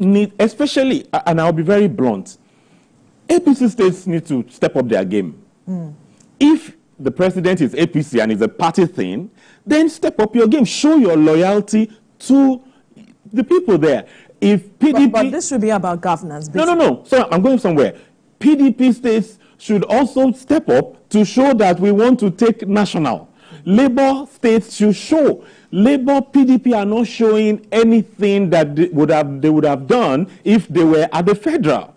need, especially, and I'll be very blunt, APC states need to step up their game. If the president is APC and it's a party thing, then step up your game. Show your loyalty to the people there. If PDP... But this should be about governance. Basically. No. So I'm going somewhere. PDP states should also step up to show that we want to take national. Labour states should show. Labour, PDP are not showing anything that they would have done if they were at the federal.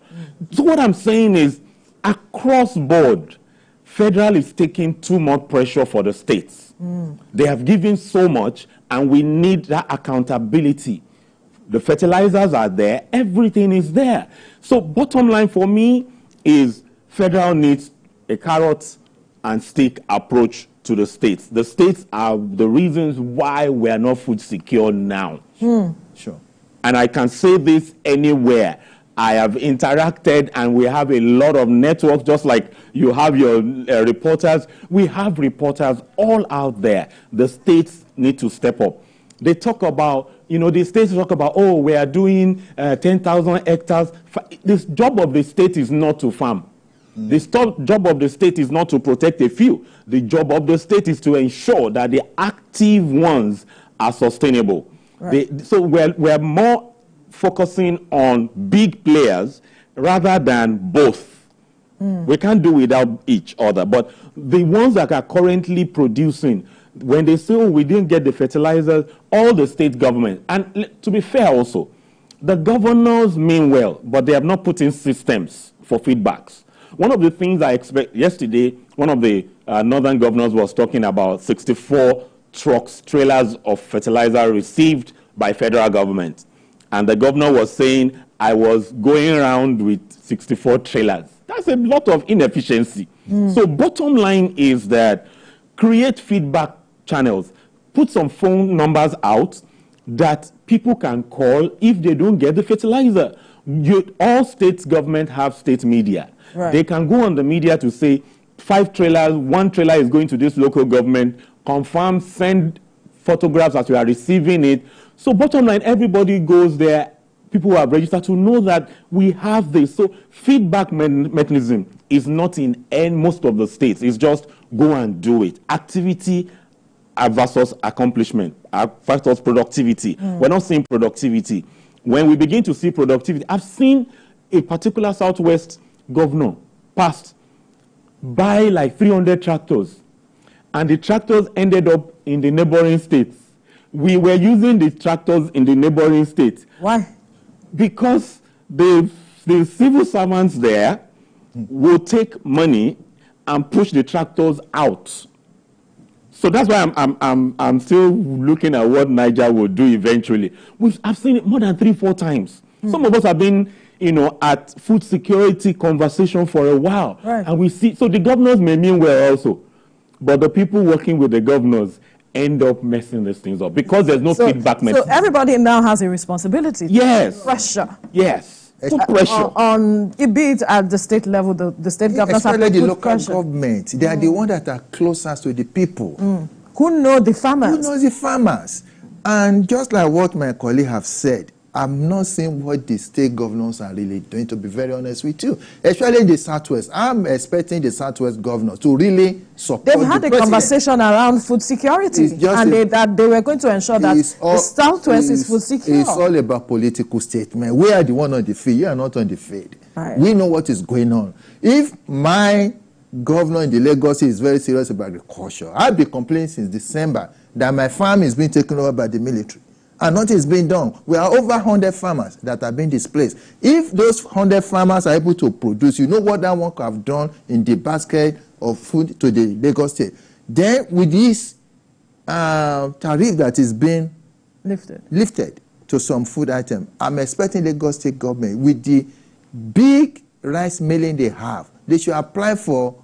So what I'm saying is, across board, federal is taking too much pressure for the states. They have given so much, and we need that accountability. The fertilizers are there, everything is there. So bottom line for me is federal needs a carrot and stick approach to the states. The states are the reasons why we are not food secure now. Sure. And I can say this anywhere. I have interacted, and we have a lot of networks, just like you have your reporters. We have reporters all out there. The states need to step up. They talk about, the states talk about, oh, we are doing 10,000 hectares. The job of the state is not to farm. The job of the state is not to protect a few. The job of the state is to ensure that the active ones are sustainable. Right. So we're more focusing on big players rather than both. We can't do without each other. But the ones that are currently producing, when they say, oh, we didn't get the fertilizers, all the state government, and to be fair also, the governors mean well, but they have not put in systems for feedbacks. One of the things I expect yesterday, one of the northern governors was talking about 64 trailers of fertilizer received by federal government. And the governor was saying, I was going around with 64 trailers. That's a lot of inefficiency. So bottom line is that create feedback channels. Put some phone numbers out that people can call if they don't get the fertilizer. All state government have state media. Right. They can go on the media to say 5 trailers, 1 trailer is going to this local government, confirm, send photographs as you are receiving it. So bottom line, everybody goes there, people who have registered to know that we have this. So feedback mechanism is not in most of the states. It's just go and do it. Activity versus accomplishment, versus productivity. We're not seeing productivity. When we begin to see productivity, I've seen a particular Southwest governor passed buy like 300 tractors, and the tractors ended up in the neighboring states. We were using the tractors in the neighboring states. Why? Because the civil servants there will take money and push the tractors out. So that's why I'm still looking at what Niger will do eventually. I've seen it more than 3-4 times. Some of us have been, at food security conversation for a while. Right. And we see, so the governors may mean well also, but the people working with the governors end up messing these things up because there's no feedback mechanism. So everybody now has a responsibility. Yes. Pressure. Yes. Put pressure. Be it at the state level, the state governors have to especially the put local pressure. government. They are the ones that are closest to the people. Who know the farmers? Who knows the farmers? And just like what my colleague have said, I'm not seeing what the state governors are really doing, to be very honest with you. Especially in the Southwest. I'm expecting the Southwest governors to really support They've had a conversation around food security, and they were going to ensure that the Southwest is food secure. It's all about political statement. We are the one on the field. You are not on the field. Right. We know what is going on. If my governor in the Lagos is very serious about agriculture, I've been complaining since December that my farm is being taken over by the military. And nothing is being done. We are over 100 farmers that have been displaced. If those 100 farmers are able to produce, you know what that one could have done in the basket of food to the Lagos state. Then with this tariff that is being lifted to some food item, I'm expecting Lagos state government, with the big rice milling they have, they should apply for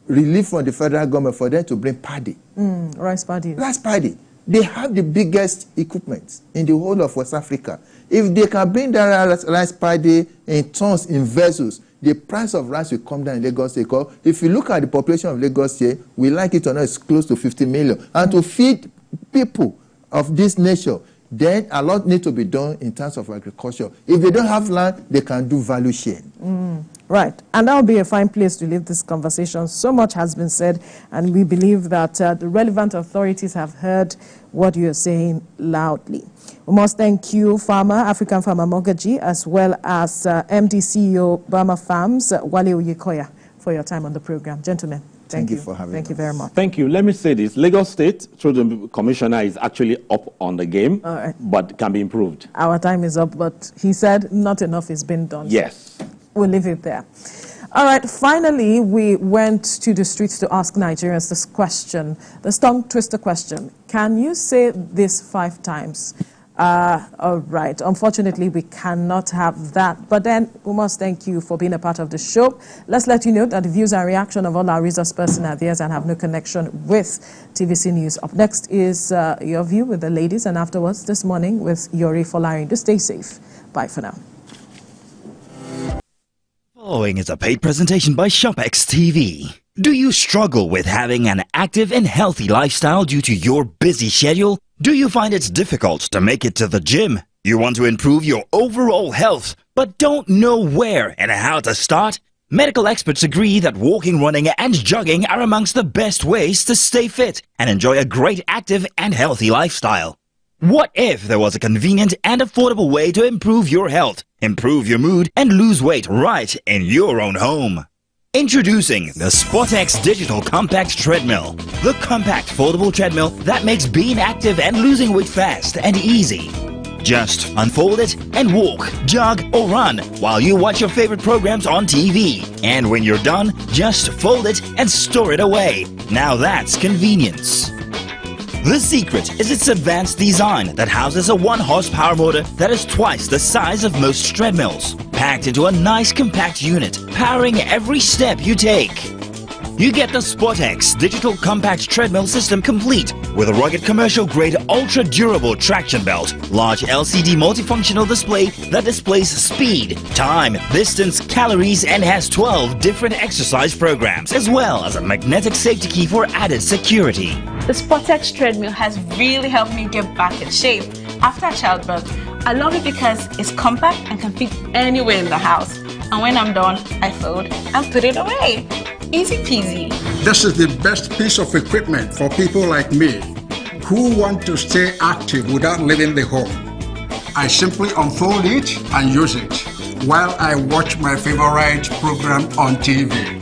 relief from the federal government for them to bring paddy. Rice paddy. Rice paddy. They have the biggest equipment in the whole of West Africa. If they can bring that rice paddy in tons, in vessels, the price of rice will come down in Lagos State. If you look at the population of Lagos State, we like it or not, it's close to 50 million. And to feed people of this nature, Then a lot need to be done in terms of agriculture. If they don't have land, they can do value chain. Right, and that will be a fine place to leave this conversation. So much has been said, and we believe that the relevant authorities have heard what you're saying loudly. We must thank you, African Farmer Mogaji, as well as MD CEO Bama Farms, Wale Oyekoya, for your time on the program. Gentlemen, thank you for having us. Thank you very much. Thank you. Let me say this. Lagos State, through the commissioner, is actually up on the game, but can be improved. Our time is up, but he said not enough is being done. Yes. We'll leave it there. All right, finally, we went to the streets to ask Nigerians this question, the tongue twister question. Can you say this 5 times? All right, unfortunately, we cannot have that. But then we must thank you for being a part of the show. Let's let you know that the views and reaction of all our resource persons are theirs and have no connection with TVC News. Up next is your view with the ladies, and afterwards this morning with Yori Folari. Just stay safe. Bye for now. Following is a paid presentation by ShopX TV. Do you struggle with having an active and healthy lifestyle due to your busy schedule? Do you find it's difficult to make it to the gym? You want to improve your overall health, but don't know where and how to start? Medical experts agree that walking, running, and jogging are amongst the best ways to stay fit and enjoy a great active and healthy lifestyle. What if there was a convenient and affordable way to improve your health, improve your mood, and lose weight right in your own home? Introducing the SportX Digital Compact Treadmill, the compact foldable treadmill that makes being active and losing weight fast and easy. Just unfold it and walk, jog, or run while you watch your favorite programs on TV. And when you're done, just fold it and store it away. Now that's convenience. The secret is its advanced design that houses a 1-horsepower motor that is twice the size of most treadmills, packed into a nice compact unit, powering every step you take. You get the SportX Digital Compact Treadmill System complete with a rugged commercial-grade ultra-durable traction belt, large LCD multifunctional display that displays speed, time, distance, calories, and has 12 different exercise programs, as well as a magnetic safety key for added security. The SportX treadmill has really helped me get back in shape after childbirth. I love it because it's compact and can fit anywhere in the house. And when I'm done, I fold and put it away. Easy peasy. This is the best piece of equipment for people like me who want to stay active without leaving the home. I simply unfold it and use it while I watch my favorite program on TV.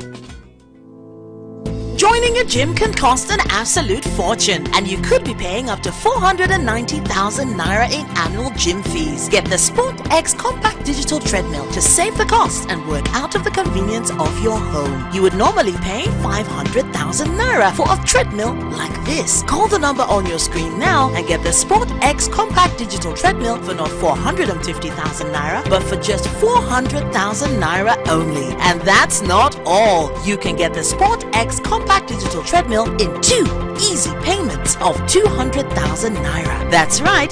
Joining a gym can cost an absolute fortune, and you could be paying up to 490,000 naira in annual gym fees. Get the SportX Compact Digital Treadmill to save the cost and work out of the convenience of your home. You would normally pay 500,000 naira for a treadmill like this. Call the number on your screen now and get the SportX Compact Digital Treadmill for not 450,000 naira, but for just 400,000 naira only. And that's not all. You can get the SportX Compact Digital Treadmill in 2 easy payments of 200,000 naira. That's right,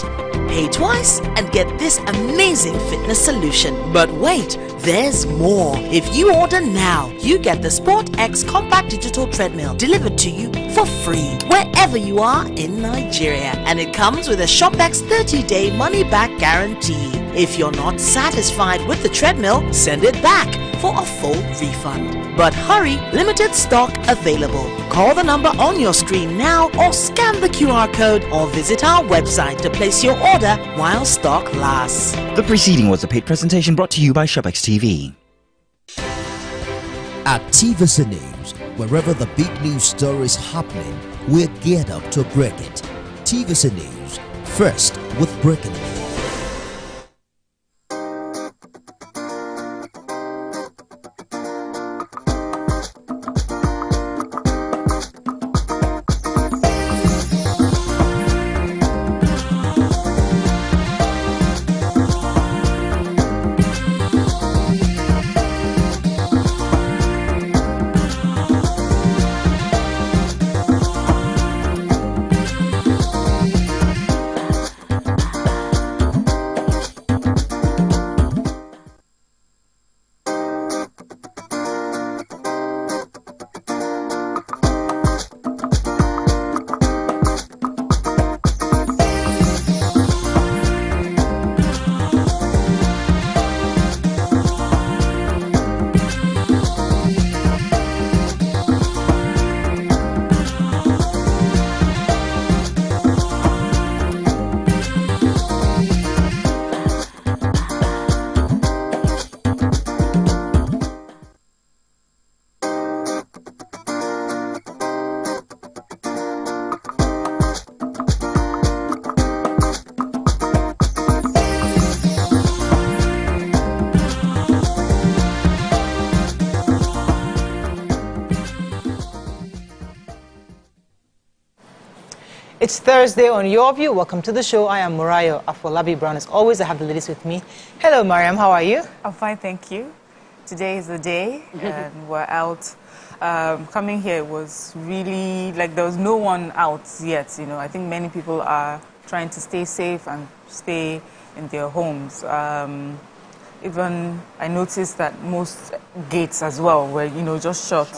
pay twice and get this amazing fitness solution. But wait, there's more. If you order now, you get the SportX Compact Digital Treadmill delivered to you for free wherever you are in Nigeria, and it comes with a ShopX 30-day money-back guarantee. If you're not satisfied with the treadmill, send it back for a full refund. But hurry, limited stock available. Call the number on your screen now or scan the QR code or visit our website to place your order while stock lasts. The preceding was a paid presentation brought to you by ShopX TV. At TVC News, wherever the big news story is happening, we're geared up to break it. TVC News, first with breaking news. It's Thursday on Your View. Welcome to the show. I am Murayo Afolabi Brown. As always, I have the ladies with me. Hello, Mariam. How are you? I'm fine, thank you. Today is the day, and we're out. Coming here was really, like, there was no one out yet, you know. I think many people are trying to stay safe and stay in their homes. Even I noticed that most gates as well were, you know, just shut,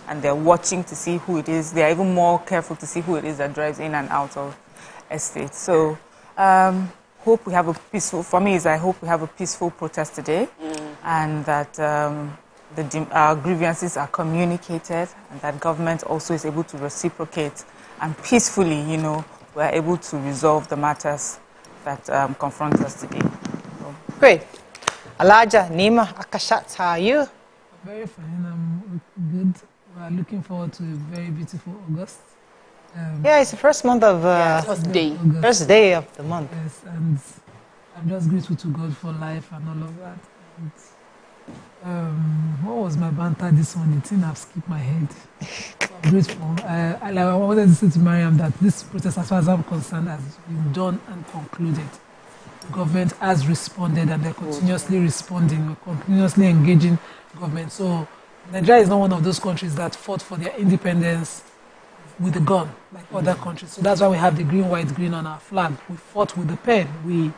and they're watching to see who it is. They're even more careful to see who it is that drives in and out of estates. So, hope we have a peaceful, for me, I hope we have a peaceful protest today, and that our grievances are communicated, and that government also is able to reciprocate, and peacefully, you know, we're able to resolve the matters that confront us today. So. Great. Alaja, Nima, Akashat, how are you? Very fine, I'm good. We're looking forward to a very beautiful August. Yeah, it's the first month of... First day of the month. Yes, and I'm just grateful to God for life and all of that. And, what was my banter this morning? The thing have skipped my head. So I'm grateful. I wanted to say to Mariam that this protest, as far as I'm concerned, has been done and concluded. The government has responded, and they're continuously responding. We're continuously engaging government. So Nigeria is not one of those countries that fought for their independence with a gun, like other countries. So that's why we have the green, white, green on our flag. We fought with the pen. We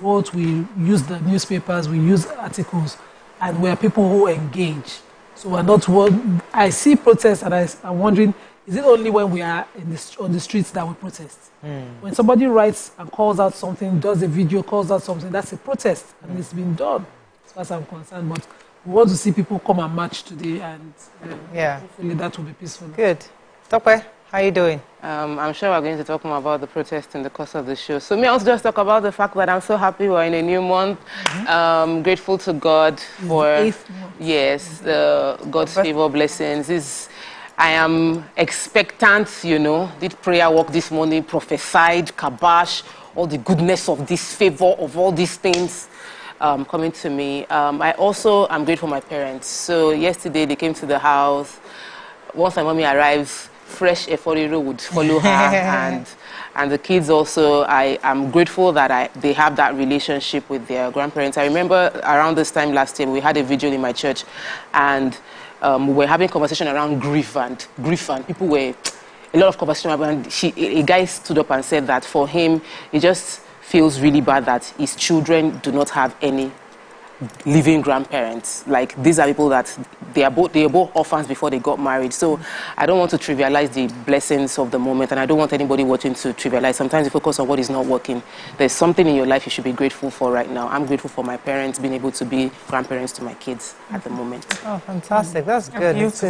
wrote, we used the newspapers, we used articles, and we're people who engage. So we're not one. I see protests, and I'm wondering, is it only when we are on the streets that we protest? When somebody writes and calls out something, does a video, calls out something, that's a protest, and it's been done, as far as I'm concerned. But we want to see people come and march today, and hopefully that will be peaceful. Good. Tope, how are you doing? I'm sure we're going to talk more about the protest in the course of the show. So me, I'll just talk about the fact that I'm so happy we're in a new month. Grateful to God for, God's favor, blessings. I am expectant, you know, did prayer work this morning, prophesied, kabash, all the goodness of this favor, of all these things coming to me. I also am grateful for my parents. So yesterday they came to the house. Once my mommy arrives, fresh Eforiro would follow her, and the kids also. I am grateful that they have that relationship with their grandparents. I remember around this time last year, we had a vigil in my church, and we were having conversation around grief, and people were, a lot of conversation around, a guy stood up and said that for him, it just feels really bad that his children do not have any living grandparents. Like, these are people that they are both orphans before they got married. So I don't want to trivialize the blessings of the moment, and I don't want anybody watching to trivialize. Sometimes you focus on what is not working. There's something in your life you should be grateful for right now. I'm grateful for my parents being able to be grandparents to my kids at the moment. Oh, fantastic. That's good. It's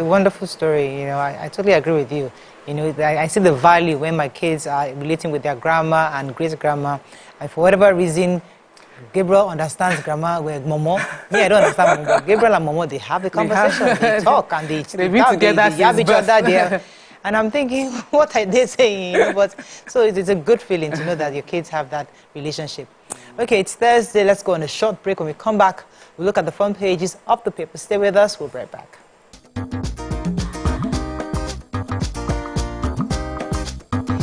a wonderful story. You know, I totally agree with you. You know, I see the value when my kids are relating with their grandma and great-grandma, and for whatever reason, Gabriel understands grandma with Momo. Me, I don't understand Momo, but Gabriel and Momo, they have a conversation, they talk, and they be together, they have each other there. And I'm thinking, what are they saying? You know, but so it's a good feeling to know that your kids have that relationship. Okay, it's Thursday. Let's go on a short break. When we come back, we'll look at the front pages of the paper. Stay with us. We'll be right back.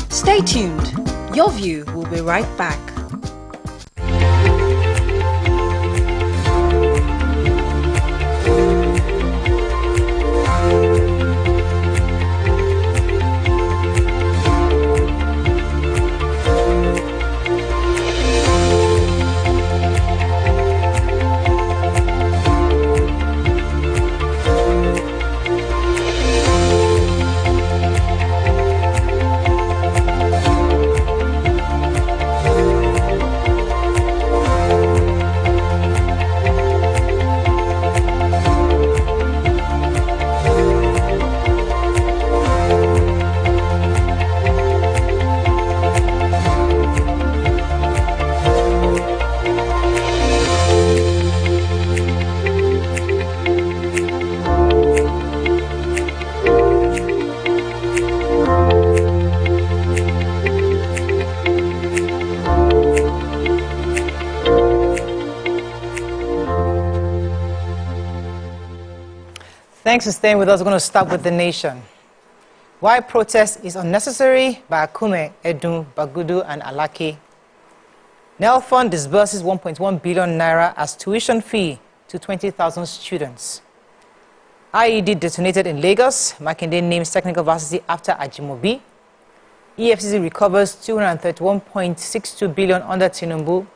Stay tuned. Your View will be right back. Thanks for staying with us. We're going to start with the nation. Why protest is unnecessary by Akume, Edun, Bagudu, and Alake. Nel Fund disburses 1.1 billion naira as tuition fee to 20,000 students. IED detonated in Lagos. Makinde names technical varsity after Ajimobi. EFCC recovers 231.62 billion under Tinubu.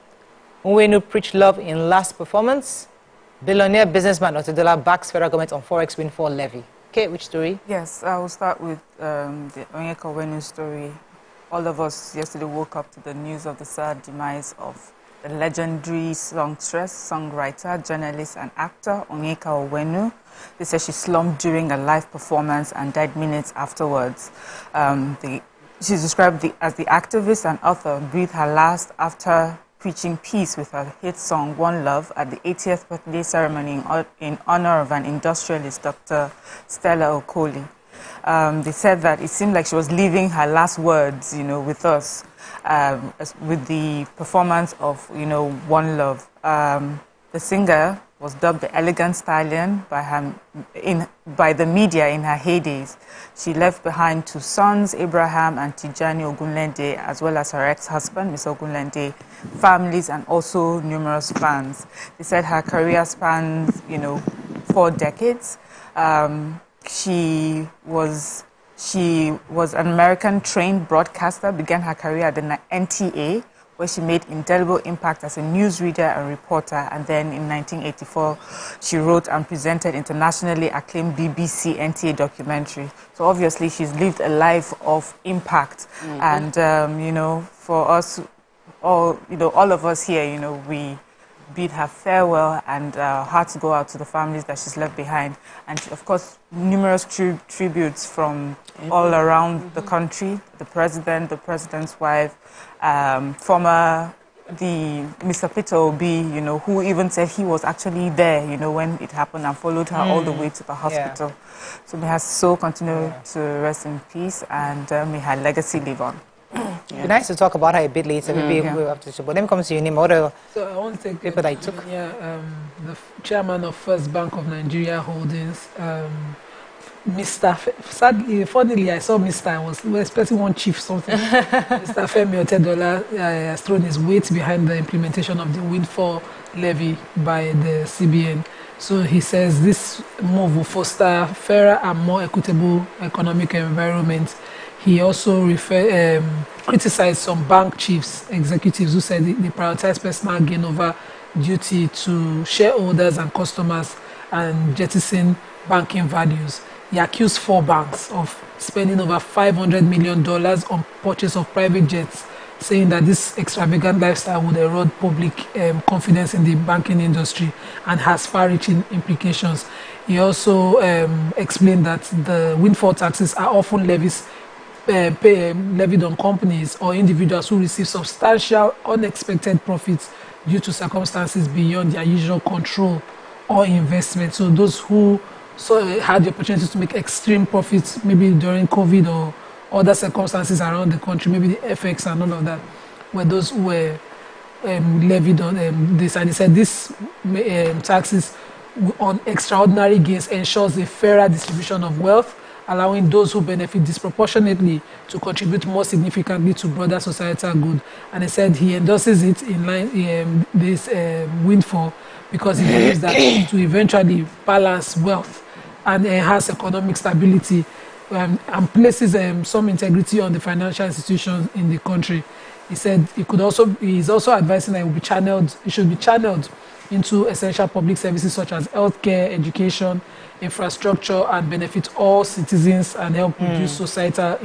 Nwenu preached love in last performance. Billionaire businessman Otedola backs federal government on forex windfall levy. Okay, which story? Yes, I will start with the Onyeka Onwenu story. All of us yesterday woke up to the news of the sad demise of the legendary songstress, songwriter, journalist, and actor Onyeka Onwenu. They said she slumped during a live performance and died minutes afterwards. She's described as the activist and author breathed her last after preaching peace with her hit song One Love at the 80th birthday ceremony in honor of an industrialist, Dr. Stella Okoli. They said that it seemed like she was leaving her last words, with us, with the performance of, One Love. The singer was dubbed the elegant stallion by the media in her heydays. She left behind 2 sons, Abraham and Tijani Ogunlende, as well as her ex-husband, Mr. Ogunlende, families, and also numerous fans. They said her career spans, 4 decades. She was an American-trained broadcaster, began her career at the NTA, where she made indelible impact as a newsreader and reporter. And then in 1984, she wrote and presented internationally acclaimed BBC NTA documentary. So obviously, she's lived a life of impact. Mm-hmm. And, for us, all of us here, we bid her farewell, and hearts go out to the families that she's left behind. And of course, numerous tributes from all around the country, the president, the president's wife, former Mr. Peter Obi, who even said he was actually there, when it happened, and followed her all the way to the hospital. Yeah. So may her soul continue to rest in peace, and may her legacy live on. It'd be nice to talk about her a bit later. Maybe we'll have to. But let me come to your name. What are so I want to take paper that I took? Yeah, the chairman of First Bank of Nigeria Holdings, Mr. Sadly, funnily, I saw Mr. I was expecting one chief something. Mr. Femi Otedola has thrown his weight behind the implementation of the windfall levy by the CBN. So he says this move will foster fairer and more equitable economic environment. He also criticized some bank chiefs, executives who said they prioritize personal gain over duty to shareholders and customers and jettison banking values. He accused 4 banks of spending over $500 million on purchase of private jets, saying that this extravagant lifestyle would erode public confidence in the banking industry and has far-reaching implications. He also explained that the windfall taxes are often levied on companies or individuals who receive substantial unexpected profits due to circumstances beyond their usual control or investment. So those who had the opportunity to make extreme profits, maybe during COVID or other circumstances around the country, maybe the FX and all of that, were those who were levied on this. And he said this taxes on extraordinary gains ensures a fairer distribution of wealth, allowing those who benefit disproportionately to contribute more significantly to broader societal good. And he said he endorses it in line this windfall because he believes that to eventually balance wealth and enhance economic stability and places some integrity on the financial institutions in the country. He said he's also advising that it should be channeled into essential public services such as healthcare, education, infrastructure, and benefit all citizens and help reduce societal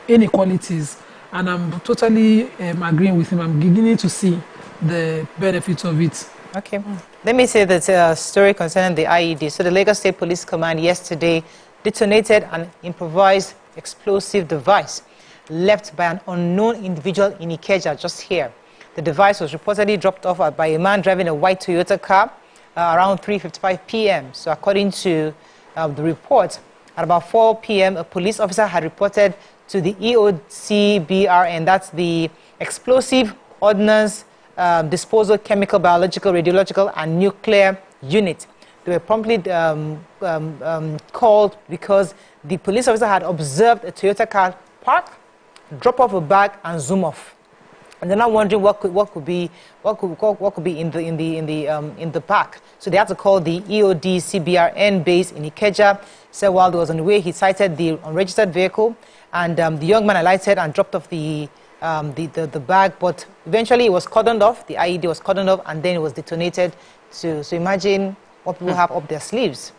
inequalities. And I'm totally agreeing with him. I'm beginning to see the benefits of it. Okay. Let me say that story concerning the IED. So the Lagos State Police Command yesterday detonated an improvised explosive device left by an unknown individual in Ikeja just here. The device was reportedly dropped off by a man driving a white Toyota car around 3:55 p.m. So according to the report, at about 4 p.m., a police officer had reported to the EOCBRN, that's the Explosive Ordnance Disposal, Chemical, Biological, Radiological, and Nuclear Unit. They were promptly called because the police officer had observed a Toyota car park, drop off a bag, and zoom off. And they're now wondering what could be in the park. So they had to call the EOD CBRN base in Ikeja. So while he was on the way, he sighted the unregistered vehicle, and the young man alighted and dropped off the bag. But eventually, it was cordoned off. The IED was cordoned off, and then it was detonated. So imagine what people have up their sleeves.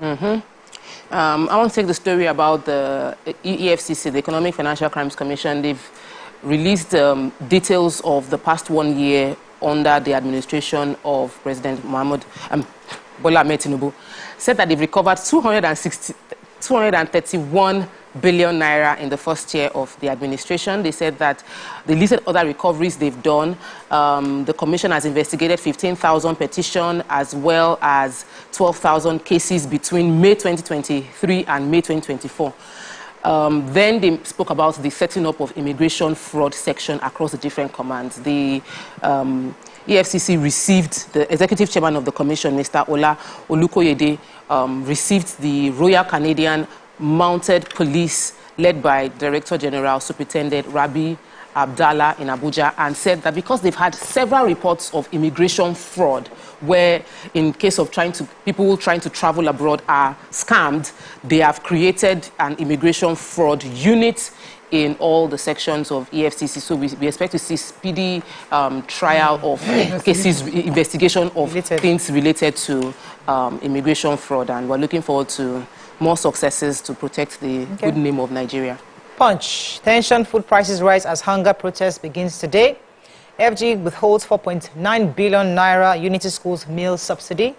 I want to take the story about the EFCC, the Economic Financial Crimes Commission. They've released details of the past 1 year under the administration of President Bola Ahmed Tinubu. Said that they've recovered 231 billion naira in the first year of the administration. They said that they listed other recoveries they've done. The commission has investigated 15,000 petitions as well as 12,000 cases between May 2023 and May 2024. Then they spoke about the setting up of immigration fraud section across the different commands. The EFCC received, the executive chairman of the commission, Mr. Ola Olukoyede, received the Royal Canadian Mounted Police led by Director General Superintendent Rabi Abdallah in Abuja, and said that because they've had several reports of immigration fraud where in case of people trying to travel abroad are scammed, they have created an immigration fraud unit in all the sections of EFCC. So we expect to see speedy trial of cases, investigation of things related to immigration fraud, and we're looking forward to more successes to protect the good name of Nigeria. Punch. Tension food prices rise as hunger protest begins today. FG withholds 4.9 billion naira Unity Schools meal subsidy.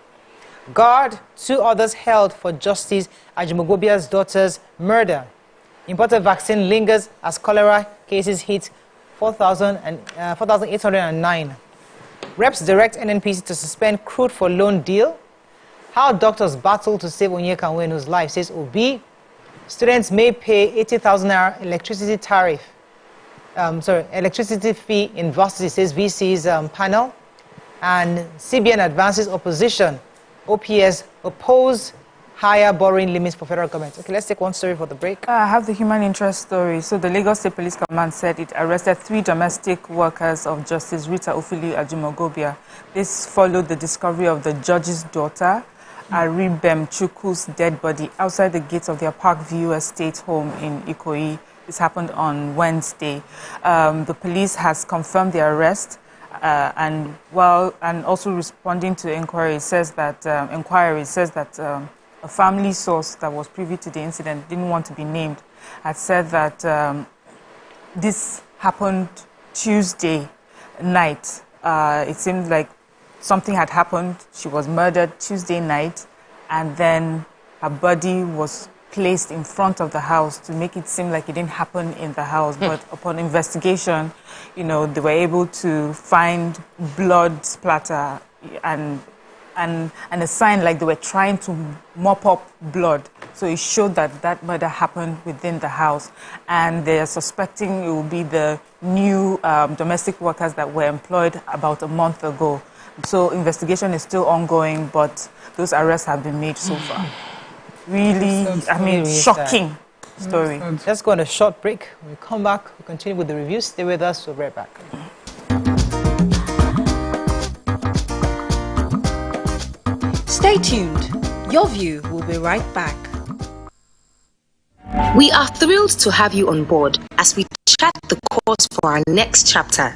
Guard, 2 others held for Justice Ajimogobia's daughter's murder. Imported vaccine lingers as cholera cases hit 4,809. Reps direct NNPC to suspend crude for loan deal. How doctors battle to save Onyeka Nwenu's life, says Obi. Students may pay 80,000 naira electricity electricity fee in varsity, says VC's panel. And CBN advances opposition. OPS oppose higher borrowing limits for federal government. Okay, let's take one story for the break. I have the human interest story. So the Lagos State Police Command said it arrested 3 domestic workers of Justice Rita Ofili Ajimogobia. This followed the discovery of the judge's daughter, Aribem Chukwu's dead body outside the gates of their Parkview Estate home in Ikoyi. This happened on Wednesday. The police has confirmed the arrest, and also responding to inquiry says that a family source that was privy to the incident, didn't want to be named, had said that this happened Tuesday night. It seemed like something had happened. She was murdered Tuesday night, and then her body was placed in front of the house to make it seem like it didn't happen in the house. But upon investigation, they were able to find blood splatter and a sign like they were trying to mop up blood. So it showed that murder happened within the house. And they're suspecting it will be the new domestic workers that were employed about a month ago. So investigation is still ongoing, but those arrests have been made so far. Really, shocking story. Let's go on a short break. When we come back, we'll continue with the review. Stay with us. We'll be right back. Stay tuned. Your View will be right back. We are thrilled to have you on board as we chart the course for our next chapter.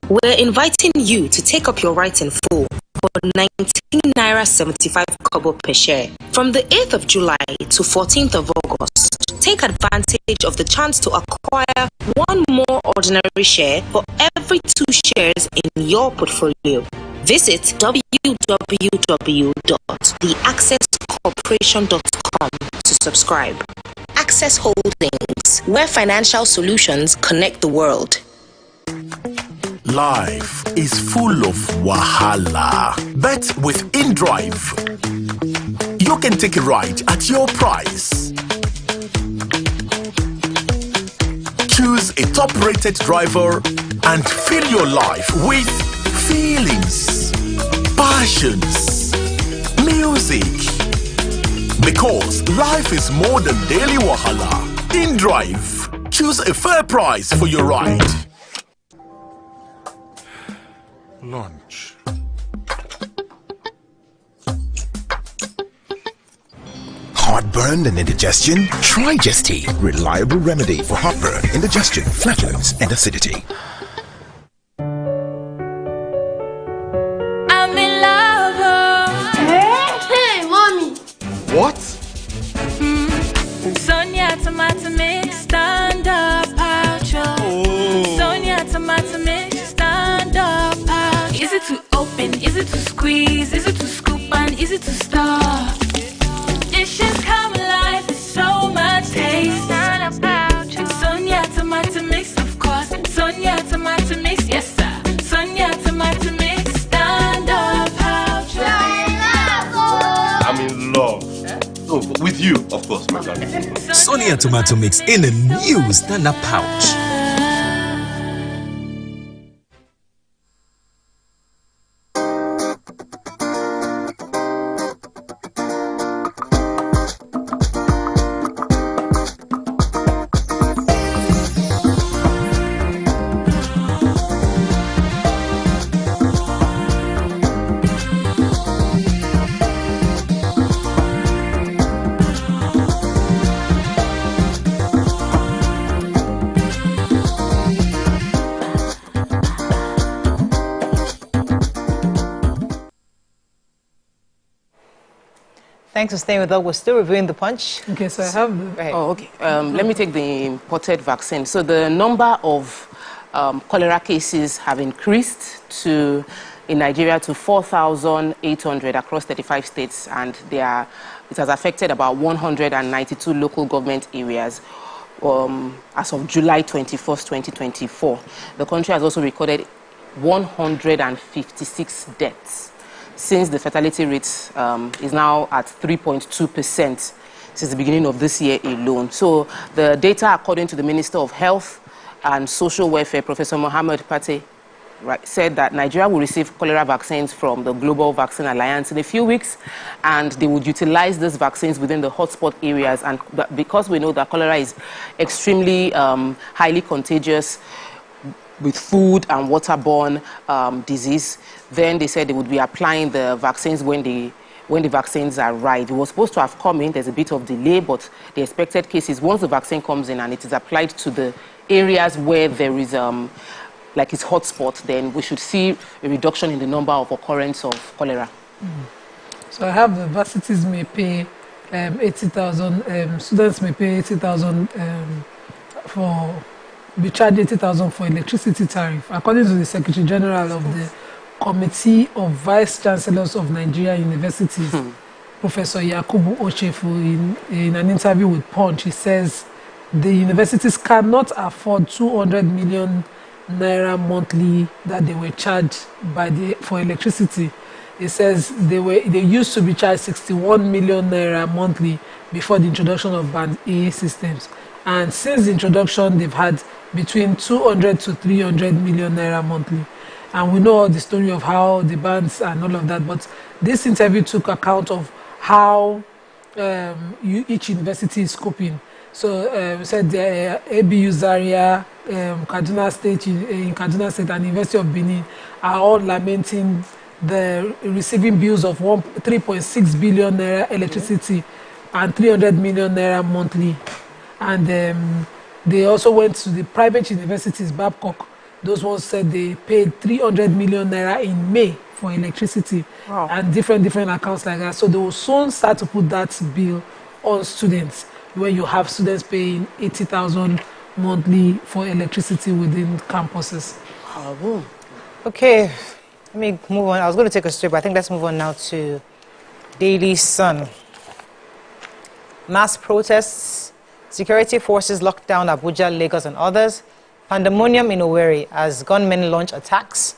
We're inviting you to take up your rights in full for 19 naira 75 kobo per share. From the 8th of July to 14th of August, take advantage of the chance to acquire 1 more ordinary share for every 2 shares in your portfolio. Visit www.theaccesscorporation.com to subscribe. Access Holdings, where financial solutions connect the world. Life is full of wahala, but with InDrive, you can take a ride at your price. Choose a top-rated driver and fill your life with feelings, passions, music, Because life is more than daily wahala. InDrive. Choose a fair price for your ride. Lunch. Heartburn and indigestion? Try Jesty. Reliable remedy for heartburn, indigestion, flatulence, and acidity. I'm in love. Hey, mommy. What? Sonia tomato mix, stand up, outro. Sonia tomato mix, stand up, outro. Easy to open, easy to squeeze, easy to scoop, and easy to stir. Dishes come alive, there's so much taste. Stand up, outro. Sonia tomato mix, of course. Sonia tomato mix, yes sir. Sonia tomato mix, stand up, outro. I'm in love. No, but with you, of course, my darling. Sonia Tomato Mix in a new stand-up pouch. Thanks for staying with us. We're still reviewing the punch. Okay, so I have the... Oh, okay. Let me take the imported vaccine. So the number of cholera cases have increased in Nigeria to 4,800 across 35 states, and it has affected about 192 local government areas as of July 21st, 2024. The country has also recorded 156 deaths, since the fatality rate is now at 3.2% since the beginning of this year alone. So the data, according to the Minister of Health and Social Welfare, Professor Mohammed Pate, said that Nigeria will receive cholera vaccines from the Global Vaccine Alliance in a few weeks, and they would utilize these vaccines within the hotspot areas. And because we know that cholera is extremely highly contagious with food and waterborne disease, then they said they would be applying the vaccines when the vaccines arrive. It was supposed to have come in. There's a bit of delay, but the expected cases, once the vaccine comes in and it is applied to the areas where there is like it's hotspot, then we should see a reduction in the number of occurrence of cholera. So I have the varsities may pay 80,000, students may pay 80,000 be charged 80,000 for electricity tariff, according to the Secretary General of the Committee of Vice Chancellors of Nigeria Universities, Professor Yakubu Ochefu, in an interview with Punch. He says the universities cannot afford 200 million naira monthly that they were charged for electricity. He says they used to be charged 61 million naira monthly before the introduction of Band A systems. And since the introduction, they've had between 200 to 300 million naira monthly. And we know the story of how the bands and all of that. But this interview took account of how each university is coping. So we said the ABU Zaria, Kaduna State, in Kaduna State and University of Benin are all lamenting the receiving bills of 3.6 billion naira electricity and 300 million naira monthly. And they also went to the private universities, Babcock. Those ones said they paid 300 million naira in May for electricity. Wow. And different accounts like that. So they will soon start to put that bill on students, where you have students paying 80,000 monthly for electricity within campuses. Oh. Okay, let me move on. I was going to take a strip, but I think let's move on now to Daily Sun. Mass protests, security forces locked down Abuja, Lagos, and others. Pandemonium in Owerri as gunmen launch attacks.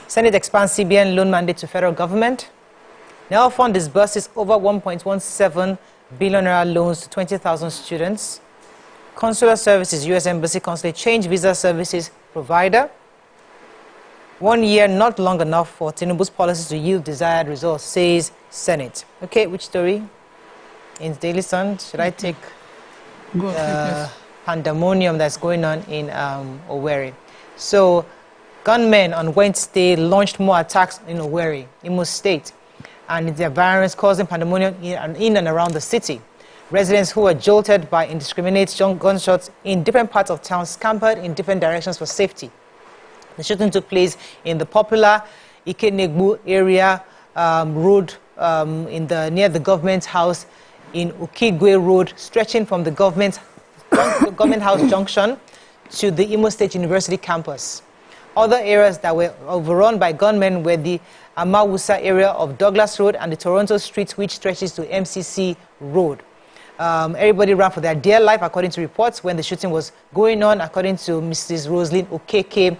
Senate expands CBN loan mandate to federal government. Now Fund disburses over 1.17 billion naira loans to 20,000 students. Consular Services, U.S. Embassy Consulate change visa services provider. 1 year not long enough for Tinubu's policies to yield desired results, says Senate. Okay, which story? in the Daily Sun. Should I take the pandemonium that's going on in Owerri? So, gunmen on Wednesday launched more attacks in Owerri, Imo State, and their violence causing pandemonium in and around the city. Residents who were jolted by indiscriminate gunshots in different parts of town scampered in different directions for safety. The shooting took place in the popular Ikenegbu area road near the government house in Okigwe Road, stretching from the government house junction to the Imo State University campus. Other areas that were overrun by gunmen were the Amawusa area of Douglas Road and the Toronto Street, which stretches to MCC Road. Everybody ran for their dear life, according to reports, when the shooting was going on. According to Mrs. Roslyn Okeke,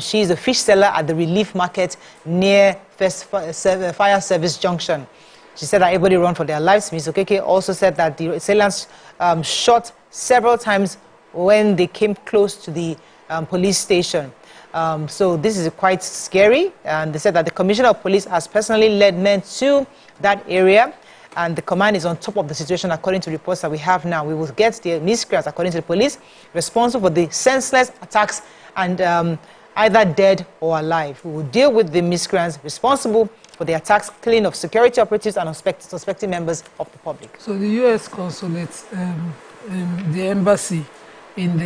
she is a fish seller at the Relief Market near Fire Service Junction. She said that everybody ran for their lives. Ms. Okeke also said that the assailants shot several times when they came close to the police station. So this is quite scary. And they said that the Commissioner of Police has personally led men to that area, and the command is on top of the situation according to reports that we have now. We will get the miscreants, according to the police, responsible for the senseless attacks and either dead or alive. We will deal with the miscreants responsible for the attacks, killing of security operatives and suspecting members of the public. So the U.S. consulate, the embassy in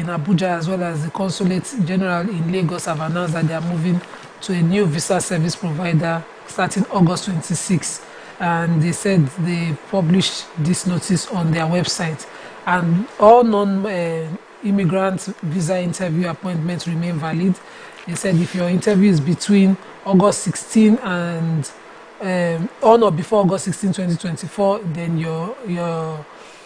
Abuja, as well as the consulate general in Lagos, have announced that they are moving to a new visa service provider starting August 26. And they said they published this notice on their website. And all non-immigrant visa interview appointments remain valid. They said if your interview is between August 16 and on or before August 16, 2024, then your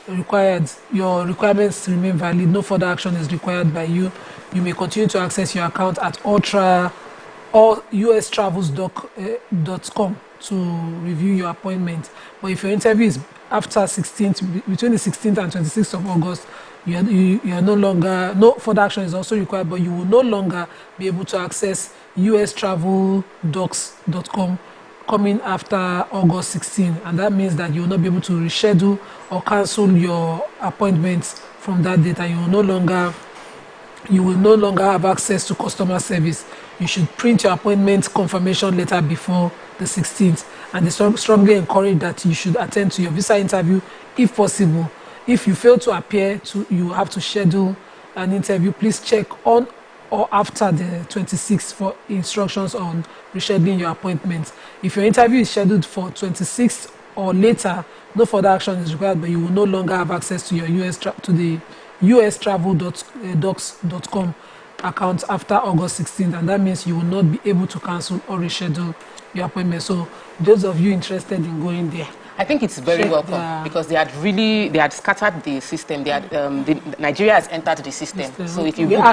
requirements remain valid. No further action is required by you. You may continue to access your account at ustravels.com to review your appointment. But if your interview is after between the 16th and 26th of August, you are no longer, no further action is also required, but you will no longer be able to access ustravelsdocs.com coming after August 16. And that means that you will not be able to reschedule or cancel your appointments from that date, and you will no longer have access to customer service. You should print your appointment confirmation letter before the 16th, and they strongly encourage that you should attend to your visa interview if possible. If you fail to appear, you have to schedule an interview. Please check on or after the 26th for instructions on rescheduling your appointment. If your interview is scheduled for 26th or later, no further action is required, but you will no longer have access to your the ustravelsdocs.com account after August 16th, and that means you will not be able to cancel or reschedule your appointment. So those of you interested in going there, I think it's very welcome because they had scattered the system. Nigeria has entered the system. So if you book,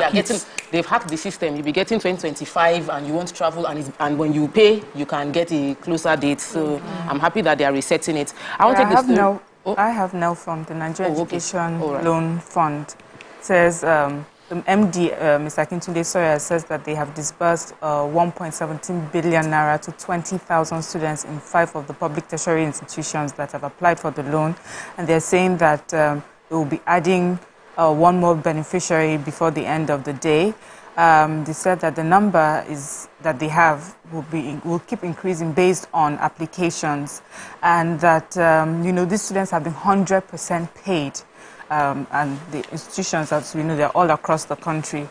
they've hacked the system. You'll be getting 2025 and you want to travel, and when you pay, you can get a closer date. So I'm happy that they are resetting it. I have now from the Nigerian Education Loan Fund. It says the MD, Mr. Akintunde Sawyer, says that they have disbursed 1.17 billion naira to 20,000 students in 5 of the public tertiary institutions that have applied for the loan. And they're saying that they will be adding one more beneficiary before the end of the day. They said that the number that they have will keep increasing based on applications, and that these students have been 100% paid. And the institutions, as we know, they're all across the country.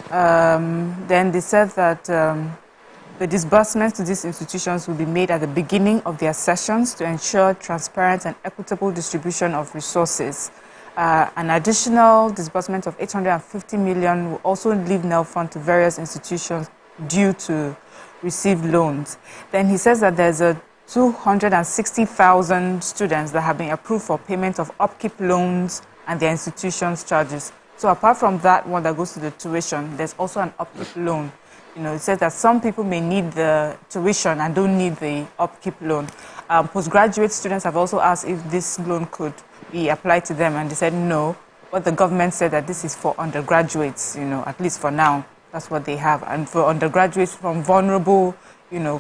Then they said that the disbursements to these institutions will be made at the beginning of their sessions to ensure transparent and equitable distribution of resources. An additional disbursement of 850 million will also leave NEL Fund to various institutions due to receive loans. Then he says that there's 260,000 students that have been approved for payment of upkeep loans and their institution's charges. So apart from that one that goes to the tuition, there's also an upkeep loan. It says that some people may need the tuition and don't need the upkeep loan. Postgraduate students have also asked if this loan could be applied to them, and they said no. But the government said that this is for undergraduates, at least for now. That's what they have. And for undergraduates from vulnerable,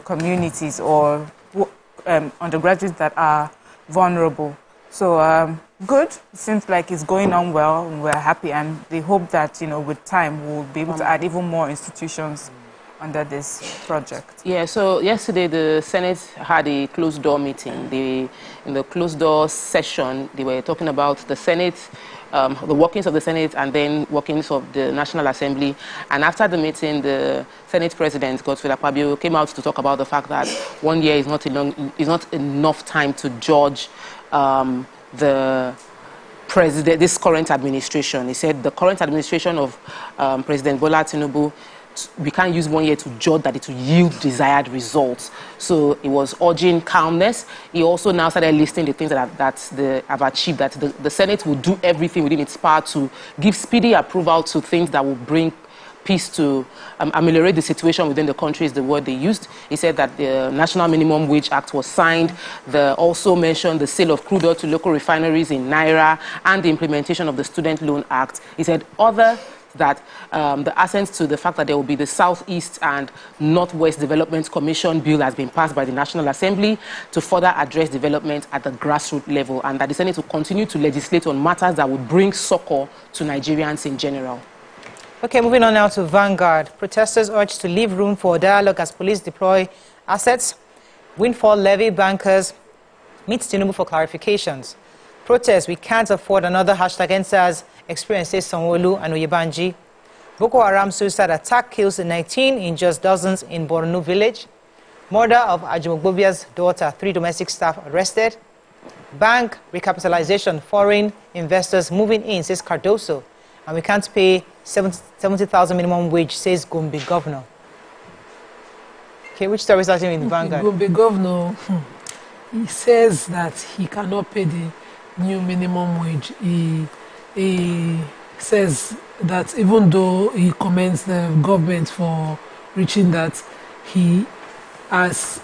communities or undergraduates that are vulnerable. So good. It seems like it's going on well, and we're happy, and they hope that, you know, with time we'll be able to add even more institutions under this project. Yeah, so yesterday the Senate had a closed-door meeting. In the closed-door session, they were talking about the Senate, the workings of the Senate, and then workings of the National Assembly. And after the meeting, the Senate President, Godswill Akpabio, came out to talk about the fact that 1 year is not enough time to judge the president, this current administration. He said the current administration of President Bola Tinubu, we can't use 1 year to judge that it will yield desired results. So it was urging calmness. He also now started listing the things that they have achieved, that the Senate will do everything within its power to give speedy approval to things that will bring peace, to ameliorate the situation within the country, is the word they used. He said that the National Minimum Wage Act was signed. They also mentioned the sale of crude oil to local refineries in Naira and the implementation of the Student Loan Act. He said that the assent to the fact that there will be the Southeast and Northwest Development Commission bill has been passed by the National Assembly to further address development at the grassroots level, and that the Senate will continue to legislate on matters that would bring succor to Nigerians in general. Okay, moving on now to Vanguard. Protesters urged to leave room for dialogue as police deploy assets. Windfall levy bankers meet Tinubu for clarifications. Protest, we can't afford another #EndSARS experience, says Sanwo-Olu and Oyebanji. Boko Haram suicide attack kills 19 in just dozens in Borno village. Murder of Ajimogbobia's daughter, 3 domestic staff arrested. Bank recapitalization, foreign investors moving in, says Cardoso. And we can't pay 70,000 minimum wage, says Gombe governor. Okay, which story is that in the Vanguard? Gombe governor, he says that he cannot pay the new minimum wage. He says that even though he commends the government for reaching that, he has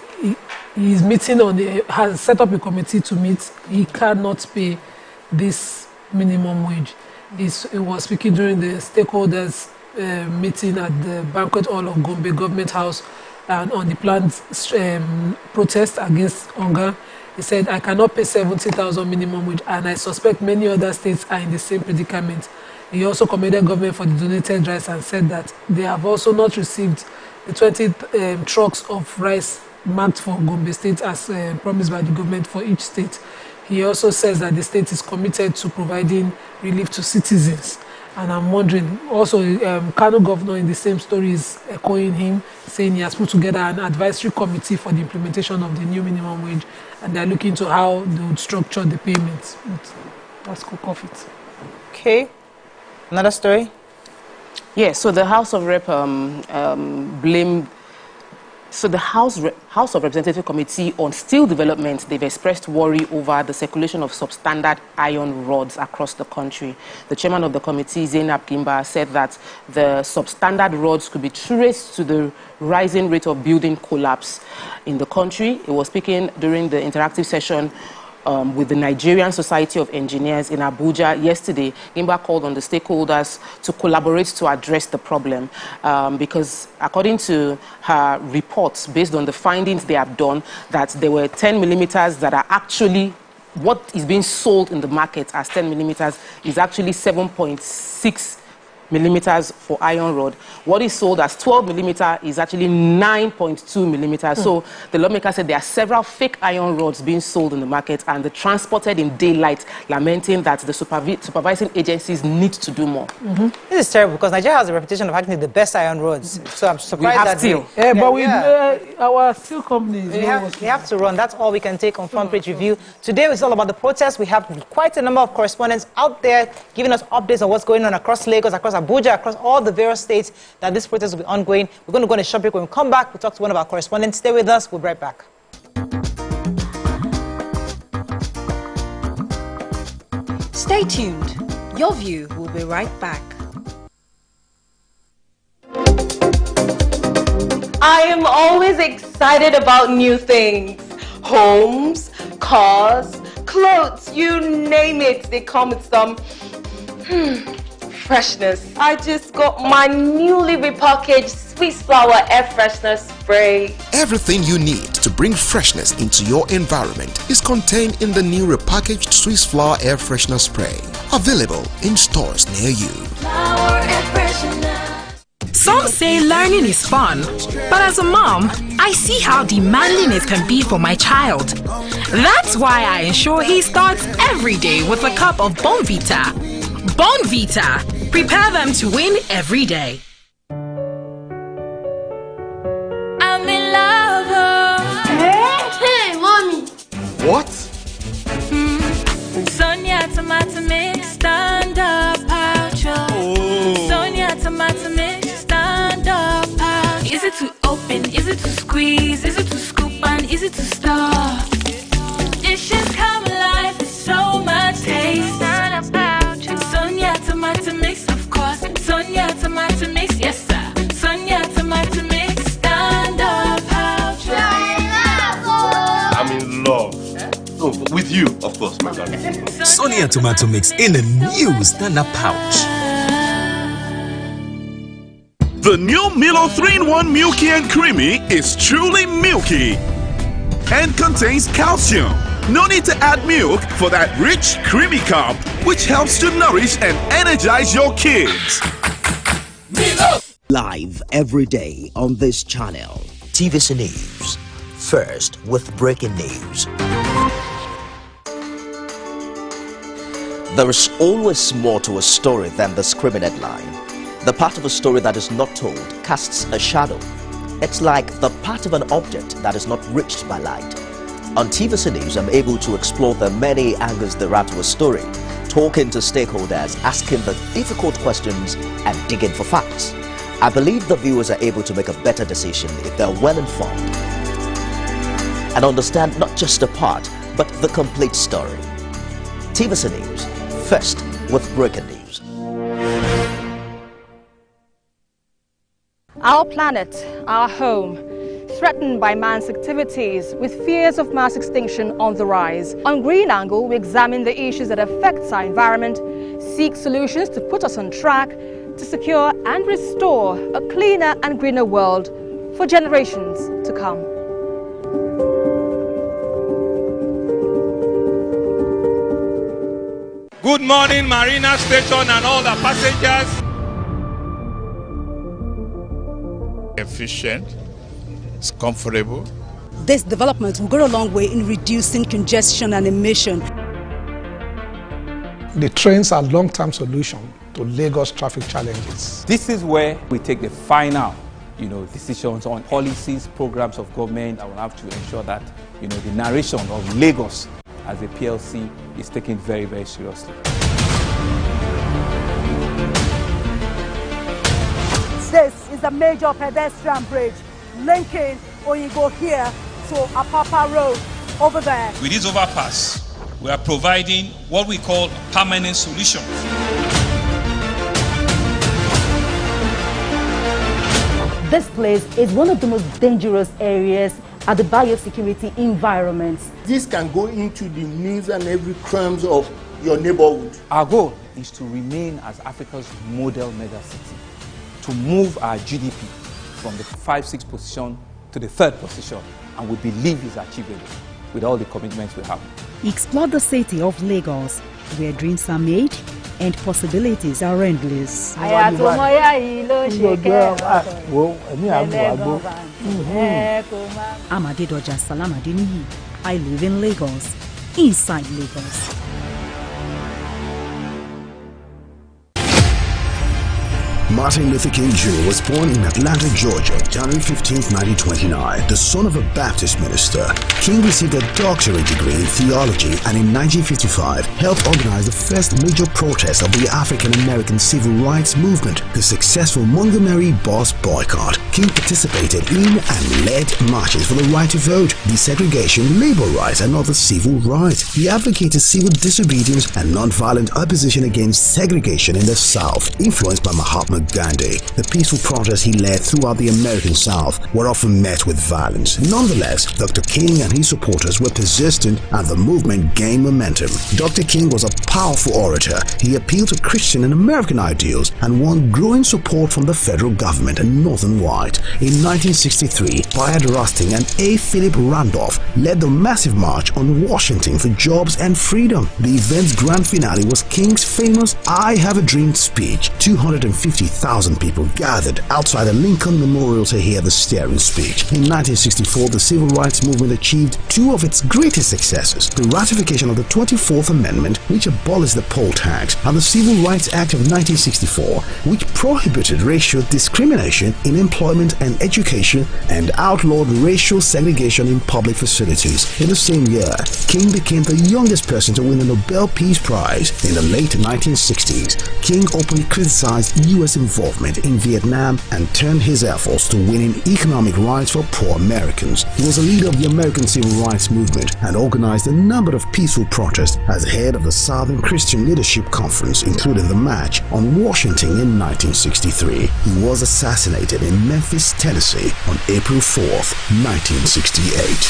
set up a committee to meet. He cannot pay this minimum wage. He was speaking during the stakeholders meeting at the banquet hall of Gombe Government House and on the planned protest against hunger. He said, I cannot pay 70,000 minimum wage, and I suspect many other states are in the same predicament. He also commended government for the donated rice and said that they have also not received the 20 trucks of rice marked for Gombe State as promised by the government for each state. He also says that the state is committed to providing relief to citizens. And I'm wondering, also, Kano governor in the same story is echoing him, saying he has put together an advisory committee for the implementation of the new minimum wage, and they're looking into how they would structure the payments. That's cook off it. Okay. Another story? Yeah, so the House of Rep blamed... So the House of Representative Committee on Steel Development, they've expressed worry over the circulation of substandard iron rods across the country. The chairman of the committee, Zainab Gimba, said that the substandard rods could be traced to the rising rate of building collapse in the country. He was speaking during the interactive session with the Nigerian Society of Engineers in Abuja yesterday. Gimba called on the stakeholders to collaborate to address the problem because according to her reports, based on the findings they have done, that there were 10 millimeters that are actually, what is being sold in the market as 10 millimeters is actually 7.6 millimeters for iron rod. What is sold as 12 millimeter is actually 9.2 millimeters. So the lawmaker said there are several fake iron rods being sold in the market and they're transported in daylight, lamenting that the supervising agencies need to do more. This is terrible because Nigeria has a reputation of having the best iron rods. So I'm surprised have that steel. But our steel companies, we have to run. That's all we can take on Front Page Review. Today it's all about the protests. We have quite a number of correspondents out there giving us updates on what's going on across Lagos, across Abuja, across all the various states that this protest will be ongoing. We're going to go on a short break. When we come back, we'll talk to one of our correspondents. Stay with us. We'll be right back. Stay tuned. Your View will be right back. I am always excited about new things. Homes, cars, clothes, you name it. They come with some freshness. I just got my newly repackaged Sweet Flower Air Freshener Spray. Everything you need to bring freshness into your environment is contained in the new repackaged Swiss Flower Air Freshener Spray. Available in stores near you. Some say learning is fun, but as a mom, I see how demanding it can be for my child. That's why I ensure he starts every day with a cup of Bonvita. Bonvita. Prepare them to win every day. I'm in love. Hey, mommy. What? Sonia tomato mix, stand up, pouch. Sonia tomato mix, stand up, pouch. Is it to open? Is it to squeeze? Is it to scoop and is it to stir? Dishes come alive with so much taste. Stand up, pouch. Sonia tomato mix, of course. Sonia tomato mix, yes sir. Sonia tomato mix, stand up, pouch. I'm in love. No, with you, of course, my darling. Sonia tomato mix in a new stand-up pouch. The new Milo 3-in-1 Milky and Creamy is truly milky and contains calcium. No need to add milk for that rich, creamy cup, which helps to nourish and energize your kids. Live every day on this channel. TVC News. First with breaking news. There is always more to a story than the screaming headline. The part of a story that is not told casts a shadow. It's like the part of an object that is not reached by light. On TVC News, I'm able to explore the many angles there are to a story, talking to stakeholders, asking the difficult questions, and digging for facts. I believe the viewers are able to make a better decision if they're well informed and understand not just a part, but the complete story. TVC News, first with breaking news. Our planet, our home, threatened by man's activities with fears of mass extinction on the rise. On Green Angle, we examine the issues that affect our environment, seek solutions to put us on track to secure and restore a cleaner and greener world for generations to come. Good morning, Marina Station and all the passengers. Efficient, it's comfortable. This development will go a long way in reducing congestion and emission. The trains are a long-term solution to Lagos traffic challenges. This is where we take the final, decisions on policies, programs of government that will have to ensure that, the narration of Lagos as a PLC is taken very, very seriously. This is a major pedestrian bridge linking Oyingo here to Apapa Road over there. With this overpass, we are providing what we call permanent solutions. This place is one of the most dangerous areas at the biosecurity environment. This can go into the news and every crumbs of your neighborhood. Our goal is to remain as Africa's model megacity, to move our GDP from the 5-6 position to the 3rd position, and we believe it's achievable with all the commitments we have. Explore the city of Lagos, where dreams are made and possibilities are endless. Amadedoja Salamadini. I live in Lagos, inside Lagos. Martin Luther King Jr. was born in Atlanta, Georgia, January 15, 1929. The son of a Baptist minister, King received a doctorate degree in theology and in 1955 helped organize the first major protest of the African American civil rights movement, the successful Montgomery bus boycott. King participated in and led marches for the right to vote, desegregation, labor rights, and other civil rights. He advocated civil disobedience and nonviolent opposition against segregation in the South, influenced by Mahatma Gandhi, the peaceful protests he led throughout the American South were often met with violence. Nonetheless, Dr. King and his supporters were persistent and the movement gained momentum. Dr. King was a powerful orator. He appealed to Christian and American ideals and won growing support from the federal government and Northern White. In 1963, Bayard Rustin and A. Philip Randolph led the massive march on Washington for jobs and freedom. The event's grand finale was King's famous I Have a Dream speech. 250,000 people gathered outside the Lincoln Memorial to hear the stirring speech. In 1964, the civil rights movement achieved two of its greatest successes: the ratification of the 24th Amendment, which abolished the poll tax, and the Civil Rights Act of 1964, which prohibited racial discrimination in employment and education and outlawed racial segregation in public facilities. In the same year, King became the youngest person to win the Nobel Peace Prize. In the late 1960s, King openly criticized U.S. involvement in Vietnam and turned his efforts to winning economic rights for poor Americans. He was a leader of the American Civil Rights Movement and organized a number of peaceful protests as head of the Southern Christian Leadership Conference, including the March on Washington in 1963. He was assassinated in Memphis, Tennessee on April 4th, 1968.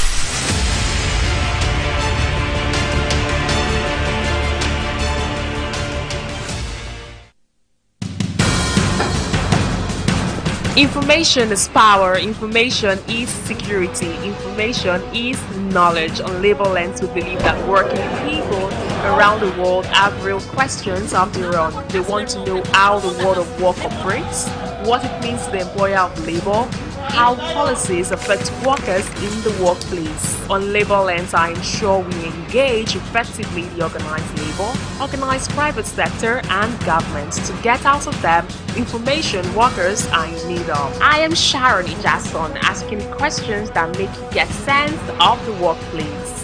Information is power, information is security, information is knowledge. On Labor Lens, we believe that working people around the world have real questions of their own. They want to know how the world of work operates, what it means to the employer of labor, how policies affect workers in the workplace. On Labor Lens, I ensure we engage effectively the organized labor, organized private sector and government to get out of them information workers are in need of. I am Sharon Ijason, asking questions that make you get sense of the workplace.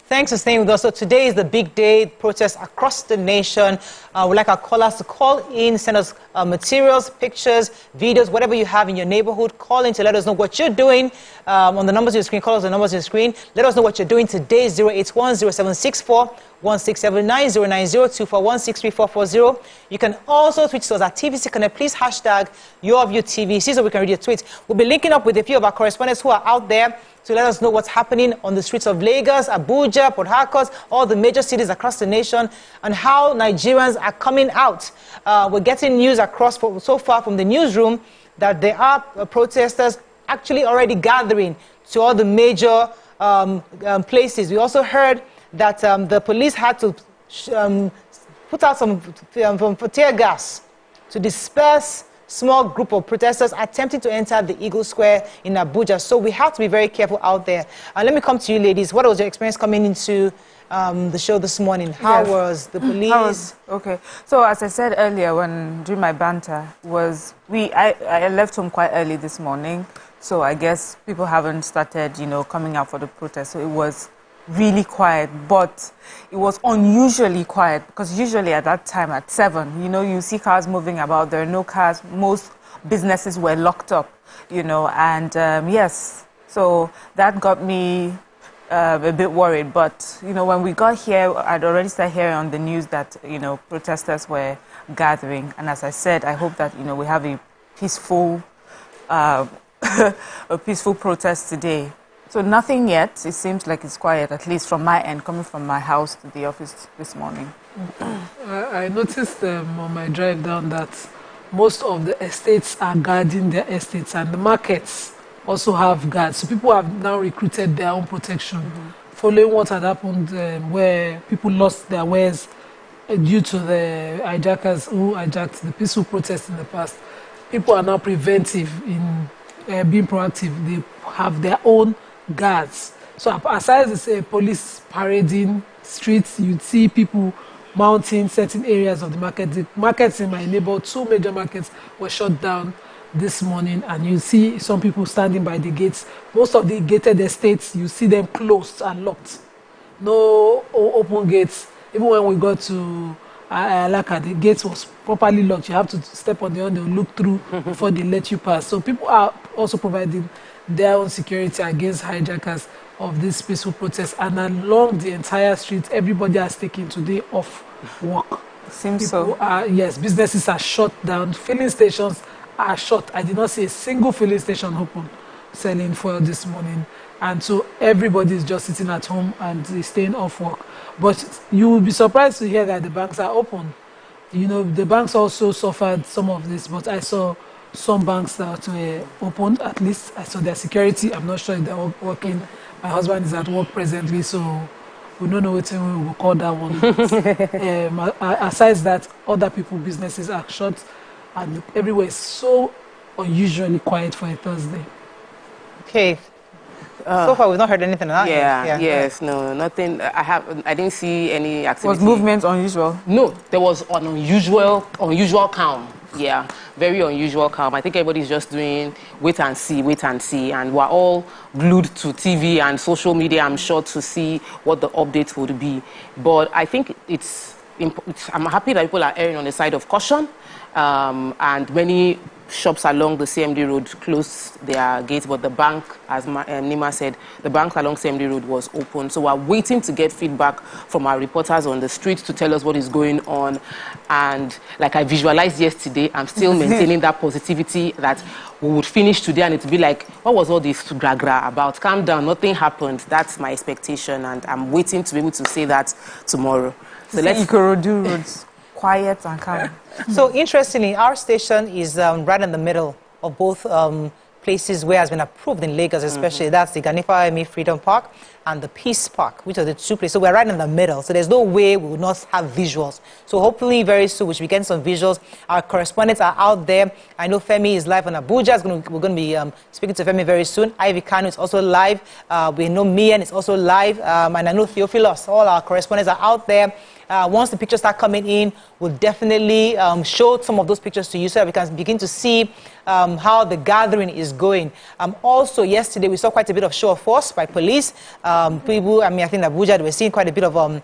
Thanks for staying with us. So today is the big day, protests across the nation. We'd like our callers to call in, send us materials, pictures, videos, whatever you have in your neighborhood. Call in to let us know what you're doing. On the numbers on your screen, call us the numbers on your screen. Let us know what you're doing today. 081-0764-1679-090-241-63440. You can also tweet to us at TVC Connect. Please hashtag YourViewTVC so we can read your tweets. We'll be linking up with a few of our correspondents who are out there to let us know what's happening on the streets of Lagos, Abuja, Port Harcourt, all the major cities across the nation, and how Nigerians are coming out. We're getting news across so far from the newsroom that there are protesters actually already gathering to all the major places. We also heard that the police had to put out some tear gas to disperse small group of protesters attempting to enter the Eagle Square in Abuja. So we have to be very careful out there. Let me come to you, ladies. What was your experience coming into the show this morning? How was the police? Okay. So as I said earlier, during my banter, I left home quite early this morning. So I guess people haven't started, coming out for the protest. So it was really quiet, but it was unusually quiet because usually at that time at 7, you see cars moving about. There are no cars. Most businesses were locked up, and yes, so that got me a bit worried. But, when we got here, I'd already started hearing on the news that, protesters were gathering. And as I said, I hope that, we have a peaceful, a peaceful protest today. So nothing yet. It seems like it's quiet, at least from my end, coming from my house to the office this morning. I noticed on my drive down that most of the estates are guarding their estates, and the markets also have guards. So people have now recruited their own protection, following what had happened where people lost their wares due to the hijackers who hijacked the peaceful protest in the past. People are now preventive in being proactive. They have their own guards. So aside this police parading streets, you'd see people mounting certain areas of the market. The markets in my neighborhood, 2 major markets, were shut down this morning, and you see some people standing by the gates. Most of the gated estates, you see them closed and locked. No open gates. Even when we got to Alaka, the gates was properly locked. You have to step on the window, look through before they let you pass. So people are also providing their own security against hijackers of this peaceful protest. And along the entire street, everybody has taken today off work. Seems so. Yes, businesses are shut down. Filling stations are shut. I did not see a single filling station open selling fuel this morning. And so everybody is just sitting at home and staying off work. But you will be surprised to hear that the banks are open. You know, the banks also suffered some of this, but I saw some banks that were opened, at least. I saw their security. I'm not sure if they're working. My husband is at work presently, so we don't know what we will call that one. Aside that, other people's businesses are shut, and everywhere is so unusually quiet for a Thursday. Okay. So far, we've not heard anything on that. Yes, no, nothing. I didn't see any activity. Was movement unusual? No, there was an unusual calm. Yeah, very unusual calm. I think everybody's just doing wait and see, and we're all glued to TV and social media, I'm sure, to see what the updates would be. But I think I'm happy that people are erring on the side of caution, and many shops along the CMD road closed their gates, but the bank, as Nima said, the bank along CMD road was open. So we're waiting to get feedback from our reporters on the street to tell us what is going on. And like I visualized yesterday, I'm still maintaining that positivity that we would finish today and it would be like, what was all this gra-gra about? Calm down, nothing happened. That's my expectation, and I'm waiting to be able to say that tomorrow. So let's Ikorodu roads. Quiet and calm. So interestingly, our station is right in the middle of both places where it has been approved in Lagos, especially. That's the Ganifa Emi Freedom Park and the Peace Park, which are the 2 places. So we're right in the middle. So there's no way we will not have visuals. So hopefully very soon we should be getting some visuals. Our correspondents are out there. I know Femi is live on Abuja. We're going to be speaking to Femi very soon. Ivy Kanu is also live. We know Mian is also live. And I know Theophilus. All our correspondents are out there. Once the pictures start coming in, we'll definitely show some of those pictures to you so that we can begin to see how the gathering is going. Also, yesterday, we saw quite a bit of show of force by police. I think Abuja, they were seeing quite a bit of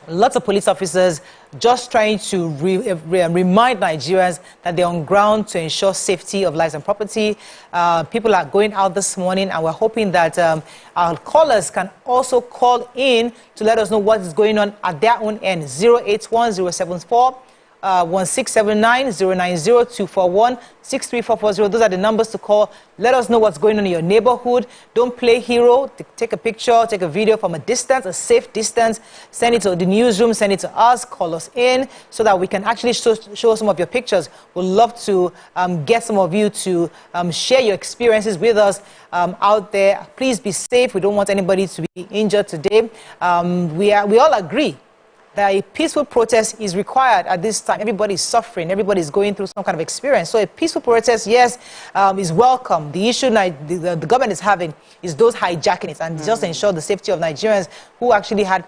lots of police officers just trying to remind Nigerians that they're on ground to ensure safety of lives and property. People are going out this morning, and we're hoping that our callers can also call in to let us know what is going on at their own end. 081-074 1679 090 241 63440. Those are the numbers to call. Let us know what's going on in your neighborhood. Don't play hero. Take a picture, take a video from a distance, a safe distance. Send it to the newsroom, send it to us, call us in so that we can actually show some of your pictures. We'd love to get some of you to share your experiences with us out there. Please be safe. We don't want anybody to be injured today. We all agree that a peaceful protest is required at this time. Everybody is suffering. Everybody is going through some kind of experience. So a peaceful protest, yes, is welcome. The issue the government is having is those hijacking it and just ensure the safety of Nigerians who actually had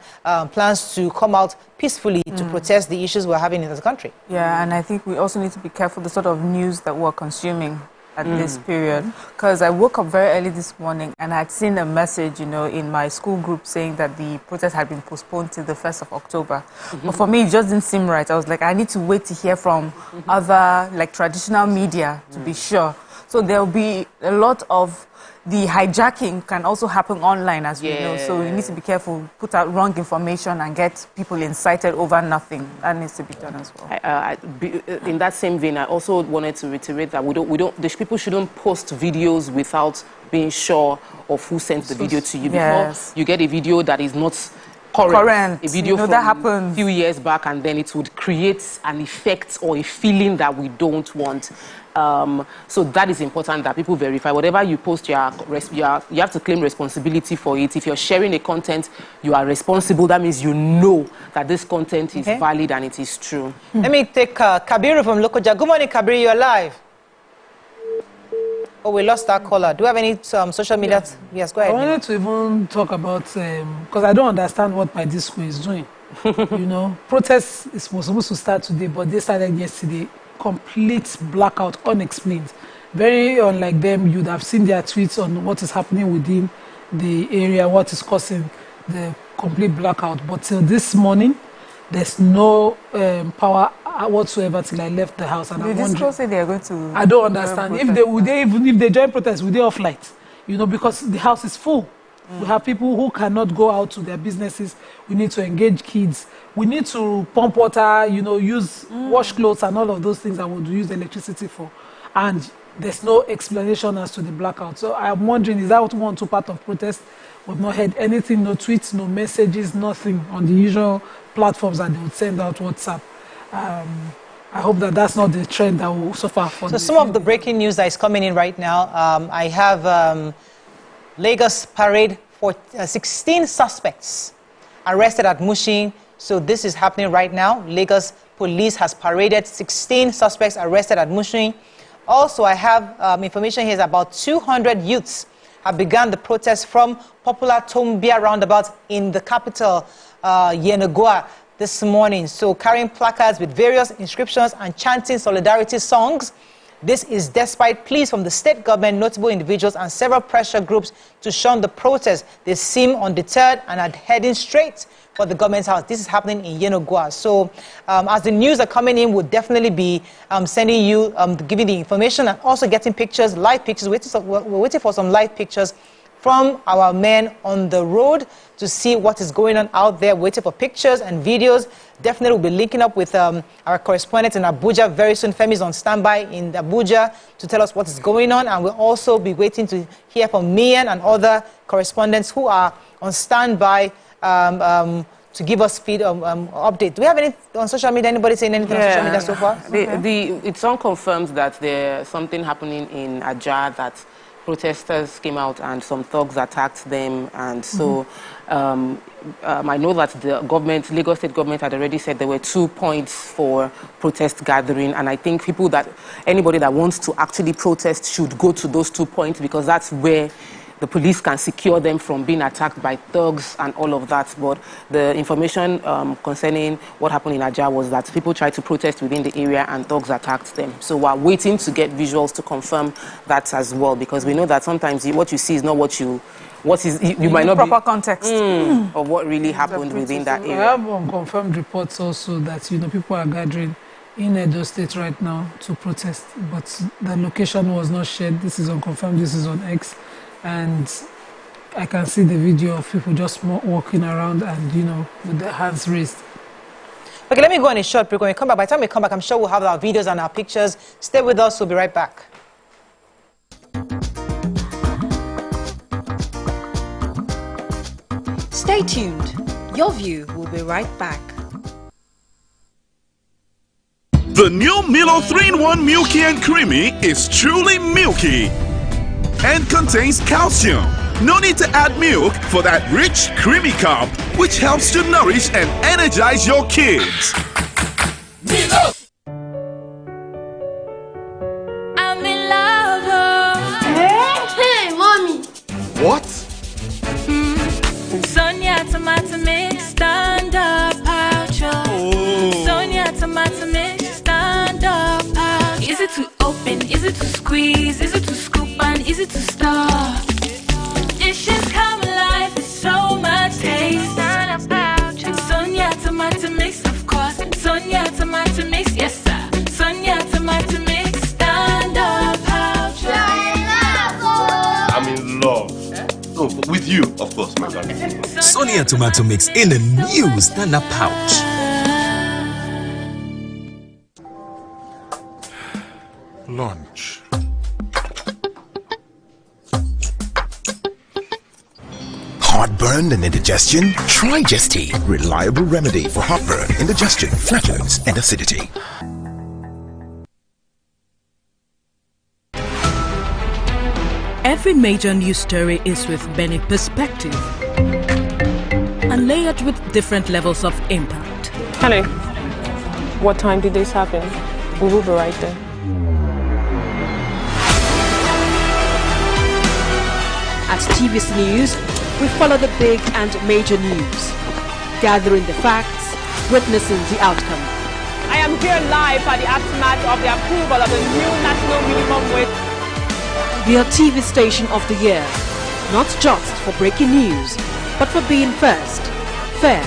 plans to come out peacefully to protest the issues we're having in this country. Yeah, and I think we also need to be careful the sort of news that we're consuming at this period, because I woke up very early this morning and I had seen a message, in my school group saying that the protest had been postponed till the 1st of October. But for me, it just didn't seem right. I was like, I need to wait to hear from other, traditional media to be sure. So there'll be a lot of the hijacking can also happen online, as we know. So we need to be careful, put out wrong information and get people incited over nothing. That needs to be done as well. In that same vein, I also wanted to reiterate that the people shouldn't post videos without being sure of who sent the video to you. Before you get a video that is not current. A video from that happened a few years back, and then it would create an effect or a feeling that we don't want. So that is important that people verify. Whatever you post, you have to claim responsibility for it. If you're sharing a content, you are responsible. That means you know that this content is valid and it is true. Let me take Kabiru from Lokoja. Good morning, Kabiru. You're live. Oh, we lost our caller. Do you have any social media? Yes, go ahead. I wanted to even talk about, because I don't understand what my disco is doing. You know, protests is supposed to start today, but they started yesterday. Complete blackout, unexplained. Very unlike them, you'd have seen their tweets on what is happening within the area, what is causing the complete blackout. But till this morning, there's no power whatsoever till I left the house. And They just say they are going to. I don't understand. If they join protests, would they off light? You know, because the house is full. We have people who cannot go out to their businesses. We need to engage kids. We need to pump water, you know, wash clothes and all of those things that we would use electricity for. And there's no explanation as to the blackout. So I'm wondering, is that one too part of protest? We've not heard anything, no tweets, no messages, nothing on the usual platforms that they would send out WhatsApp. I hope that that's not the trend that will suffer for. So some of the breaking news that is coming in right now, I have Lagos parade for 16 suspects arrested at Mushin. So this is happening right now. Lagos police has paraded 16 suspects arrested at Mushin. Also, I have information here about 200 youths have begun the protest from popular Tombia roundabout in the capital, Yenagoa, this morning. So carrying placards with various inscriptions and chanting solidarity songs. This is despite pleas from the state government, notable individuals, and several pressure groups to shun the protest. They seem undeterred and are heading straight for the government's house. This is happening in Yenagoa. So as the news are coming in, we'll definitely be sending you, giving the information and also getting pictures, live pictures. We're waiting for some live pictures from our men on the road to see what is going on out there, waiting for pictures and videos. Definitely we'll be linking up with our correspondent in Abuja very soon. Femi is on standby in Abuja to tell us what is going on, and we'll also be waiting to hear from Mian and other correspondents who are on standby to give us update. Do we have any on social media? Anybody saying anything on social media so far? It's unconfirmed that there's something happening in Ajah, that protesters came out and some thugs attacked them, and so I know that the government, Lagos State government, had already said there were 2 points for protest gathering, and I think anybody that wants to actually protest should go to those 2 points, because that's where the police can secure them from being attacked by thugs and all of that. But the information concerning what happened in Ajah was that people tried to protest within the area and thugs attacked them. So we're waiting to get visuals to confirm that as well, because we know that sometimes what you see is not you might not proper context of what really happened within that area. I have unconfirmed reports also that people are gathering in Edo State right now to protest, but the location was not shared. This is unconfirmed. This is on X. And I can see the video of people just walking around and, with their hands raised. Okay, let me go on a short break. When we come back, by the time we come back, I'm sure we'll have our videos and our pictures. Stay with us. We'll be right back. Stay tuned. Your View will be right back. The new Milo 3-in-1 Milky and Creamy is truly milky and contains calcium. No need to add milk for that rich, creamy cup, which helps to nourish and energize your kids. Milo! I'm in love. Hey, mommy. What? Sonia tomato mix, stand up, pouch. Sonia tomato mix, stand up, pouch. Is it to open? Is it to squeeze? Is it to scoop? And easy to start. Dishes come alive with so much taste. Sonia tomato mix, of course. Sonia tomato mix, yes sir. Sonia tomato mix, stand up, pouch. I'm in love. No, with you, of course, my darling. Sonia tomato mix in a new stand-up pouch. Lunch. Heartburn and indigestion? Try Jesty. Reliable remedy for heartburn, indigestion, flatulence, and acidity. Every major news story is with many perspectives and layered with different levels of impact. Hello. What time did this happen? We will be right there. At TVC News, we follow the big and major news, gathering the facts, witnessing the outcome. I am here live at the aftermath of the approval of the new national minimum wage. The TV station of the year, not just for breaking news, but for being first, fair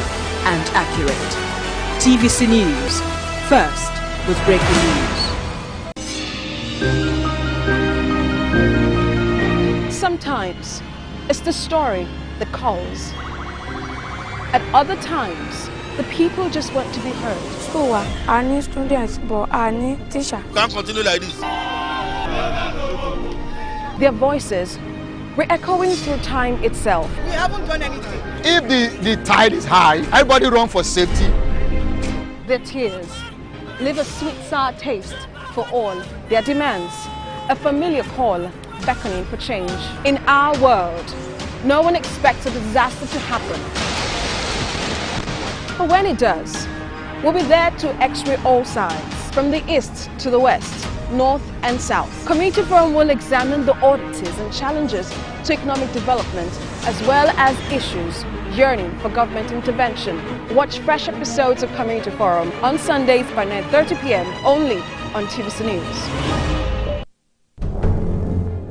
and accurate. TVC News, first with breaking news. Sometimes it's the story that calls. At other times, the people just want to be heard. So I need students, but I need teachers. Can't continue like this. Their voices re-echoing through time itself. We haven't done anything. If the tide is high, everybody run for safety. Their tears leave a sweet sour taste for all their demands. A familiar call beckoning for change. In our world, no one expects a disaster to happen. But when it does, we'll be there to x-ray all sides, from the east to the west, north and south. Community Forum will examine the oddities and challenges to economic development, as well as issues yearning for government intervention. Watch fresh episodes of Community Forum on Sundays by 9:30 p.m. only on TVC News.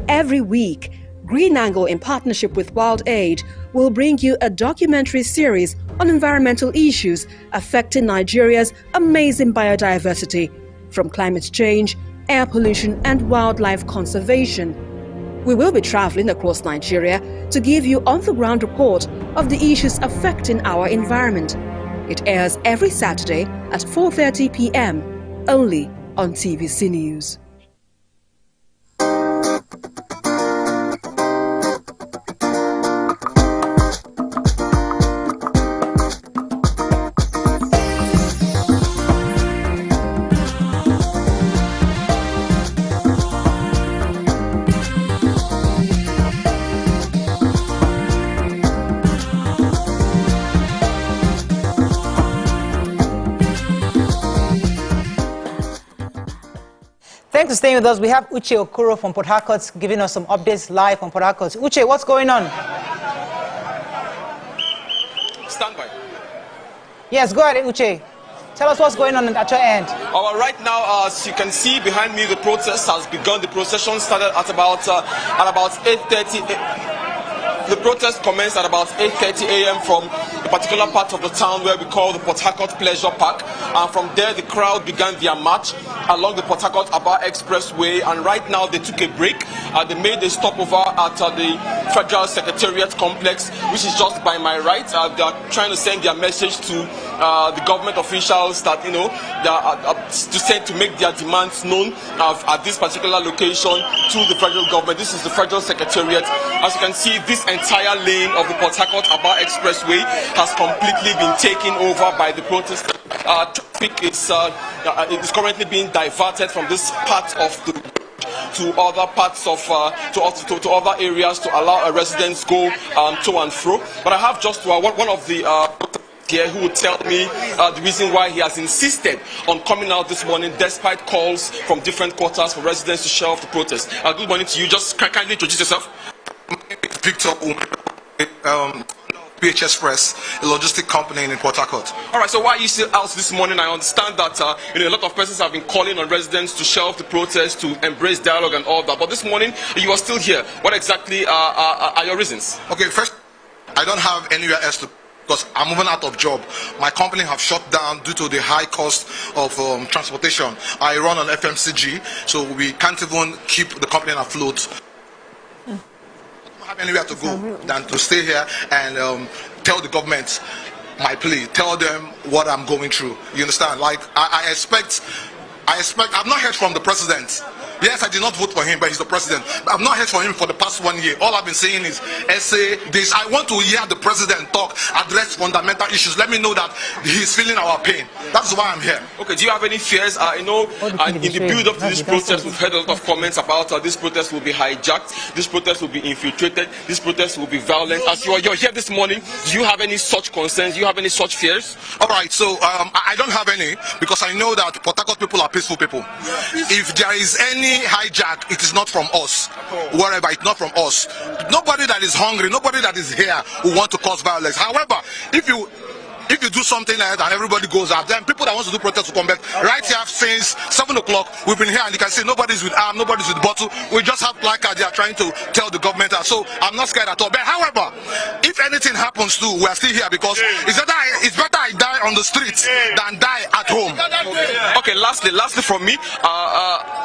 Every week, Green Angle, in partnership with Wild Aid, will bring you a documentary series on environmental issues affecting Nigeria's amazing biodiversity, from climate change, air pollution and wildlife conservation. We will be traveling across Nigeria to give you on-the-ground report of the issues affecting our environment. It airs every Saturday at 4:30 p.m. only on TVC News. Thanks for staying with us. We have Uche Okoro from Port Harcourt giving us some updates live from Port Harcourt. Uche, what's going on? Stand by. Yes, go ahead, Uche. Tell us what's going on at your end. Right now, as you can see behind me, the protest has begun. The procession started at about 8:30. The protest commenced at about 8:30 a.m. from a particular part of the town where we call the Port Harcourt Pleasure Park. And from there, the crowd began their march along the Port Harcourt-Aba Expressway. And right now, they took a break. They made a stopover at the Federal Secretariat Complex, which is just by my right. They are trying to send their message to the government officials that, they are to make their demands known at this particular location to the federal government. This is the Federal Secretariat. As you can see, this entire lane of the Port Harcourt-Aba Expressway has completely been taken over by the protesters. Traffic is currently being diverted from this part of the to other parts of to other areas to allow residents go to and fro. But I have just one of the here who would tell me the reason why he has insisted on coming out this morning despite calls from different quarters for residents to share off the protest. Good morning to you. Just kindly introduce yourself. Victor PHS Press, a logistic company in Port Harcourt. All right, so why are you still out this morning? I understand that a lot of persons have been calling on residents to share off the protest, to embrace dialogue and all that. But this morning, you are still here. What exactly are your reasons? Okay, first, I don't have anywhere else to, because I'm moving out of job. My company have shut down due to the high cost of transportation. I run on FMCG, so we can't even keep the company afloat. Have anywhere to go than to stay here and tell the government my plea, tell them what I'm going through. You understand? Like I expect I've not heard from the president. Yes, I did not vote for him, but he's the president. I've not heard from him for the past 1 year. All I've been saying is, essay this. I want to hear the president talk, address fundamental issues. Let me know that he's feeling our pain. That's why I'm here. Okay, do you have any fears? In the build-up to this protest, we've heard a lot of comments about this protest will be hijacked, this protest will be infiltrated, this protest will be violent. As you're here this morning, do you have any such concerns? Do you have any such fears? All right, so I don't have any, because I know that Port Harcourt people are peaceful people. If there is any any hijack, it is not from us. Wherever, it's not from us. Nobody that is hungry, nobody that is here will want to cause violence. However, if you do something like that and everybody goes up, then people that want to do protest will come back. Right here since 7 o'clock, we've been here and you can see nobody's with arm, nobody's with bottle. We just have placards they are trying to tell the government. So I'm not scared at all. But however, if anything happens too, we are still here because it's better I die on the streets than die at home. Okay, lastly from me,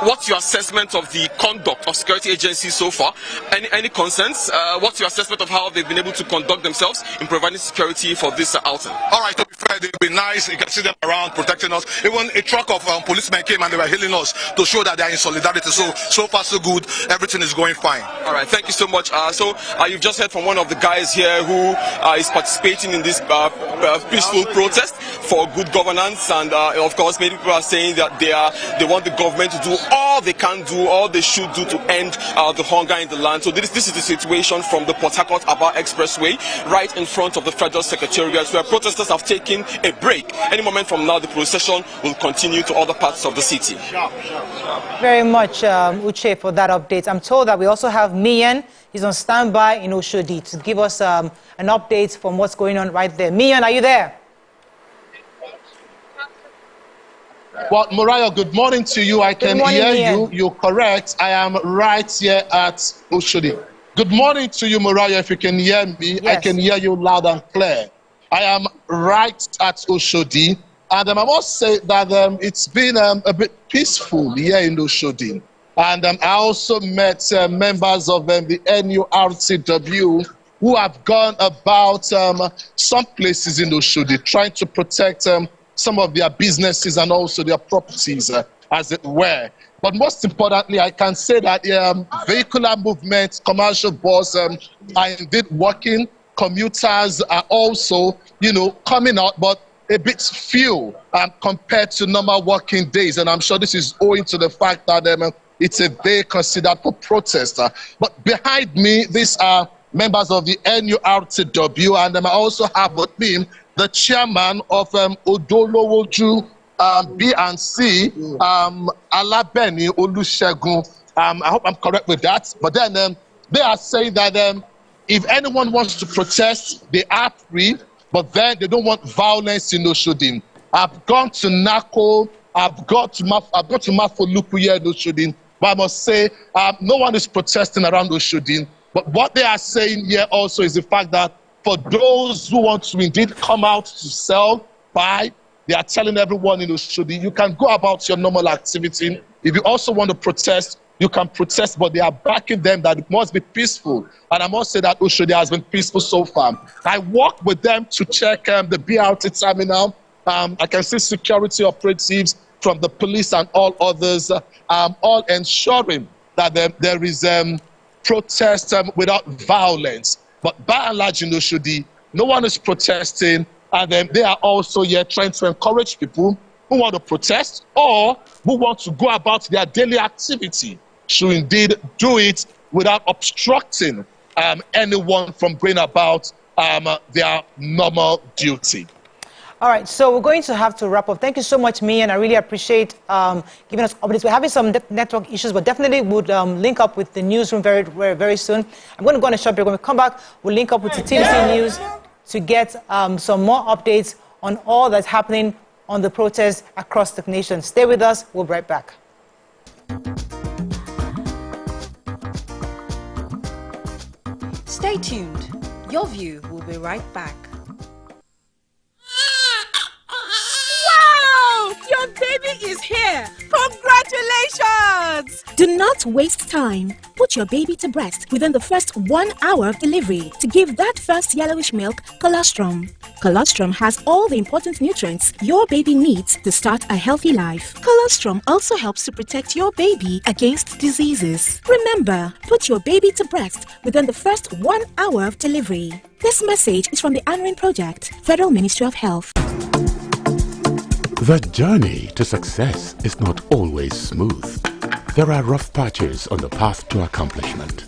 what's your assessment of the conduct of security agencies so far? Any concerns? What's your assessment of how they've been able to conduct themselves in providing security for this outing? All right, to be fair, they've been nice. You can see them around protecting us. Even a truck of policemen came and they were hailing us to show that they are in solidarity. So far, so good. Everything is going fine. All right, thank you so much. You've just heard from one of the guys here who is participating in this peaceful protest for good governance, and of course, many people are saying that they want the government to do all they can do, all they should do to end the hunger in the land. So this is the situation from the Port Harcourt-Aba Expressway, right in front of the Federal Secretariat, where protesters have taken a break. Any moment from now, the procession will continue to other parts of the city. Very much, Uche, for that update. I'm told that we also have Mian. He's on standby in Oshodi to give us an update from what's going on right there. Mian, are you there? Well, Mariah, good morning to you. I can hear you. You're correct. I am right here at Oshodi. Good morning to you, Mariah. If you can hear me, yes. I can hear you loud and clear. I am right at Oshodi, and I must say that it's been a bit peaceful here in Oshodi. And I also met members of the NURTW who have gone about some places in Oshodi trying to protect some of their businesses and also their properties, as it were. But most importantly, I can say that vehicular movement, commercial bus are indeed working. Commuters are also, coming out, but a bit few compared to normal working days. And I'm sure this is owing to the fact that it's a day considered for protest. But behind me, these are members of the NURTW, and I also have with me the chairman of Odolowoju B&C, Alabeni Olusegun. I hope I'm correct with that. But then they are saying that if anyone wants to protest, they are free, but then they don't want violence in Oshodi. I've gone to Nako, I've got to Mafoluku here in Oshodi, but I must say no one is protesting around Oshodi. But what they are saying here also is the fact that for those who want to indeed come out to sell, buy, they are telling everyone in Oshodi, you can go about your normal activity. If you also want to protest, you can protest, but they are backing them that it must be peaceful. And I must say that Oshodi has been peaceful so far. I walked with them to check the BRT terminal. I can see security operatives from the police and all others, all ensuring that there is protest without violence. But by and large in Oshodi, no one is protesting, and they are also here trying to encourage people who want to protest or who want to go about their daily activity to indeed do it without obstructing anyone from going about their normal duty. All right, so we're going to have to wrap up. Thank you so much, Mian. I really appreciate giving us updates. We're having some network issues, but definitely would link up with the newsroom very, very, very soon. I'm going to go on a short break. When we come back, we'll link up with the TVC News to get some more updates on all that's happening on the protests across the nation. Stay with us. We'll be right back. Stay tuned. Your View will be right back. Wow! Your baby is here! Congratulations! Do not waste time. Put your baby to breast within the first 1 hour of delivery to give that first yellowish milk colostrum. Colostrum has all the important nutrients your baby needs to start a healthy life. Colostrum also helps to protect your baby against diseases. Remember, put your baby to breast within the first 1 hour of delivery. This message is from the ANRIN Project, Federal Ministry of Health. The journey to success is not always smooth. There are rough patches on the path to accomplishment.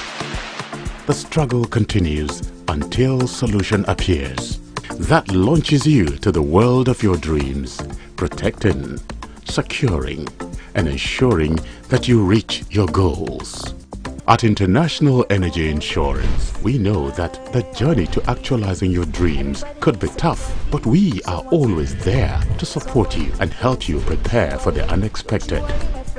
The struggle continues until solution appears that launches you to the world of your dreams, protecting, securing, and ensuring that you reach your goals. At International Energy Insurance, we know that the journey to actualizing your dreams could be tough, but we are always there to support you and help you prepare for the unexpected.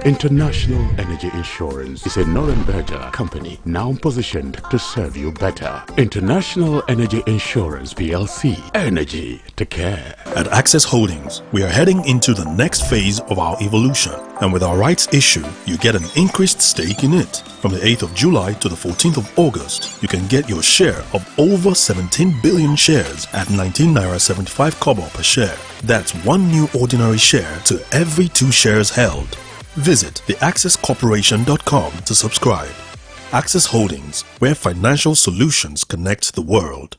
International Energy Insurance is a Nuremberger company now positioned to serve you better. International Energy Insurance PLC. Energy to care. At Access Holdings, we are heading into the next phase of our evolution. And with our rights issue, you get an increased stake in it. From the 8th of July to the 14th of August, you can get your share of over 17 billion shares at 19 naira 75 kobo per share. That's one new ordinary share to every 2 shares held. Visit theaccesscorporation.com to subscribe. Access Holdings, where financial solutions connect the world.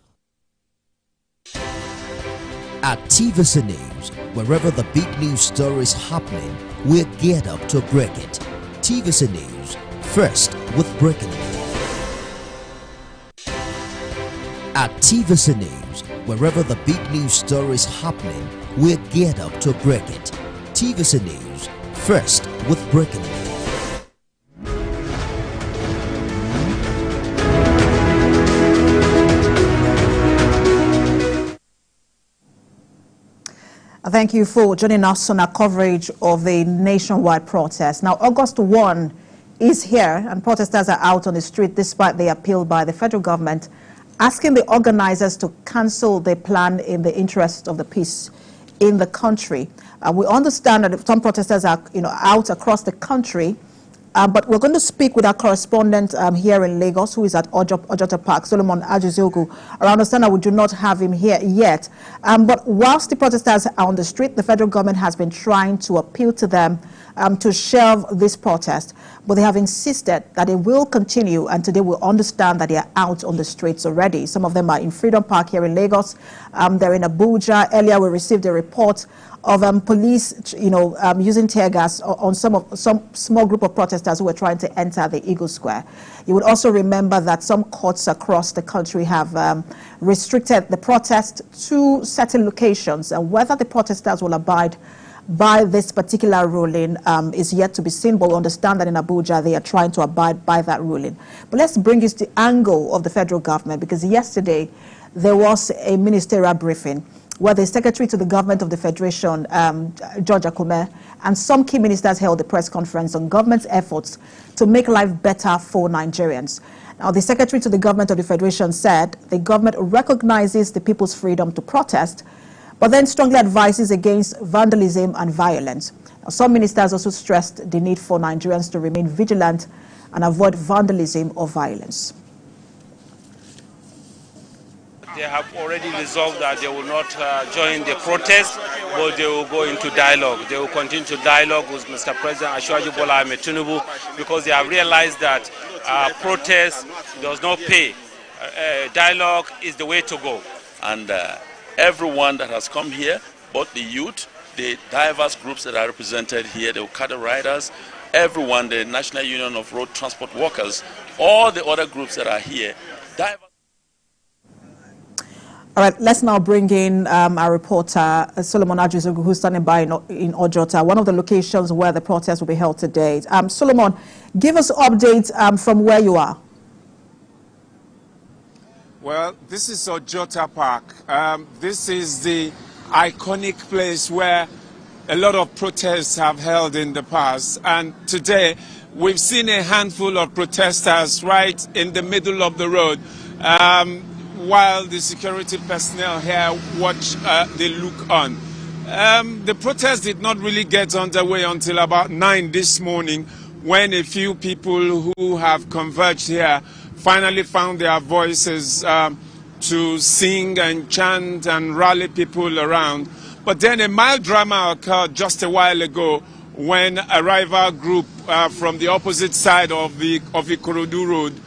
At TVC News, wherever the big news story is happening, we're geared up to break it. TVC News, first with breaking it. At TVC News, wherever the big news story is happening, we're geared up to break it. TVC News, first with breaking it. Thank you for joining us on our coverage of the nationwide protest. Now, August 1 is here, and protesters are out on the street despite the appeal by the federal government asking the organizers to cancel their plan in the interest of the peace in the country. We understand that some protesters are out across the country, but we're going to speak with our correspondent here in Lagos, who is at Ojota Park, Solomon Ajizogu. I understand that we do not have him here yet. But whilst the protesters are on the street, the federal government has been trying to appeal to them to shelve this protest. But they have insisted that they will continue, and today we understand that they are out on the streets already. Some of them are in Freedom Park here in Lagos. They're in Abuja. Earlier we received a report of police, using tear gas on some small group of protesters who were trying to enter the Eagle Square. You would also remember that some courts across the country have restricted the protest to certain locations, and whether the protesters will abide by this particular ruling is yet to be seen, but we understand that in Abuja they are trying to abide by that ruling. But let's bring you to the angle of the federal government, because yesterday there was a ministerial briefing where the Secretary to the Government of the Federation, George Akume, and some key ministers held a press conference on government's efforts to make life better for Nigerians. Now, the Secretary to the Government of the Federation said the government recognizes the people's freedom to protest, but then strongly advises against vandalism and violence. Now, some ministers also stressed the need for Nigerians to remain vigilant and avoid vandalism or violence. They have already resolved that they will not join the protest, but they will go into dialogue. They will continue to dialogue with Mr. President Asiwaju Bola Ahmed Tinubu, because they have realized that protest does not pay. Dialogue is the way to go. And everyone that has come here, both the youth, the diverse groups that are represented here, the Okada riders, everyone, the National Union of Road Transport Workers, all the other groups that are here, All right, let's now bring in our reporter, Solomon Ajizogu, who's standing by in Ojota, one of the locations where the protest will be held today. Solomon, give us updates from where you are. Well, this is Ojota Park. This is the iconic place where a lot of protests have held in the past. And today, we've seen a handful of protesters right in the middle of the road. While the security personnel here watch, they look on. The protest did not really get underway until about 9 this morning, when a few people who have converged here finally found their voices to sing and chant and rally people around. But then a mild drama occurred just a while ago when a rival group from the opposite side of Ikorodu Road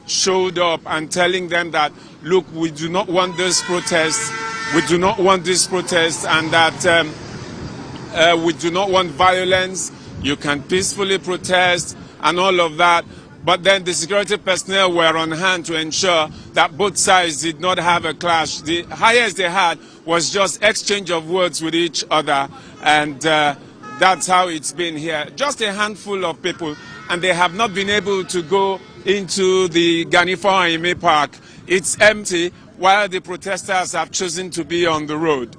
showed up and telling them that, look, we do not want this protest, and that we do not want violence, you can peacefully protest and all of that. But then the security personnel were on hand to ensure that both sides did not have a clash. The highest they had was just exchange of words with each other, and That's how it's been here. Just a handful of people, and they have not been able to go into the Ganifa Aime Park. It's empty, while the protesters have chosen to be on the road.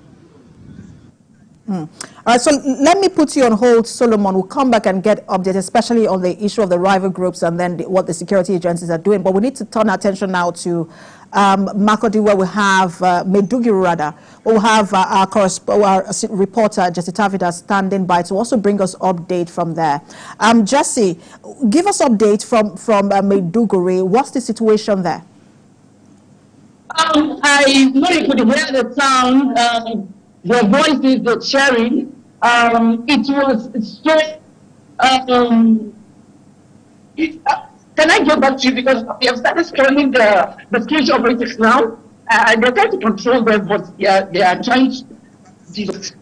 All right, so let me put you on hold, Solomon. We'll come back and get updates, especially on the issue of the rival groups and then what the security agencies are doing. But we need to turn our attention now to Makodi, where we have Maiduguri, rather. We'll have our reporter, Jesse Tavida, standing by to also bring us update from there. Jesse, give us update from Maiduguri. What's the situation there? I know you could hear the sound. The voices, the sharing, it was so, can I get back to you, because we have started scanning the security operatives now, they're trying to control them, but they are trying to...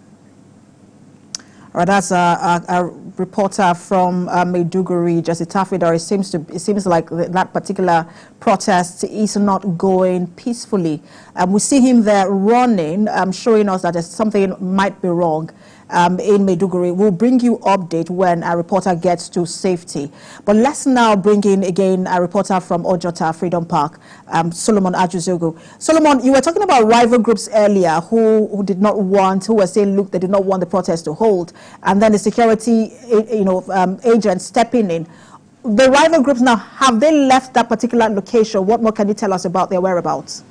All right, that's a reporter from Maiduguri, Jesse Tafida. It seems like that particular protest is not going peacefully. We see him there running, showing us that something might be wrong in Maiduguri. We'll bring you update when a reporter gets to safety. But let's now bring in again a reporter from Ojota Freedom Park, Solomon Ajuzogo. Solomon, you were talking about rival groups earlier who were saying, look, they did not want the protest to hold, and then the security, agents stepping in. The rival groups now, have they left that particular location? What more can you tell us about their whereabouts?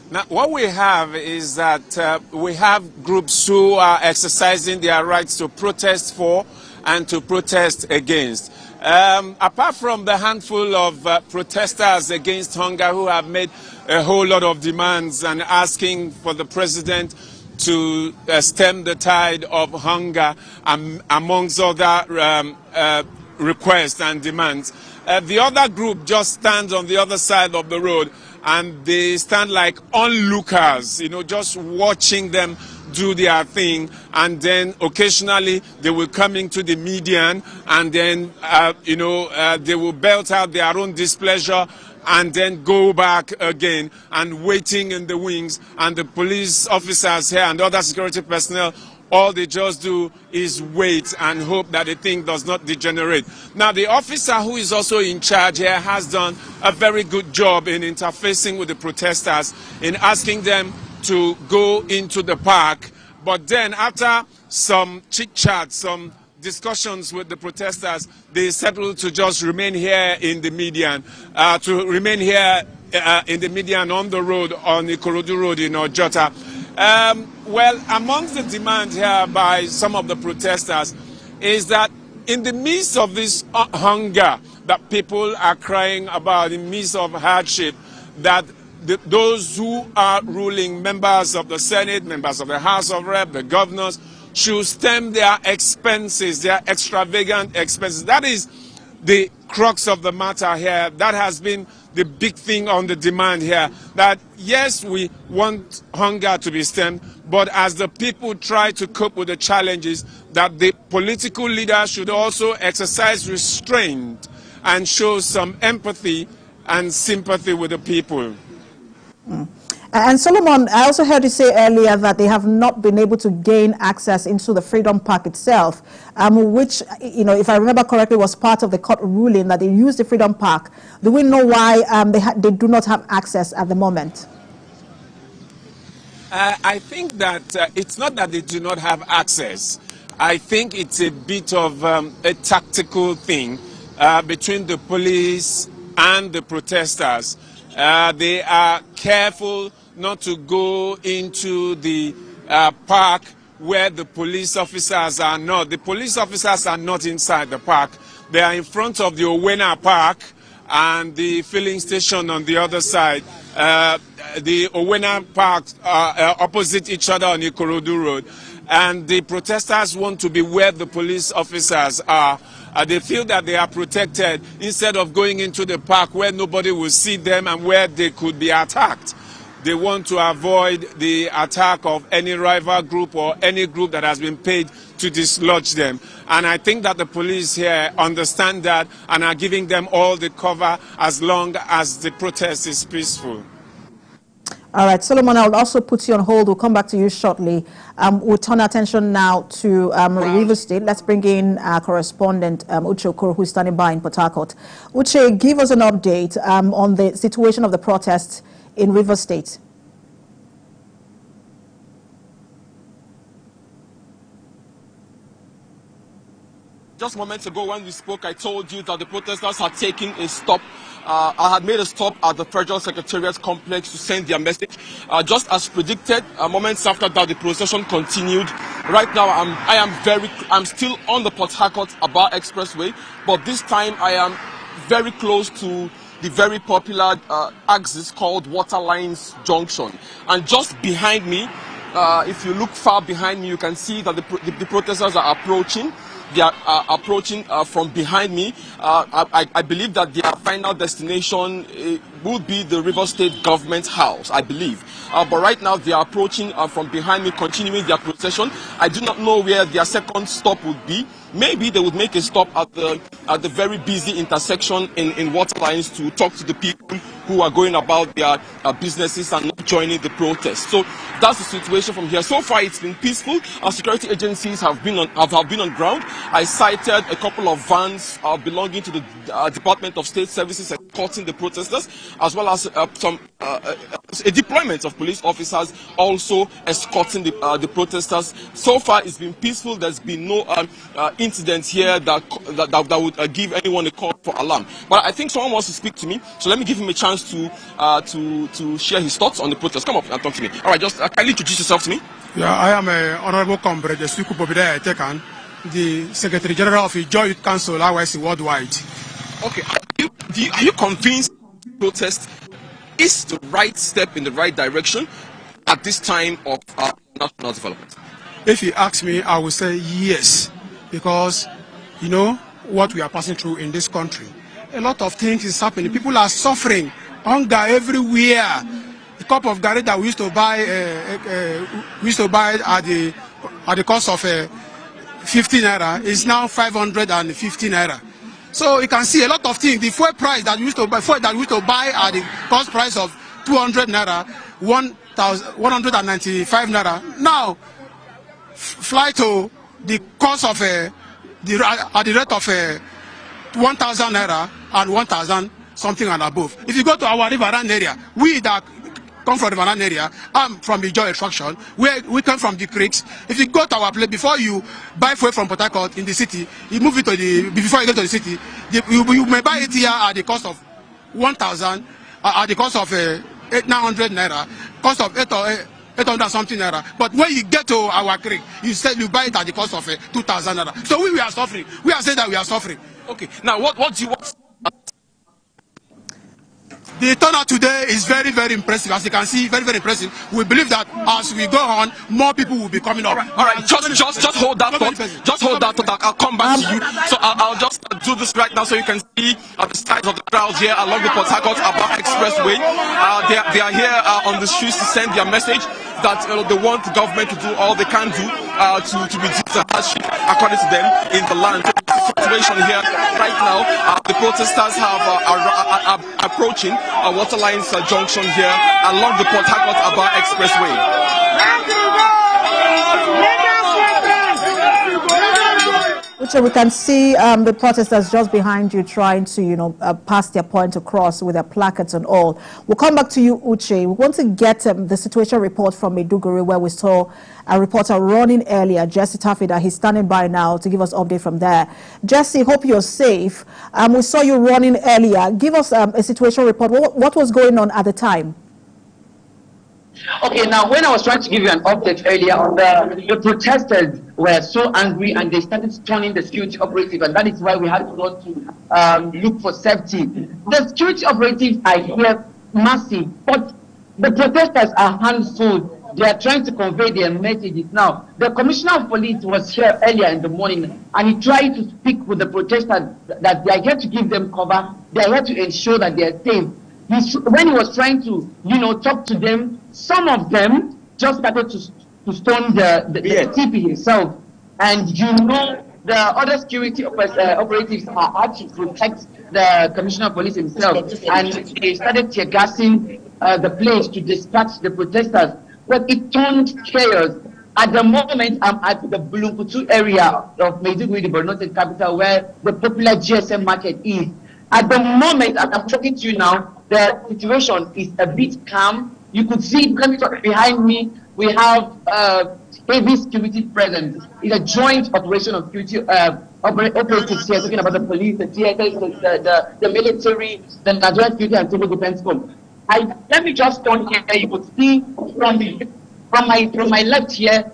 Now, what we have is that we have groups who are exercising their rights to protest for and to protest against. Apart from the handful of protesters against hunger who have made a whole lot of demands and asking for the president to stem the tide of hunger, amongst other requests and demands, the other group just stands on the other side of the road, and they stand like onlookers, just watching them do their thing, and then occasionally they will come into the median, and then they will belt out their own displeasure and then go back again, and waiting in the wings, and the police officers here and other security personnel, all they just do is wait and hope that the thing does not degenerate. Now, the officer who is also in charge here has done a very good job in interfacing with the protesters, in asking them to go into the park. But then after some chit-chat, some discussions with the protesters, they settled to just remain here in the median, on the road, on the Ikorodu Road in Ojota. Well, amongst the demand here by some of the protesters is that in the midst of this hunger that people are crying about, in the midst of hardship, that those who are ruling, members of the Senate, members of the House of Rep, the governors, should stem their expenses, their extravagant expenses. That is the crux of the matter here. That has been the big thing on the demand here, that yes, we want hunger to be stemmed, but as the people try to cope with the challenges, that the political leaders should also exercise restraint and show some empathy and sympathy with the people. And Solomon, I also heard you say earlier that they have not been able to gain access into the Freedom Park itself, which, if I remember correctly, was part of the court ruling that they used the Freedom Park. Do we know why they do not have access at the moment? I think that it's not that they do not have access. I think it's a bit of a tactical thing between the police and the protesters. They are careful not to go into the park where the police officers are not. The police officers are not inside the park. They are in front of the Owena Park and the filling station on the other side. The Owena Park opposite each other on Ikorodu Road. And the protesters want to be where the police officers are. They feel that they are protected instead of going into the park where nobody will see them and where they could be attacked. They want to avoid the attack of any rival group or any group that has been paid to dislodge them. And I think that the police here understand that and are giving them all the cover as long as the protest is peaceful. All right, Solomon, I'll also put you on hold. We'll come back to you shortly. We'll turn our attention now to River State. Let's bring in our correspondent, Uche Okoro, who's standing by in Port Harcourt. Uche, give us an update on the situation of the protests in River State. Just moments ago when we spoke, I told you that the protesters had taken a stop. I had made a stop at the Federal Secretariat complex to send their message. Just as predicted, moments after that, the procession continued. Right now, I'm still on the Port Harcourt-Aba Expressway, but this time I am very close to the very popular axis called Waterlines Junction. And just behind me, if you look far behind me, you can see that the protesters are approaching. They are approaching from behind me. I believe that their final destination would be the River State Government House, I believe. But right now they are approaching from behind me, continuing their procession. I do not know where their second stop would be. Maybe they would make a stop at the very busy intersection in Waterlines to talk to the people who are going about their businesses and not joining the protest. So that's the situation from here. So far, it's been peaceful. Our security agencies have been on ground. I cited a couple of vans belonging to the Department of State Services escorting the protesters, as well as a deployment of police officers also escorting the protesters. So far, it's been peaceful. There's been no incidents here that would give anyone a call for alarm. But I think someone wants to speak to me, so let me give him a chance to share his thoughts on the protest. Come up and talk to me. All right, just kindly introduce yourself to me. Yeah, I am Honorable Comrade Suku Bobida Tekan, the Secretary General of the Joy Youth Council, IYC Worldwide. Okay, are you convinced protest is the right step in the right direction at this time of national development? If you ask me, I will say yes, because you know what we are passing through in this country. A lot of things is happening. People are suffering, hunger everywhere. A cup of garri that we used to buy, at the cost of 50 naira is now 550 naira. So you can see a lot of things. The fuel price that we used to buy at the cost price of 200 naira, 195 naira. Now fly to the cost of at the rate of 1,000 naira and 1,000 something and above. If you go to our Riverine area, we that come from the Riverine area, I'm from the Joy Extraction, where we come from the creeks. If you go to our place, before you buy fuel from Port Harcourt in the city, you move it to before you go to the city, you may buy it here at the cost of 1,000, at the cost of 900 naira, cost of 800 something naira. But when you get to our creek, you buy it at the cost of 2,000 naira. So we are suffering. We are saying that we are suffering. Okay, now what do you want? The turnout today is very, very impressive. As you can see, very, very impressive. We believe that as we go on, more people will be coming up. All right. Just hold that thought. Just hold that thought. I'll come back to you. So I'll just do this right now so you can see the size of the crowds here along the Port Harcourt-Aba Expressway. They are here on the streets to send their message that they want the government to do all they can do to reduce the hardship, according to them, in the land. So the situation here right now, the protesters are approaching Waterlines Junction here along the Port Harcourt-Aba Expressway. Uche, we can see the protesters just behind you trying to, pass their point across with their placards and all. We'll come back to you, Uche. We want to get the situation report from Maiduguri, where we saw a reporter running earlier, Jesse Tafida. He's standing by now to give us update from there. Jesse, hope you're safe. We saw you running earlier. Give us a situation report. What was going on at the time? Okay, now when I was trying to give you an update earlier on the protesters were so angry and they started stoning the security operative, and that is why we had to go to look for safety. The security operatives are here massive, but the protesters are handful. They are trying to convey their messages. Now, the commissioner of police was here earlier in the morning, and he tried to speak with the protesters that they are here to give them cover. They are here to ensure that they are safe. When he was trying to, talk to them, some of them just started to stone the TP himself. And the other security operatives are out to protect the commissioner of police himself. And they started tear gassing the place to dispatch the protesters, but it turned chaos. At the moment, I'm at the Bulunkutu area of Maiduguri, the Borno State capital, where the popular GSM market is. At the moment, as I'm talking to you now, the situation is a bit calm. You could see, let me talk, behind me, we have heavy security present. It's a joint operation of security operatives here, talking about the police, the TSS, the military, the Nigerian Security and Civil Defense Corps. Let me just turn here. You could see from my left here,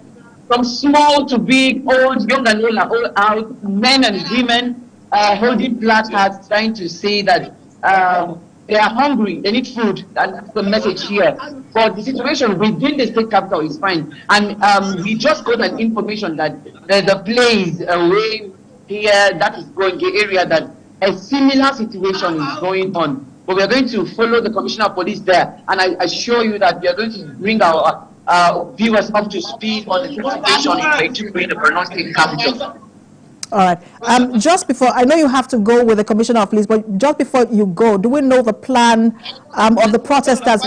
from small to big, old, young and old, all out, men and women holding placards, trying to say that they are hungry, they need food. That's the message here. But the situation within the state capital is fine. And we just got an information that the place away here, that is going the area, that a similar situation is going on. But we are going to follow the Commissioner of Police there, and I assure you that we are going to bring our viewers up to speed on the situation in Maiduguri, the Borno State capital. All right. Just before, I know you have to go with the Commissioner of Police, but just before you go, do we know the plan of the protesters?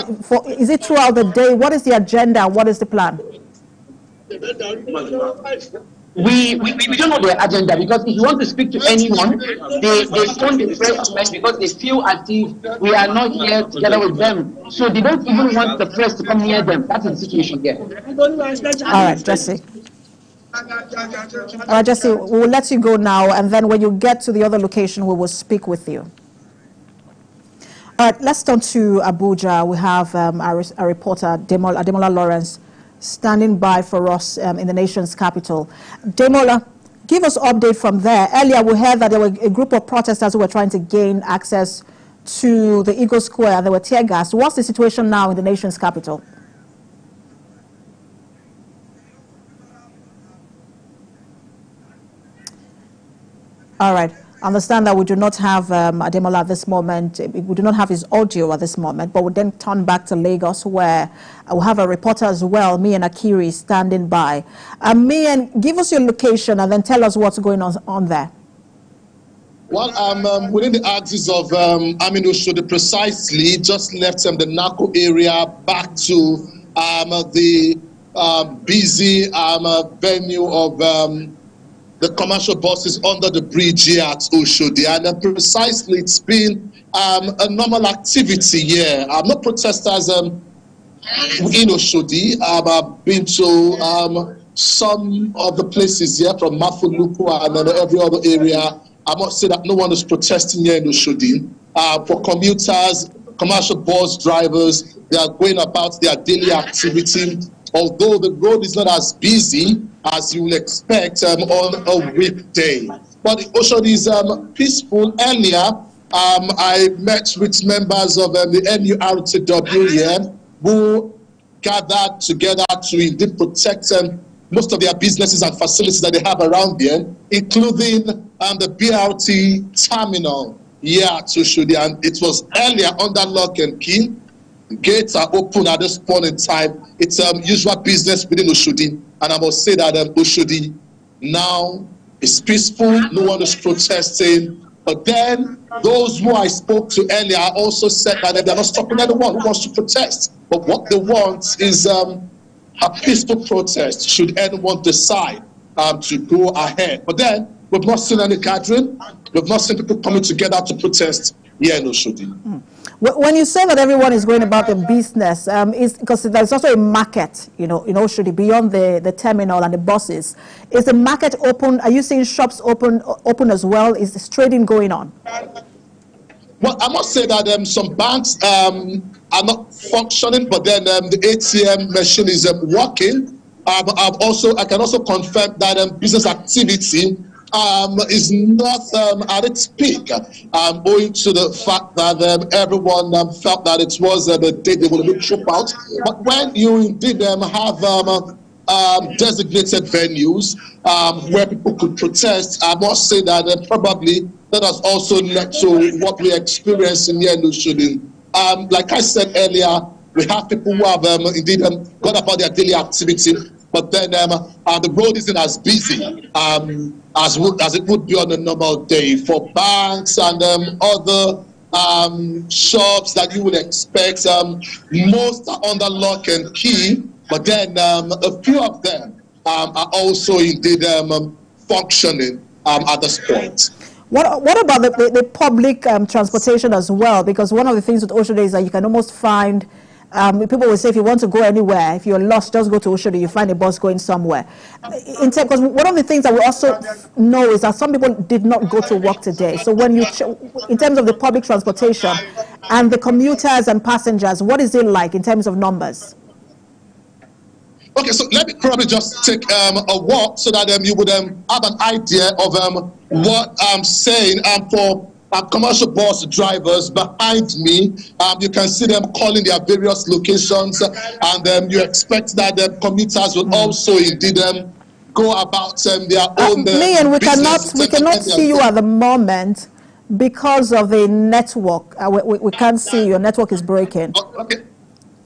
Is it throughout the day? What is the agenda? What is the plan? We don't know their agenda, because if you want to speak to anyone, they don't press because they feel as if we are not here together with them. So they don't even want the press to come near them. That's the situation here. All right, Jesse. All right, Jesse, we'll let you go now, and then when you get to the other location, we will speak with you. All right, let's turn to Abuja. We have our reporter, Ademola Lawrence, standing by for us in the nation's capital. Demola, give us an update from there. Earlier, we heard that there were a group of protesters who were trying to gain access to the Eagle Square. They were tear gassed. What's the situation now in the nation's capital? All right. I understand that we do not have Ademola at this moment. We do not have his audio at this moment, but we'll then turn back to Lagos, where we'll have a reporter as well, Mian Akiri, standing by. Mian, give us your location and then tell us what's going on there. Well, I'm within the axis of Aminu Shode, precisely just left the Nako area back to the busy venue of the commercial buses under the bridge here at Oshodi. And precisely, it's been a normal activity here. No protesters in Oshodi. I've been to some of the places here, from Mafuluku and then every other area. I must say that no one is protesting here in Oshodi. For commuters, commercial bus drivers, they are going about their daily activity. Although the road is not as busy as you will expect on a weekday. But Oshodi is peaceful. Earlier, I met with members of the NURTW here, who gathered together to indeed protect most of their businesses and facilities that they have around there, including the BRT terminal here at Oshodi. And it was earlier under lock and key. The gates are open at this point in time. It's usual business within Oshodi. And I must say that Oshodi now is peaceful. No one is protesting. But then those who I spoke to earlier also said that they're not stopping anyone who wants to protest. But what they want is a peaceful protest should anyone decide to go ahead. But then we've not seen any gathering. We've not seen people coming together to protest here in Oshodi. When you say that everyone is going about the business, is because there's also a market, in Oshodi, beyond the terminal and the buses. Is the market open? Are you seeing shops open as well? Is trading going on? Well, I must say that some banks are not functioning, but then the ATM machine is working. I can also confirm that business activity is not at its peak, owing to the fact that everyone felt that it was the day they would trip out. But when you indeed have designated venues where people could protest, I must say that probably that has also led to what we experience in here in Oshodi. Like I said earlier, we have people who have indeed gone about their daily activity, but then the road isn't as busy as it would be on a normal day for banks and other shops that you would expect. Most are under lock and key, but then a few of them are also indeed functioning at this point. What about the public transportation as well? Because one of the things with Oshodi is that you can almost find, people will say if you want to go anywhere, if you're lost, just go to Oshodi, you find a bus going somewhere. Because one of the things that we also know is that some people did not go to work today. So when you, in terms of the public transportation and the commuters and passengers, what is it like in terms of numbers? Okay, so let me probably just take a walk so that you would have an idea of what I'm saying. For commercial bus drivers behind me, you can see them calling their various locations, and you expect that the commuters will also indeed go about their own Meehan, we business. cannot see you at the moment because of the network. We can't see you. Your network is breaking. Okay.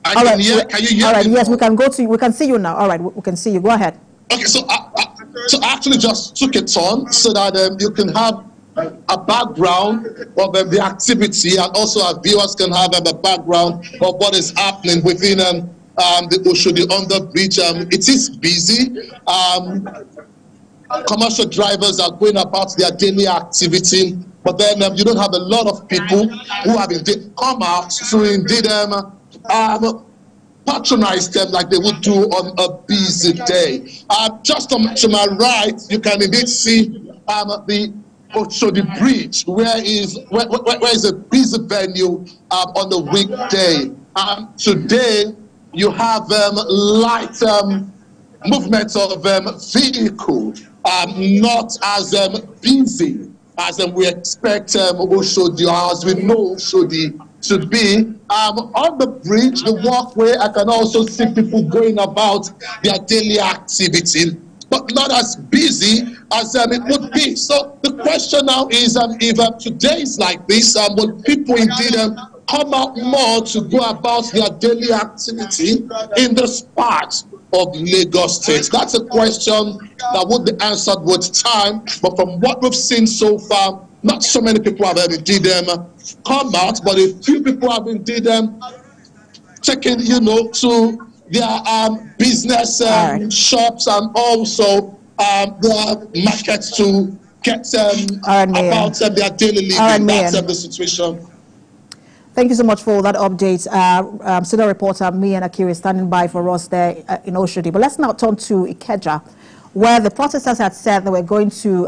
Can you hear all right, me yes, now? we can see you now. All right, we can see you. Go ahead. Okay, so I actually just took it on so that you can have a background of the activity, and also our viewers can have a background of what is happening within the Oshodi Underbridge. It is busy. Commercial drivers are going about their daily activity, but then you don't have a lot of people who have indeed come out to indeed patronize them like they would do on a busy day. Just to my right, you can indeed see the Oshodi Bridge, where is a busy venue on the weekday. Today, you have light movement of vehicle, not as busy as we expect Oshodi, as we know Oshodi to be. On the bridge, the walkway, I can also see people going about their daily activity, but not as busy as it would be. So the question now is, if today is like this, will people indeed come out more to go about their daily activity in this part of Lagos State? That's a question that would be answered with time, but from what we've seen so far, not so many people have indeed come out, but a few people have indeed taken, to their business shops and also their markets to get about their daily living. That's the situation. Thank you so much for that update. Senior reporter Meehan Akiri standing by for us there in Oshodi. But let's now turn to Ikeja, where the protesters had said they were going to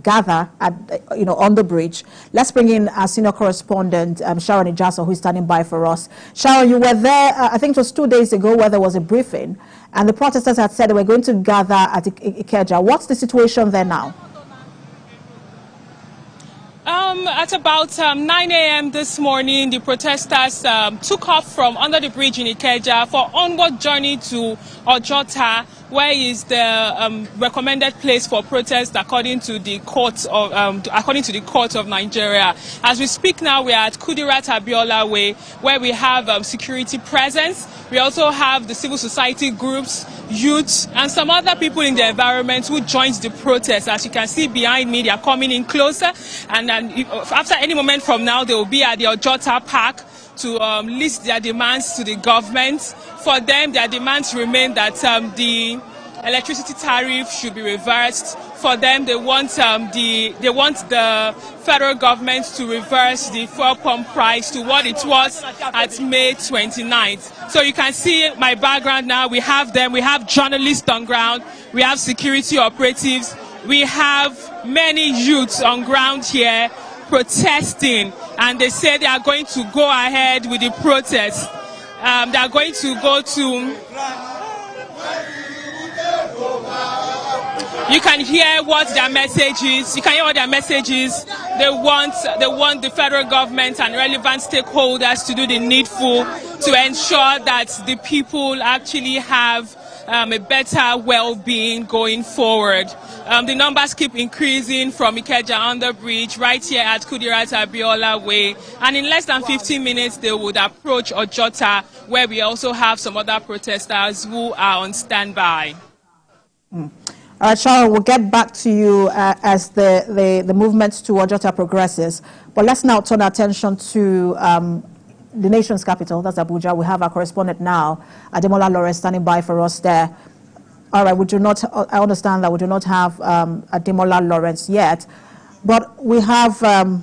gather at, on the bridge. Let's bring in our senior correspondent, Sharon Ijaso, who is standing by for us. Sharon, you were there, I think it was 2 days ago, where there was a briefing, and the protesters had said they were going to gather at Ikeja. What's the situation there now? At about 9 a.m. this morning, the protesters took off from under the bridge in Ikeja for onward journey to Ojota, where is the recommended place for protest according to the court of Nigeria. As we speak now, we are at Kudirat Abiola Way, where we have security presence. We also have the civil society groups, youths, and some other people in the environment who joined the protest. As you can see behind me, they are coming in closer, and after any moment from now, they will be at the Ojota Park to list their demands to the government. For them, their demands remain that the electricity tariff should be reversed. For them, they want the federal government to reverse the fuel pump price to what it was at May 29th. So you can see my background now. We have them. We have journalists on ground. We have security operatives. We have many youths on ground here protesting, and they say they are going to go ahead with the protest. They are going to go to... You can hear what their message is. You can hear what their message is. They want the federal government and relevant stakeholders to do the needful to ensure that the people actually have a better well-being going forward. The numbers keep increasing from Ikeja Underbridge right here at Kudirat Abiola Way, and in less than 15 minutes they would approach Ojota, where we also have some other protesters who are on standby. All All right, Sharon, we'll get back to you as the movement to Ojota progresses. But let's now turn our attention to the nation's capital, that's Abuja. We have our correspondent now, Ademola Lawrence, standing by for us there. All right, I understand that we do not have Ademola Lawrence yet, but we have a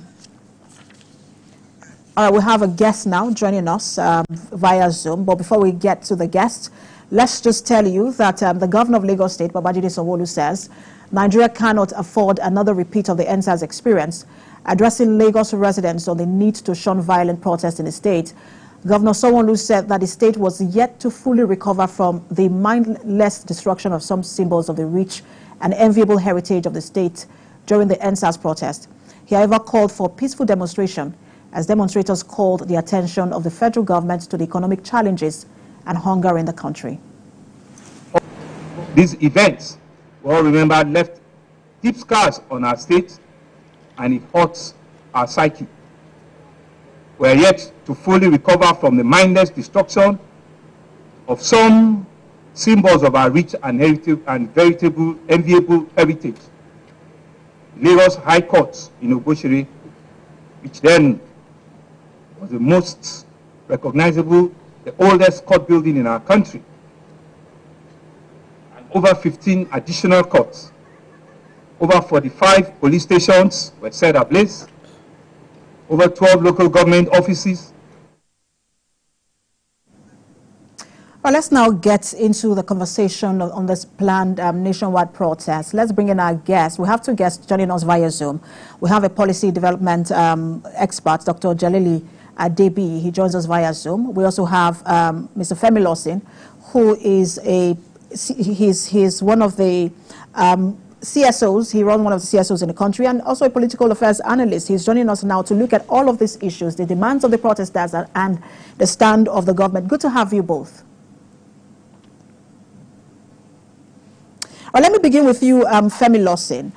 guest now joining us via Zoom. But before we get to the guest, let's just tell you that the governor of Lagos State, Babajide Sanwo-Olu, says Nigeria cannot afford another repeat of the NSAS experience. Addressing Lagos residents on the need to shun violent protests in the state, Governor Sanwo-Olu said that the state was yet to fully recover from the mindless destruction of some symbols of the rich and enviable heritage of the state during the NSAS protest. He, however, called for peaceful demonstration as demonstrators called the attention of the federal government to the economic challenges and hunger in the country. These events, we all remember, left deep scars on our state, and it hurts our psyche. We are yet to fully recover from the mindless destruction of some symbols of our rich and veritable, enviable heritage. Lagos High Court in Oboshiri, which then was the most recognizable, the oldest court building in our country, and over 15 additional courts. Over 45 police stations were set ablaze, over 12 local government offices. Well, let's now get into the conversation on this planned nationwide protest. Let's bring in our guests. We have two guests joining us via Zoom. We have a policy development expert, Dr. Jalili Adebi. He joins us via Zoom. We also have Mr. Femi Lawson, who is he's one of the CSOs. He runs one of the CSOs in the country, and also a political affairs analyst. He's joining us now to look at all of these issues, the demands of the protesters and the stand of the government. Good to have you both. Well, let me begin with you, Femi Lawson.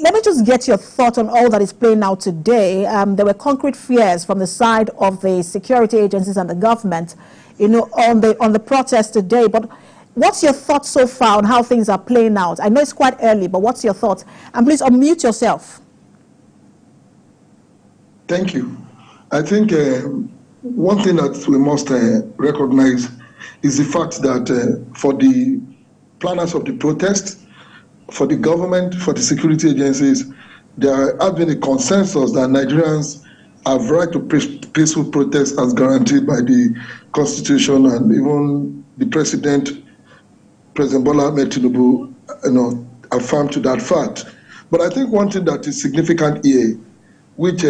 Let me just get your thought on all that is playing out today. There were concrete fears from the side of the security agencies and the government, on the protest today. But what's your thoughts so far on how things are playing out? I know it's quite early, but what's your thoughts? And please unmute yourself. Thank you. I think one thing that we must recognize is the fact that for the planners of the protest, for the government, for the security agencies, there has been a consensus that Nigerians have right to peaceful protest as guaranteed by the Constitution, and even the President Bola Ahmed Tinubu, affirmed to that fact. But I think one thing that is significant here, which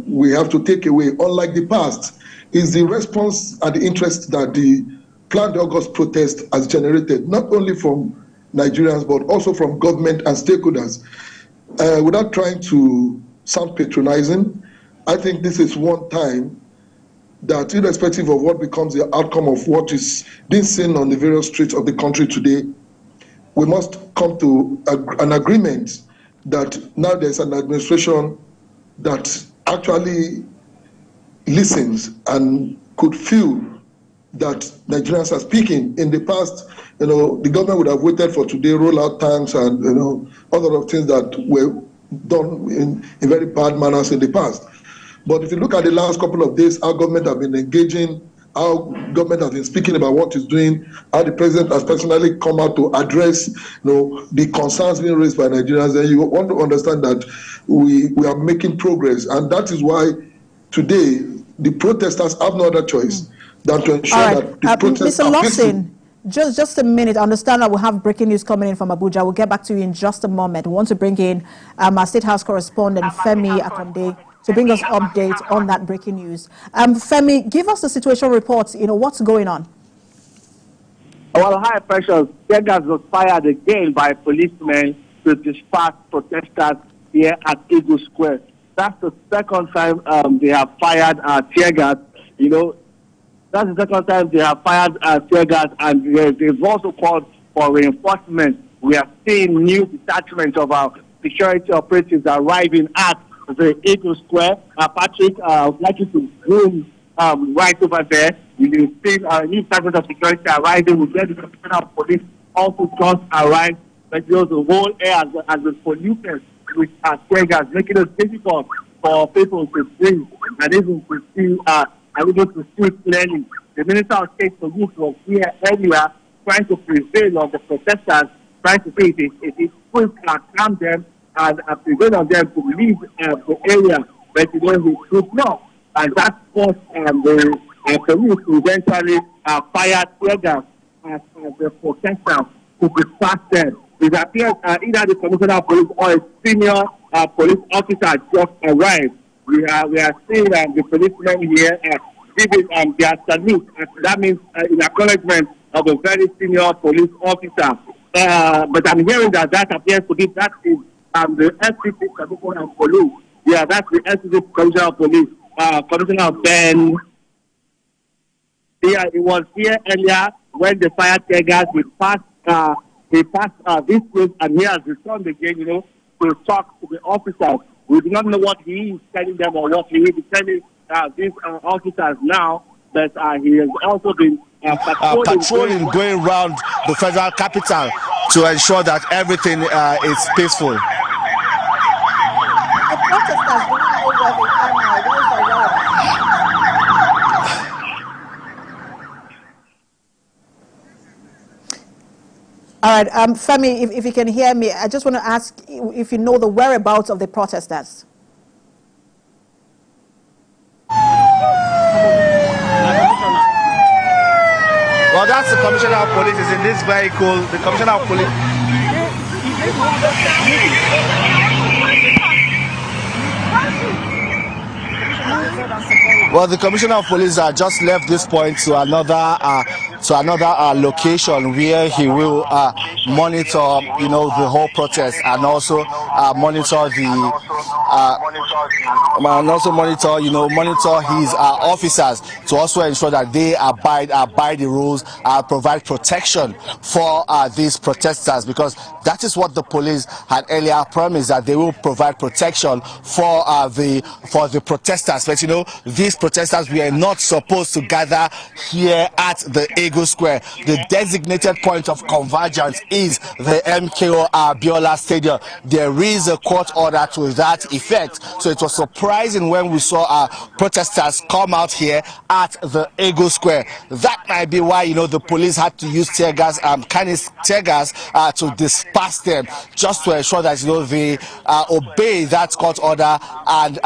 we have to take away, unlike the past, is the response and the interest that the planned August protest has generated, not only from Nigerians, but also from government and stakeholders. Without trying to sound patronizing, I think this is one time that, irrespective of what becomes the outcome of what is being seen on the various streets of the country today, we must come to an agreement that now there's an administration that actually listens and could feel that Nigerians are speaking. In the past, the government would have waited for today, roll out tanks and other things that were done in very bad manners in the past. But if you look at the last couple of days, our government have been engaging, our government has been speaking about what it's doing, how the president has personally come out to address the concerns being raised by Nigerians. And you want to understand that we are making progress. And that is why today the protesters have no other choice than to ensure that the protests Mr. are Lawson, just a minute. I understand that we have breaking news coming in from Abuja. We'll get back to you in just a moment. We want to bring in our State House correspondent, Femi Akonde, to bring us updates on that breaking news. Femi, give us the situation report. What's going on? Well, high pressure tear gas was fired again by policemen to disperse protesters here at Eagle Square. That's the second time they have fired tear gas. That's the second time they have fired tear gas, and they've also called for reinforcement. We are seeing new detachments of our security operatives arriving at the Eagle Square. Patrick, I would like you to zoom right over there. You will see new detachments of security arriving. We get the Commissioner of Police also just arrived but the whole air has been polluted with tear gas, making it difficult for people to breathe and even to see able to see clearly. The Minister of State Police was here earlier trying to prevail on the protesters, trying to say it is quick to calm them and prevail on them to leave the area, but he could not. And that forced the police to eventually fire tear gas as the protesters to disperse them. It appears either the Commissioner of Police or a senior police officer just arrived. We are seeing the policemen here giving their salute. That means in acknowledgement of a very senior police officer. But I'm hearing that appears to be that is the SCP Commissioner of Police. Yeah, that's the SCP Commissioner of Police, Commissioner Ben. Yeah, it was here earlier when the fire tear gas he passed this place, and he has returned again, to talk to the officers. We do not know what he is telling them or what he is telling these officers now, but he has also been patrolling going around the federal capital to ensure that everything is peaceful. The protesters do not know where they are now. Where is the whereabouts? All right, Femi, if you can hear me, I just want to ask if you know the whereabouts of the protesters. Well, that's the Commissioner of Police is in this vehicle. The Commissioner of Police. Well, the Commissioner of Police just left this point to another location where he will monitor, the whole protest and also monitor his officers to also ensure that they abide the rules, provide protection for these protesters, because that is what the police had earlier promised, that they will provide protection for the protesters. But these protesters were not supposed to gather here at the Eagle Square. The designated point of convergence is the MKO Abiola Stadium. There is a court order to that effect. So it was surprising when we saw protesters come out here at the Eagle Square. That might be why the police had to use tear gas to disperse them, just to ensure that they obey that court order and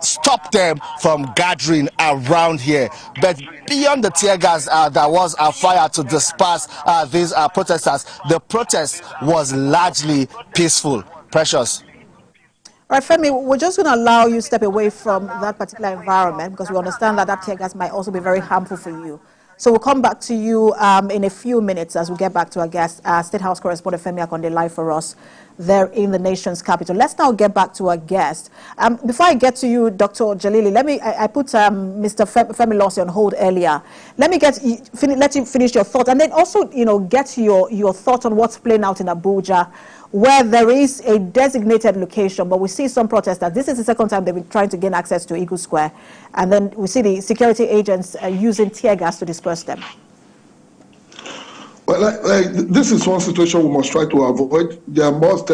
stop them from gathering around here. But beyond the tear gas, there was a fire to disperse these protesters. The protest was largely peaceful. Precious. All right, Femi, we're just going to allow you to step away from that particular environment because we understand that tear gas might also be very harmful for you. So we'll come back to you in a few minutes as we get back to our guest, State House correspondent Femi Akonde, live for us there in the nation's capital. Let's now get back to our guest. Before I get to you, Dr. Jalili, I put Mr. Femi Lossi on hold earlier. Let you finish your thoughts, and then also, get your thoughts on what's playing out in Abuja, where there is a designated location, but we see some protesters. This is the second time they've been trying to gain access to Eagle Square, and then we see the security agents using tear gas to disperse them. Well, this is one situation we must try to avoid. There must,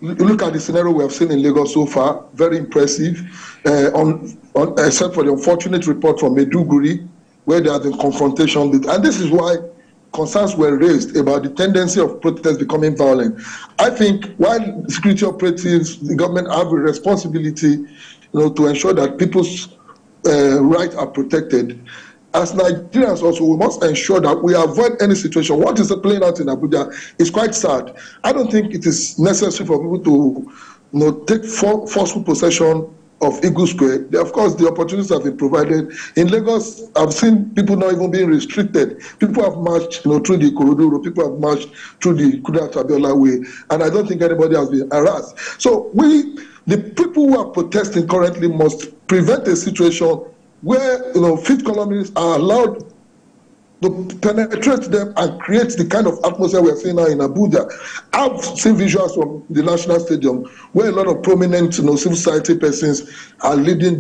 look at the scenario we have seen in Lagos so far, very impressive, except for the unfortunate report from Maiduguri, where there has been confrontation. And this is why concerns were raised about the tendency of protests becoming violent. I think while security operatives, the government have a responsibility, to ensure that people's rights are protected. As Nigerians also, we must ensure that we avoid any situation. What is playing out in Abuja is quite sad. I don't think it is necessary for people to take forceful possession of Eagle Square. Of course, the opportunities have been provided. In Lagos, I've seen people not even being restricted. People have marched through the Ikorodu Road. People have marched through the Kudirat Abiola way. And I don't think anybody has been harassed. So the people who are protesting currently must prevent a situation where fifth columnists are allowed to penetrate them and create the kind of atmosphere we are seeing now in Abuja. I've seen visuals from the National Stadium where a lot of prominent civil society persons are leading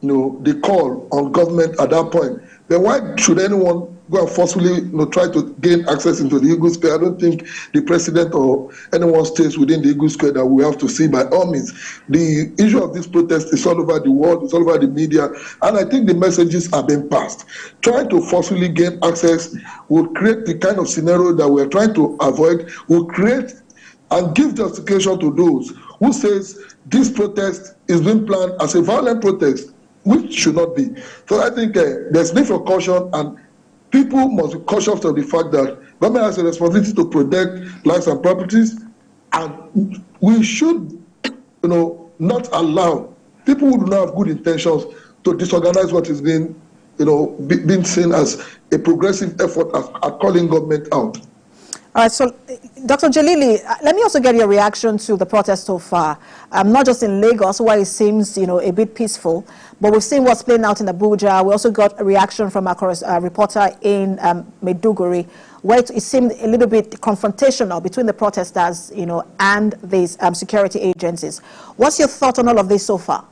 the call on government at that point. Then why should anyone go and forcefully try to gain access into the Eagle Square. I don't think the president or anyone stays within the Eagle Square that we have to see by all means. The issue of this protest is all over the world, it's all over the media, and I think the messages are being passed. Trying to forcefully gain access will create the kind of scenario that we're trying to avoid, will create and give justification to those who says this protest is being planned as a violent protest, which should not be. So I think there's need for caution, and people must be cautious of the fact that government has a responsibility to protect lives and properties, and we should, not allow people who do not have good intentions to disorganize what is being, being seen as a progressive effort at calling government out. All right, so Dr. Jalili, let me also get your reaction to the protest so far. Not just in Lagos, where it seems, a bit peaceful, but we've seen what's playing out in Abuja. We also got a reaction from our reporter in Maiduguri, where it seemed a little bit confrontational between the protesters, and these security agencies. What's your thought on all of this so far?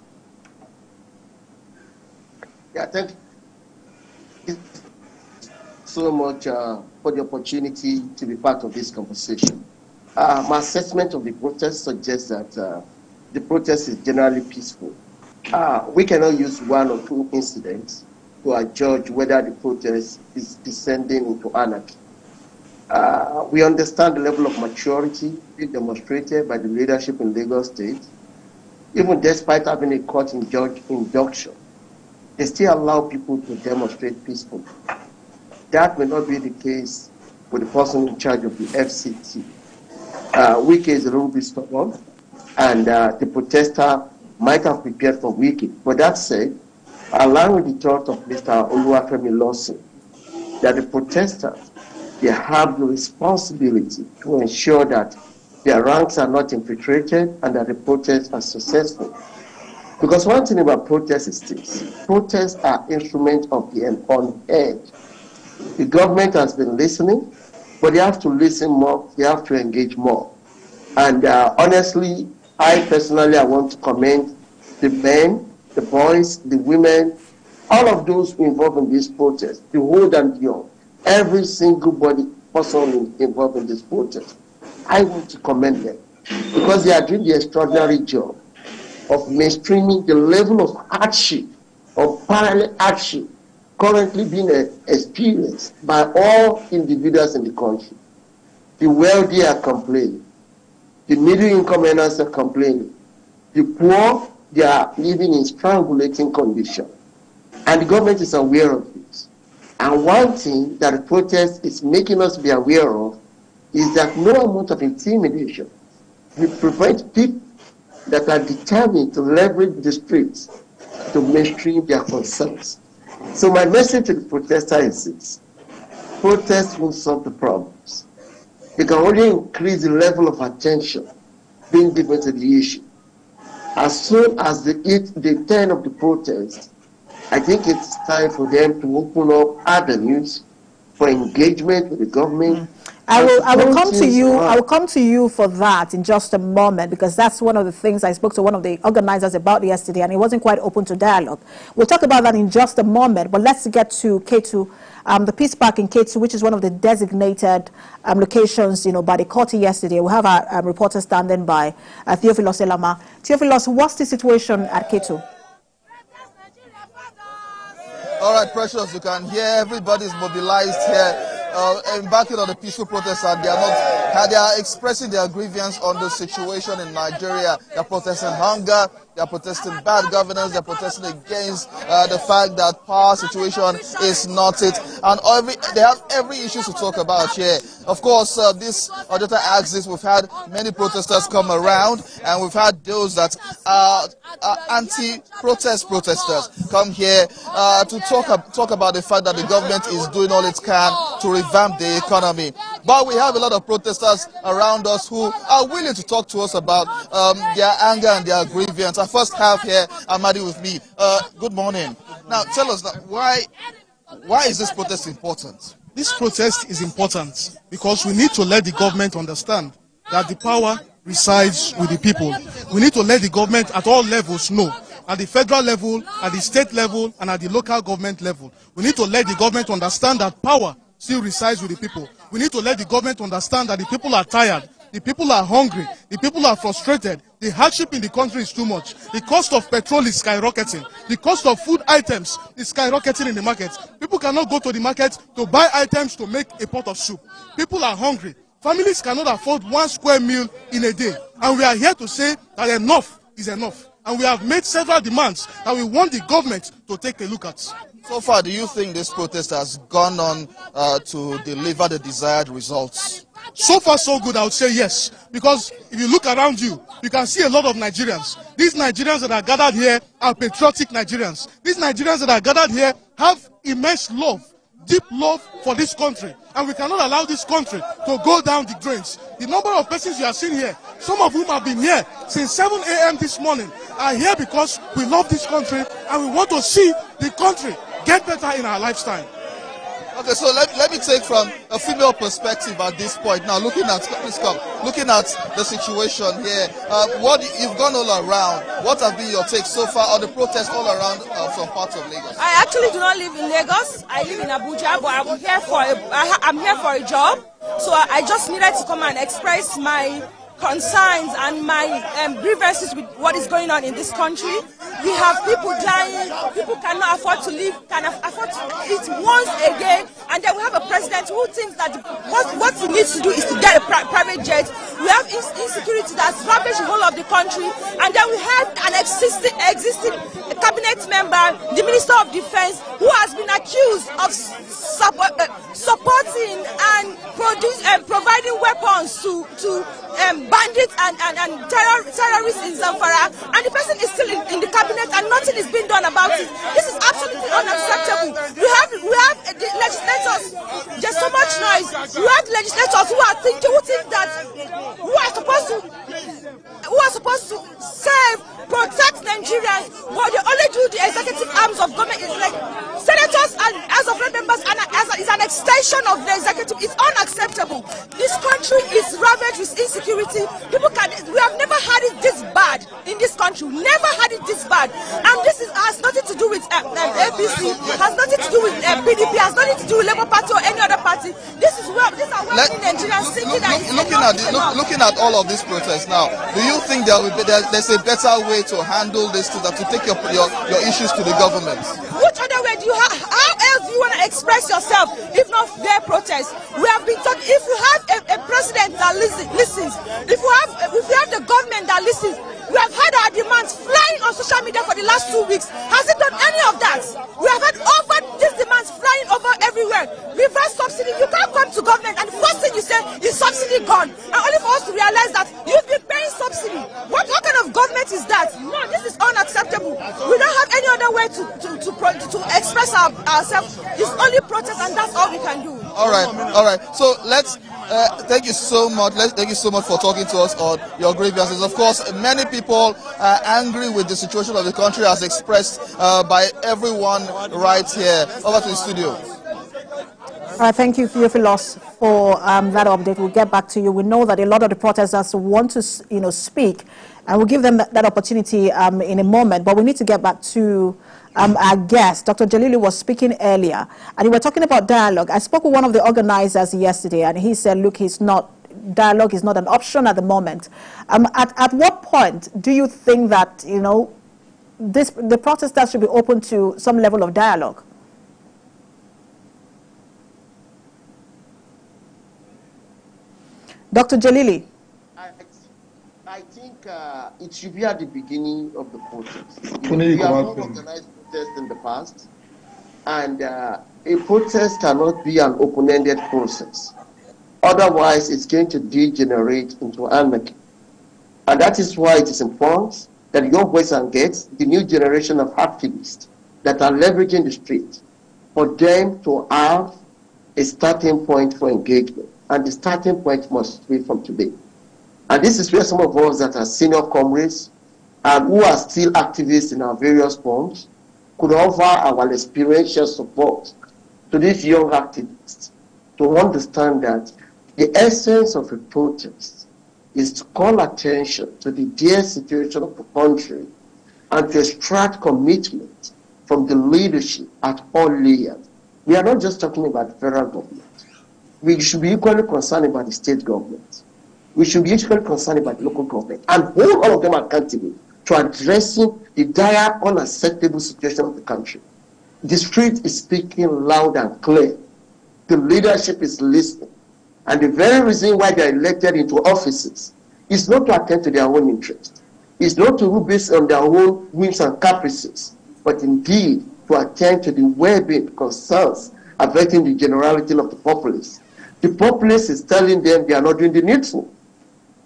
Yeah, thank you so much for the opportunity to be part of this conversation. My assessment of the protest suggests that the protest is generally peaceful. We cannot use one or two incidents to judge whether the protest is descending into anarchy. We understand the level of maturity being demonstrated by the leadership in Lagos State. Even despite having a court injunction, they still allow people to demonstrate peacefully. That may not be the case with the person in charge of the FCT. Wike is a little bit stubborn, and the protester might have prepared for Wike. But that said, allowing the thought of Mr. Oluwafemi Lawson, that the protesters, they have the responsibility to ensure that their ranks are not infiltrated and that the protests are successful. Because one thing about protests is this: protests are instruments of the unheard. The government has been listening, but they have to listen more, they have to engage more. And honestly, I want to commend the men, the boys, the women, all of those involved in this protest, the old and young, every single person involved in this protest. I want to commend them because they are doing the extraordinary job of mainstreaming the level of hardship, of parallel hardship, currently being experienced by all individuals in the country. The wealthy are complaining. The middle-income earners are complaining. The poor, they are living in strangulating conditions. And the government is aware of this. And one thing that the protest is making us be aware of is that no amount of intimidation will prevent people that are determined to leverage the streets to mainstream their concerns. So my message to the protester is this: protests won't solve the problems. It can only increase the level of attention being given to the issue. As soon as the turn of the protest, I think it's time for them to open up avenues for engagement with the government. I will come to you. I will come to you for that in just a moment, because that's one of the things I spoke to one of the organizers about yesterday, and he wasn't quite open to dialogue. We'll talk about that in just a moment, but let's get to Ketu, the Peace Park in Ketu, which is one of the designated locations, by the court yesterday. We have our reporter standing by, Theophilus Elama. Theophilus, what's the situation at Ketu? All right, Precious, you can hear everybody's mobilized here, embarking on the peaceful protest, and they are expressing their grievance on the situation in Nigeria. They're protesting hunger, they're protesting bad governance, they're protesting against the fact that power situation is not it, and they have every issue to talk about here. Of course, this Ojota axis, we've had many protesters come around, and we've had those that are anti-protest protesters come here to talk about the fact that the government is doing all it can to revamp the economy. But we have a lot of protesters around us who are willing to talk to us about their anger and their grievance. I first have here Amadi with me. Good morning. Now, tell us that why is this protest important? This protest is important because we need to let the government understand that the power resides with the people. We need to let the government at all levels know at the federal level, at the state level, and at the local government level. We need to let the government understand that power still resides with the people. We need to let the government understand that the people are tired, the people are hungry, the people are frustrated. The hardship in the country is too much. The cost of petrol is skyrocketing. The cost of food items is skyrocketing in the market. People cannot go to the market to buy items to make a pot of soup. People are hungry. Families cannot afford 1 square meal in a day. And we are here to say that enough is enough. And we have made several demands that we want the government to take a look at. So far, do you think this protest has gone on to deliver the desired results? So far, so good, I would say yes. Because if you look around you, you can see a lot of Nigerians. These Nigerians that are gathered here are patriotic Nigerians. These Nigerians that are gathered here have immense love, deep love for this country. And we cannot allow this country to go down the drains. The number of persons you are seeing here, some of whom have been here since 7 a.m. this morning, are here because we love this country and we want to see the country get better in our lifetime. Okay, so let me take from a female perspective at this point. Now, looking at the situation here, what you've gone all around. What have been your takes so far on the protests all around some parts of Lagos? I actually do not live in Lagos. I live in Abuja, but I'm here for a job. So I just needed to come and express my concerns and my grievances with what is going on in this country. We have people dying, people cannot afford to live, cannot afford to eat once a day, and then we have a president who thinks that what he needs to do is to get a private jet. We have insecurity that's ravaged the whole of the country, and then we have an existing cabinet member, the Minister of Defense, who has been accused of supporting and providing weapons to bandits and terrorists in Zamfara, and the person is still in the cabinet and nothing is being done about it. This is absolutely unacceptable. We have the legislators. There's so much noise. We have legislators who are supposed to save, protect Nigerians, but they only do the executive arms of government. It's like senators and House of Rep members is an extension of the executive. It's unacceptable. This country is ravaged with insecurity. We have never had it this bad in this country. Never had it this bad. And this has nothing to do with APC, has nothing to do with PDP, has nothing to do with Labour Party or any other party. These are working Nigerians thinking that looking at all of these protests now, do you think there's a better way to handle this, to take your issues to the government? Which other way do you have? How else do you want to express yourself if not their protest? We have been talking. If you have a president that listens, if you have the government that listens, we have had our demands flying on social media for the last 2 weeks. Has it done any of that? We have had over these demands flying over everywhere. Reverse subsidy. You can't come to government and the first thing you say is subsidy gone. And only for us to realize that you've been paying subsidy. What kind of government is that? No, this is unacceptable. We don't have any other way to express ourselves. It's only protest, and that's all we can do. All right. So let's thank you so much. Thank you so much for talking to us on your grievances. Of course, many people are angry with the situation of the country as expressed by everyone right here. Over to the studio. Thank you, Theophilus, for that update. We'll get back to you. We know that a lot of the protesters want to, speak, and we'll give them that opportunity in a moment. But we need to get back to our guest. Dr. Jalili was speaking earlier, and we were talking about dialogue. I spoke with one of the organizers yesterday, and he said, look, dialogue is not an option at the moment. At what point do you think that, the protesters should be open to some level of dialogue? Dr. Jalili. I think it should be at the beginning of the protest. We have not organized protests in the past, and a protest cannot be an open-ended process. Otherwise, it's going to degenerate into anarchy. And that is why it is important that Young Boys and Girls, the new generation of activists that are leveraging the street, for them to have a starting point for engagement. And the starting point must be from today. And this is where some of us that are senior comrades and who are still activists in our various forms could offer our experiential support to these young activists to understand that the essence of a protest is to call attention to the dire situation of the country and to extract commitment from the leadership at all layers. We are not just talking about the federal government. We should be equally concerned about the state government. We should be equally concerned about the local government and hold all of them accountable to addressing the dire, unacceptable situation of the country. The street is speaking loud and clear. The leadership is listening. And the very reason why they are elected into offices is not to attend to their own interest. It's not to rule based on their own whims and caprices, but indeed to attend to the well-being concerns affecting the generality of the populace. The populace is telling them they are not doing the needful.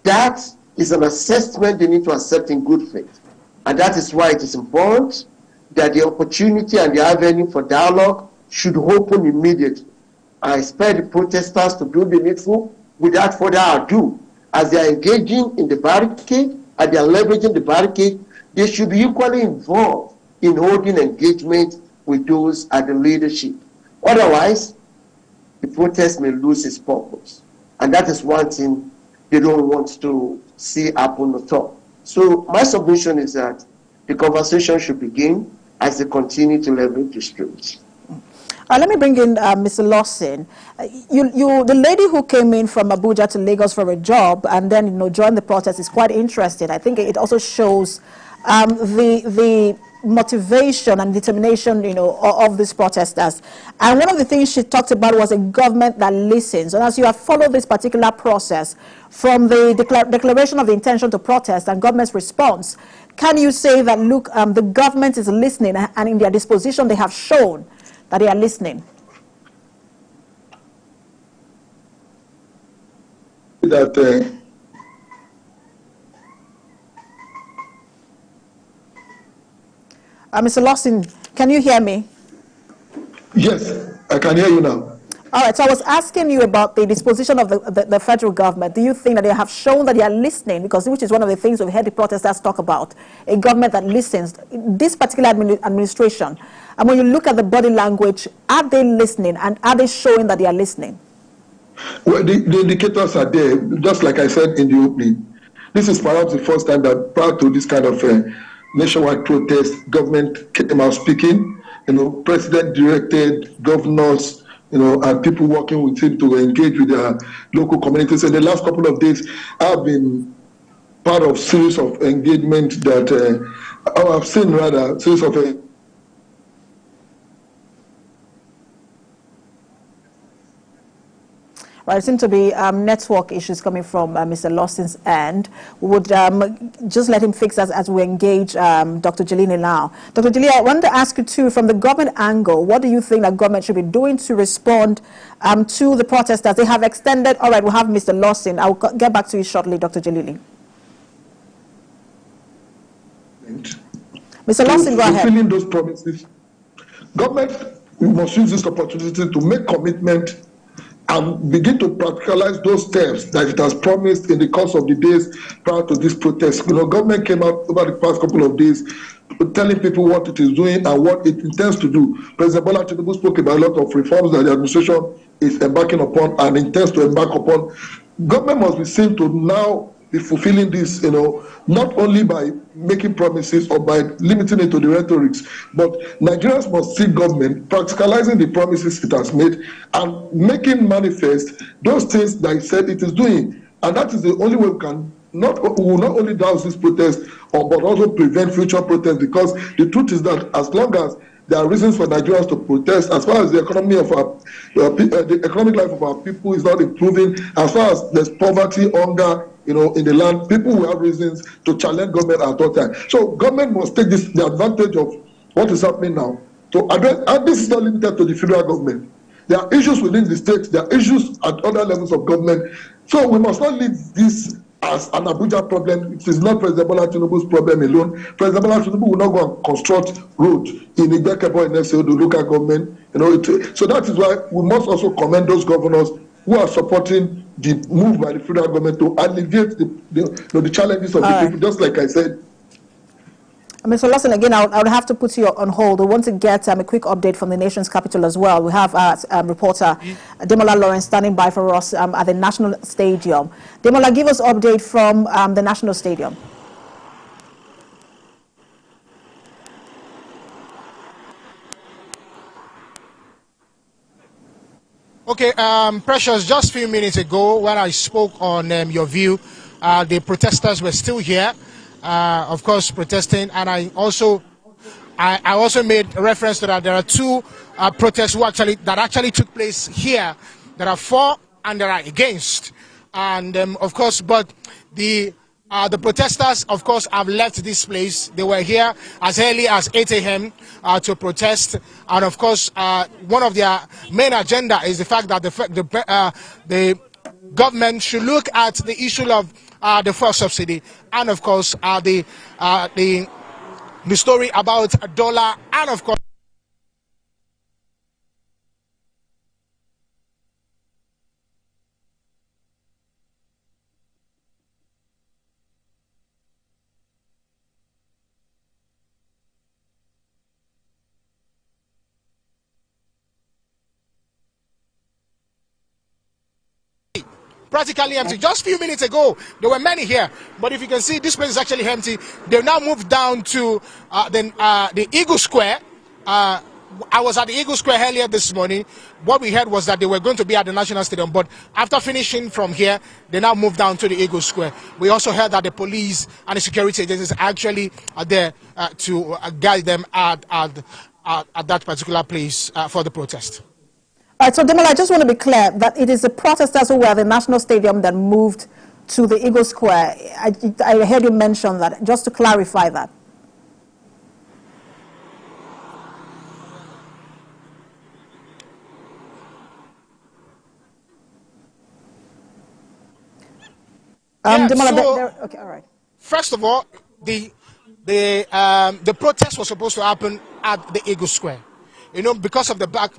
That is an assessment they need to accept in good faith. And that is why it is important that the opportunity and the avenue for dialogue should open immediately. I expect the protesters to do the needful without further ado. As they are engaging in the barricade and they are leveraging the barricade, they should be equally involved in holding engagement with those at the leadership. Otherwise, the protest may lose its purpose. And that is one thing they don't want to see happen at all. So my submission is that the conversation should begin as they continue to leverage the streets. Let me bring in Mr. Lawson. The lady who came in from Abuja to Lagos for a job and then joined the protest is quite interesting. I think it also shows the motivation and determination of these protesters. And one of the things she talked about was a government that listens. And as you have followed this particular process from the declaration of the intention to protest and government's response, can you say that, look, the government is listening and in their disposition they have shown that they are listening? That Mr. Lawson, can you hear me? Yes, I can hear you now. All right, so I was asking you about the disposition of the federal government. Do you think that they have shown that they are listening? Because which is one of the things we've heard the protesters talk about, a government that listens. This particular administration, and when you look at the body language, are they listening and are they showing that they are listening? Well, the indicators are there, just like I said in the opening. This is perhaps the first time that prior to this kind of nationwide protest, government came out speaking, president directed governors, and people working with him to engage with their local communities. In the last couple of days, I've been part of series of engagement that I've seen rather series of Right, there seem to be network issues coming from Mr. Lawson's end. We would just let him fix as we engage Dr. Jelini now. Dr. Jelini, I wanted to ask you too, from the government angle, what do you think that government should be doing to respond to the protesters? They have extended, all right, we'll have Mr. Lawson. I'll get back to you shortly, Dr. Jelini. Mr. Lawson, go ahead. Fulfilling those promises. Government must use this opportunity to make commitment and begin to practicalize those steps that it has promised in the course of the days prior to this protest. Government came out over the past couple of days telling people what it is doing and what it intends to do. President Bola Tinubu spoke about a lot of reforms that the administration is embarking upon and intends to embark upon. Government must be seen to now be fulfilling this, not only by making promises or by limiting it to the rhetorics, but Nigerians must see government practicalizing the promises it has made and making manifest those things that it said it is doing. And that is the only way we will not only douse this protest, but also prevent future protests, because the truth is that as long as there are reasons for Nigerians to protest, as far as the economy of the economic life of our people is not improving, as far as there's poverty, hunger, in the land, people will have reasons to challenge government at all times. So government must take the advantage of what is happening now to address, and this is not limited to the federal government. There are issues within the states, there are issues at other levels of government. So we must not leave this as an Abuja problem. It is not President Bola Tinubu's problem alone. President Bola Tinubu will not go and construct roads in Igbekebo and the local government. So that is why we must also commend those governors who are supporting the move by the federal government to alleviate the challenges of the people, just like I said. Mr. Lawson, again, I would have to put you on hold. We want to get a quick update from the nation's capital as well. We have reporter Demola Lawrence standing by for us at the National Stadium. Demola, give us update from the National Stadium. Okay, Precious, just a few minutes ago when I spoke on your view, the protesters were still here, of course, protesting, and I also made reference to that. There are two protests that actually took place here. There are for and there are against, and of course, but the protesters, of course, have left this place. They were here as early as 8 a.m. To protest, and of course, one of their main agenda is the fact that the government should look at the issue of the fuel subsidy, and of course, the story about a dollar, and of course. Practically empty. Just a few minutes ago, there were many here, but if you can see, this place is actually empty. They've now moved down to the Eagle Square. I was at the Eagle Square earlier this morning. What we heard was that they were going to be at the National Stadium, but after finishing from here, they now moved down to the Eagle Square. We also heard that the police and the security agencies actually are there to guide them at that particular place for the protest. All right, so Demola, I just want to be clear that it is the protesters who were at the National Stadium that moved to the Eagle Square. I heard you mention that, just to clarify that. Demola, okay, all right. First of all, the protest was supposed to happen at the Eagle Square. You know, because of the back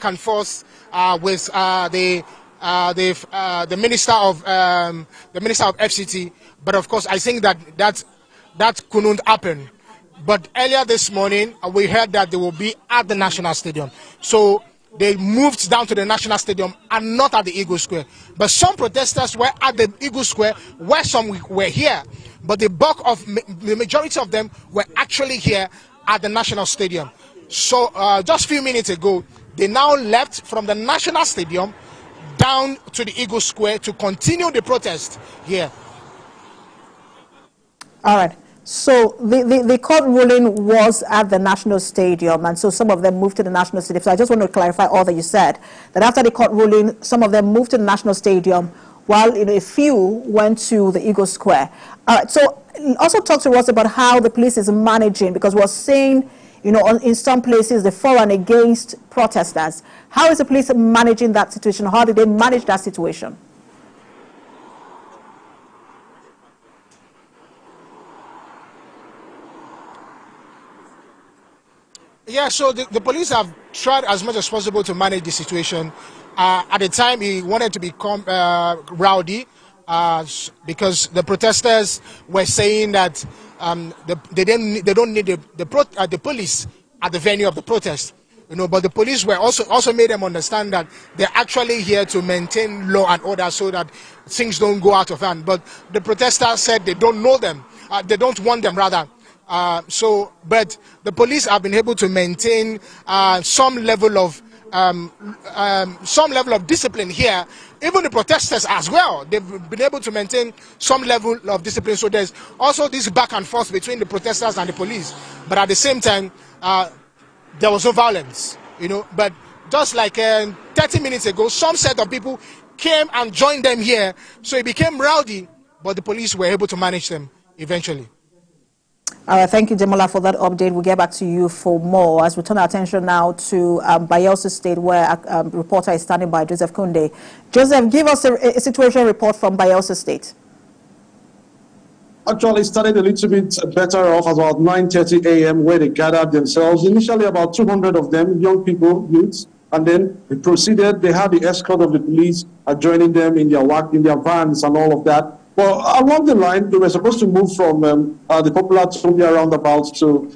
and forth with the minister of FCT, but of course I think that couldn't happen. But earlier this morning we heard that they will be at the National Stadium, so they moved down to the National Stadium and not at the Eagle Square. But some protesters were at the Eagle Square, where some were here, but the majority of them were actually here at the National Stadium. So just a few minutes ago, they now left from the National Stadium down to the Eagle Square to continue the protest here. All right. So the court ruling was at the National Stadium, and so some of them moved to the National Stadium. So I just want to clarify all that you said, that after the court ruling, some of them moved to the National Stadium, while a few went to the Eagle Square. All right. So also talk to us about how the police is managing, because we're saying, in some places, the for and against protesters. How is the police managing that situation? How do they manage that situation? Yeah, so the police have tried as much as possible to manage the situation. At the time, he wanted to become rowdy because the protesters were saying that they don't need the police at the venue of the protest. But the police were also made them understand that they're actually here to maintain law and order so that things don't go out of hand. But the protesters said they don't know them, they don't want them rather. But the police have been able to maintain some level of discipline here. Even the protesters as well, they've been able to maintain some level of discipline. So there's also this back and forth between the protesters and the police. But at the same time, there was no violence, But just like 30 minutes ago, some set of people came and joined them here. So it became rowdy, but the police were able to manage them eventually. All right, thank you, Demola, for that update. We'll get back to you for more as we turn our attention now to Bayelsa State, where a reporter is standing by, Joseph Kunde. Joseph, give us a situation report from Bayelsa State. Actually, started a little bit better off about 9:30 a.m. where they gathered themselves. Initially, about 200 of them, young people, youths, and then they proceeded. They had the escort of the police joining them in their vans and all of that. Well, along the line, they were supposed to move from the popular Tobia roundabout to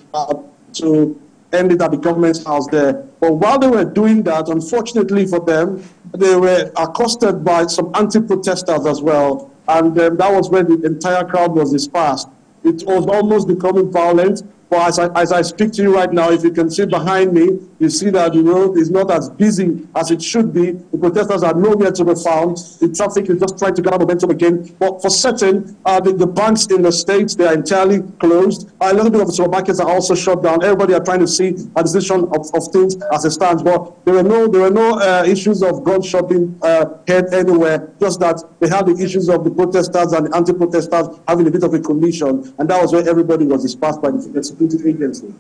end it at the government's house there. But while they were doing that, unfortunately for them, they were accosted by some anti-protesters as well. And that was when the entire crowd was dispersed. It was almost becoming violent. But as I speak to you right now, if you can see behind me, You see that the road is not as busy as it should be. The protesters are nowhere to be found. The traffic is just trying to gather momentum again. But for certain, the banks in the States, they are entirely closed. A little bit of the supermarkets are also shut down. Everybody are trying to see a decision of things as it stands. But there were no issues of gunshot being heard anywhere. Just that they had the issues of the protesters and the anti-protesters having a bit of a collision, and that was where everybody was dispersed by the security agency.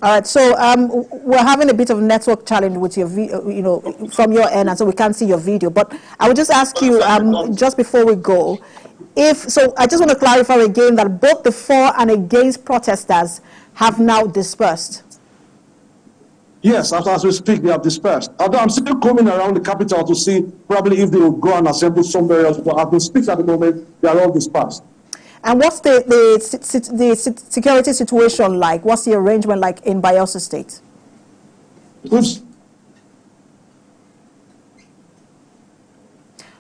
All right, so we're having a bit of a network challenge with your, from your end, and so we can't see your video. But I would just ask you, just before we go, I just want to clarify again that both the for and against protesters have now dispersed. Yes, as we speak, they have dispersed. Although I'm still coming around the capital to see probably if they will go and assemble somewhere else. But as we speak at the moment, they are all dispersed. And what's the security situation like? What's the arrangement like in Bayelsa State?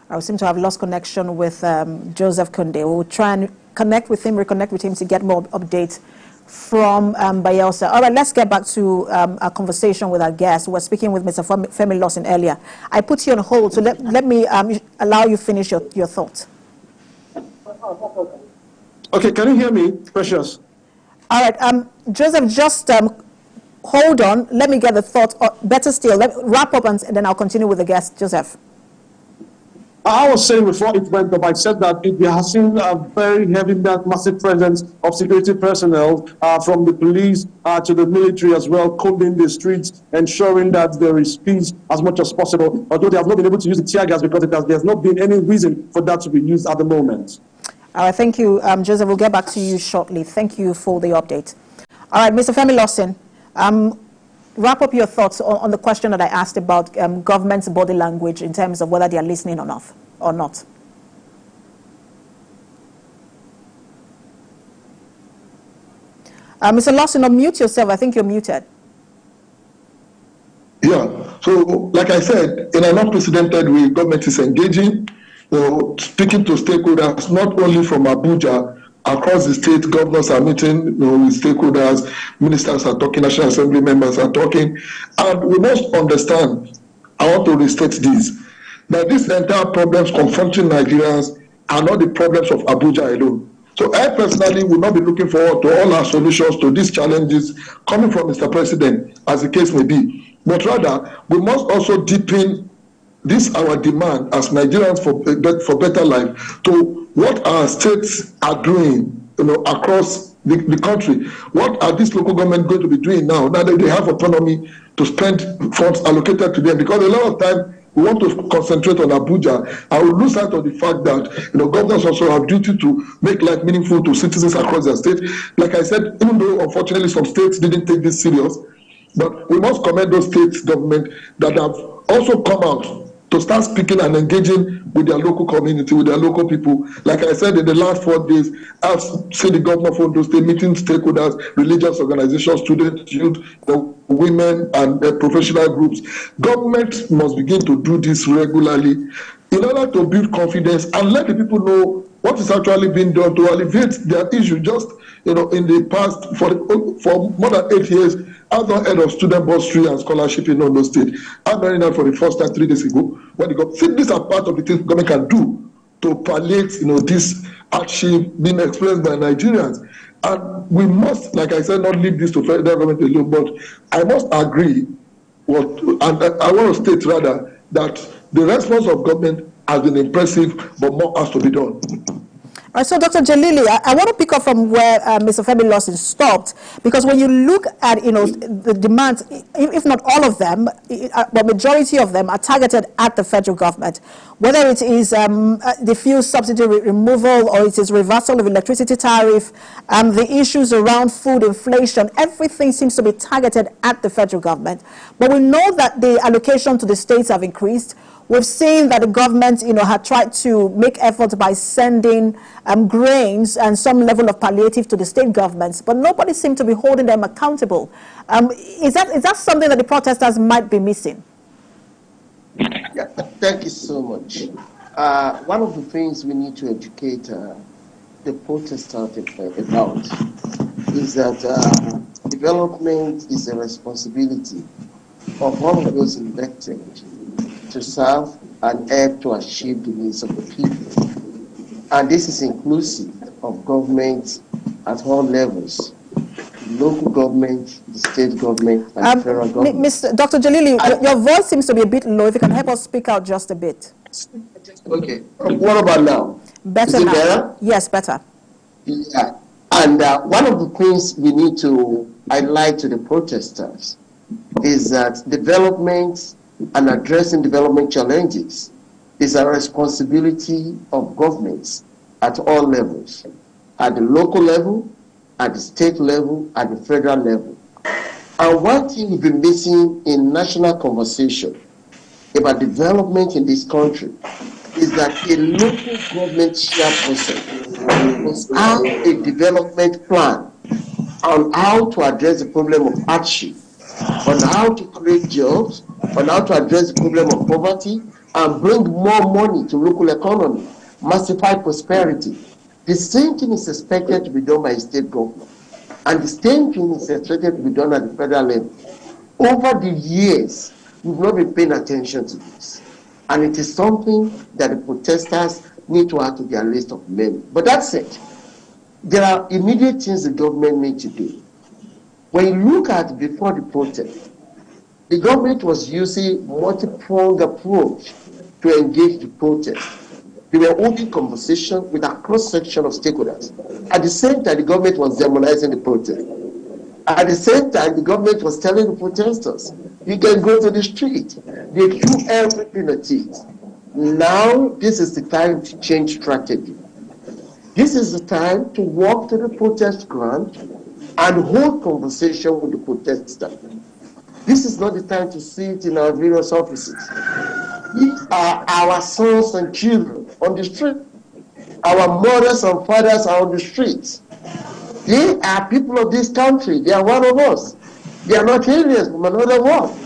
I seem to have lost connection with Joseph Kunde. We'll try and reconnect with him to get more updates from Bayelsa. All right, let's get back to our conversation with our guest. We're speaking with Mr. Femi Lawson earlier. I put you on hold, so let me allow you finish your thoughts. Okay, can you hear me, Precious? All right, Joseph, just hold on. Let me get the thought. Or better still, wrap up and then I'll continue with the guest, Joseph. I was saying before it went up, I said that we have seen a very heavy, massive presence of security personnel from the police to the military as well, combing the streets, ensuring that there is peace as much as possible, although they have not been able to use the tear gas because there's not been any reason for that to be used at the moment. All right, thank you, Joseph. We'll get back to you shortly. Thank you for the update. All right, Mr. Femi Lawson, wrap up your thoughts on the question that I asked about government's body language in terms of whether they are listening or not. Mr. Lawson, unmute yourself. I think you're muted. Yeah, so like I said, in an unprecedented way, government is engaging, speaking to stakeholders, not only from Abuja, across the state. Governors are meeting with stakeholders, ministers are talking, National Assembly members are talking, and we must understand, I want to restate this, that these entire problems confronting Nigerians are not the problems of Abuja alone. So I personally will not be looking forward to all our solutions to these challenges coming from Mr. President, as the case may be. But rather, we must also deepen this our demand as Nigerians for better life to what our states are doing, across the country. What are these local governments going to be doing now that they have autonomy to spend funds allocated to them? Because a lot of time we want to concentrate on Abuja, and we lose sight of the fact that governors also have duty to make life meaningful to citizens across their state. Like I said, even though unfortunately some states didn't take this serious, but we must commend those state governments that have also come out to start speaking and engaging with their local community, with their local people. Like I said, in the last 4 days, I've seen the governor of Ondo State meeting stakeholders, religious organizations, students, youth, women, and professional groups. Government must begin to do this regularly in order to build confidence and let the people know what is actually being done to alleviate their issue. Just in the past, for more than 8 years, I've not heard of student bursary and scholarship in Ondo State. I'm hearing that for the first time 3 days ago. When they got, see, these are part of the things the government can do to palliate, this hardship being experienced by Nigerians. And we must, like I said, not leave this to federal government alone. But I must agree, and I want to state rather that the response of government has been impressive, but more has to be done. All right, so Dr. Jalili, I want to pick up from where Mr. Femi Lawson stopped, because when you look at, the demands, if not all of them, the majority of them are targeted at the federal government, whether it is the fuel subsidy removal or it is reversal of electricity tariff, the issues around food inflation, everything seems to be targeted at the federal government. But we know that the allocation to the states have increased. We've seen that the government, had tried to make efforts by sending grains and some level of palliative to the state governments, but nobody seemed to be holding them accountable. Is that something that the protesters might be missing? Yeah, thank you so much. One of the things we need to educate the protesters about is that if development is a responsibility of all of those elected to serve and help to achieve the needs of the people. And this is inclusive of government at all levels, local government, the state government, and the federal government. Mr. Dr. Jalili, your voice seems to be a bit low. If you can help us speak out just a bit. Okay. What about now? Better is it now. Better? Yes, better. Yeah. And one of the things we need to highlight to the protesters is that development and addressing development challenges is a responsibility of governments at all levels, at the local level, at the state level, at the federal level. And one thing we've been missing in national conversation about development in this country is that a local government chairperson must have a development plan on how to address the problem of hardship, on how to create jobs, on how to address the problem of poverty, and bring more money to local economy, massify prosperity. The same thing is expected to be done by state government, and the same thing is expected to be done at the federal level. Over the years, we've not been paying attention to this, and it is something that the protesters need to add to their list of many. But that said, there are immediate things the government needs to do. When you look at before the protest, the government was using multi-pronged approach to engage the protest. They were holding conversation with a cross-section of stakeholders. At the same time, the government was demonizing the protest. At the same time, the government was telling the protesters, you can go to the street. They threw everything at it. Now, this is the time to change strategy. This is the time to walk to the protest ground and hold conversation with the protesters. This is not the time to sit in our various offices. These are our sons and children on the street. Our mothers and fathers are on the streets. They are people of this country. They are one of us. They are not aliens from another world.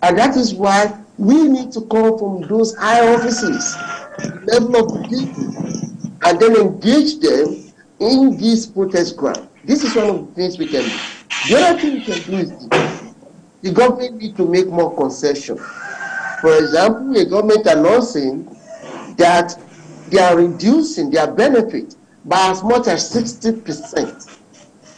And that is why we need to come from those high offices, the level of the people, and then engage them in this protest ground. This is one of the things we can do. The other thing we can do is the government needs to make more concessions. For example, the government announcing that they are reducing their benefit by as much as 60%.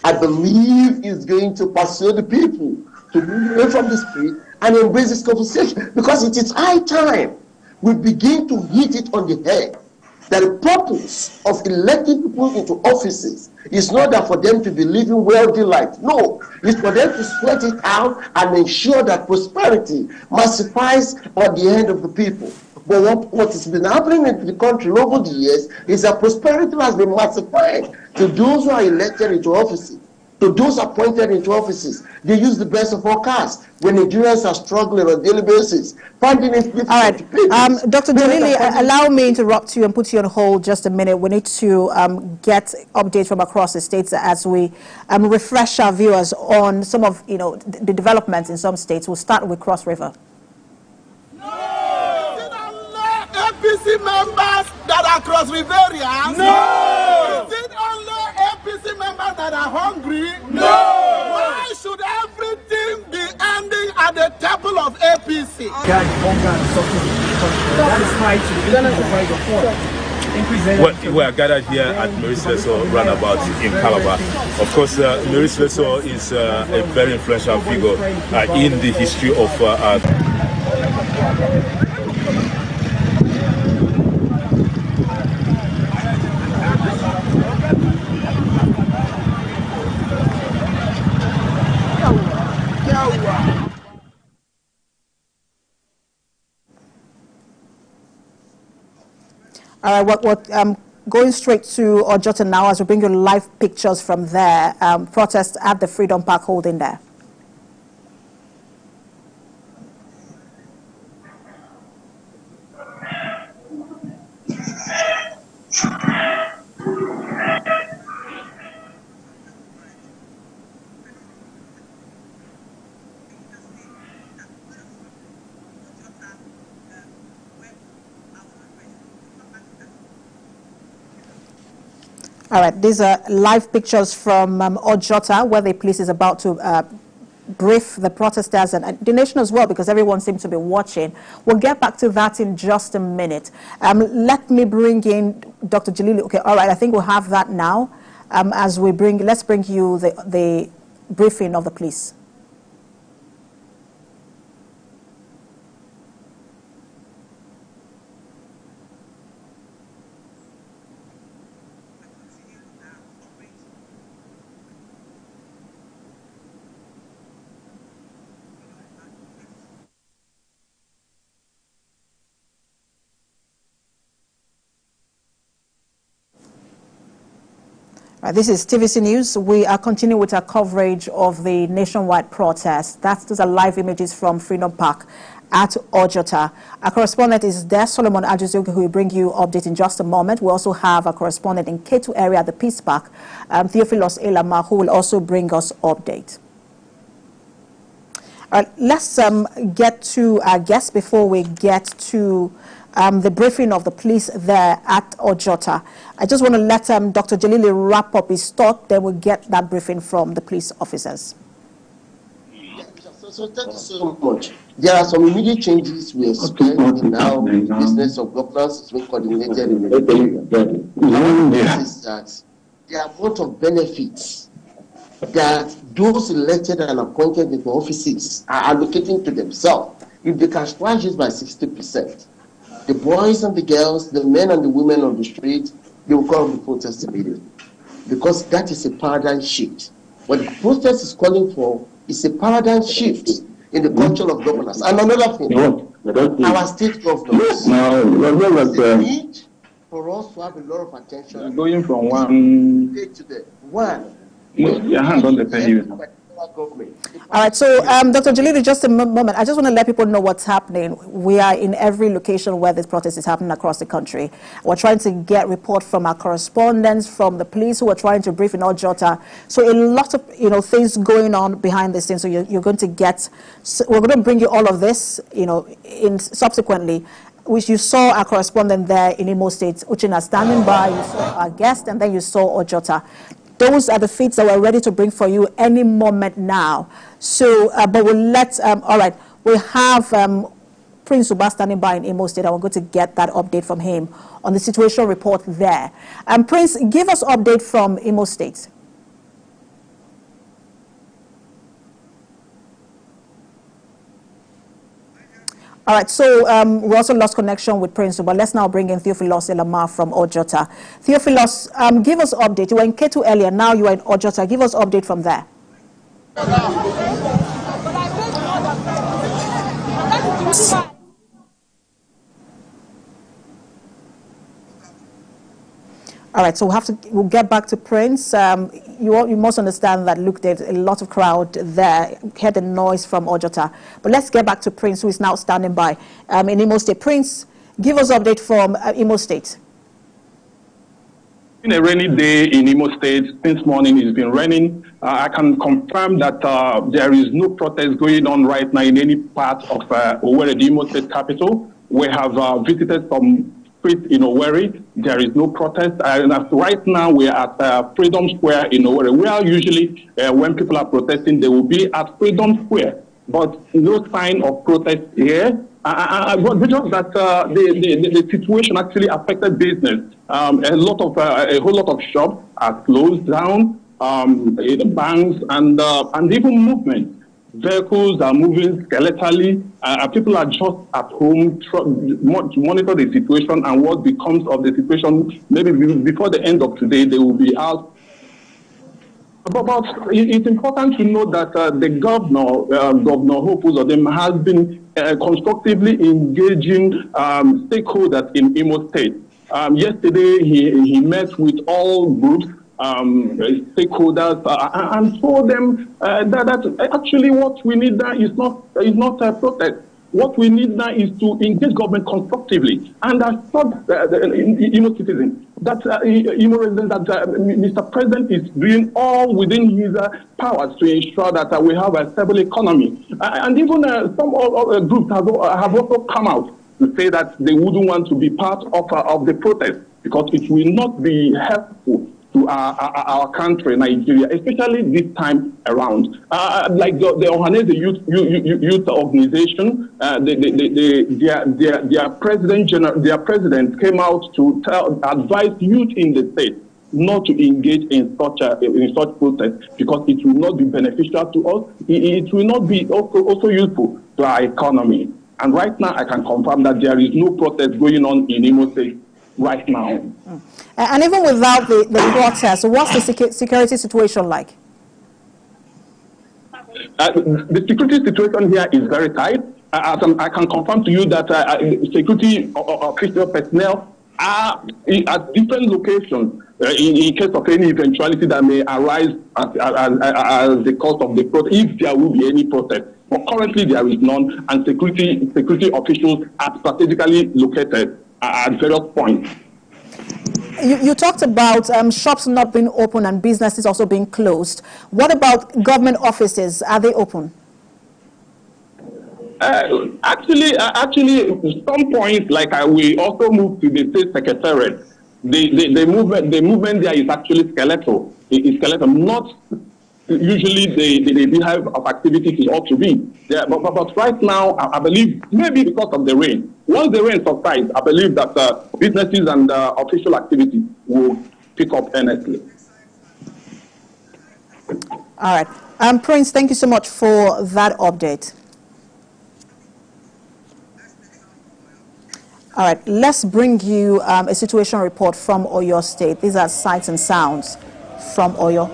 I believe is going to persuade the people to move away from the street and embrace this conversation, because it is high time we begin to hit it on the head that the purpose of electing people into offices is not that for them to be living wealthy life. No, it's for them to sweat it out and ensure that prosperity massifies on the end of the people. But what has been happening in the country over the years is that prosperity has been massified to those who are elected into offices, to those appointed into offices. They use the best of all castes when Nigerians are struggling on a daily basis, finding it difficult. All right, Dr. Jalili, allow me to interrupt you and put you on hold just a minute. We need to get updates from across the states as we refresh our viewers on some of the developments in some states. We'll start with Cross River. APC members that are Cross Riverians? No! Is it only APC members that are hungry? No! Why should everything be ending at the temple of APC? God, hunger and suffering in the country. That is why to we are gathered here at Maurice Leso roundabout in Calabar. Of course, Maurice Leso is a very influential figure in the history of All right, going straight to Ojota now as we bring you live pictures from there. Protest at the Freedom Park holding there. All right, these are live pictures from Ojota, where the police is about to brief the protesters and the nation as well, because everyone seems to be watching. We'll get back to that in just a minute. Let me bring in Dr. Jalili. Okay, all right, I think we'll have that now. Let's bring you the briefing of the police. This is TVC News. We are continuing with our coverage of the nationwide protest. Those are live images from Freedom Park at Ojota. Our correspondent is there, Solomon Ajuzogu, who will bring you update in just a moment. We also have a correspondent in Ketu area at the Peace Park, Theophilus Elama, who will also bring us update. Let's get to our guests before we get to the briefing of the police there at Ojota. I just want to let Dr. Jalili wrap up his thought, then we'll get that briefing from the police officers. So thank you so much. There are some immediate changes we expect now. The business of governance is being coordinated in the area. Is that there are a lot of benefits that those elected and appointed into offices are allocating to themselves. If they can slash this by 60%, the boys and the girls, the men and the women on the street, they will come to protest immediately. Because that is a paradigm shift. What the protest is calling for is a paradigm shift in the culture of governance. And another thing, our state governors, the need for us to have a lot of attention. Going from one to the one. Your hand on the pen. All right, so Dr. Jalili, just a moment. I just want to let people know what's happening. We are in every location where this protest is happening across the country. We're trying to get report from our correspondents, from the police who are trying to brief in Ojota. So a lot of things going on behind the scenes. So you're going to get. We're going to bring you all of this, in subsequently. Which you saw our correspondent there in Imo State, Uchenna, standing by. You saw our guest, and then you saw Ojota. Those are the feeds that we're ready to bring for you any moment now. So, but we'll let, all right, we have Prince Uba standing by in Imo State. I'm going to get that update from him on the situation report there. Prince, give us update from Imo State. All right, so we also lost connection with Prince, but let's now bring in Theophilus Elama from Ojota. Theophilus, give us update. You were in Ketu earlier, now you are in Ojota. Give us update from there. All right, so we'll get back to Prince. You must understand that, look, there's a lot of crowd there. Heard the noise from Ojota. But let's get back to Prince, who is now standing by in Imo State. Prince, give us update from Imo State. In a rainy day in Imo State, since morning it's been raining. I can confirm that there is no protest going on right now in any part of Owerri, the Imo State capital. We have visited some streets in Owerri. There is no protest. And right now we are at Freedom Square in Owerri. Where usually when people are protesting, they will be at Freedom Square. But no sign of protest here. Because that the situation actually affected business. A whole lot of shops are closed down. The banks and even movement. Vehicles are moving skeletally. People are just at home to monitor the situation and what becomes of the situation. Maybe before the end of today, they will be out. But it's important to know that the Governor Hope Uzodimma, has been constructively engaging stakeholders in Imo State. Yesterday, he met with all groups, stakeholders, and told them that actually what we need now is not a protest. What we need now is to engage government constructively and assure the citizens that residents that Mr. President is doing all within his powers to ensure that we have a stable economy. And even some groups have also come out to say that they wouldn't want to be part of the protest because it will not be helpful to our country, Nigeria, especially this time around. Like the Ohanese Youth Organization, their president came out to advise youth in the state not to engage in such protests because it will not be beneficial to us. It will not be also useful to our economy. And right now, I can confirm that there is no protest going on in Imo State right now. And even without the protest, what's the security situation like? The security situation here is very tight. I can confirm to you that security official personnel are at different locations in case of any eventuality that may arise as the cause of the protest, if there will be any protest. But currently there is none, and security officials are strategically located at various points. You talked about shops not being open and businesses also being closed. What about government offices? Are they open? Actually, some points, like we also moved to the state secretariat. The movement there is actually skeletal. It's skeletal. Not usually the behavior of activities is ought to be there, but right now I believe maybe because of the rain. Once the rain subsides, I believe that businesses and official activity will pick up earnestly. All right, Prince, thank you so much for that update. All right, let's bring you a situation report from Oyo State. These are sights and sounds from Oyo.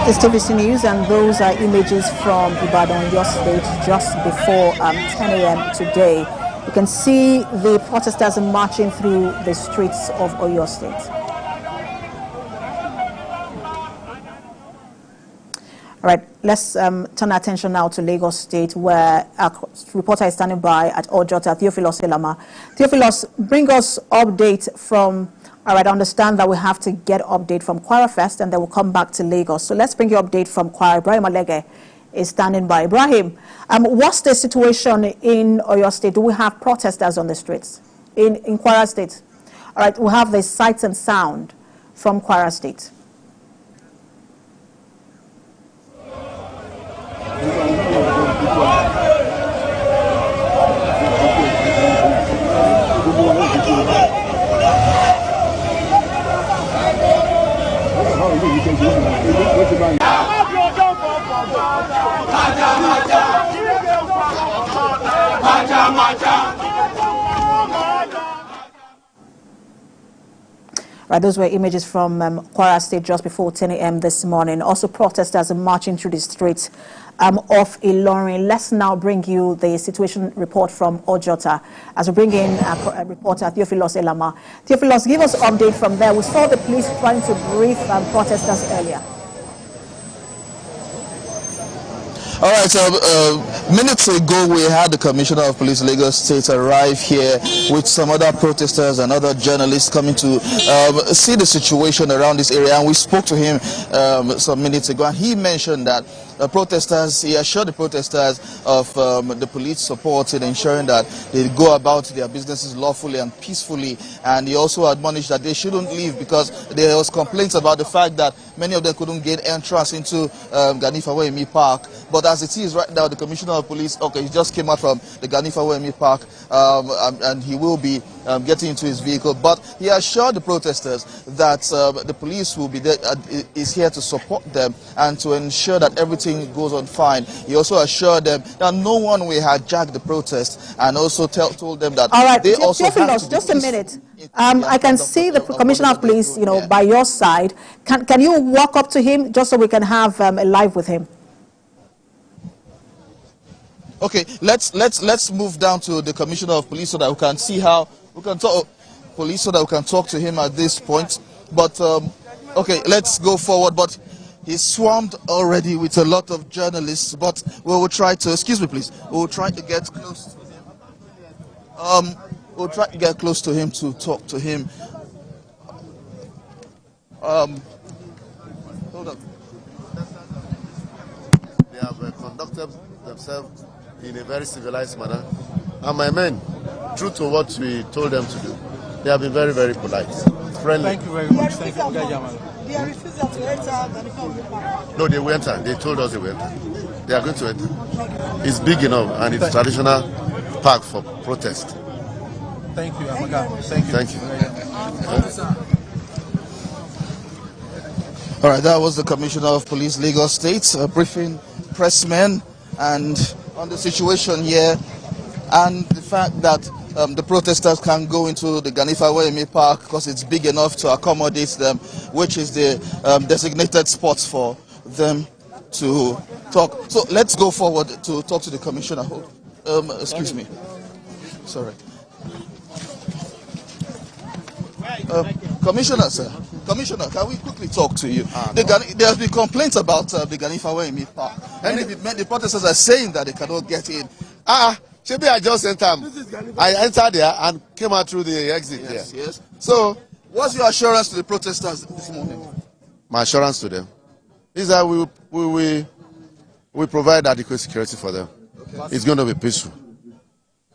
It's TVC News, and those are images from Ibadan, your state, just before 10 a.m. today. You can see the protesters marching through the streets of Oyo State. All right, let's turn our attention now to Lagos State, where our reporter is standing by at Ojota, Theophilus Elama. Theophilus, bring us update from... All right, I understand that we have to get update from Kwara first, and then we'll come back to Lagos. So let's bring you update from Kwara. Ibrahim Alege is standing by. Ibrahim, what's the situation in Oyo State? Do we have protesters on the streets in Kwara State? All right, we have the sights and sound from Kwara State. Right, those were images from Kwara State just before 10 a.m. this morning. Also, protesters are marching through the streets of Ilorin. Let's now bring you the situation report from Ojota as we bring in a reporter, Theophilus Elama. Theophilus, give us an update from there. We saw the police trying to brief protesters earlier. All right, minutes ago, we had the Commissioner of Police Lagos State arrive here with some other protesters and other journalists coming to see the situation around this area. And we spoke to him some minutes ago, and he mentioned that he assured the protesters of the police support in ensuring that they go about their businesses lawfully and peacefully. And he also admonished that they shouldn't leave because there was complaints about the fact that many of them couldn't gain entrance into Ganifa Wemi Park. But as it is right now, the Commissioner of Police, he just came out from the Ganifa Wemi Park, and he will be getting into his vehicle. But he assured the protesters that the police will be there, is here to support them and to ensure that everything goes on fine. He also assured them that no one will hijack the protest, and also told them that they also have to be just a minute. I can see the Commissioner of Police, by your side. Can you walk up to him just so we can have a live with him? Okay, let's move down to the Commissioner of Police so that we can see how we can talk police so that we can talk to him at this point. But okay, let's go forward. But he's swarmed already with a lot of journalists. But we will try to we will try to get close to him. We'll try to get close to him to talk to him. Hold up. They have conducted themselves in a very civilized manner. And my men, true to what we told them to do, they have been very, very polite, friendly. Thank you very much. Thank you. They refused to enter. No, they will enter. They told us they will enter. They are going to enter. It's big enough and it's traditional park for protest. Thank you, Amaga. Thank you. Thank you. All right, that was the Commissioner of Police, Lagos State, briefing pressmen and on the situation here and the fact that the protesters can go into the Ganifa Park because it's big enough to accommodate them, which is the designated spot for them to talk. So let's go forward to talk to the Commissioner. Excuse me. Sorry. Commissioner, sir. Commissioner, can we quickly talk to you? There have been complaints about the Ganifa Park. And the protesters are saying that they cannot get in. Maybe I just entered. I entered there and came out through the exit. Yes. So, what's your assurance to the protesters this morning? My assurance to them is that we provide adequate security for them. Okay. It's going to be peaceful.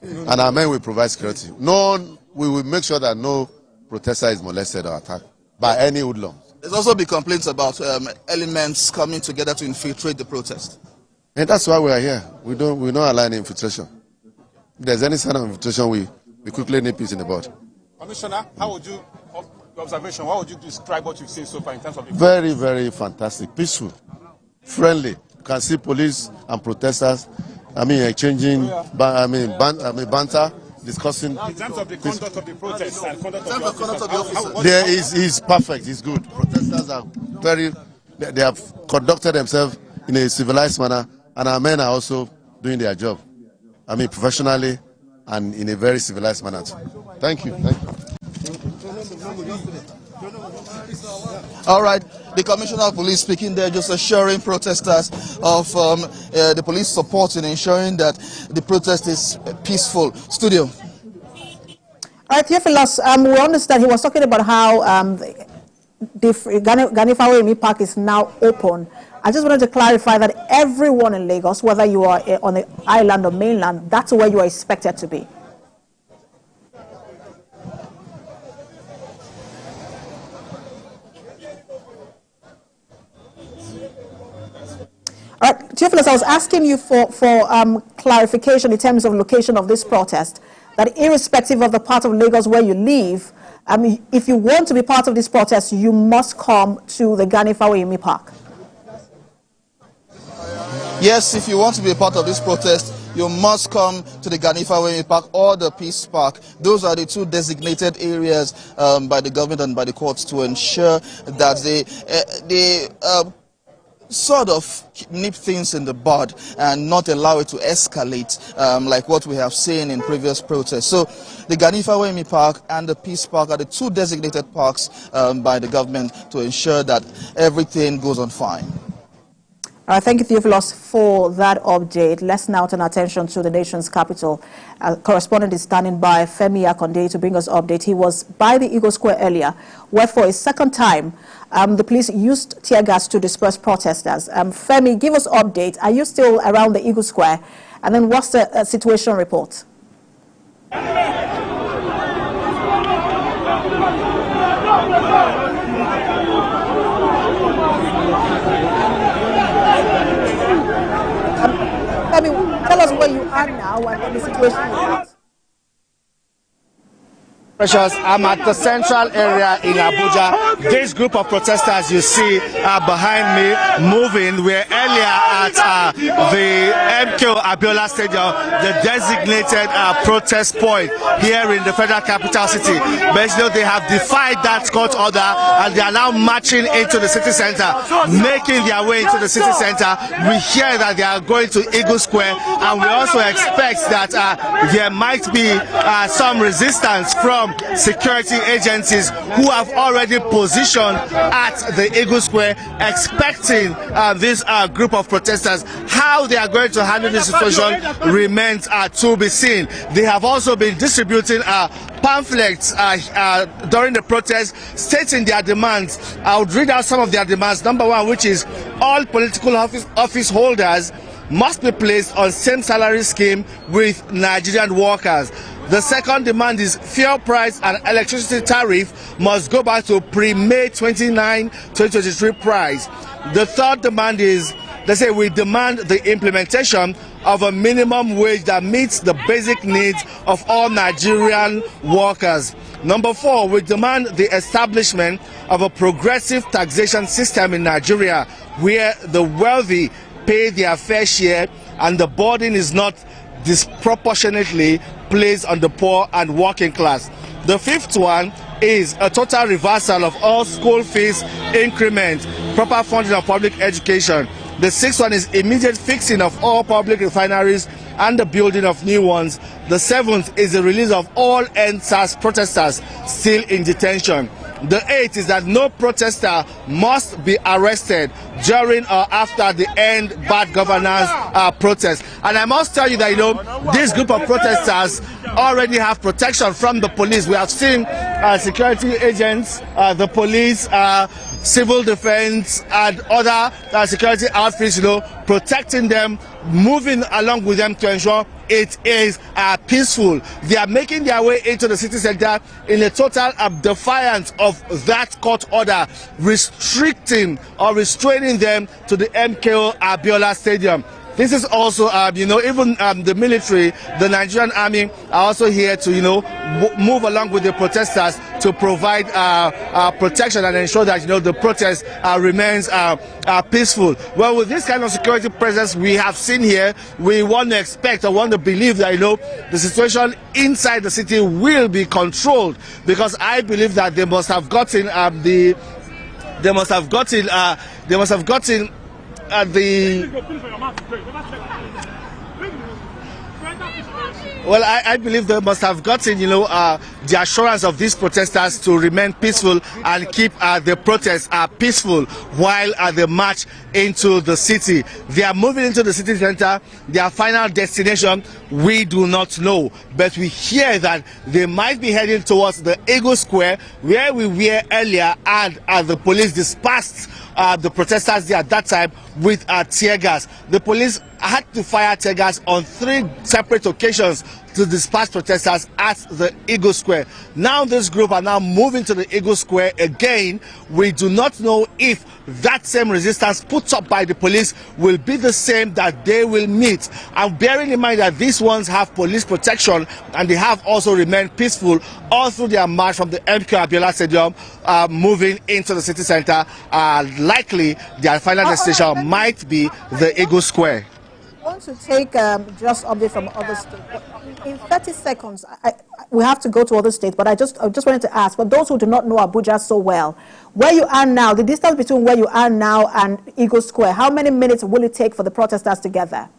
And our men will provide security. We will make sure that no protester is molested or attacked by any hoodlum. There's also been complaints about elements coming together to infiltrate the protest. And that's why we are here. We don't allow any infiltration. If there's any sign of infiltration, we quickly nip it in the bud. Commissioner, how would you, observation, how would you describe what you've seen so far in terms of the very, very fantastic, peaceful, friendly. You can see police and protesters, exchanging, banter, discussing. In terms of the conduct of the protests and conduct of the officers, there is perfect, it's good. Protesters are they have conducted themselves in a civilized manner, and our men are also doing their job. Professionally and in a very civilized manner. Thank you. All right, the Commissioner of Police speaking there, just assuring protesters of the police support in ensuring that the protest is peaceful. Studio. All right, Theophilus, we understand he was talking about how the Ganifa Park is now open. I just wanted to clarify that everyone in Lagos, whether you are on the island or mainland, that's where you are expected to be. All right, Theophilus, I was asking you for clarification in terms of location of this protest, that irrespective of the part of Lagos where you live, if you want to be part of this protest, you must come to the Ganifa Park. Yes, if you want to be a part of this protest, you must come to the Ganifa Park or the Peace Park. Those are the two designated areas by the government and by the courts to ensure that they sort of nip things in the bud and not allow it to escalate like what we have seen in previous protests. So the Ganifa Park and the Peace Park are the two designated parks by the government to ensure that everything goes on fine. Thank you, Theophilus, for that update. Let's now turn our attention to the nation's capital. Correspondent is standing by, Femi Akonde, to bring us update. He was by the Eagle Square earlier, where for a second time, the police used tear gas to disperse protesters. Femi, give us update. Are you still around the Eagle Square? And then what's the situation report? Tell us where you are now and the situation is. Precious, I'm at the central area in Abuja. This group of protesters you see behind me moving were earlier at the MKO Abiola Stadium, the designated protest point here in the federal capital city. But you know, they have defied that court order and they are now marching into the city center, making their way into the city center. We hear that they are going to Eagle Square, and we also expect that there might be some resistance from security agencies who have already positioned at the Eagle Square, expecting this group of protesters. How they are going to handle this situation remains to be seen. They have also been distributing pamphlets during the protest stating their demands. I would read out some of their demands. Number one, which is all political office holders must be placed on same salary scheme with Nigerian workers. The second demand is fuel price and electricity tariff must go back to pre-May 29, 2023 price. The third demand is, they say, we demand the implementation of a minimum wage that meets the basic needs of all Nigerian workers. Number four, we demand the establishment of a progressive taxation system in Nigeria where the wealthy pay their fair share and the burden is not disproportionately placed on the poor and working class. The fifth one is a total reversal of all school fees increment, proper funding of public education. The sixth one is immediate fixing of all public refineries and the building of new ones. The seventh is the release of all NSAS protesters still in detention. The eighth is that no protester must be arrested during or after the End Bad Governance protest. And I must tell you that, you know, this group of protesters already have protection from the police. We have seen security agents, the police, civil defense, and other security outfits, you know, protecting them, moving along with them to ensure it is peaceful. They are making their way into the city center in a total defiance of that court order restricting or restraining them to the MKO Abiola Stadium. This is also, you know, even the military, the Nigerian army are also here to, you know, move along with the protesters to provide protection and ensure that, you know, the protest remains peaceful. Well, with this kind of security presence we have seen here, we want to expect or want to believe that, you know, the situation inside the city will be controlled, because I believe that they must have gotten well, I believe they must have gotten, you know, the assurance of these protesters to remain peaceful and keep the protests peaceful while they march into the city. They are moving into the city center. Their final destination, we do not know. But we hear that they might be heading towards the Eagle Square, where we were earlier, and the police dispersed the protesters there at that time with tear gas. The police had to fire tear gas on 3 separate occasions to disperse protesters at the Eagle Square. Now this group are now moving to the Eagle Square again. We do not know if that same resistance put up by the police will be the same that they will meet. And bearing in mind that these ones have police protection and they have also remained peaceful all through their march from the MKO Abiola Stadium moving into the city center, likely their final destination might be the Eagle Square. I want to take just update from other states. In 30 seconds, we have to go to other states, but I just wanted to ask, for those who do not know Abuja so well, where you are now, the distance between where you are now and Eagle Square, how many minutes will it take for the protesters to get there?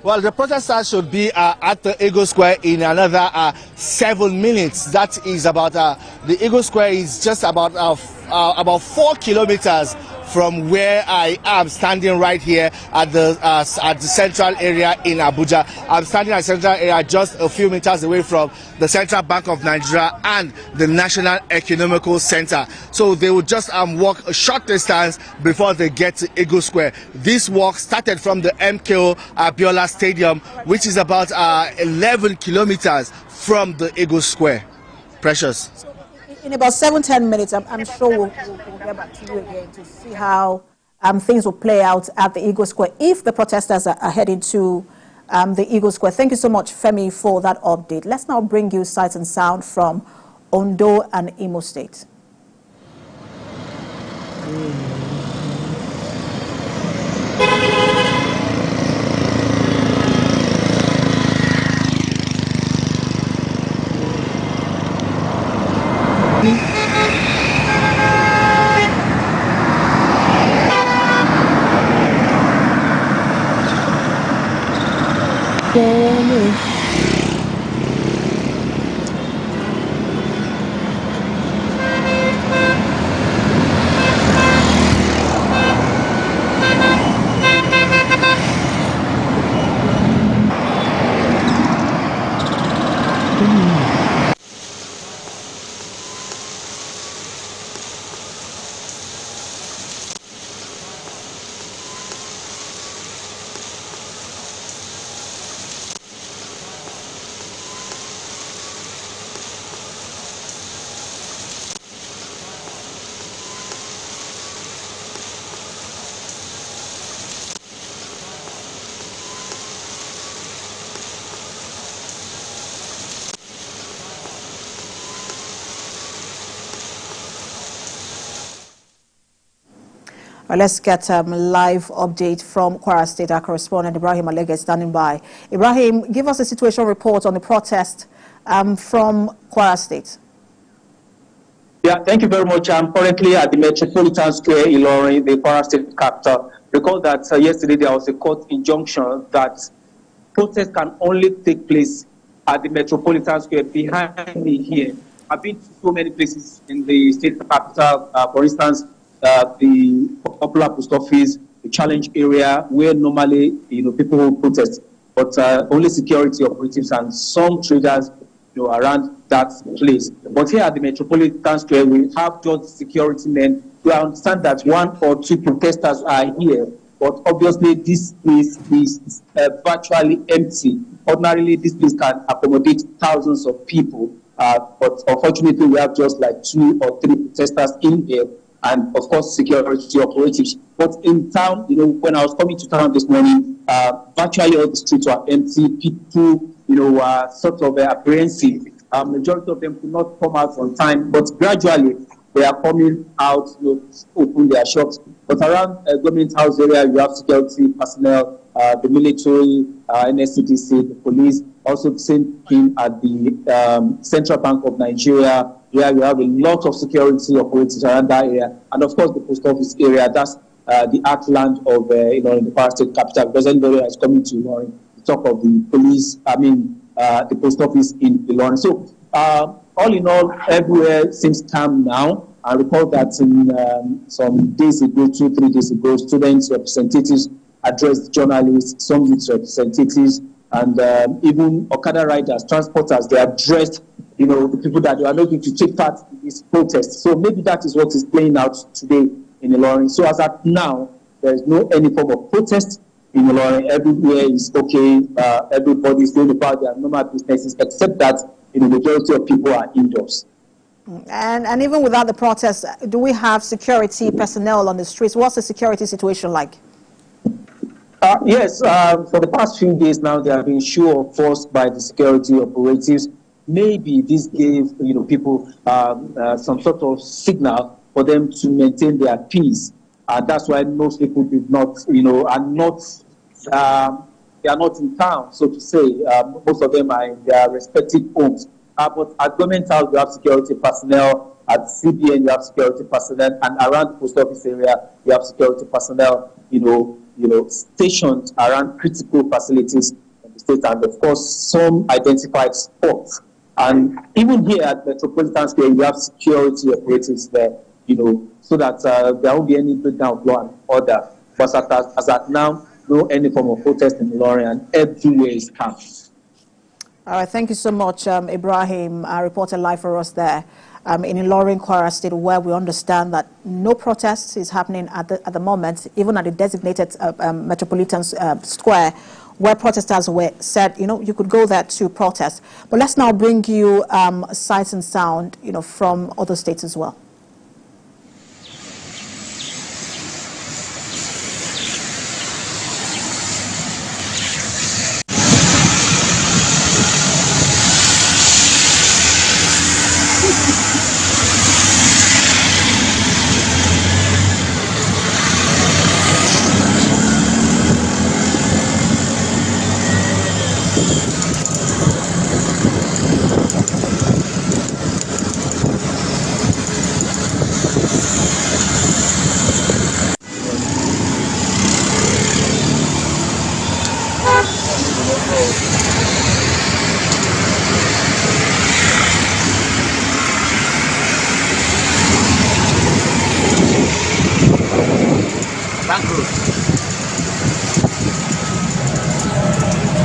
Well, the protesters should be at the Eagle Square in another 7 minutes. That is about, the Eagle Square is just about 4 kilometers from where I am standing right here at the central area in Abuja. I'm standing at the central area just a few meters away from the Central Bank of Nigeria and the National Economical Center. So they will just walk a short distance before they get to Eagle Square. This walk started from the MKO Abiola Stadium, which is about 11 kilometers from the Eagle Square. Precious. In about 7-10 minutes, I'm sure we'll get back to you again to see how things will play out at the Eagle Square if the protesters are heading to the Eagle Square. Thank you so much, Femi, for that update. Let's now bring you sights and sound from Ondo and Imo State. Let's get a live update from Kwara State. Our correspondent Ibrahim Alega is standing by. Ibrahim, give us a situation report on the protest from Kwara State. Yeah, thank you very much. I'm currently at the Metropolitan Square, Ilorin, the Kwara State capital. Recall that yesterday there was a court injunction that protests can only take place at the Metropolitan Square. Behind me here, I've been to so many places in the state capital, for instance, the popular post office, the challenge area, where normally people will protest, but only security operatives and some traders around that place. But here at the Metropolitan Square, we have just security men. We understand that one or two protesters are here, but obviously this place is virtually empty. Ordinarily, this place can accommodate thousands of people, but unfortunately, we have just like 2 or 3 protesters in here, and of course security operatives. But in town, when I was coming to town this morning, virtually all the streets were empty. People, were sort of apprehensive. Majority of them could not come out on time, but gradually they are coming out, to open their shops. But around Government House area, you have security personnel, the military, NSCDC, the police. Also the same thing at the Central Bank of Nigeria, where we have a lot of security operatives around that area. And of course, the post office area, that's the heartland of the Kwara State capital. Because anybody is coming to Ilorin, the talk of the police, the post office in Ilorin. So all in all, everywhere seems calm now. I recall that in some days ago, 2-3 days ago, students representatives addressed journalists, some youth representatives, and even Okada riders, transporters, they addressed the people that they are not going to take part in this protest. So maybe that is what is playing out today in Ilorin. So as at now, there is no any form of protest in Ilorin. Everywhere is okay. Everybody is going about their normal businesses, except that the majority of people are indoors. And even without the protest, do we have security personnel on the streets? What's the security situation like? Yes, for the past few days now, they have been show of force by the security operatives. Maybe this gave people some sort of signal for them to maintain their peace. That's why most people did not, are not they are not in town, so to say. Most of them are in their respective homes. But at Government House, you have security personnel. At CBN, you have security personnel, and around the post office area, you have security personnel. Stationed around critical facilities in the state, and of course, some identified spots. And even here at Metropolitan Square, you have security operatives there, so that there won't be any breakdown of law and order. But as at now, no any form of protest in Ilorin, and everywhere is calm. All right, thank you so much, Ibrahim, reported live for us there in Ilorin, Kwara State, where we understand that no protest is happening at the moment, even at the designated Metropolitan Square, where protesters were said, you could go there to protest. But let's now bring you sights and sound, from other states as well.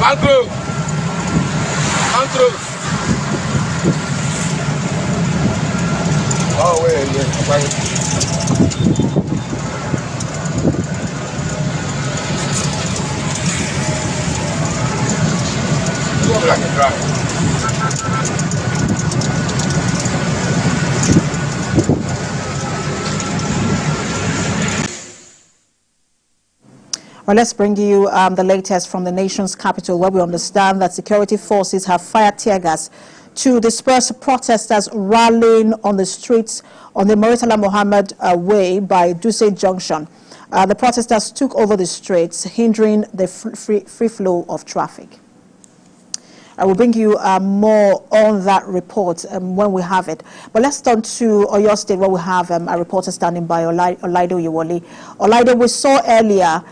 Andrew. Oh, wait, yeah. Well, let's bring you the latest from the nation's capital, where we understand that security forces have fired tear gas to disperse protesters rallying on the streets on the Murtala Mohammed Way by Duse Junction. The protesters took over the streets, hindering the free flow of traffic. I will bring you more on that report when we have it. But let's turn to Oyo State, where we have a reporter standing by, Olaido Yewoli. Olaido, we saw earlier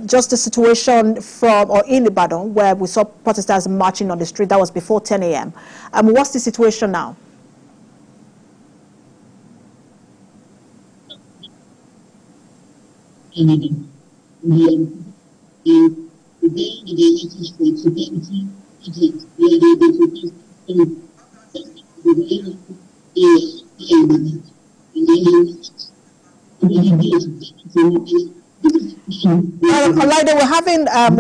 just the situation in Ibadan, where we saw protesters marching on the street. That was before 10 a.m. What's the situation now? We're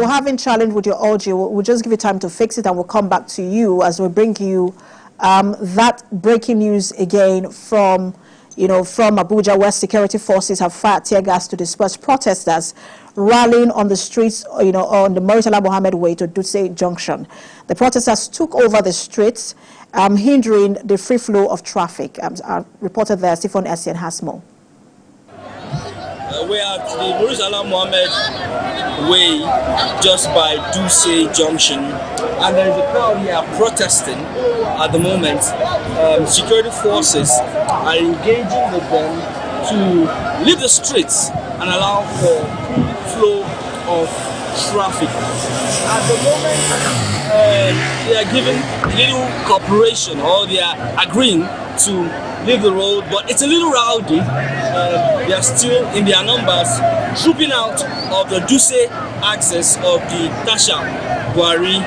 having challenge with your audio. We'll just give you time to fix it, and we'll come back to you as we bring you that breaking news again from Abuja, where security forces have fired tear gas to disperse protesters rallying on the streets, on the Murtala Mohammed Way to Duse Junction. The protesters took over the streets, hindering the free flow of traffic. Our reporter there, Stephen Essien, has more. We're at the Murtala Mohammed Way, just by Duse Junction, and there is a crowd here protesting at the moment. Security forces are engaging with them to leave the streets and allow for flow of traffic. At the moment, they are giving little cooperation, or they are agreeing to leave the road, but it's a little rowdy. They are still in their numbers, trooping out of the Duse axis of the Tasha Gwari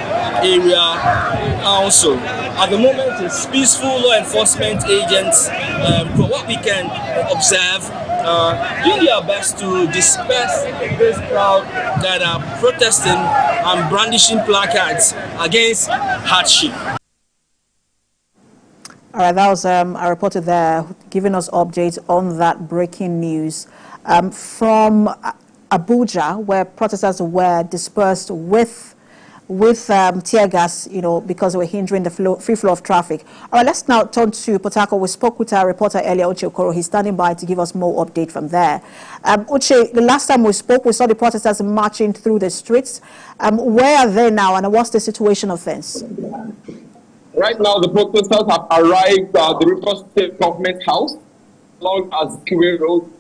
area also. At the moment, it's peaceful law enforcement agents, from what we can observe, doing their best to disperse this crowd that are protesting and brandishing placards against hardship. All right, that was a reporter there giving us updates on that breaking news from Abuja, where protesters were dispersed with tear gas, because they were hindering the free flow of traffic. All right, let's now turn to Port Harcourt. We spoke with our reporter earlier, Uche Okoro. He's standing by to give us more update from there. Uche, the last time we spoke, we saw the protesters marching through the streets. Where are they now, and what's the situation of things? Right now, the protesters have arrived at the Rivers State Government House, along as Kiwe Road.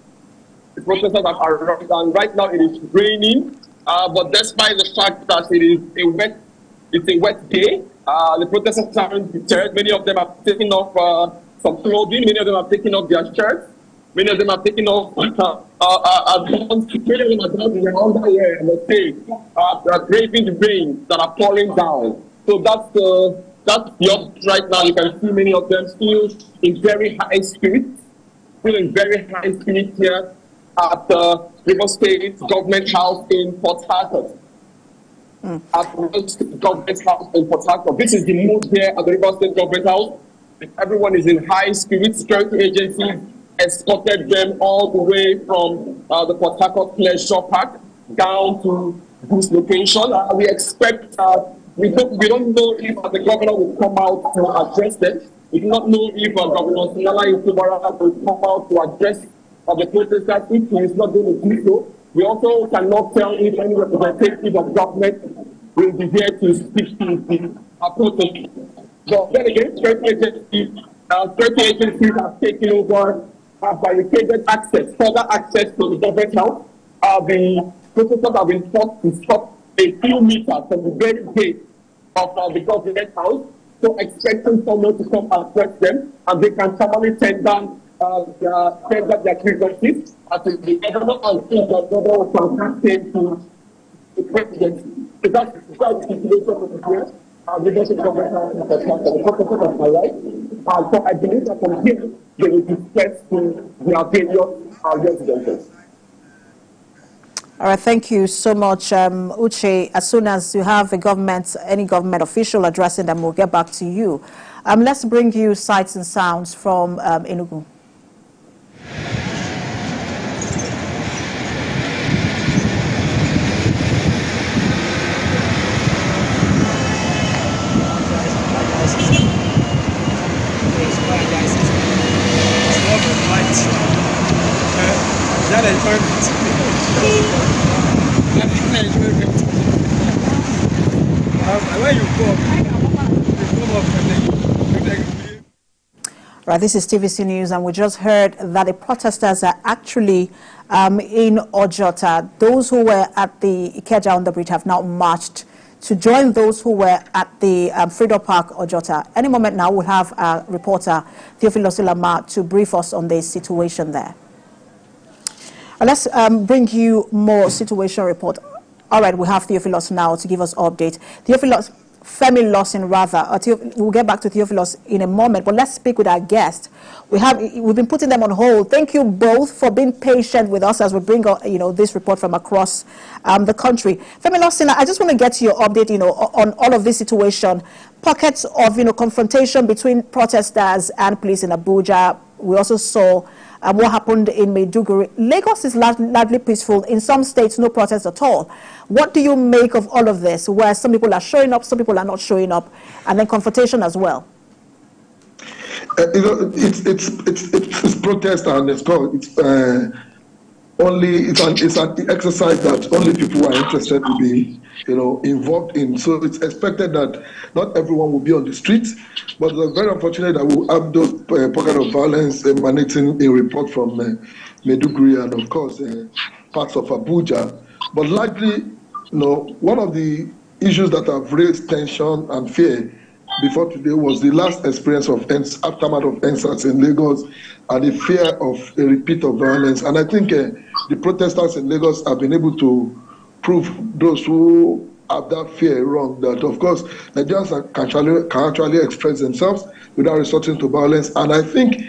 The protesters have arrived, and right now it is raining. But despite the fact that it's a wet day, the protesters aren't deterred. Many of them have taken off some clothing. Many of them have taken off their shirts. Many of them have taken off many of them are down in their underwear and the tape, braving the rain that are pouring down. So that's the right now. You can see many of them still in very high spirits, here at the River State Government House in Port Harcourt. At the River State Government House in Port Harcourt. This is the mood here at the River State Government House. Everyone is in high spirits. Security agencies escorted them all the way from the Port Harcourt Pleasure Park down to this location. We expect. We don't know if the governor will come out to address them. We do not know if Governor Sinala Yusubara will come out to address the protesters. If he is not going to do so, we also cannot tell if any representative of government will be here to speak to the protesters. But then again, security agencies have taken over, have barricaded further access to the government house. The protesters have been forced to stop a few meters from the very gate of the government house, so expecting someone to come and address them, and they can formally tender their grievances at the government, and the government will contact them to the presidency. Is that the situation over here? Leadership government the purposes of my life. So I believe that from here, they will disperse to their various residences. All right, thank you so much, Uche. As soon as you have a government, any government official addressing them, we'll get back to you. Let's bring you sights and sounds from Enugu. Right, this is TVC News, and we just heard that the protesters are actually in Ojota. Those who were at the Ikeja on the bridge have now marched to join those who were at the Freedom Park, Ojota. Any moment now, we'll have our reporter, Theophilus Ilama, to brief us on the situation there. Let's bring you more situation report. All right, we have Theophilus now to give us update. Theophilus, Femi Lawson rather. We'll get back to Theophilus in a moment, but let's speak with our guest. We've been putting them on hold. Thank you both for being patient with us as we bring this report from across the country. Femi Lawson, I just want to get your update, on all of this situation. Pockets of confrontation between protesters and police in Abuja. We also saw what happened in Maiduguri. Lagos is largely peaceful. In some states, no protests at all. What do you make of all of this, where some people are showing up, some people are not showing up, and then confrontation as well? It's protest, and it's an exercise that only people who are interested will be involved in. So it's expected that not everyone will be on the streets, but it's very unfortunate that we'll have those pockets of violence emanating a report from Maiduguri and of course parts of Abuja. But likely, one of the issues that have raised tension and fear before today was the last experience of aftermath of NSAS in Lagos and the fear of a repeat of violence. And I think the protesters in Lagos have been able to prove those who have that fear wrong, that of course Nigerians can actually express themselves without resorting to violence. And I think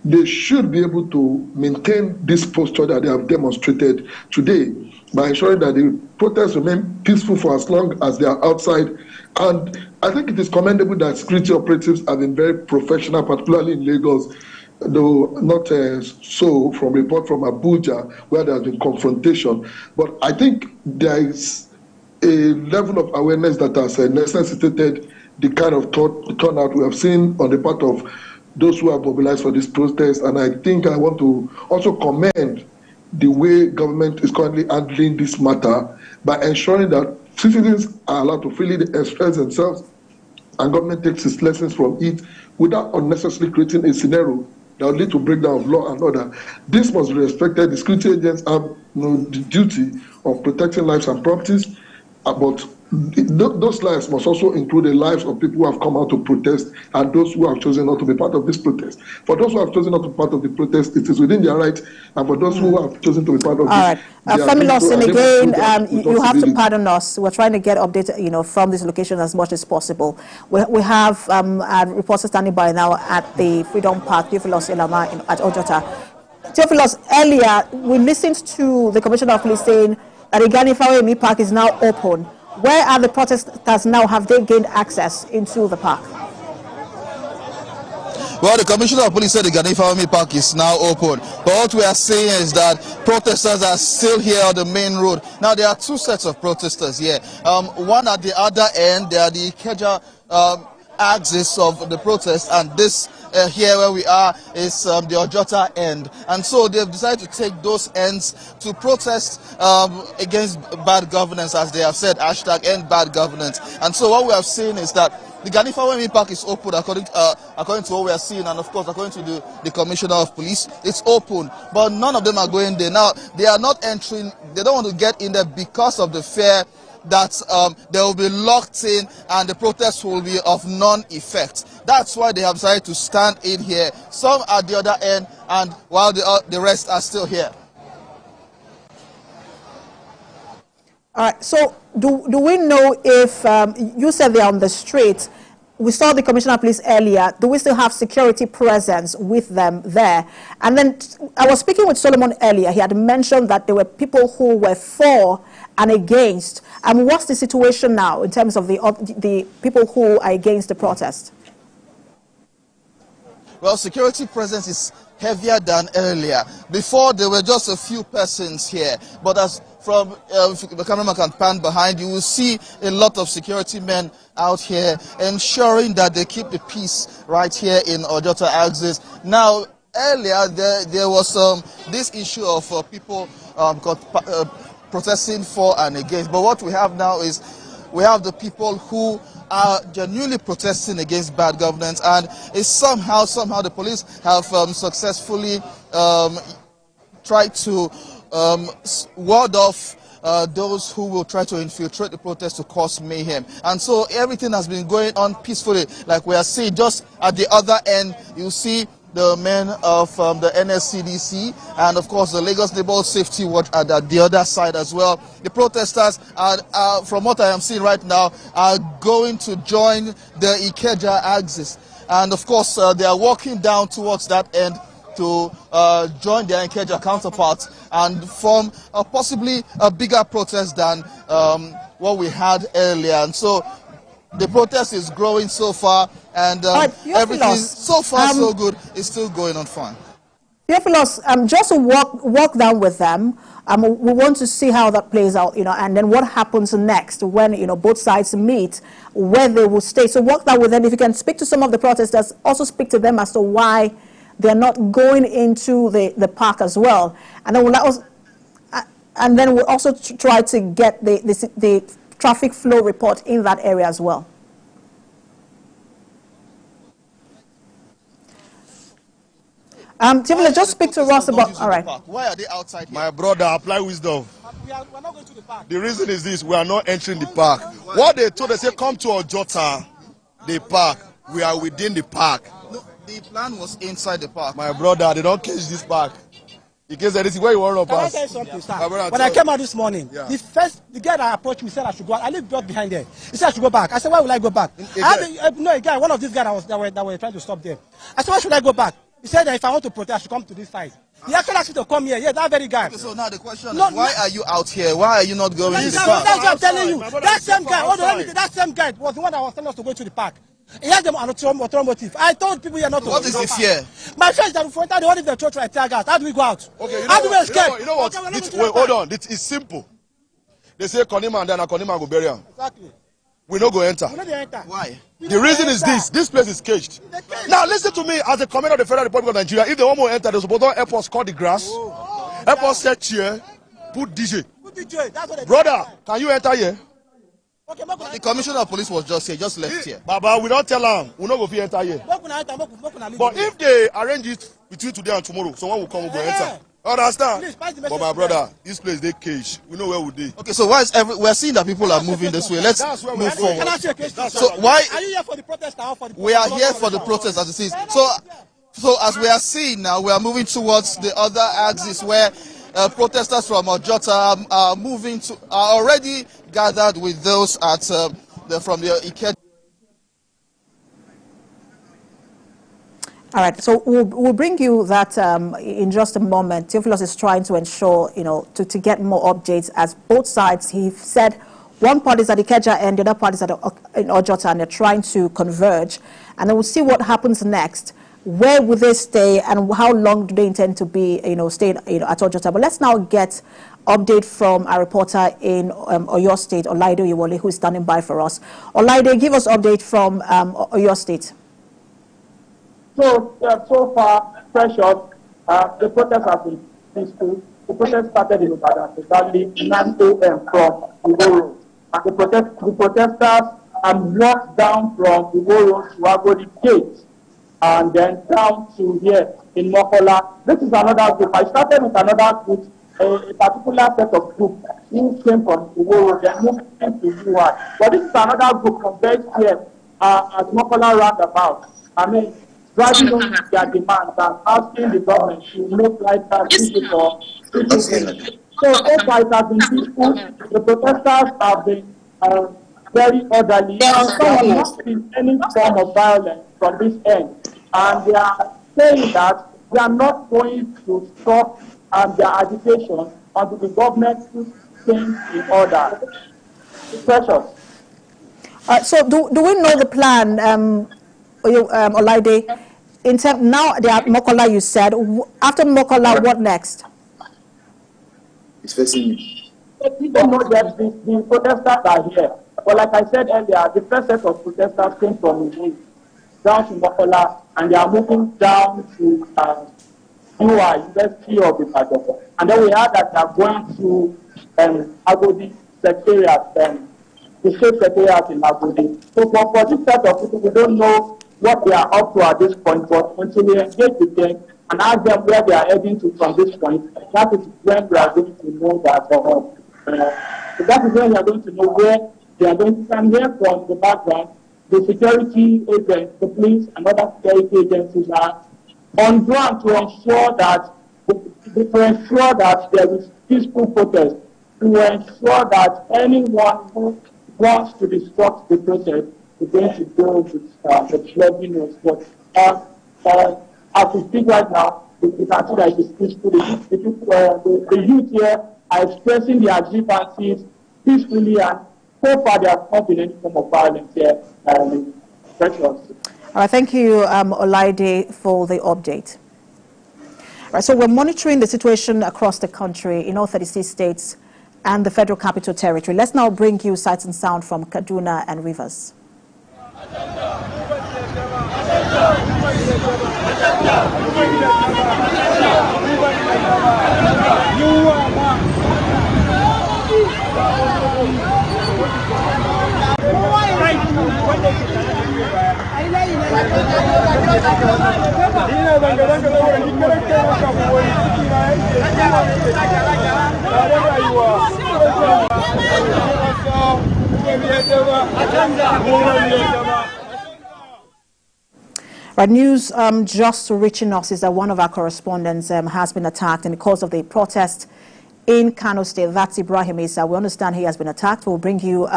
they should be able to maintain this posture that they have demonstrated today by ensuring that the protests remain peaceful for as long as they are outside. And I think it is commendable that security operatives have been very professional, particularly in Lagos, though not so from report from Abuja, where there has been confrontation. But I think there is a level of awareness that has necessitated the kind of turnout we have seen on the part of those who have mobilized for this protest. And I think I want to also commend the way government is currently handling this matter by ensuring that citizens are allowed to freely express themselves and government takes its lessons from it without unnecessarily creating a scenario that will lead to breakdown of law and order. This must be respected. The security agents have the duty of protecting lives and properties, but those lives must also include the lives of people who have come out to protest and those who have chosen not to be part of this protest. For those who have chosen not to be part of the protest, it is within their right, and for those who have chosen to be part of this, Femi Lawson, again, you have to pardon us. We're trying to get updates, from this location as much as possible. We have a reporter standing by now at the Freedom Park, Theophilus Ilama at Ojota. Theophilus, earlier we listened to the Commissioner of Police saying that Igani Fawemi Park is now open. Where are the protesters now? Have they gained access into the park? Well, the Commissioner of Police said the Igani Fawemi Park is now open. But what we are saying is that protesters are still here on the main road. Now, there are two sets of protesters here. One at the other end, they are the Ikeja axis of the protest, and this here where we are is the Ojota end. And so they've decided to take those ends to protest against bad governance, as they have said, #end bad governance. And so what we have seen is that the Igani Fawemi Park is open according to what we are seeing, and of course according to the Commissioner of Police, it's open. But none of them are going there. Now, they are not entering, they don't want to get in there because of the fear that they will be locked in and the protest will be of non-effect. That's why they have decided to stand in here. Some at the other end, and while the rest are still here. All right, so do we know if, you said they're on the street, we saw the Commissioner of Police earlier, do we still have security presence with them there? And then I was speaking with Solomon earlier, he had mentioned that there were people who were for and against. What's the situation now in terms of the people who are against the protest? Well, security presence is heavier than earlier. Before, there were just a few persons here, but as from the cameraman can pan behind, you will see a lot of security men out here ensuring that they keep the peace right here in Ojota Axis. Now, earlier there was this issue of people protesting for and against, but what we have now is we have the people who are genuinely protesting against bad governance, and it's somehow the police have successfully tried to ward off those who will try to infiltrate the protest to cause mayhem. And so everything has been going on peacefully, like we are seeing. Just at the other end, you see the men of the NSCDC and, of course, the Lagos Neighborhood Safety Watch at the other side as well. The protesters, are, from what I am seeing right now, are going to join the Ikeja axis. And, of course, they are walking down towards that end to join their Ikeja counterparts and form possibly a bigger protest than what we had earlier. And so the protest is growing so far, and everything so far so good. It's still going on fine. Theophilus, just to walk down with them, we want to see how that plays out, and then what happens next when, both sides meet, where they will stay. So walk down with them. If you can speak to some of the protesters, also speak to them as to why they're not going into the park as well. And then we'll also try to get the traffic flow report in that area as well. Tivoli, just speak to Ross about. All right. Why are they outside here? My brother, apply wisdom. We're not going to the park. The reason is this: we are not entering the park. What they told us, they say, come to Ojota, the park. We are within the park. No, the plan was inside the park. My brother, they don't catch this park. In case anything, where you want to pass? Can I tell you something, sir? When I came out this morning, the guy that approached me said I should go. I live just behind there. He said I should go back. I said, why would I go back? A guy, one of these guys that were trying to stop them. I said, why should I go back? He said that if I want to protest, I should come to this side. He actually asked me to come here. Yeah, that very guy. Okay, so now the question is, why are you out here? Why are you not going to the park? That's what I'm telling you. That same guy, that same guy was the one that was telling us to go to the park. He had them on automotive. I told people here not to. What is the fear? My friends that front, they want if the church like tear gas. How do we go out? Okay, how do we escape? You know what? Wait, hold on. It's simple. They say Konima and then Konima go bury him. Exactly. We no go enter. We no enter. Why? The reason is this place is caged. Now listen to me as a commander of the Federal Republic of Nigeria. If they want to enter, they're supposed to help us cut the grass, help us set chair, put DJ. That's what Brother, can you enter here? Okay, the commissioner of police was just here, just left here. Baba, we don't tell them. We not go fit enter here. But if they arrange it between today and tomorrow, someone will come and go enter. Understand? But my brother, this place they cage. We know where we be. Okay, so why is we're seeing that people are moving this way? Let's move forward. Can I ask you a question? So why are you here for the protest or for the? We are here for the protest, as it is. So as we are seeing now, we are moving towards the other axis where protesters from Ojota are already gathered with those at from the Ikeja. All right, so we'll bring you that in just a moment. Theophilus is trying to ensure, to get more updates as both sides. He said one party is at Ikeja and the other party is at in Ojota, and they're trying to converge. And then we'll see what happens next. Where will they stay, and how long do they intend to be, staying, at Ojota? But let's now get update from our reporter in Oyo State, Olaide Oyewole, who is standing by for us. Olaide, give us update from Oyo State. So far, Precious, the protest has been peaceful. The protest started in Ibadan exactly 9 a.m. from Iwo Road. And the protesters walked down from Iwo Road to Agodi Gate and then down to here in Mokola. This is another group. I started with another group, a particular set of groups who came from Iwo Road and moved into UI. But this is another group from based here at Mokola roundabout. Driving on their demands and asking the government to make life easy for citizens So far it has been peaceful. The protesters have been very orderly. There have not been any form of violence from this end. And they are saying that they are not going to stop their agitation until the government puts things in order. Precious. So do we know the plan, Olaide? In terms now, they are Mokola. You said after Mokola, what next? It's facing me. We don't know that the protesters are here. But like I said earlier, the first set of protesters came from the east down to Mokola, and they are moving down to University of Ibadan. And then we heard that they are going to Agodi Secretariat, the state secretariat in Agodi. So for this set of people, we don't know what they are up to at this point, but until we engage with them and ask them where they are heading to from this point, that is when we are going to know that. So that is when we are going to know where they are going to come here from the background. The security agents, the police, and other security agencies are on ground to ensure that there is peaceful protest, to ensure that anyone who wants to disrupt the protest is going to go with the flooding notes. But as we speak right now, we can see that it is peaceful. The youth here are expressing their grievances peacefully, and so far there has not been any form of violence here. All right, thank you, Olaide, for the update. All right, so we're monitoring the situation across the country in all 36 states and the Federal Capital Territory. Let's now bring you sights and sound from Kaduna and Rivers. Right, news just reaching us is that one of our correspondents has been attacked in the course of the protest in Kano State. That's Ibrahim Issa. We understand he has been attacked. We'll bring you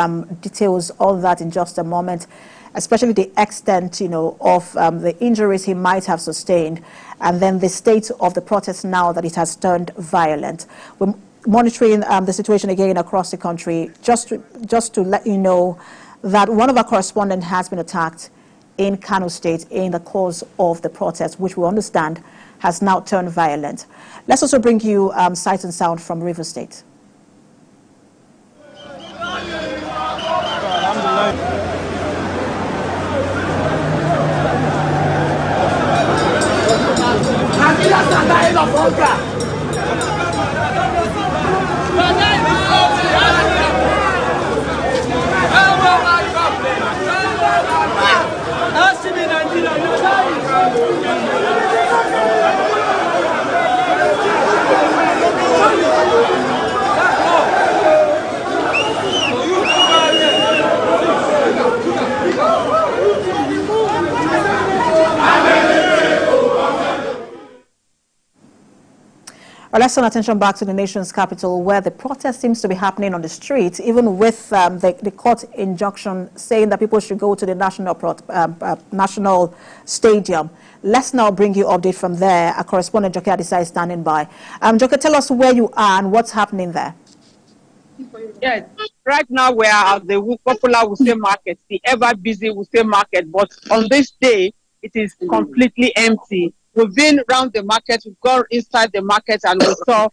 details on that in just a moment, especially the extent, of the injuries he might have sustained, and then the state of the protest now that it has turned violent. We're monitoring the situation again across the country. Just to let you know that one of our correspondents has been attacked in Kano State in the course of the protest, which we understand has now turned violent. Let's also bring you sight and sound from River State. Let's turn attention back to the nation's capital, where the protest seems to be happening on the streets, even with the court injunction saying that people should go to the national stadium. Let's now bring you update from there. Our correspondent Joke Adisa is standing by. Joke, tell us where you are and what's happening there. Yes, right now we are at the popular Wuse Market, the ever busy Wuse Market, but on this day it is completely empty. We've been around the market, we've gone inside the market, and we saw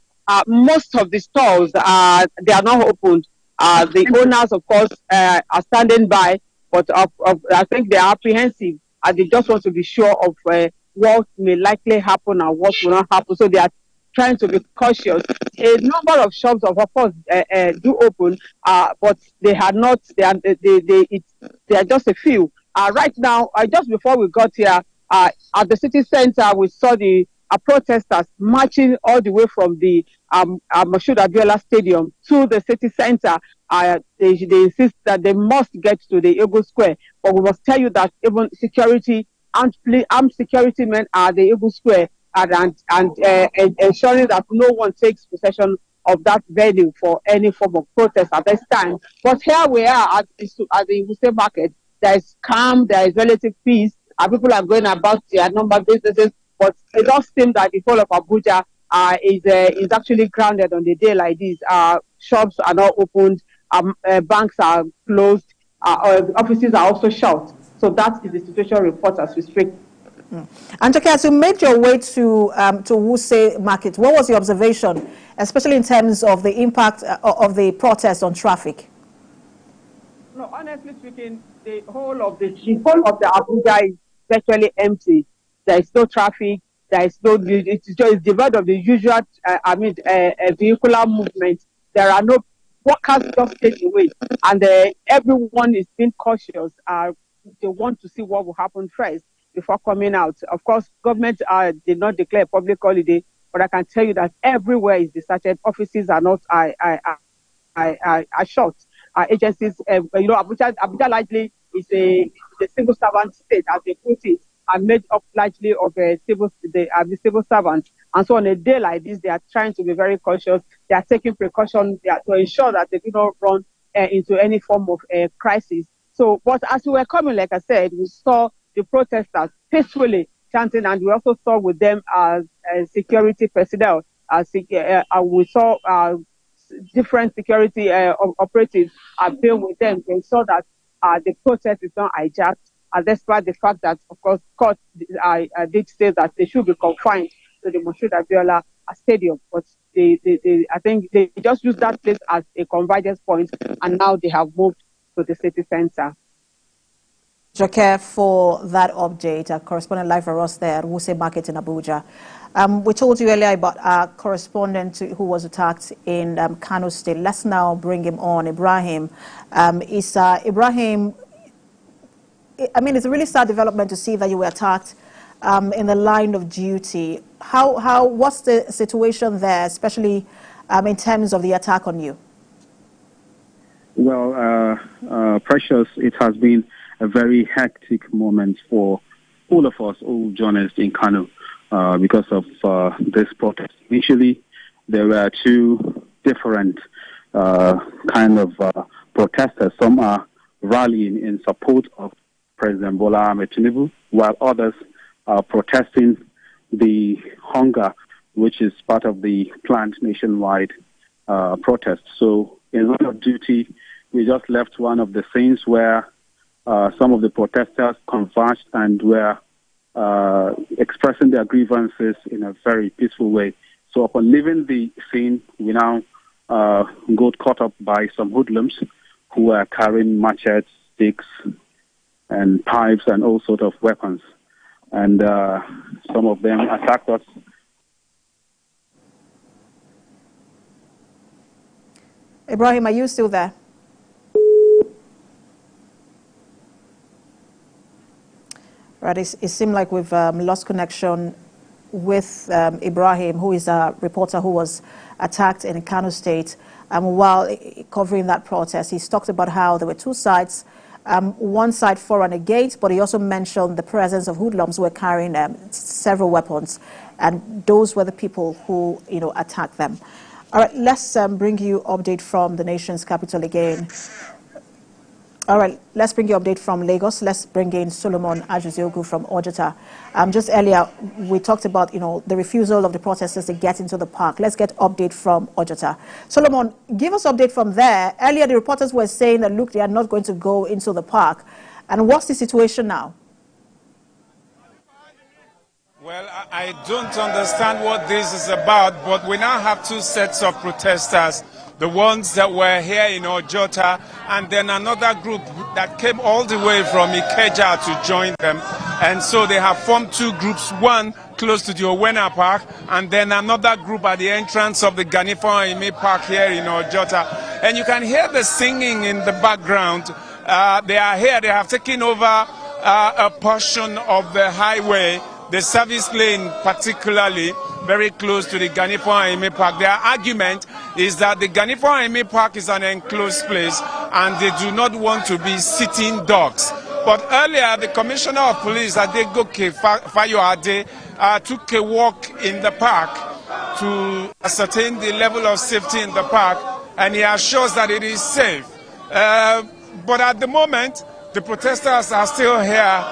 most of the stores, they are not opened. The owners, of course, are standing by, but I think they are apprehensive, and they just want to be sure of what may likely happen and what will not happen. So they are trying to be cautious. A number of shops, of course, do open, but they are not. They are just a few. Right now, just before we got here, at the city center, we saw the protesters marching all the way from the Moshood Abiola Stadium to the city center. They insist that they must get to the Eagle Square. But we must tell you that even security and armed security men are the Eagle Square and ensuring that no one takes possession of that venue for any form of protest at this time. But here we are at the Wuse market. There is calm, there is relative peace, and people are going about their normal businesses. But it does seem that the whole of Abuja is actually grounded on the day like this. Shops are not opened, banks are closed, offices are also shut. So that is the situation report as we speak. And okay, as you made your way to Wuse Market, what was your observation, especially in terms of the impact of the protest on traffic? No, honestly speaking, the whole of the Abuja is virtually empty. There is no traffic. There is no. It's just devoid of the usual. Vehicular movement. There are no workers just stayed away, and everyone is being cautious. They want to see what will happen first before coming out. Of course, government did not declare a public holiday, but I can tell you that everywhere is deserted. Offices are not are shut. Agencies, Abuja largely is a civil servant state, as they put it, are made up largely of the civil servants. And so on a day like this, they are trying to be very cautious. They are taking precautions to ensure that they do not run into any form of crisis. So, but as we were coming, like I said, we saw the protesters peacefully chanting, and we also saw with them security personnel. We saw different security operatives appear with them to ensure that the protest is not hijacked, despite the fact that, of course, court did say that they should be confined to the Moshood Abiola Stadium. But I think they just used that place as a convergence point, and now they have moved to the city center. Joker, for that update, our correspondent live for us there at Wuse Market in Abuja. We told you earlier about our correspondent who was attacked in Kano State. Let's now bring him on. Ibrahim. Ibrahim, I mean, it's a really sad development to see that you were attacked in the line of duty. What's the situation there, especially in terms of the attack on you? Well, Precious, it has been a very hectic moment for all of us, all journalists in Kano, because of this protest. Initially, there were two different kind of protesters. Some are rallying in support of President Bola Ahmed Tinubu, while others are protesting the hunger, which is part of the planned nationwide protest. So, in line of duty, we just left one of the scenes where some of the protesters converged and were expressing their grievances in a very peaceful way. So upon leaving the scene, we now got caught up by some hoodlums who were carrying machetes, sticks, and pipes and all sorts of weapons. And some of them attacked us. Ibrahim, are you still there? Right, it seemed like we've lost connection with Ibrahim, who is a reporter who was attacked in Kano State. While covering that protest, he's talked about how there were two sides, one side for and against, but he also mentioned the presence of hoodlums who were carrying several weapons, and those were the people who, attacked them. All right, let's bring you update from the nation's capital again. All right, let's bring you an update from Lagos. Let's bring in Solomon Ajuziogu from Ojota. Just earlier, we talked about, the refusal of the protesters to get into the park. Let's get update from Ojota. Solomon, give us update from there. Earlier, the reporters were saying that, look, they are not going to go into the park. And what's the situation now? Well, I don't understand what this is about, but we now have two sets of protesters. The ones that were here in Ojota, and then another group that came all the way from Ikeja to join them. And so they have formed two groups, one close to the Owena Park, and then another group at the entrance of the Ganifo Ime Park here in Ojota. And you can hear the singing in the background. They are here, they have taken over a portion of the highway, the service lane particularly, very close to the Ganifo Ime Park. Their argument is that the Ganifo Ime Park is an enclosed place and they do not want to be sitting dogs. But earlier, the Commissioner of Police, Adegoke Fayoade, took a walk in the park to ascertain the level of safety in the park, and he assures that it is safe. But at the moment, the protesters are still here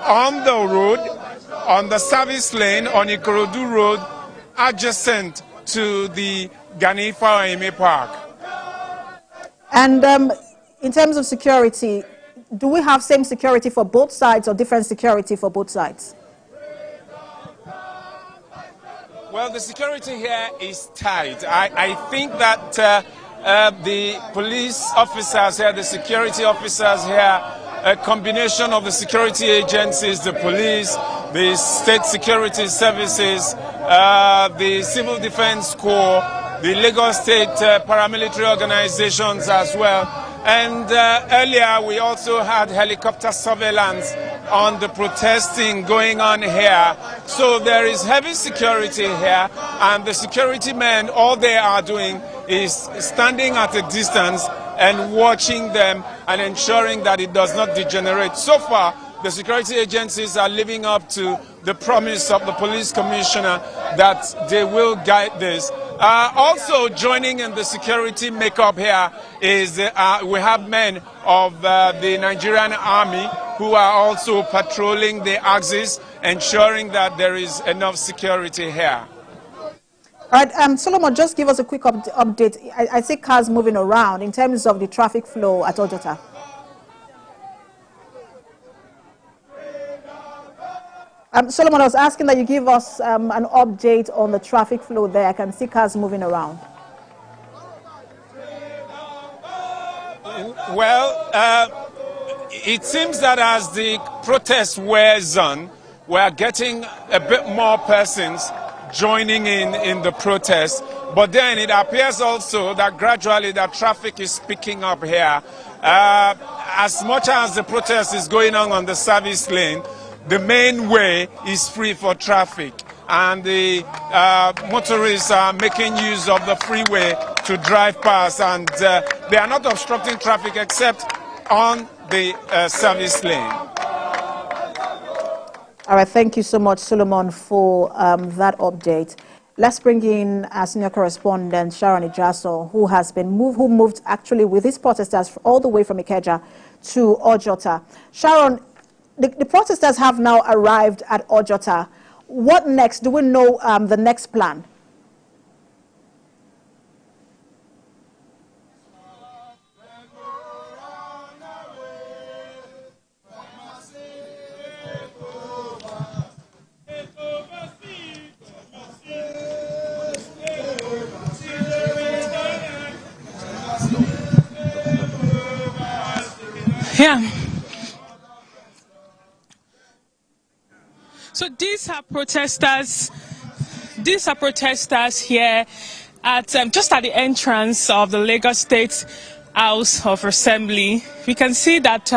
on the road, on the service lane, on Ikorodu Road, adjacent to the Gani Fawehinmi Park. And in terms of security, do we have same security for both sides or different security for both sides? Well, the security here is tight. I think that the police officers here, the security officers here, a combination of the security agencies, the police, the state security services, the civil defense corps, the Lagos State paramilitary organizations as well. And earlier we also had helicopter surveillance on the protesting going on here. So there is heavy security here, and the security men, all they are doing is standing at a distance and watching them and ensuring that it does not degenerate. So far, the security agencies are living up to the promise of the police commissioner that they will guide this. Also joining in the security makeup here is we have men of the Nigerian army who are also patrolling the axis, ensuring that there is enough security here. All right, Solomon, just give us a quick update. I see cars moving around in terms of the traffic flow at Ojota. Solomon, I was asking that you give us an update on the traffic flow there. I can see cars moving around. Well, it seems that as the protest wears on, we are getting a bit more persons joining in the protest. But then it appears also that gradually the traffic is picking up here. As much as the protest is going on the service lane, the main way is free for traffic, and the motorists are making use of the freeway to drive past, and they are not obstructing traffic except on the service lane. All right, thank you so much, Solomon, for that update. Let's bring in our senior correspondent, Sharon Ijaso, who moved actually with these protesters all the way from Ikeja to Ojota. Sharon, the protesters have now arrived at Ojota. What next? Do we know the next plan? Yeah. So these are protesters here at just at the entrance of the Lagos State House of Assembly. We can see that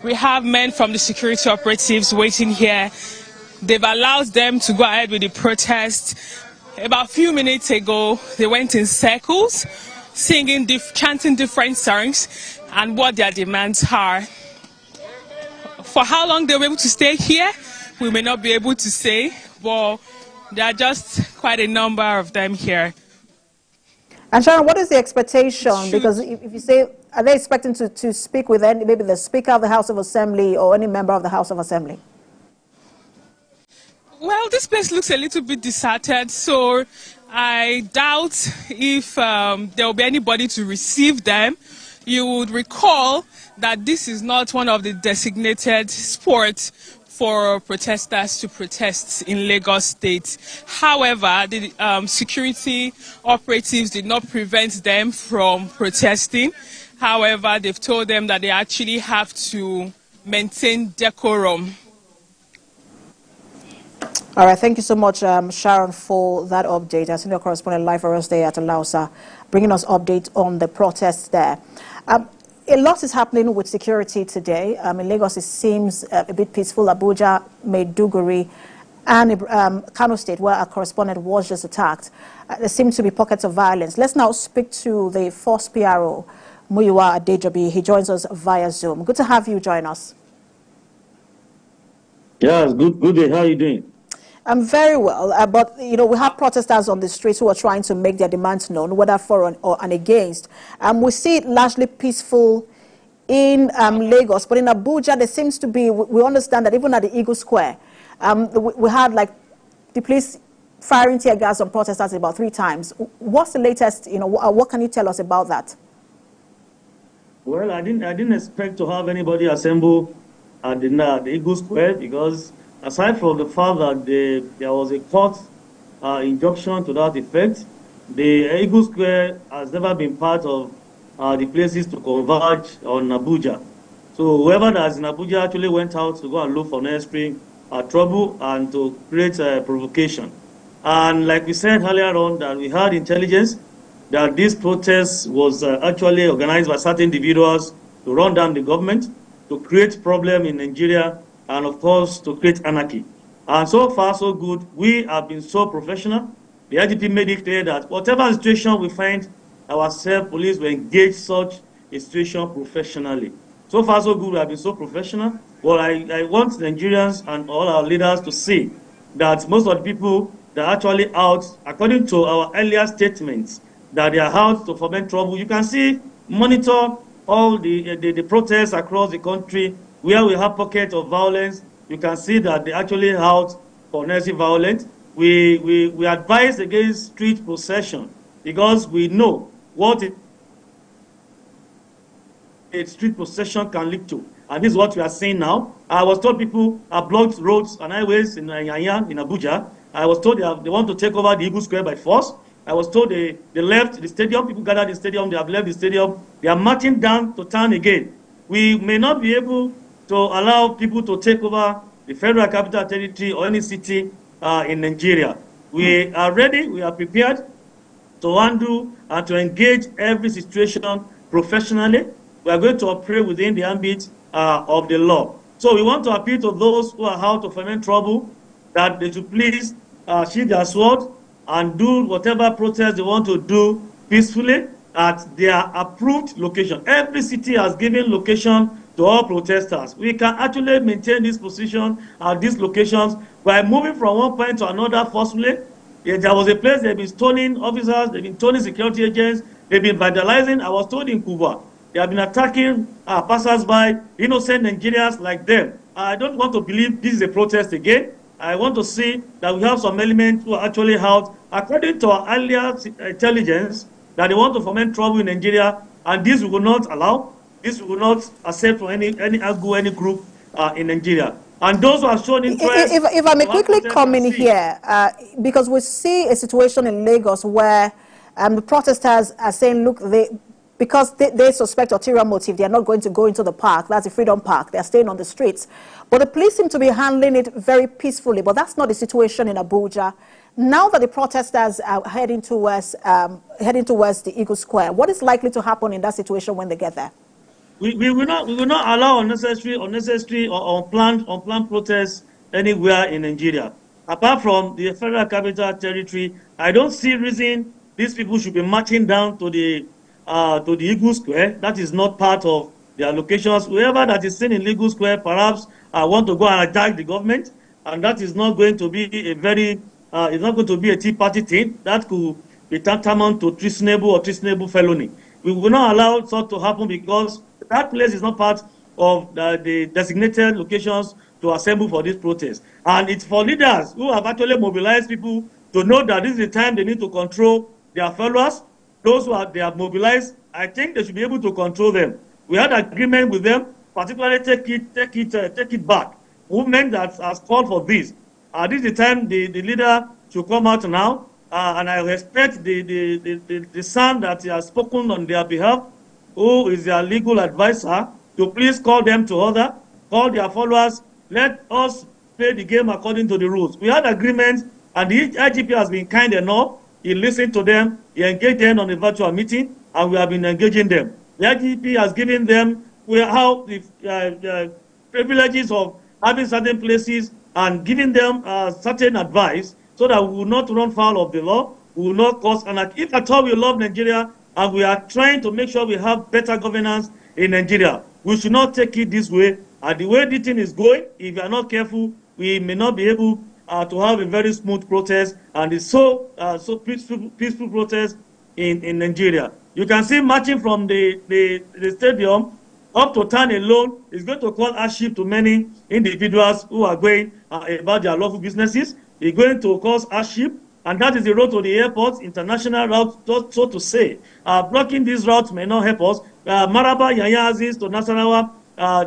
we have men from the security operatives waiting here. They've allowed them to go ahead with the protest. About a few minutes ago, they went in circles, singing, chanting different songs and what their demands are. For how long they were able to stay here, we may not be able to say, but there are just quite a number of them here. And Sharon, what is the expectation? Because if you say, are they expecting to speak with maybe the Speaker of the House of Assembly or any member of the House of Assembly? Well, this place looks a little bit deserted, so I doubt if there will be anybody to receive them. You would recall that this is not one of the designated spots for protesters to protest in Lagos State. However, the security operatives did not prevent them from protesting. However, they've told them that they actually have to maintain decorum. All right, thank you so much, Sharon, for that update. Our senior correspondent live for us there at Lausa, bringing us updates on the protests there. A lot is happening with security today. In Lagos, it seems a bit peaceful. Abuja, Maiduguri, and Kano State, where our correspondent was just attacked. There seem to be pockets of violence. Let's now speak to the Force PRO, Muyiwa Adejobi. He joins us via Zoom. Good to have you join us. Yes, good day. How are you doing? Very well, but you know we have protesters on the streets who are trying to make their demands known, whether for or and against. We see it largely peaceful in Lagos, but in Abuja there seems to be. We understand that even at the Eagle Square, we had like the police firing tear gas on protesters about 3 times. What's the latest? You know, what can you tell us about that? Well, I didn't expect to have anybody assemble at the Eagle Square, because aside from the fact that there was a court injunction to that effect, the Eagle Square has never been part of the places to converge on Abuja. So whoever that is in Abuja actually went out to go and look for necessary trouble and to create provocation. And like we said earlier on, that we had intelligence that this protest was actually organized by certain individuals to run down the government, to create problem in Nigeria, and of course to create anarchy. And so far so good. We have been so professional. The IGP made it clear that whatever situation we find ourselves, police will engage such a situation professionally. So far so good. We have been so professional. Well, I want Nigerians and all our leaders to see that most of the people that are actually out, according to our earlier statements, that they are out to foment trouble. You can see, monitor all the protests across the country where we have pockets of violence. You can see that they actually out for unnecessary violence. We advise against street procession because we know what a street procession can lead to. And this is what we are seeing now. I was told people have blocked roads and highways in Abuja. I was told they want to take over the Eagle Square by force. I was told they left the stadium. People gathered in the stadium. They have left the stadium. They are marching down to town again. We may not be able to allow people to take over the Federal Capital Territory or any city in Nigeria. We are ready. We are prepared to handle and to engage every situation professionally. We are going to operate within the ambit of the law. So we want to appeal to those who are out to foment trouble that they should please sheathe their sword and do whatever protest they want to do peacefully at their approved location. Every city has given location to all protesters. We can actually maintain this position at these locations by moving from one point to another forcefully. There was a place they've been stoning officers, they've been stoning security agents, they've been vandalizing. I was told in Cuba, they have been attacking passers-by, innocent Nigerians like them. I don't want to believe this is a protest again. I want to see that we have some elements who are actually out, according to our earlier intelligence, that they want to foment trouble in Nigeria, and this we will not allow. This we will not accept from any group in Nigeria. And those who are shown interest... If I may quickly come in here, because we see a situation in Lagos where the protesters are saying, look, because they suspect ulterior motive, they are not going to go into the park. That's the Freedom Park. They are staying on the streets. But the police seem to be handling it very peacefully. But that's not the situation in Abuja. Now that the protesters are heading towards the Eagle Square, what is likely to happen in that situation when they get there? We will not allow unnecessary or unplanned protests anywhere in Nigeria. Apart from the Federal Capital Territory, I don't see reason these people should be marching down to the Eagle Square. That is not part of their locations. Whoever that is seen in Eagle Square perhaps want to go and attack the government, and that is not going to be it's not going to be a Tea Party thing. That could be tantamount to treasonable felony. We will not allow such to happen because that place is not part of the designated locations to assemble for this protest. And it's for leaders who have actually mobilized people to know that this is the time they need to control their followers. Those they have mobilized, I think they should be able to control them. We had agreement with them, particularly take it back. Movement that has called for this. This is the time the leader should come out now, and I respect the son that he has spoken on their behalf, who is their legal advisor, to please call them to order, call their followers, let us play the game according to the rules. We had agreement, and the IGP has been kind enough. He listened to them, he engaged them on a virtual meeting, and we have been engaging them. The IGP has given them the privileges of having certain places and giving them certain advice so that we will not run foul of the law, we will not cause anarchy. If at all we love Nigeria and we are trying to make sure we have better governance in Nigeria, we should not take it this way. And the way the thing is going, if we are not careful, we may not be able to have a very smooth protest, and it's so peaceful protest in Nigeria. You can see marching from the stadium up to town alone is going to cause hardship to many individuals who are going about their lawful businesses. It's going to cause hardship, and that is the road to the airport, international route, so to say. Blocking these routes may not help us. Maraba, Yaya Aziz to Nasarawa,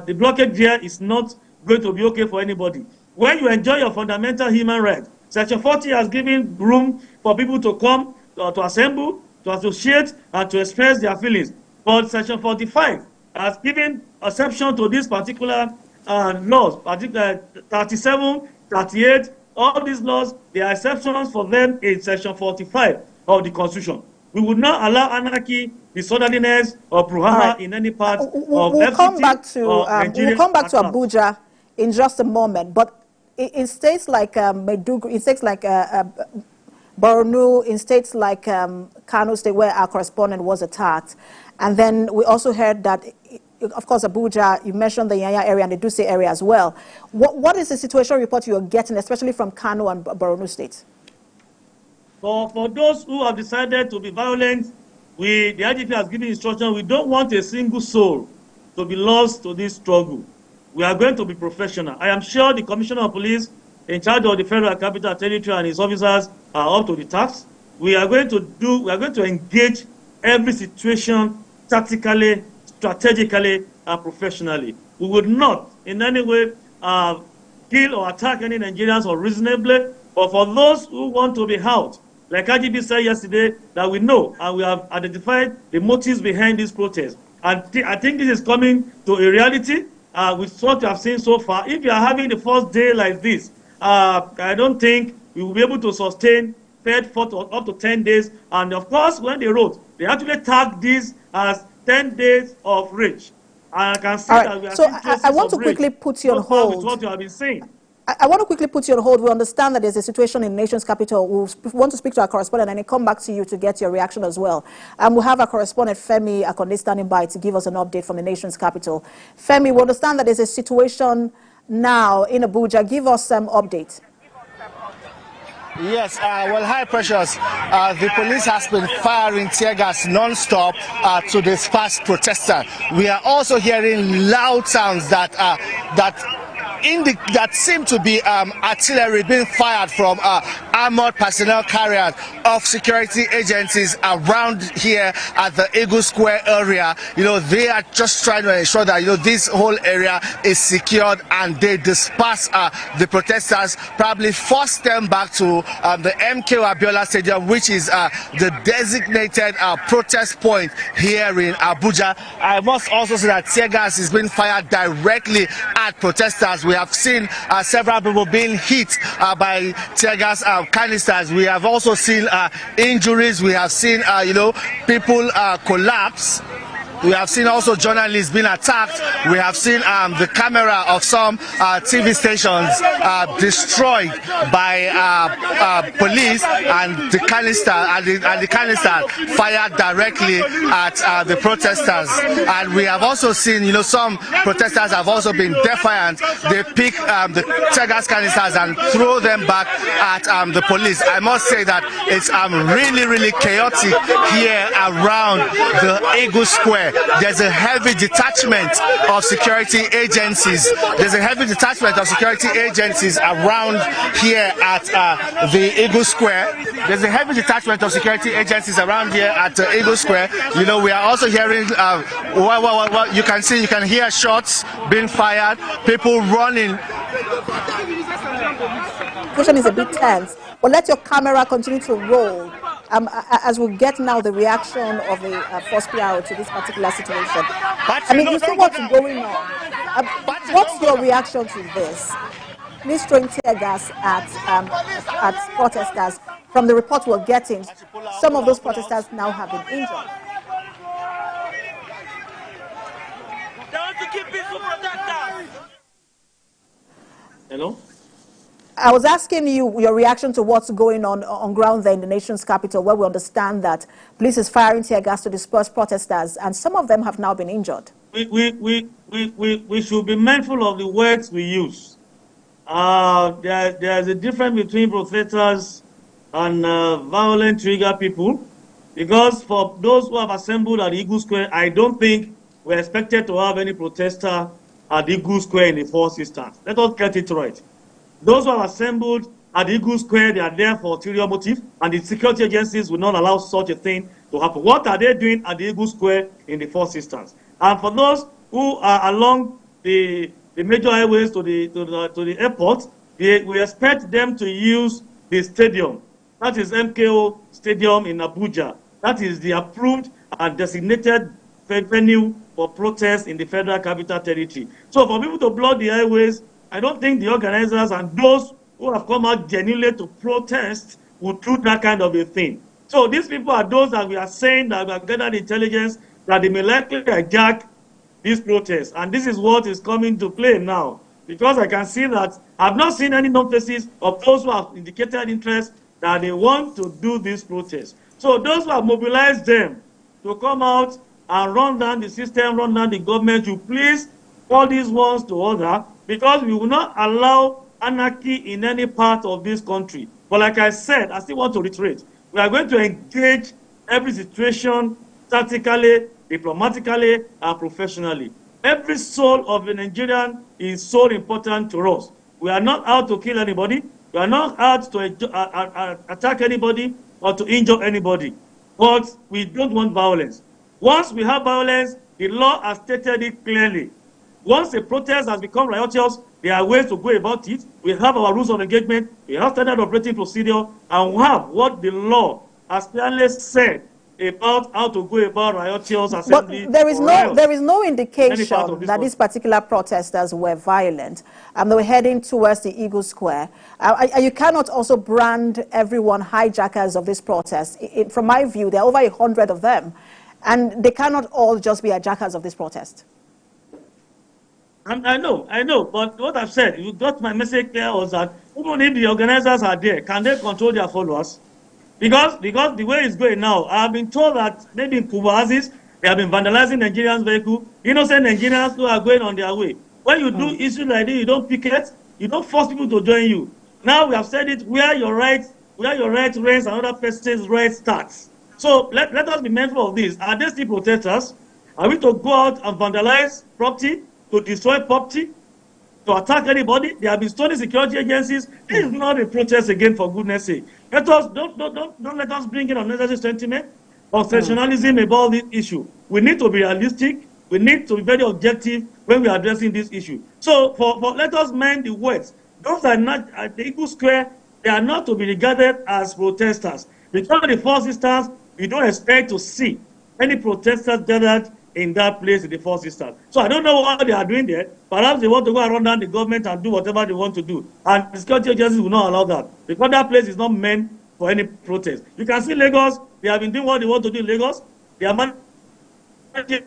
the blockade there is not going to be okay for anybody. When you enjoy your fundamental human rights, Section 40 has given room for people to come, to assemble, to associate, and to express their feelings. But Section 45 has given exception to these particular laws, particularly 37, 38, all these laws, there are exceptions for them in Section 45 of the Constitution. We would not allow anarchy, disorderliness, or brouhaha in any part of we'll come back to Abuja in just a moment. But in states like Maiduguri, in states like Borno, in states like Kano State, where our correspondent was attacked, and then we also heard that, of course, Abuja, you mentioned the Yanya area and the Dutse area as well. What is the situation report you're getting, especially from Kano and Borno states? For those who have decided to be violent, the IGP has given instruction. We don't want a single soul to be lost to this struggle. We are going to be professional. I am sure the Commissioner of Police in charge of the Federal Capital Territory and his officers are up to the task. We are going to engage every situation tactically, strategically, and professionally. We would not in any way kill or attack any Nigerians unreasonably, but for those who want to be out, like IGP said yesterday, that we know and we have identified the motives behind this protest. And I think this is coming to a reality with what we have seen so far. If you are having the first day like this, I don't think we will be able to sustain third, fourth, or up to 10 days. And of course, when they wrote, they actually tagged this as 10 days of rage. And I can see that we are seeing cases I want to of quickly rage. put you on hold. With what you have been saying. I want to quickly put you on hold. We understand that there's a situation in the nation's capital. We want to speak to our correspondent and then come back to you to get your reaction as well. We'll have our correspondent, Femi Akonde, standing by to give us an update from the nation's capital. Femi, we understand that there's a situation now in Abuja. Give us some update. Yes, well, hi, Precious. The police has been firing tear gas non-stop to disperse protesters. We are also hearing loud sounds that seem to be artillery being fired from armored personnel carriers of security agencies around here at the Eagle Square area. You know, they are just trying to ensure that, you know, this whole area is secured, and they disperse the protesters, probably force them back to the MK Abiola Stadium, which is the designated protest point here in Abuja. I must also say that tear gas is being fired directly at protesters. We have seen several people being hit by tear gas canisters. We have also seen injuries. We have seen, you know, people collapse. We have seen also journalists being attacked. We have seen the camera of some TV stations destroyed by police, and the canister fired directly at the protesters. And we have also seen, you know, some protesters have also been defiant. They pick the tear gas canisters and throw them back at the police. I must say that it's really chaotic here around the Eagle Square. There's a heavy detachment of security agencies. There's a heavy detachment of security agencies around here at the Eagle Square. There's a heavy detachment of security agencies around here at the Eagle Square. You know, we are also hearing, you can hear shots being fired, people running. The question is a bit tense, but let your camera continue to roll. As we get now the reaction of the first PRO to this particular situation. I mean, you see what's going on. What's your reaction to this? Police throwing tear gas at protesters. From the report we're getting, some of those protesters now have been injured. They want to keep peaceful protesters. Hello? I was asking you your reaction to what's going on ground there in the nation's capital, where we understand that police is firing tear gas to disperse protesters, and some of them have now been injured. We should be mindful of the words we use. There's a difference between protesters and violent trigger people, because for those who have assembled at Eagle Square, I don't think we're expected to have any protester at Eagle Square in the Four Sisters. Let us get it right. Those who have assembled at Eagle Square, they are there for ulterior motive, and the security agencies will not allow such a thing to happen. What are they doing at the Eagle Square in the Four Sisters? And for those who are along the major highways to the airport, we expect them to use the stadium. That is MKO Stadium in Abuja. That is the approved and designated venue for protests in the Federal Capital Territory. So for people to block the highways, I don't think the organizers and those who have come out genuinely to protest would do that kind of a thing. So these people are those that we are saying that we have gathered intelligence that they may likely hijack these protests. And this is what is coming to play now. Because I can see that I've not seen any known faces of those who have indicated interest that they want to do these protests. So those who have mobilized them to come out and run down the system, run down the government, you please call these ones to order, because we will not allow anarchy in any part of this country. But like I said, I still want to reiterate, we are going to engage every situation tactically, diplomatically, and professionally. Every soul of a Nigerian is so important to us. We are not out to kill anybody. We are not out to attack anybody or to injure anybody. But we don't want violence. Once we have violence, the law has stated it clearly. Once a protest has become riotous, there are ways to go about it. We have our rules of engagement, we have standard operating procedure, and we have what the law has clearly said about how to go about riotous assembly. But there is no indication that these particular protesters were violent. They were heading towards the Eagle Square. You cannot also brand everyone hijackers of this protest. From my view, there are over 100 of them, and they cannot all just be hijackers of this protest. I know, but what I've said, you got my message clear, was that even if the organizers are there, can they control their followers? Because the way it's going now, I've been told that maybe in Kubazis, they have been vandalizing Nigerians' vehicle, innocent Nigerians who are going on their way. When you do issues like this, you don't picket, you don't force people to join you. Now we have said it, where your right reigns, another person's right starts. So let us be mindful of this. Are they still protesters? Are we to go out and vandalize property, to destroy property, to attack anybody? They have been stoning security agencies. This is not a protest again, for goodness sake. Don't let us bring in unnecessary sentiment or sensationalism about this issue. We need to be realistic. We need to be very objective when we are addressing this issue. So let us mind the words. Those are not at the Eagle Square. They are not to be regarded as protesters. Because of the Four Sisters, we don't expect to see any protesters gathered in that place in the Four Sisters. So I don't know what they are doing there. Perhaps they want to go and run down the government and do whatever they want to do. And the security agencies will not allow that. Because that place is not meant for any protest. You can see Lagos, they have been doing what they want to do in Lagos. They are managing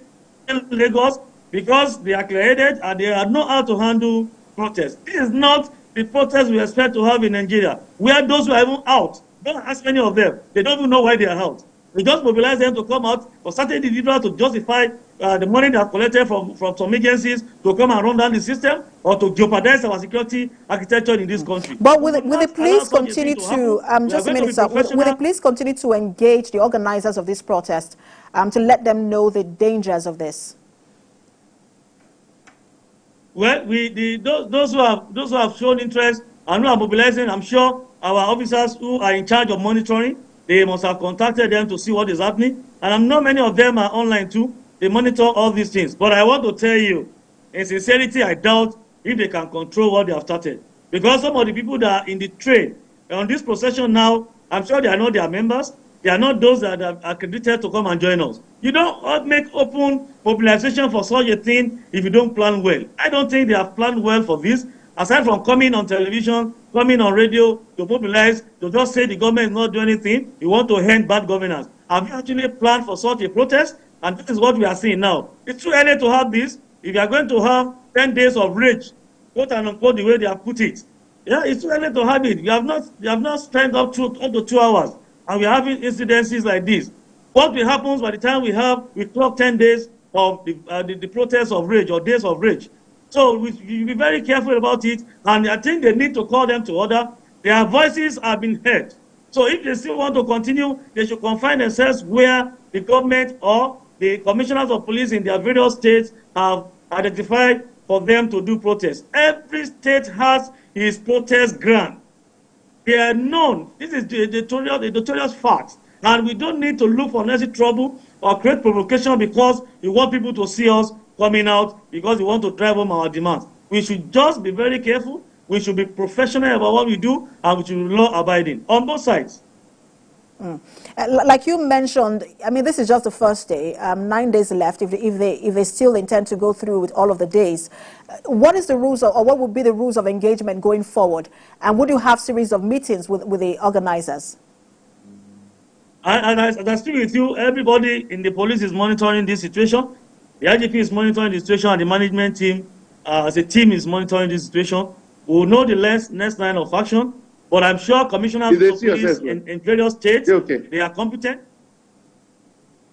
Lagos because they are clear-headed and they know how to handle protests. This is not the protest we expect to have in Nigeria, where those who are even out, don't ask many of them, they don't even know why they are out. We just mobilize them to come out for certain individuals to justify the money they have collected from some agencies to come and run down the system or to jeopardize our security architecture in this country. But will the police continue to, just a minute, sir, will the police continue to engage the organizers of this protest to let them know the dangers of this? Well, those who have shown interest and who are mobilizing, I'm sure our officers who are in charge of monitoring, they must have contacted them to see what is happening. And I know many of them are online too. They monitor all these things. But I want to tell you, in sincerity, I doubt if they can control what they have started. Because some of the people that are in the train, on this procession now, I'm sure they are not their members. They are not those that are accredited to come and join us. You don't make open mobilization for such a thing if you don't plan well. I don't think they have planned well for this. Aside from coming on television, coming on radio to mobilize, to just say the government is not doing anything, you want to end bad governance. Have you actually planned for such a protest? And this is what we are seeing now. It's too early to have this. If you are going to have 10 days of rage, quote and unquote, the way they have put it, yeah, it's too early to have it. You have not spent up to 2 hours, and we are having incidences like this. What will happen by the time we clock 10 days of the protest of rage or days of rage? So we be very careful about it, and I think they need to call them to order. Their voices have been heard. So if they still want to continue, they should confine themselves where the government or the commissioners of police in their various states have identified for them to do protests. Every state has its protest ground. They are known. This is the notorious fact. And we don't need to look for unnecessary trouble or create provocation because we want people to see us coming out because we want to drive home our demands. We should just be very careful. We should be professional about what we do, and we should be law-abiding on both sides. Like you mentioned, I mean, this is just the first day. 9 days left. If they still intend to go through with all of the days, what is the rules or what would be the rules of engagement going forward? And would you have series of meetings with the organizers? And I speak with you, everybody in the police is monitoring this situation. The IGP is monitoring the situation, and the management team, as a team, is monitoring this situation. We will know the next line of action. But I'm sure commissioners of police in various states, they are competent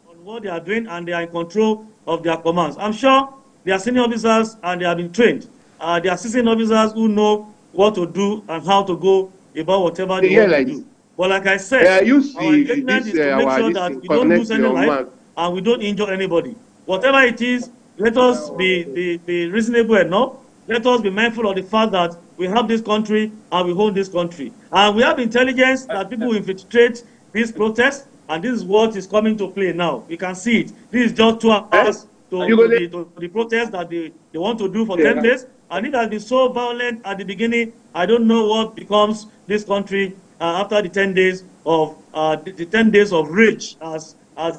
on what they are doing, and they are in control of their commands. I'm sure they are senior officers and they have been trained. They are assistant officers who know what to do and how to go about whatever they want to do. But like I said, our engagement is to make sure that we don't lose any life and we don't injure anybody. Whatever it is, let us be reasonable enough. Let us be mindful of the fact that we have this country and we hold this country. And we have intelligence that people will infiltrate this protest, and this is what is coming to play now. We can see it. This is just 2 hours to the protest that they want to do for 10 days. And it has been so violent at the beginning. I don't know what becomes this country after the 10 days of the 10 days of rage as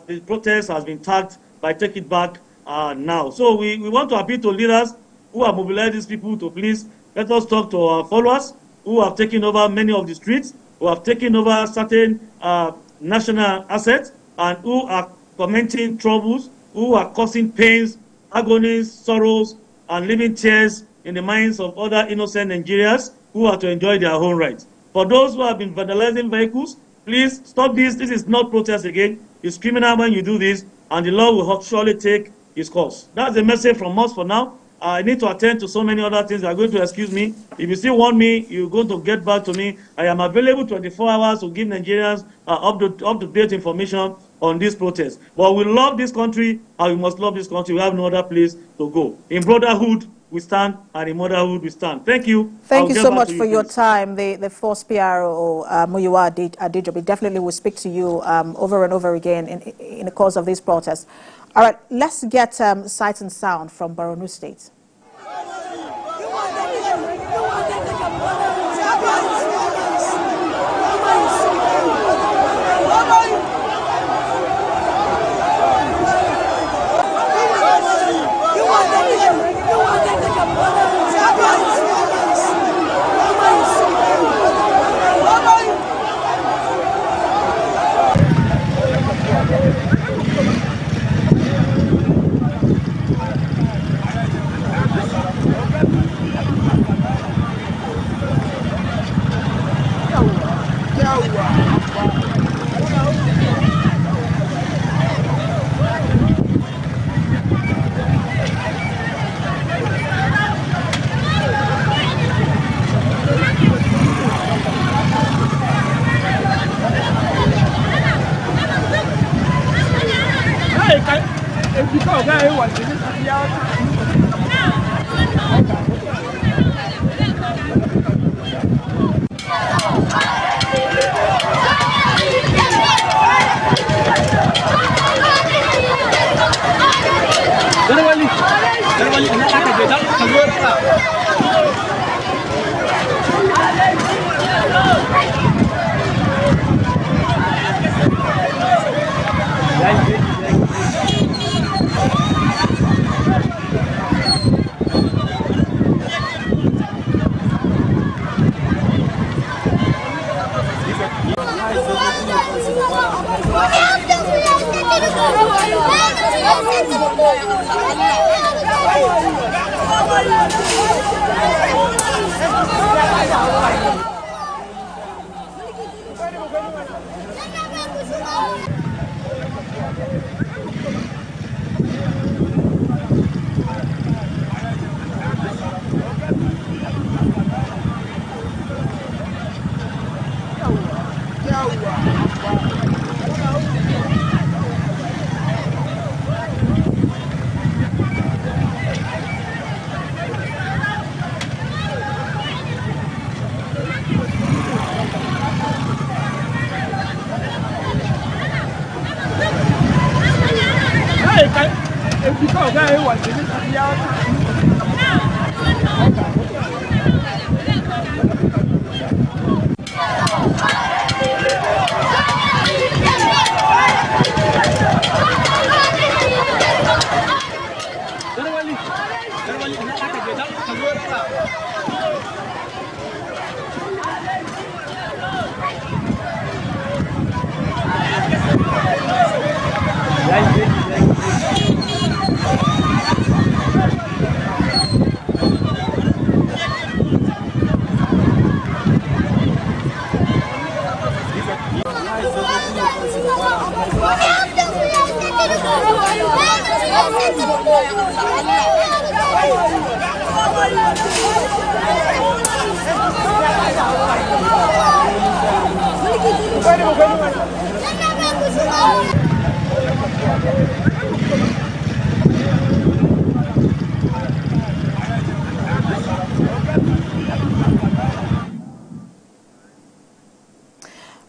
the protest has been tagged by Take It Back now. So we want to appeal to leaders who have mobilized these people to please let us talk to our followers who have taken over many of the streets, who have taken over certain national assets, and who are fomenting troubles, who are causing pains, agonies, sorrows, and leaving tears in the minds of other innocent Nigerians who are to enjoy their own rights. For those who have been vandalizing vehicles, please stop this. This is not protest again. It's criminal when you do this, and the law will surely take its course. That's the message from us for now. I need to attend to so many other things. You are going to excuse me. If you still want me, you're going to get back to me. I am available 24 hours to give Nigerians up-to-date information on this protest. But we love this country, and we must love this country. We have no other place to go. In brotherhood, we stand, and in motherhood, we stand. Thank you. Thank you so much for your time. The first PRO, Muyiwa Adejobi, definitely will speak to you over and over again in the course of this protest. All right, let's get sight and sound from Borno State.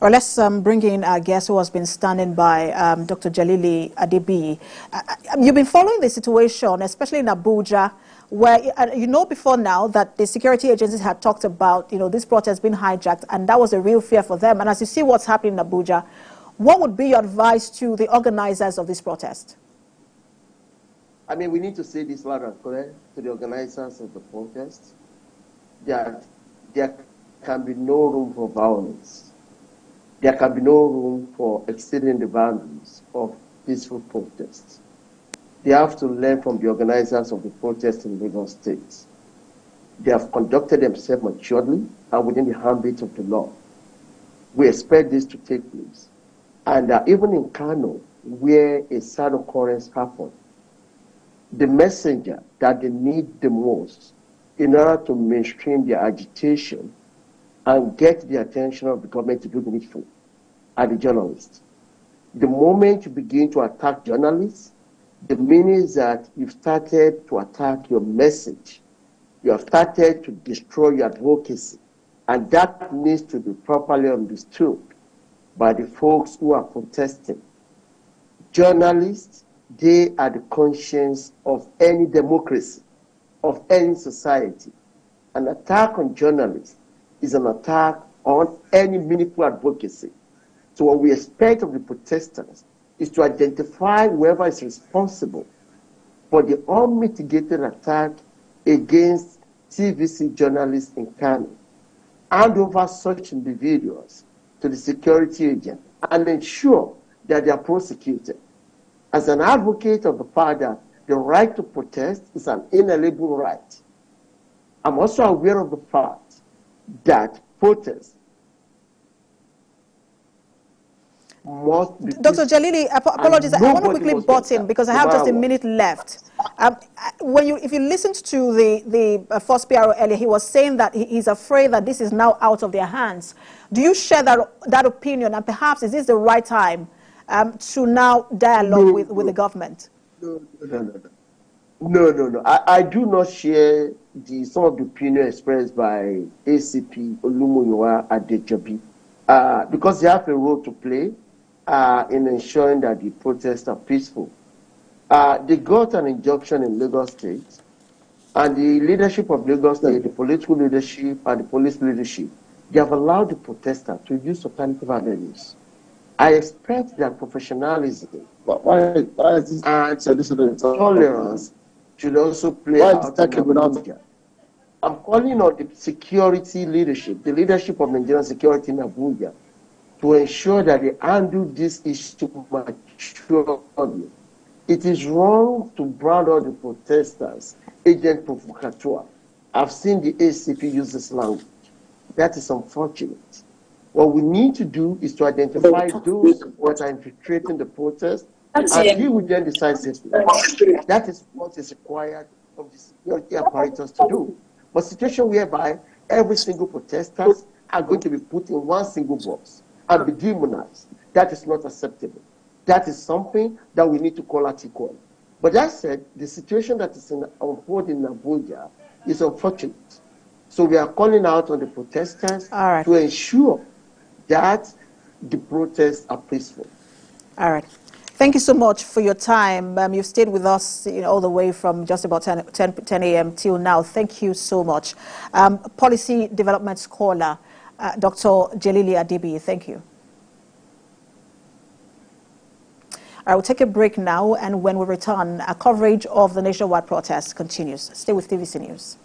Well, let's bring in our guest who has been standing by, Dr. Jalili Adebi. You've been following the situation, especially in Abuja, where you know before now that the security agencies had talked about, this protest being hijacked, and that was a real fear for them. And as you see what's happening in Abuja, what would be your advice to the organizers of this protest? I mean, we need to say this loud and clear to the organizers of the protest that there can be no room for violence. There can be no room for exceeding the boundaries of peaceful protests. They have to learn from the organizers of the protest in Lagos State. They have conducted themselves maturely and within the ambit of the law. We expect this to take place. And even in Kano, where a sad occurrence happened, the messenger that they need the most in order to mainstream their agitation and get the attention of the government to do the needful are the journalists. The moment you begin to attack journalists, the meaning is that you've started to attack your message. You have started to destroy your advocacy. And that needs to be properly understood by the folks who are protesting. Journalists, they are the conscience of any democracy, of any society. An attack on journalists is an attack on any meaningful advocacy. So what we expect of the protesters is to identify whoever is responsible for the unmitigated attack against TVC journalists in Kano, hand over such individuals to the security agent and ensure that they are prosecuted. As an advocate of the fact that the right to protest is an inalienable right, I'm also aware of the fact that protests must be Dr. Jalili, apologies, I want to quickly butt in because I have just a minute left. If you listened to the first PRO earlier, he was saying that he's afraid that this is now out of their hands. Do you share that opinion? And perhaps is this the right time to now dialogue with the government? No. I do not share some of the opinion expressed by ACP Olumoyiwa Adejobi because they have a role to play in ensuring that the protests are peaceful. They got an injunction in Lagos State, and the leadership of Lagos State, the political leadership and the police leadership, they have allowed the protesters to use alternative avenues. I expect that professionalism and tolerance should also play out. I'm calling on the security leadership, the leadership of Nigerian security in Abuja, to ensure that they handle this issue maturely. It is wrong to brand out the protesters agent provocateur. I've seen the ACP use this language. That is unfortunate. What we need to do is to identify those that are infiltrating the protest and deal with them decisively. That is what is required of the security apparatus to do. But situation whereby every single protesters are going to be put in one single box and be demonized, that is not acceptable. That is something that we need to call out equally. But that said, the situation that is unfolding in Abuja is unfortunate. So we are calling out on the protesters to ensure that the protests are peaceful. All right. Thank you so much for your time. You've stayed with us all the way from just about 10 a.m. till now. Thank you so much. Policy Development Scholar, Dr. Jelili Adibi, thank you. I will take a break now, and when we return, our coverage of the nationwide protest continues. Stay with TVC News.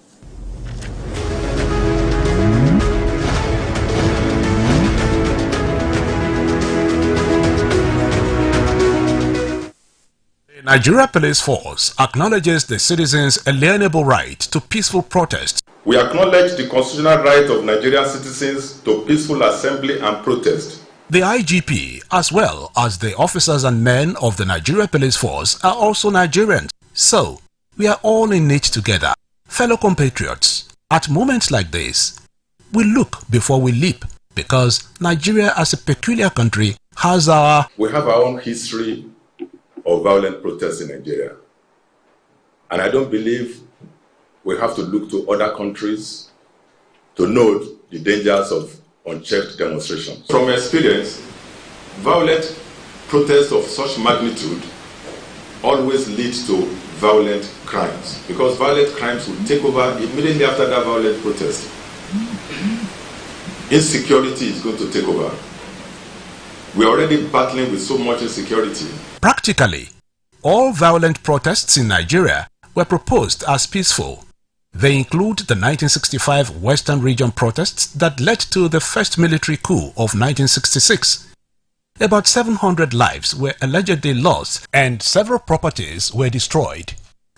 The Nigeria Police Force acknowledges the citizens' alienable right to peaceful protest. We acknowledge the constitutional right of Nigerian citizens to peaceful assembly and protest. The IGP, as well as the officers and men of the Nigeria Police Force, are also Nigerians. So, we are all in it together. Fellow compatriots, at moments like this, we look before we leap, because Nigeria as a peculiar country has our... We have our own history of violent protests in Nigeria. And I don't believe we have to look to other countries to know the dangers of unchecked demonstrations. From experience, violent protests of such magnitude always lead to violent crimes, because violent crimes will take over immediately after that violent protest. Insecurity is going to take over. We're already battling with so much insecurity. Practically, all violent protests in Nigeria were proposed as peaceful. They include the 1965 Western Region protests that led to the first military coup of 1966. About 700 lives were allegedly lost and several properties were destroyed.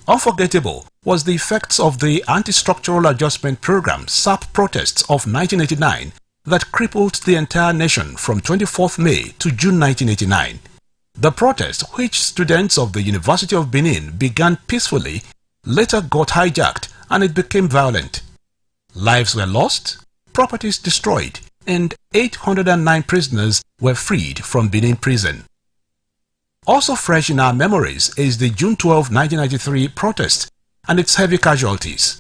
Unforgettable was the effects of the Anti-Structural Adjustment Program SAP protests of 1989 that crippled the entire nation from 24th May to June 1989. The protest, which students of the University of Benin began peacefully, later got hijacked and it became violent. Lives were lost, properties destroyed, and 809 prisoners were freed from Benin prison. Also fresh in our memories is the June 12, 1993 protest and its heavy casualties.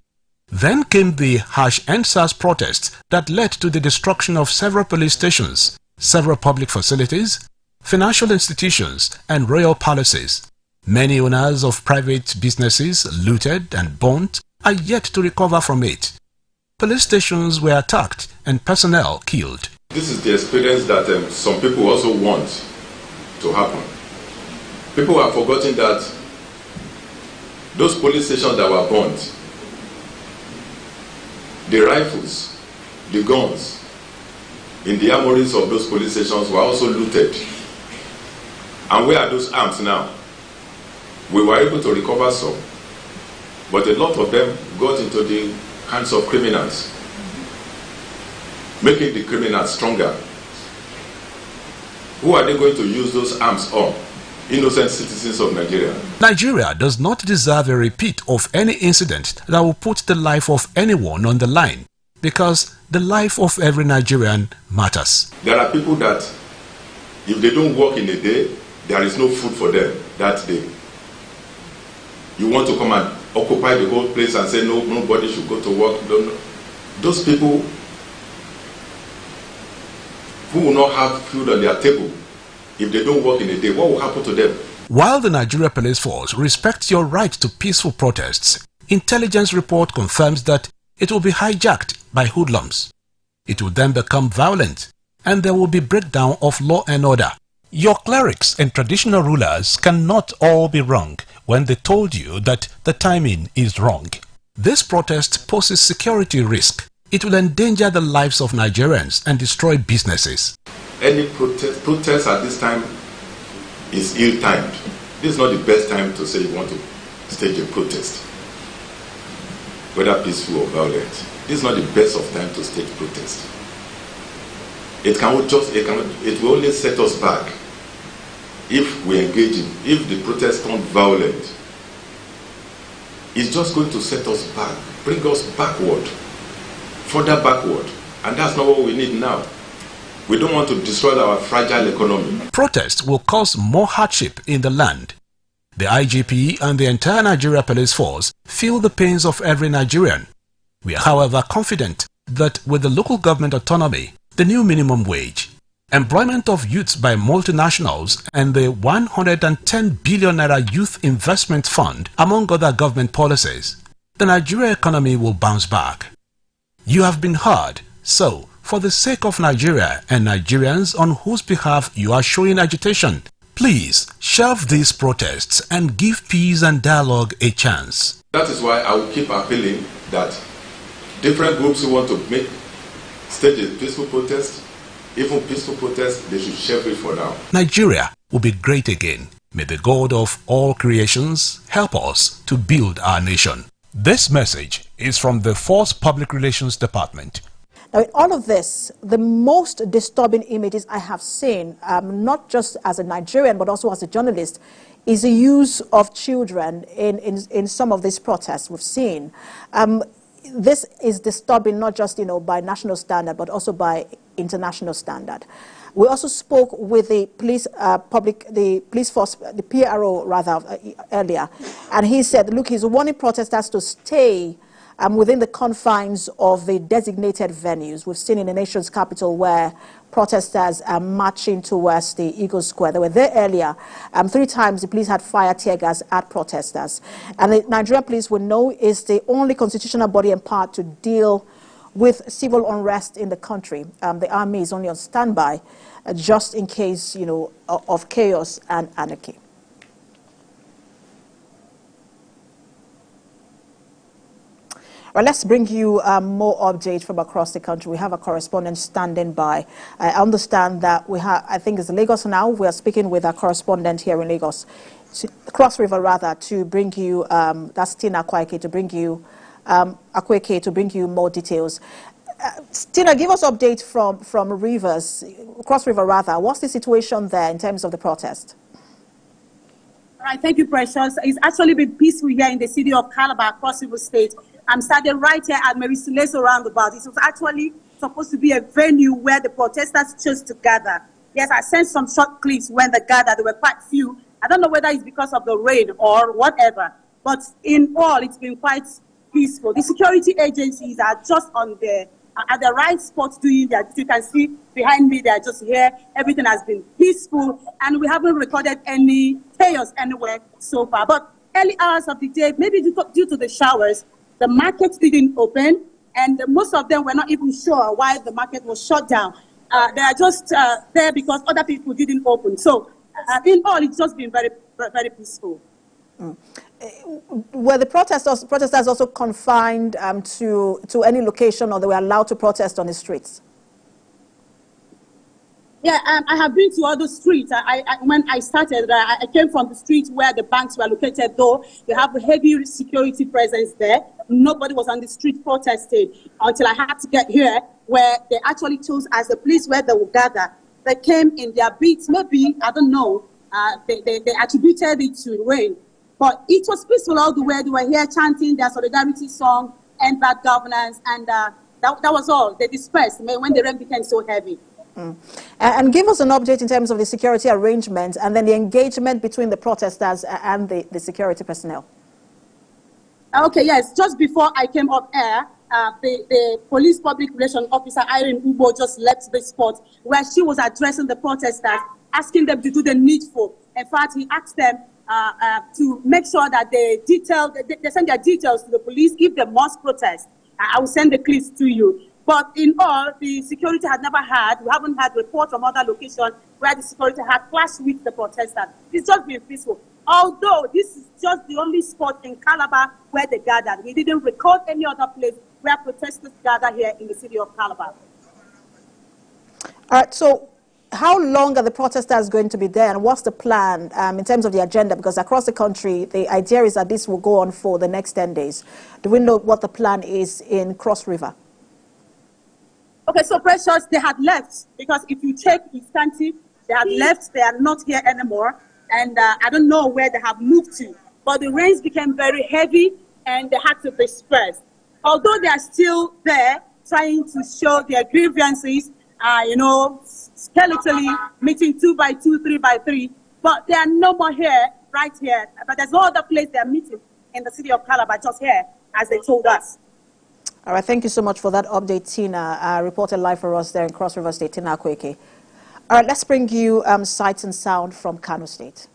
Then came the harsh EndSARS protests that led to the destruction of several police stations, several public facilities, financial institutions, and royal palaces. Many owners of private businesses looted and burnt are yet to recover from it. Police stations were attacked and personnel killed. This is the experience that some people also want to happen. People have forgotten that those police stations that were burnt, the rifles, the guns in the armories of those police stations were also looted. And where are those arms now? We were able to recover some, but a lot of them got into the hands of criminals, making the criminals stronger. Who are they going to use those arms on? Innocent citizens of Nigeria. Nigeria does not deserve a repeat of any incident that will put the life of anyone on the line, because the life of every Nigerian matters. There are people that, if they don't work in a day, there is no food for them that day. You want to come and occupy the whole place and say no, nobody should go to work. Those people who will not have food on their table, if they don't work in a day, what will happen to them? While the Nigeria Police Force respects your right to peaceful protests, intelligence report confirms that it will be hijacked by hoodlums. It will then become violent, and there will be breakdown of law and order. Your clerics and traditional rulers cannot all be wrong when they told you that the timing is wrong. This protest poses security risk. It will endanger the lives of Nigerians and destroy businesses. Any protest at this time is ill-timed. This is not the best time to say you want to stage a protest, whether peaceful or violent. This is not the best of time to stage protest. It will only set us back if we engage in, if the protest turns violent. It's just going to set us back, bring us backward, further backward, and that's not what we need now. We don't want to destroy our fragile economy. Protests will cause more hardship in the land. The IGP and the entire Nigeria Police Force feel the pains of every Nigerian. We are, however, confident that with the local government autonomy, the new minimum wage, employment of youths by multinationals, and the 110 billion naira Youth Investment Fund, among other government policies, the Nigeria economy will bounce back. You have been heard, so for the sake of Nigeria and Nigerians on whose behalf you are showing agitation, please shelve these protests and give peace and dialogue a chance. That is why I will keep appealing that different groups who want to stage a peaceful protest, even peaceful protest, they should shelve it for now. Nigeria will be great again. May the God of all creations help us to build our nation. This message is from the Force Public Relations Department. Now, in all of this, the most disturbing images I have seen, not just as a Nigerian, but also as a journalist, is the use of children in some of these protests we've seen. This is disturbing not just, by national standard, but also by international standard. We also spoke with the police force, the PRO rather, earlier, and he said, look, he's warning protesters to stay within the confines of the designated venues. We've seen in the nation's capital where protesters are marching towards the Eagle Square. They were there earlier. 3 times the police had fired tear gas at protesters. And the Nigerian police, we know, is the only constitutional body empowered to deal with civil unrest in the country. The army is only on standby just in case, of chaos and anarchy. Well, let's bring you more updates from across the country. We have a correspondent standing by. I understand that we have, I think it's Lagos now. We are speaking with our correspondent here in Lagos, Cross River rather, to bring you, that's Tina Akweke, to bring you, more details. Tina, give us updates from Rivers, Cross River rather. What's the situation there in terms of the protest? All right, thank you, Precious. It's actually been peaceful here in the city of Calabar, Cross River State. I'm standing right here at Mary Sileso roundabout. This was actually supposed to be a venue where the protesters chose to gather. Yes, I sent some short clips when they gathered. There were quite few. I don't know whether it's because of the rain or whatever, but in all, it's been quite peaceful. The security agencies are just on at the right spot doing that. You can see behind me, they're just here. Everything has been peaceful, and we haven't recorded any chaos anywhere so far. But early hours of the day, maybe due to the showers, the markets didn't open, and most of them were not even sure why the market was shut down. They are just there because other people didn't open. So in all, it's just been very, very peaceful. Were the protesters also confined to any location, or they were allowed to protest on the streets? Yeah, I have been to other streets. When I started, I came from the street where the banks were located, though they have a heavy security presence there. Nobody was on the street protesting until I had to get here, where they actually chose as a place where they would gather. They came in their beats, maybe, I don't know, they attributed it to rain. But it was peaceful all the way. They were here chanting their solidarity song, End Bad Governance, and that was all. They dispersed when the rain became so heavy. And give us an update in terms of the security arrangements and then the engagement between the protesters and the security personnel. Okay, yes. Just before I came up air, the police public relations officer, Irene Ubo, just left the spot where she was addressing the protesters, asking them to do the needful. In fact, he asked them to make sure that they send their details to the police if they must protest. I will send the clips to you. But in all, the security we haven't had reports from other locations where the security had clashed with the protesters. It's just been peaceful. Although this is just the only spot in Calabar where they gathered. We didn't record any other place where protesters gather here in the city of Calabar. All right, so how long are the protesters going to be there, and what's the plan in terms of the agenda? Because across the country, the idea is that this will go on for the next 10 days. Do we know what the plan is in Cross River? Okay, so Precious, they had left, because if you check Istanti, they had left, they are not here anymore, and I don't know where they have moved to. But the rains became very heavy, and they had to disperse. Although they are still there, trying to show their grievances, skeletally, meeting 2 by 2, 3 by 3, but they are no more here, right here. But there's no other place they are meeting in the city of Calabar, just here, as they told us. All right, thank you so much for that update, Tina. Reported live for us there in Cross River State, Tina Akweke. All right, let's bring you sights and sound from Kano State.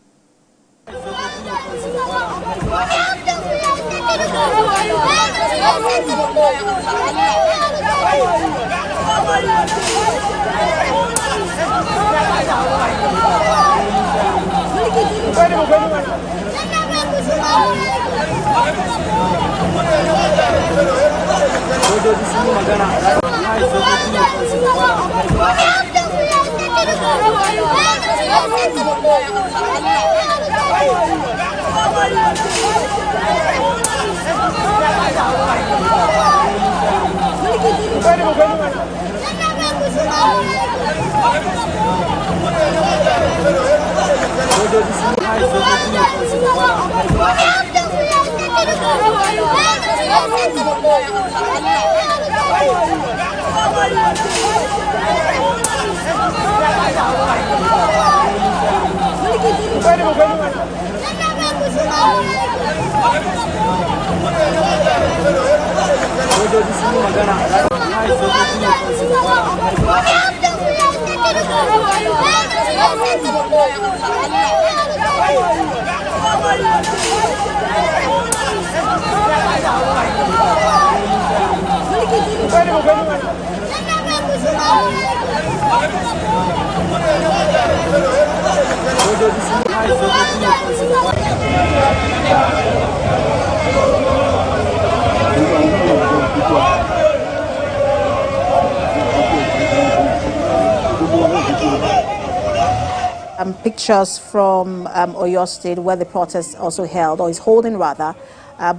Pictures from Oyo State, where the protest also held, or is holding rather,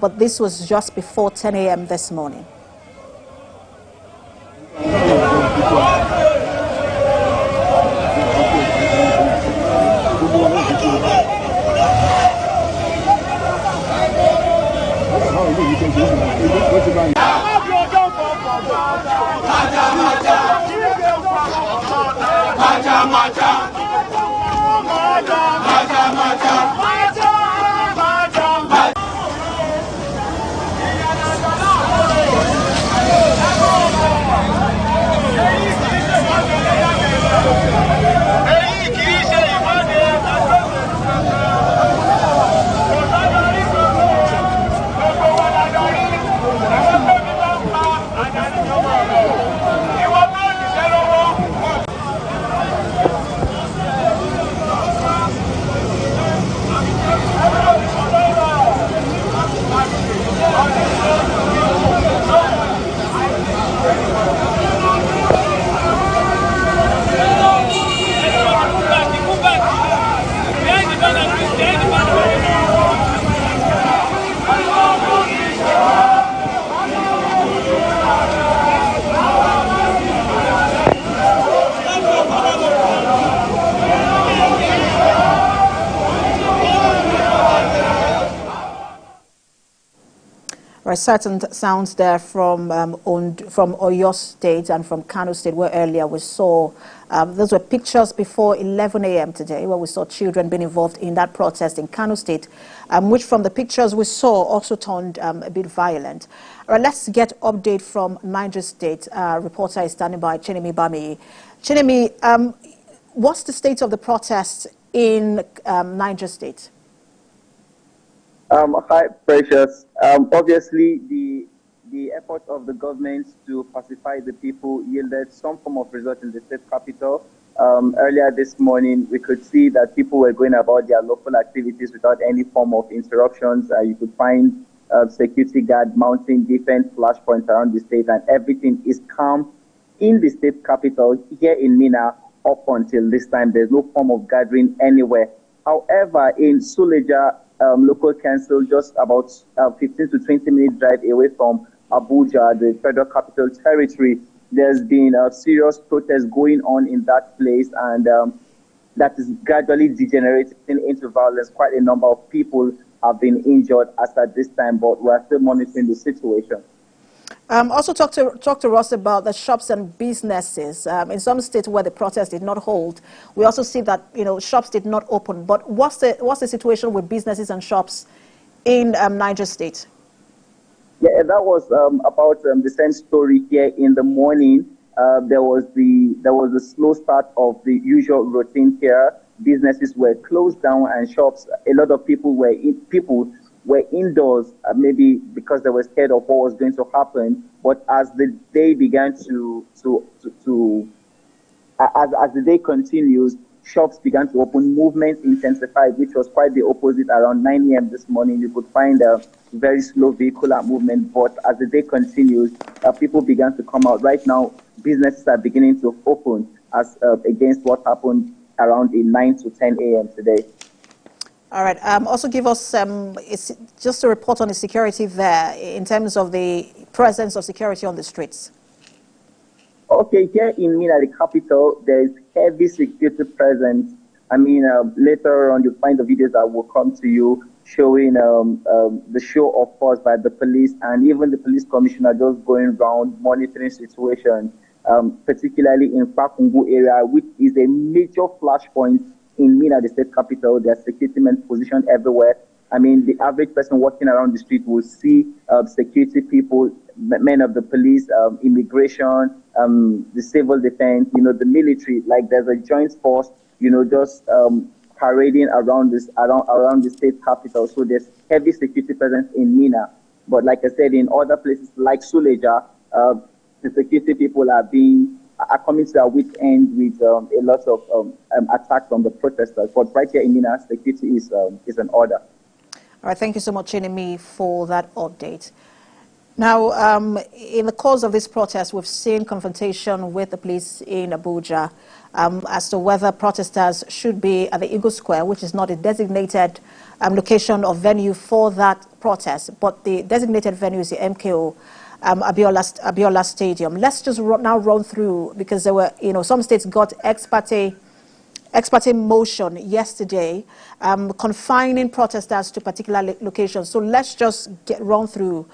but this was just before 10 a.m. this morning. Certain sounds there from Oyo State and from Kano State, where earlier we saw, those were pictures before 11 a.m. today, where we saw children being involved in that protest in Kano State, which from the pictures we saw also turned a bit violent. All right, let's get update from Niger State. Reporter is standing by, Chinemi Bami. Chinemi, what's the state of the protest in Niger State? Hi, Precious. Obviously, the effort of the government to pacify the people yielded some form of result in the state capital. Earlier this morning, we could see that people were going about their local activities without any form of interruptions. You could find security guard mounting different flashpoints around the state, and everything is calm in the state capital here in Mina up until this time. There's no form of gathering anywhere. However, in Suleja, local council, just about 15 to 20 minute drive away from Abuja, the federal capital territory, there's been a serious protest going on in that place, and that is gradually degenerating into violence. Quite a number of people have been injured as at this time, but we're still monitoring the situation. Also talk to us about the shops and businesses. In some states where the protest did not hold, we also see that shops did not open. But what's the situation with businesses and shops in Niger State? Yeah, that was about the same story here in the morning. There was the slow start of the usual routine here. Businesses were closed down and shops. A lot of people were indoors, maybe because they were scared of what was going to happen. But as the day began as the day continues, shops began to open, movement intensified, which was quite the opposite. Around 9 a.m. this morning, you could find a very slow vehicular movement. But as the day continues, people began to come out. Right now, businesses are beginning to open as against what happened around 9 to 10 a.m. today. All right. Also give us just a report on the security there in terms of the presence of security on the streets. Okay, here in Mina, the capital, there is heavy security presence. I mean, later on, you'll find the videos that will come to you showing the show of force by the police and even the police commissioner just going around monitoring situations, particularly in Fakungu area, which is a major flashpoint in Mina, the state capital. There are security men positioned everywhere. I mean, the average person walking around the street will see security people, men of the police, immigration, the civil defense, the military. Like there's a joint force, just parading around the state capital. So there's heavy security presence in Mina. But like I said, in other places like Suleja, the security people are coming to their wit's end with a lot of attacks from the protesters. But right here in Mina, security is an order. All right, thank you so much, Chinemi, for that update. Now, in the course of this protest, we've seen confrontation with the police in Abuja as to whether protesters should be at the Eagle Square, which is not a designated location or venue for that protest, but the designated venue is the MKO Abiola Stadium. Let's just now run through, because there were, some states got ex parte motion yesterday confining protesters to particular locations. So let's just run through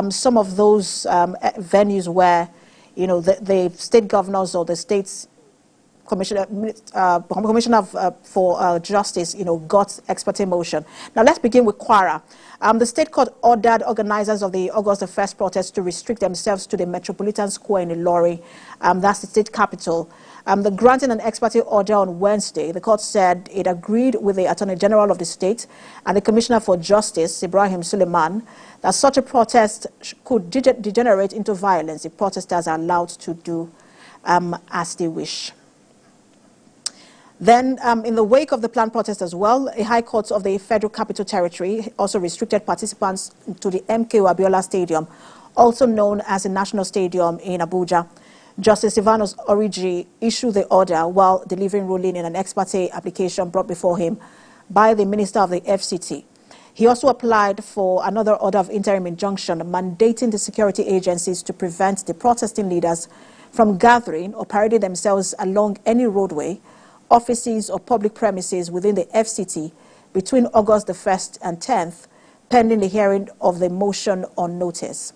some of those venues where, the state governors or the state's commissioner for justice, got ex parte motion. Now let's begin with Kwara. The state court ordered organizers of the August 1st protest to restrict themselves to the Metropolitan Square in Ilori. That's the state capital. The granting an ex parte order on Wednesday, the court said it agreed with the Attorney General of the state and the Commissioner for Justice, Ibrahim Suleiman, that such a protest could degenerate into violence if protesters are allowed to do as they wish. Then, in the wake of the planned protest as well, a high court of the Federal Capital Territory also restricted participants to the MKO Abiola Stadium, also known as the National Stadium in Abuja. Justice Ivanos Origi issued the order while delivering ruling in an ex parte application brought before him by the Minister of the FCT. He also applied for another order of interim injunction mandating the security agencies to prevent the protesting leaders from gathering or parading themselves along any roadway, offices or public premises within the FCT between August the 1st and 10th, pending the hearing of the motion on notice.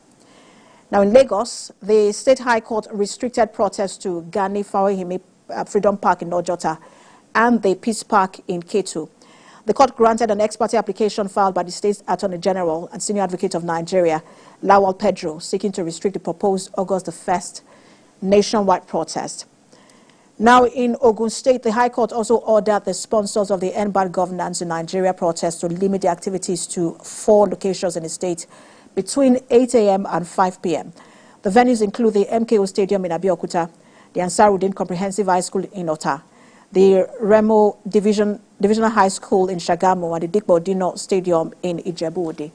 Now in Lagos, the State High Court restricted protests to Gani Fawehimi Freedom Park in Ojota and the Peace Park in Ketu. The court granted an ex parte application filed by the State Attorney General and Senior Advocate of Nigeria, Lawal Pedro, seeking to restrict the proposed August the 1st nationwide protest. Now, in Ogun State, the High Court also ordered the sponsors of the End Bad Governance in Nigeria protest to limit the activities to 4 locations in the state between 8 a.m. and 5 p.m. The venues include the MKO Stadium in Abeokuta, the Ansarudin Comprehensive High School in Ota, the Remo Divisional High School in Shagamu, and the Dikbo Dino Stadium in Ijebu-Ode.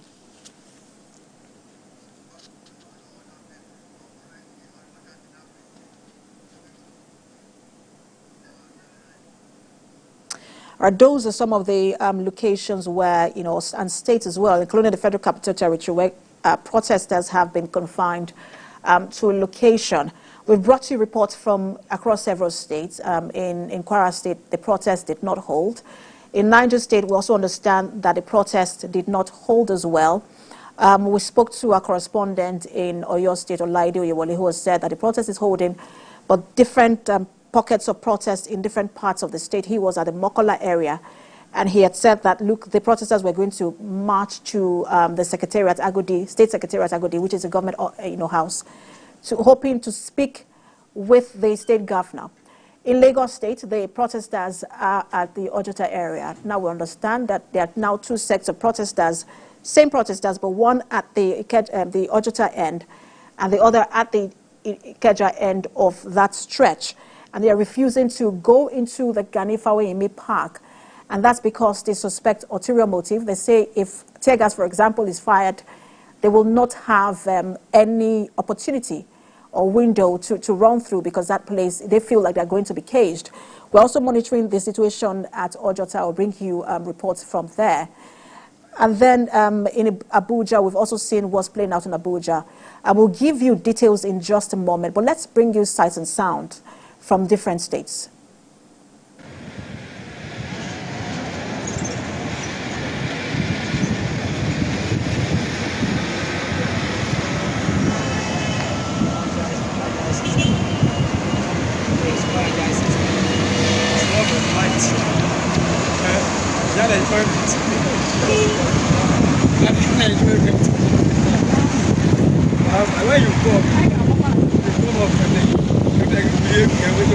Those are some of the locations where, and states as well, including the Federal Capital Territory, where protesters have been confined to a location. We've brought you reports from across several states. In Kwara State, the protest did not hold. In Niger State, we also understand that the protest did not hold as well. We spoke to our correspondent in Oyo State, Olaide Oyewole, who has said that the protest is holding, but different pockets of protest in different parts of the state. He was at the Mokola area, and he had said that, look, the protesters were going to march to the Secretariat Agodi, State Secretariat Agodi, which is a government house, hoping to speak with the state governor. In Lagos State, the protesters are at the Ojota area. Now we understand that there are now two sets of protesters, same protesters, but one at the Ojota end and the other at the Ikeja end of that stretch. And they are refusing to go into the Ganifawe Park. And that's because they suspect ulterior motive. They say if tear gas, for example, is fired, they will not have any opportunity or window to run through, because that place, they feel like they're going to be caged. We're also monitoring the situation at Ojota. I'll bring you reports from there. And then in Abuja, we've also seen what's playing out in Abuja. I will give you details in just a moment, but let's bring you sights and sound from different states. Where you come up and then you behave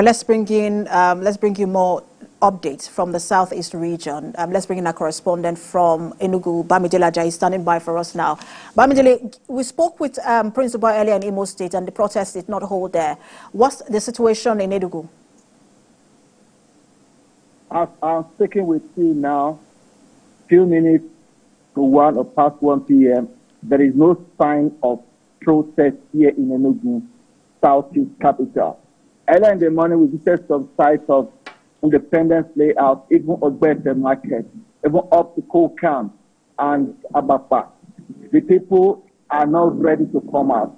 Let's bring you more updates from the southeast region. Let's bring in our correspondent from Enugu, Bamidele Ajayi, standing by for us now. Bamidele, we spoke with Principal earlier in Imo State, and the protest did not hold there. What's the situation in Enugu? I'm speaking with you now, few minutes to 1 or past 1 p.m. There is no sign of protest here in Enugu, southeast capital. Earlier in the morning, we visited some sites of Independence Layout, even Ogbete Market, even up to Coal Camp and Abapa. The people are not ready to come out.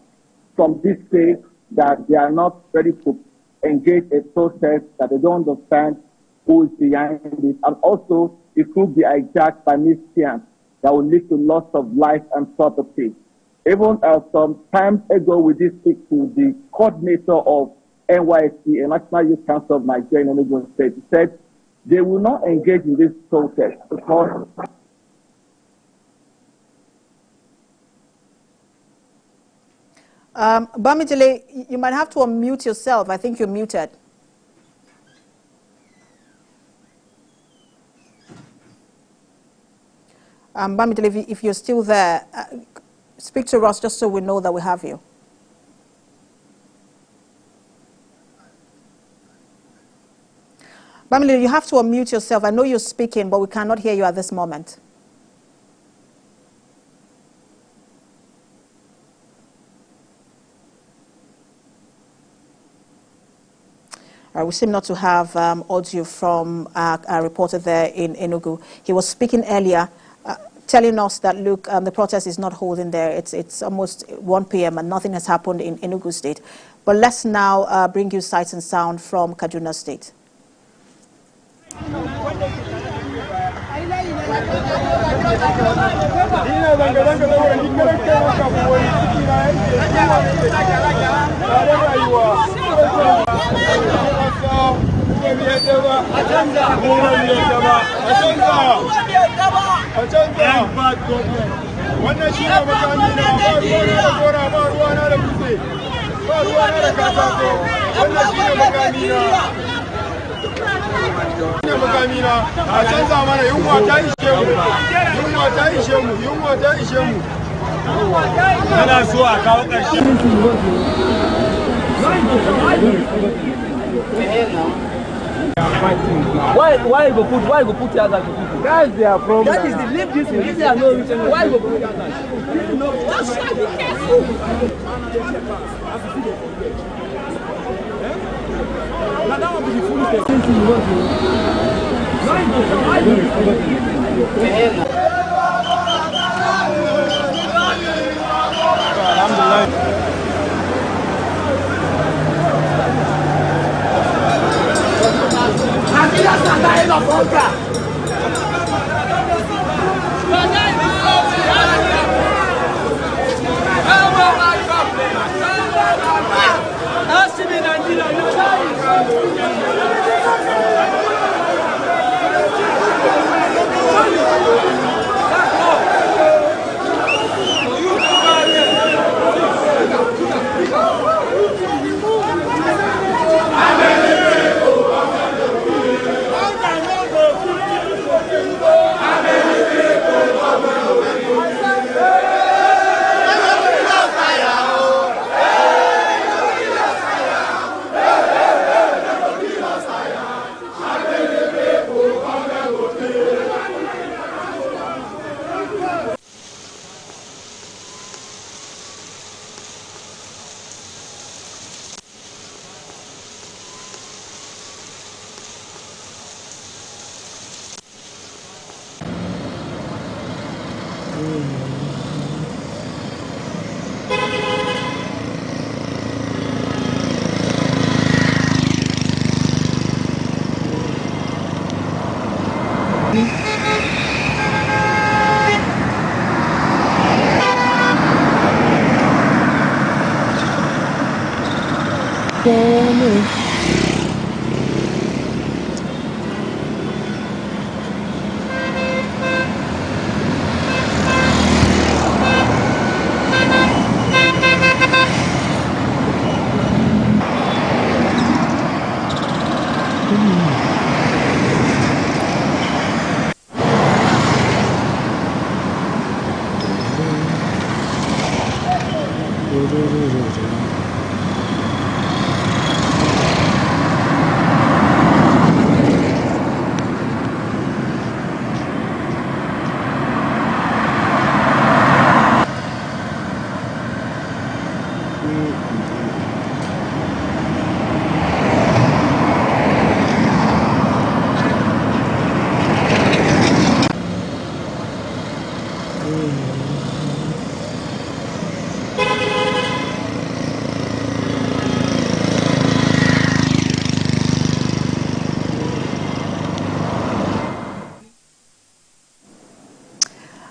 Some did say that they are not ready to engage a protest, that they don't understand who is behind it, and also it could be hijacked by miscreants that will lead to loss of life and property. Even some time ago, we did speak to the coordinator of NYC, a National Youth Council of Nigeria in Enugu State. He said they will not engage in this protest because Bamidele, you might have to unmute yourself. I think you're muted. Bamidele, if you're still there, speak to us just so we know that we have you. Bamidele, you have to unmute yourself. I know you're speaking, but we cannot hear you at this moment. We seem not to have audio from our reporter there in Enugu. He was speaking earlier, telling us that, look, the protest is not holding there. It's almost 1 p.m. and nothing has happened in Enugu State. But let's now bring you sights and sound from Kaduna State. Why you go put tear gas to people? That's their problem. That is the leave this in. If they are not reaching, why you go put tear gas? No, just be careful. Now that one be the foolish thing. Why you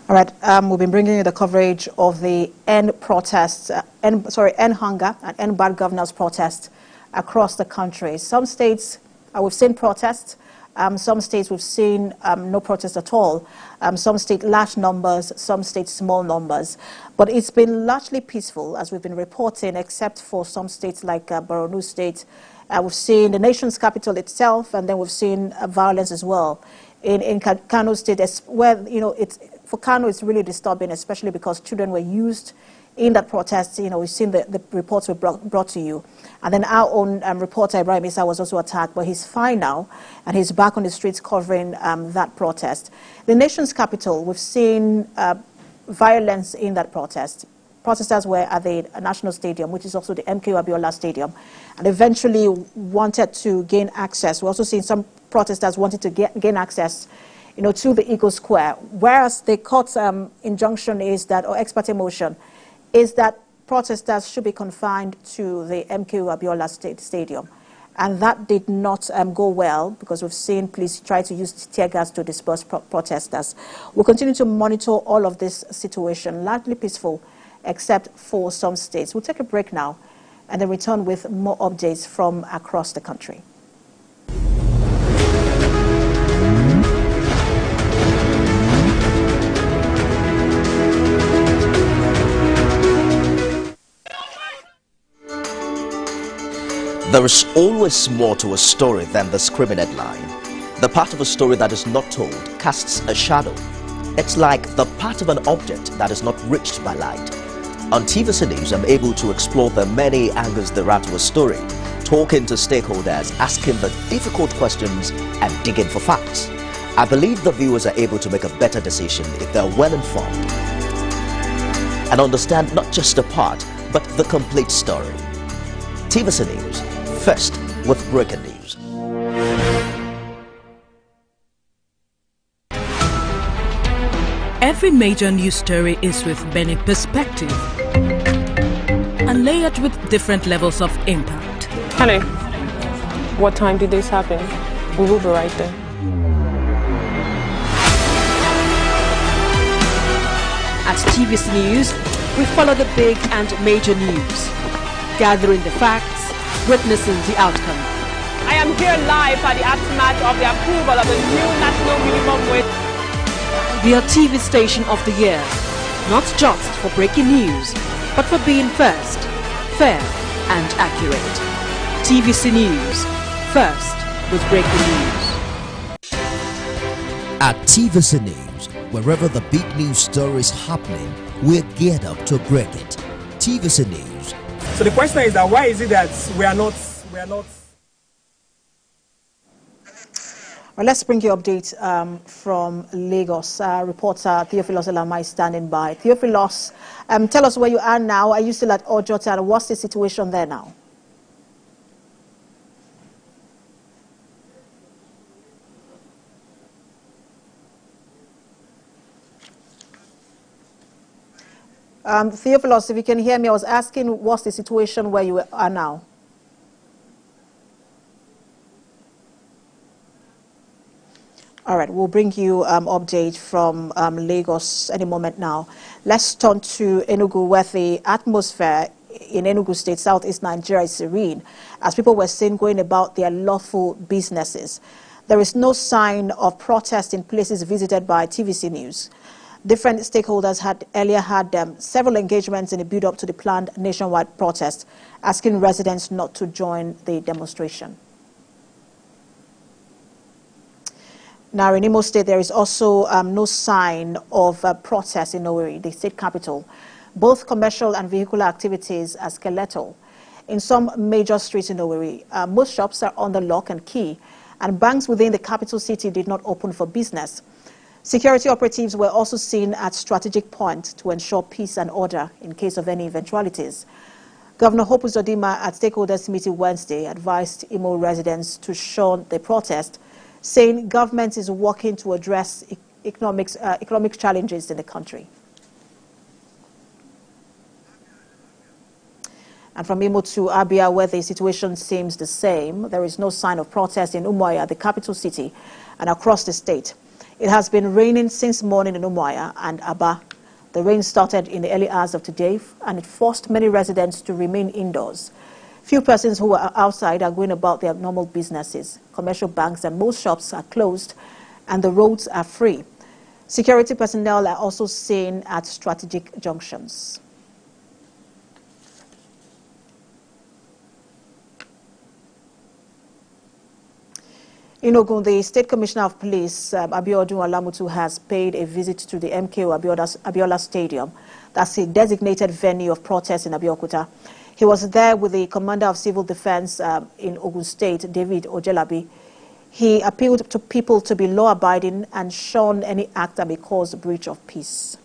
All right, we've been bringing you the coverage of the end protests, end hunger and end bad governance protests across the country. Some states, we've seen protests. Some states we've seen no protests at all. Some states large numbers, some states small numbers. But it's been largely peaceful, as we've been reporting, except for some states like Borno State. We've seen the nation's capital itself, and then we've seen violence as well. In Kano State, where, you know, for Kano, it's really disturbing, especially because children were used in that protest. You know, we've seen the reports were brought to you. And then our own reporter, Ibrahim Issa, was also attacked, but he's fine now, and he's back on the streets covering that protest. The nation's capital, we've seen violence in that protest. Protesters were at the National Stadium, which is also the MK Abiola Stadium, and eventually wanted to gain access. We're also seeing some protesters wanted to gain access, you know, to the Eagle Square, whereas the court's injunction is that, or ex parte motion, is that protesters should be confined to the MK Abiola Stadium. And that did not go well, because we've seen police try to use tear gas to disperse protesters. We'll continue to monitor all of this situation, largely peaceful, except for some states. We'll take a break now and then return with more updates from across the country. There is always more to a story than the screaming headline. The part of a story that is not told casts a shadow. It's like the part of an object that is not reached by light. On TVC News, I'm able to explore the many angles there are to a story, talking to stakeholders, asking the difficult questions and digging for facts. I believe the viewers are able to make a better decision if they're well informed and understand not just a part, but the complete story. TVC News, first with breaking news. Every major news story is with many perspectives and layered with different levels of impact. Hello, what time did this happen? We will be right there. At TVC News, we follow the big and major news, gathering the facts, witnessing the outcome. I am here live at the aftermath of the approval of the new national minimum wage. We are TV station of the year, not just for breaking news, but for being first, fair and accurate. TVC News, first with breaking news. At TVC News, wherever the big news story is happening, we're geared up to break it. TVC News. So the question is that why is it that we are not Well, let's bring you update from Lagos. Reporter Theophilus Elamai is standing by. Theophilus, tell us where you are now. Are you still at Ojota, and what's the situation there now? Theophilus, if you can hear me, I was asking what's the situation where you are now? All right, we'll bring you update from Lagos any moment now. Let's turn to Enugu, where the atmosphere in Enugu State, Southeast Nigeria, is serene, as people were seen going about their lawful businesses. There is no sign of protest in places visited by TVC News. Different stakeholders had earlier had several engagements in the build-up to the planned nationwide protest, asking residents not to join the demonstration. Now, in Imo State, there is also no sign of protest in Owerri, the state capital. Both commercial and vehicular activities are skeletal. In some major streets in Owerri, most shops are under lock and key, and banks within the capital city did not open for business. Security operatives were also seen at strategic points to ensure peace and order in case of any eventualities. Governor Hope Uzodinma at stakeholders meeting Wednesday advised Imo residents to shun the protest, saying government is working to address economic challenges in the country. And from Imo to Abia, where the situation seems the same, there is no sign of protest in Umuahia, the capital city, and across the state. It has been raining since morning in Umuahia and Aba. The rain started in the early hours of today, and it forced many residents to remain indoors. Few persons who are outside are going about their normal businesses. Commercial banks and most shops are closed, and the roads are free. Security personnel are also seen at strategic junctions. In Ogun, the State Commissioner of Police, Abiodun Alamutu, has paid a visit to the MKO Abiola Stadium. That's a designated venue of protest in Abeokuta. He was there with the Commander of Civil Defense in Ogun State, David Ojelabi. He appealed to people to be law-abiding and shun any act that may cause a breach of peace.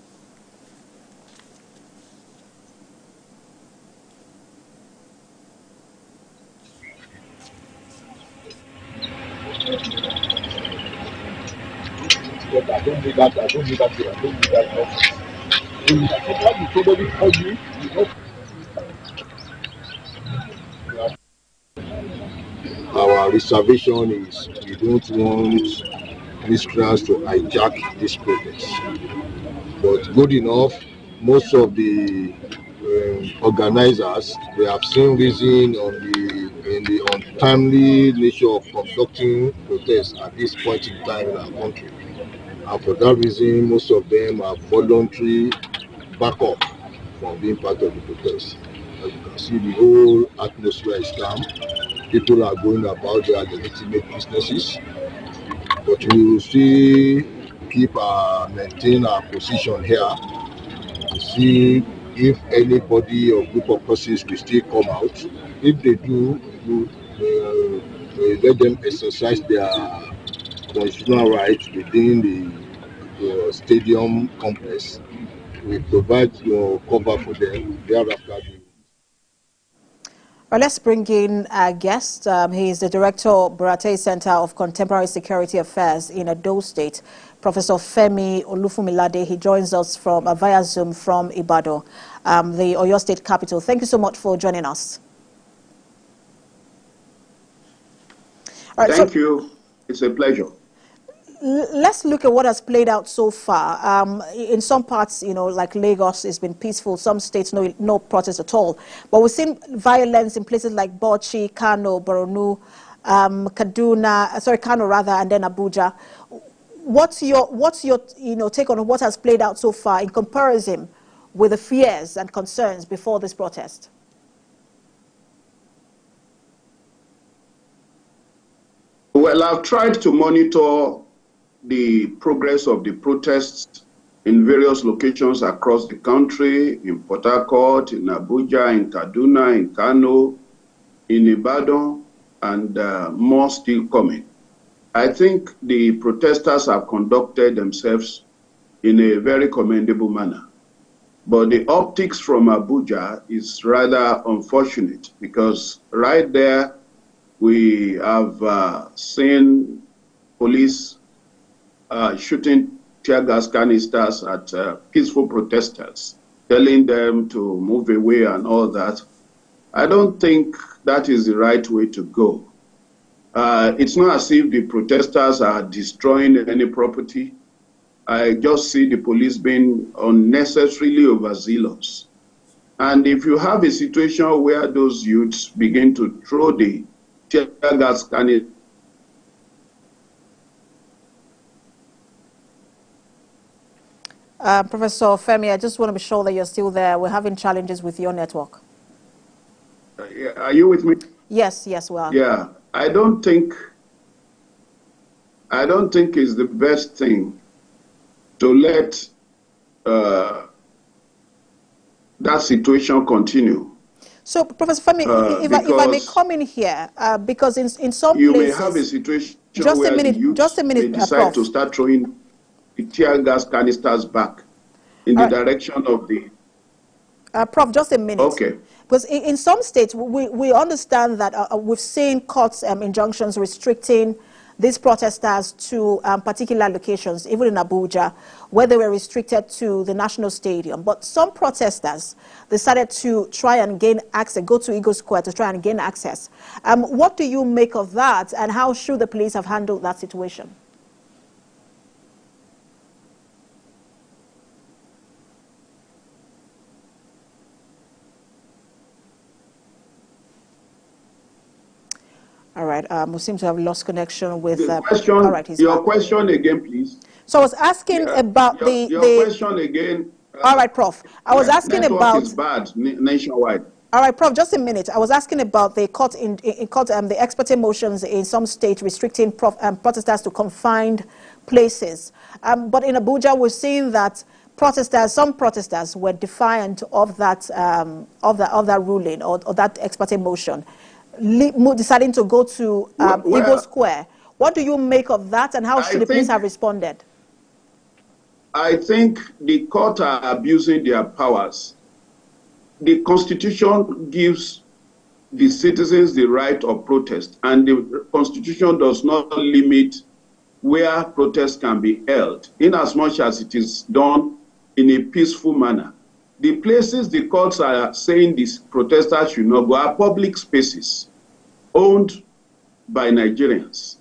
I don't need that. I don't need that. I don't need that. When somebody calls you, our reservation is we don't want mistrust to hijack this protest. But good enough, most of the organizers, they have seen reason in the untimely nature of conducting protests at this point in time in our country. And for that reason, most of them are voluntary back off from being part of the protest. As you can see, the whole atmosphere is calm. People are going about their legitimate businesses. but we will still keep maintain our position here to see if anybody or group of persons will still come out. If they do, we let them exercise their constitutional rights within the stadium complex. We provide cover for them. Thereafter, Well, let's bring in our guest. He is the Director of Burate Center of Contemporary Security Affairs in Edo State, Professor Femi Olufumilade. He joins us from via Zoom from Ibadan, the Oyo State capital. Thank you so much for joining us. All right, Thank you. It's a pleasure. Let's look at what has played out so far. In some parts, like Lagos, it's been peaceful. Some states, no protests at all. But we've seen violence in places like Bauchi, Kano, Borno, Kano rather, and then Abuja. What's your take on what has played out so far in comparison with the fears and concerns before this protest? Well, I've tried to monitor the progress of the protests in various locations across the country, in Port Harcourt, in Abuja, in Kaduna, in Kano, in Ibadan, and more still coming. I think the protesters have conducted themselves in a very commendable manner. But the optics from Abuja is rather unfortunate because right there we have seen police shooting tear gas canisters at peaceful protesters, telling them to move away and all that. I don't think that is the right way to go. It's not as if the protesters are destroying any property. I just see the police being unnecessarily overzealous. And if you have a situation where those youths begin to throw the tear gas canisters, Professor Femi, I just want to be sure that you're still there. We're having challenges with your network. Are you with me? Yes, we are. Yeah, I don't think it's the best thing to let that situation continue. So, Professor Femi, if I may come in here, because in some you places... You may have a situation where the youth may decide to start throwing the tear gas canisters back in the direction of the... Prof, just a minute. Okay. Because in some states, we understand that we've seen court injunctions restricting these protesters to particular locations, even in Abuja, where they were restricted to the National Stadium. But some protesters decided to try and gain access, go to Eagle Square to try and gain access. What do you make of that, and how should the police have handled that situation? All right, we seem to have lost connection with... question, all right, your question again, please. So I was asking about your question again. All right, Prof. I was asking about... is bad nationwide. All right, Prof, just a minute. I was asking about the court, the ex parte motions in some states restricting protesters to confined places. But in Abuja, we're seeing that some protesters were defiant of that ruling or that ex parte motion, deciding to go to Eagle Square. What do you make of that, and how should the police have responded? I think the court are abusing their powers. The Constitution gives the citizens the right of protest, and the Constitution does not limit where protests can be held, inasmuch as it is done in a peaceful manner. The places the courts are saying these protesters should not go are public spaces owned by Nigerians.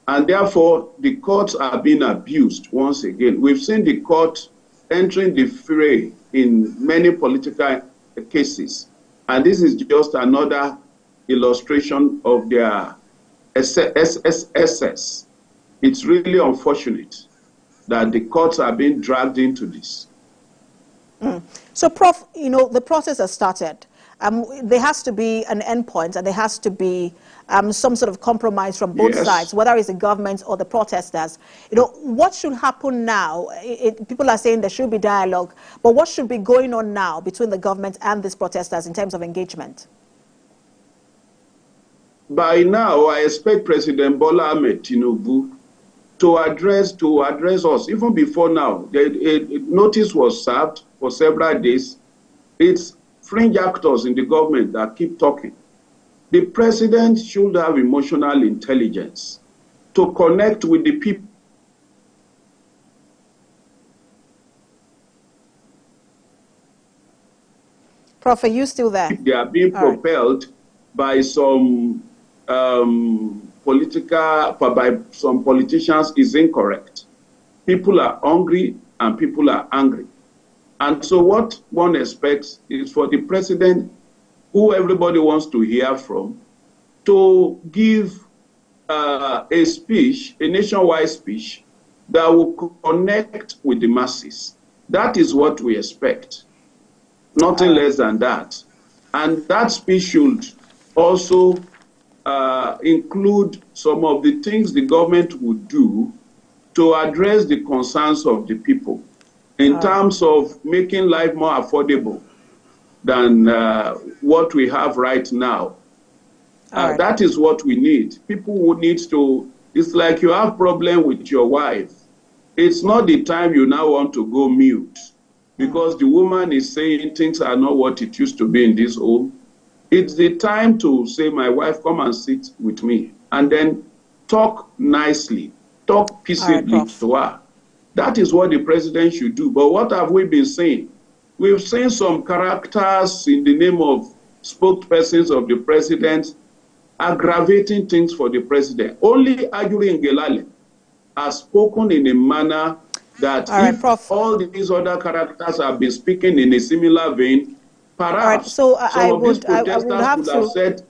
And therefore, the courts are being abused once again. We've seen the court entering the fray in many political cases. And this is just another illustration of their excess. It's really unfortunate that the courts are being dragged into this. So, Prof, the process has started. there has to be an endpoint, and there has to be some sort of compromise from both sides, whether it's the government or the protesters. You know, what should happen now? People are saying there should be dialogue, but what should be going on now between the government and these protesters in terms of engagement? By now, I expect President Bola Ahmed Tinubu to address us. Even before now, a notice was served for several days. It's fringe actors in the government that keep talking. The president should have emotional intelligence to connect with the people. Prof, are you still there? They are being propelled by some politicians is incorrect. People are hungry and people are angry. And so what one expects is for the president, who everybody wants to hear from, to give a speech, a nationwide speech, that will connect with the masses. That is what we expect. Nothing less than that. And that speech should also include some of the things the government would do to address the concerns of the people in terms of making life more affordable than what we have right now. That is what we need. People who need to, it's like you have problem with your wife. It's not the time you now want to go mute because the woman is saying things are not what it used to be in this home. It's the time to say, my wife, come and sit with me, and then talk nicely, talk peaceably to her. That is what the president should do. But what have we been saying? We've seen some characters in the name of spokespersons of the president aggravating things for the president. Only Ajuri Ngelale has spoken in a manner that all these other characters have been speaking in a similar vein, perhaps some of these protesters would have said,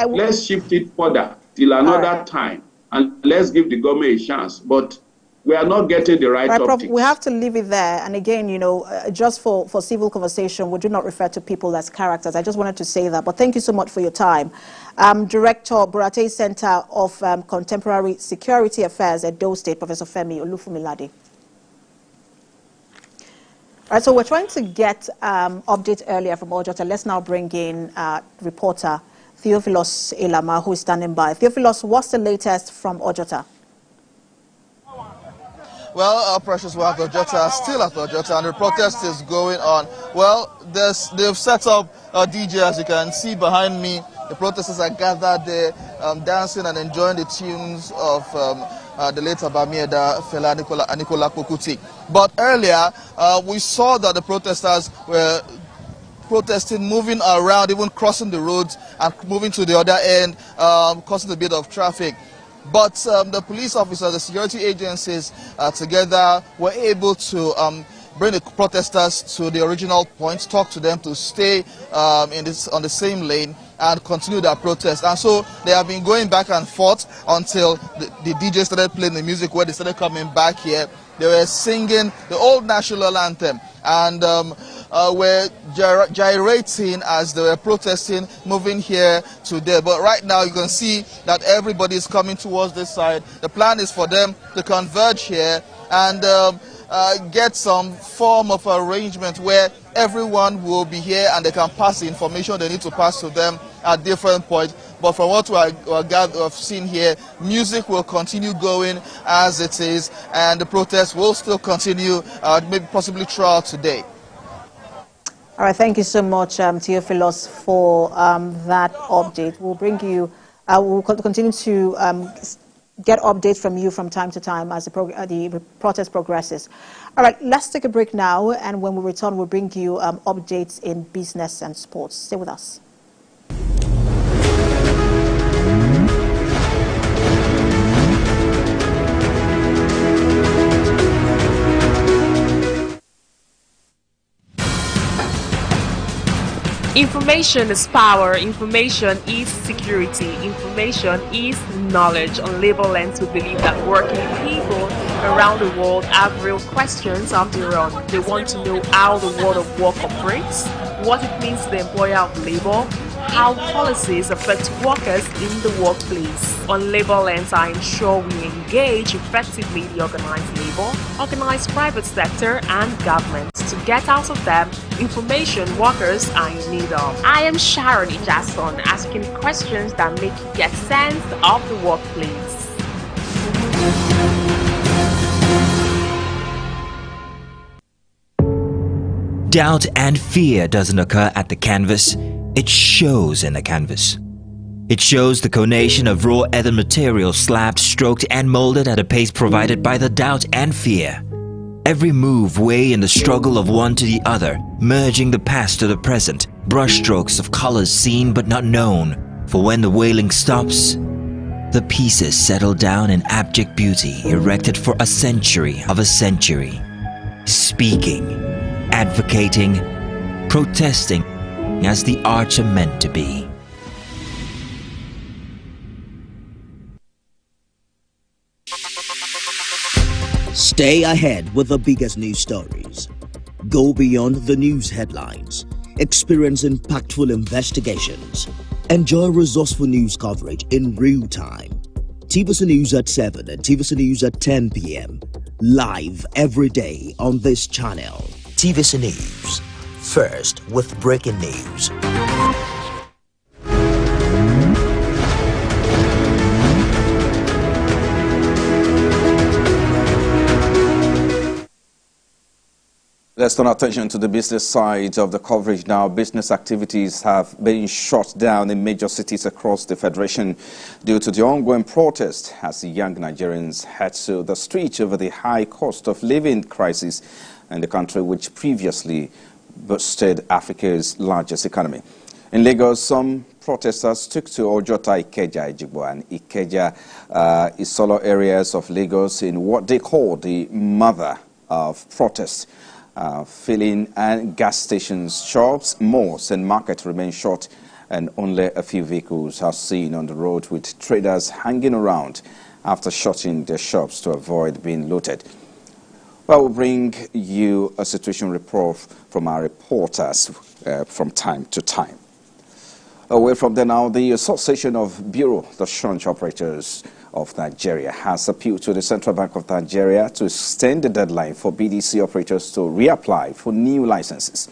let's shift it further till another time and let's give the government a chance. But we are not getting the right optics. Prof, we have to leave it there. And again, you know, just for civil conversation, we do not refer to people as characters. I just wanted to say that. But thank you so much for your time. Director, Burate Center of Contemporary Security Affairs at Edo State, Professor Femi Olufumilade. All right, so we're trying to get updates earlier from Ojota. Let's now bring in reporter Theophilus Elama, who is standing by. Theophilus, what's the latest from Ojota? Well, our precious wife Ojota is still at Ojota, and the protest is going on. Well, they've set up a DJ, as you can see behind me. The protesters are gathered there, dancing and enjoying the tunes of the late Abamieda Fela Nicola Kokuti. But earlier, we saw that the protesters were protesting, moving around, even crossing the roads and moving to the other end, causing a bit of traffic. But the police officers, the security agencies together were able to bring the protesters to the original point, talk to them to stay on the same lane and continue their protest. And so they have been going back and forth until the DJ started playing the music, where they started coming back here. They were singing the old national anthem and were gyrating as they were protesting, moving here to there. But right now you can see that everybody is coming towards this side. The plan is for them to converge here and get some form of arrangement where everyone will be here and they can pass the information they need to pass to them at different points. But from what I've seen here, music will continue going as it is, and the protest will still continue, maybe possibly throughout today. All right, thank you so much, Theophilus, for that update. We'll bring you, we'll continue to get updates from you from time to time as the protest progresses. All right, let's take a break now, and when we return, we'll bring you updates in business and sports. Stay with us. Information is power, information is security, information is knowledge. On Labor Lens, we believe that working people around the world have real questions of their own. They want to know how the world of work operates, what it means to the employer of labor, how policies affect workers in the workplace. On Labor Lens, I ensure we engage effectively the organized labor, organized private sector, and government to get out of them information workers are in need of. I am Sharon Ijason, asking questions that make you get sense of the workplace. Doubt and fear doesn't occur at the canvas, it shows in the canvas. It shows the conation of raw earthen material slabbed, stroked and molded at a pace provided by the doubt and fear. Every move way in the struggle of one to the other, merging the past to the present, brushstrokes of colors seen but not known. For when the wailing stops, the pieces settle down in abject beauty erected for a century of a century. Speaking, advocating, protesting as the arts are meant to be. Stay ahead with the biggest news stories. Go beyond the news headlines. Experience impactful investigations. Enjoy resourceful news coverage in real time. TVC News at 7 and TVC News at 10 p.m. Live every day on this channel. TVC News. First with breaking news. Let's turn our attention to the business side of the coverage now. Business activities have been shut down in major cities across the Federation due to the ongoing protest as young Nigerians head to the street over the high cost of living crisis in the country, which previously boosted Africa's largest economy. In Lagos, some protesters took to Ojota, Ikeja, Ejigbo and Ikeja, Isolo areas of Lagos in what they call the mother of protests. Filling and gas stations, shops, malls and markets remain shut, and only a few vehicles are seen on the road, with traders hanging around after shutting their shops to avoid being looted. Well, we'll bring you a situation report from our reporters from time to time. Away from there now, the Association of Bureau de Change Operators of Nigeria has appealed to the Central Bank of Nigeria to extend the deadline for BDC operators to reapply for new licenses.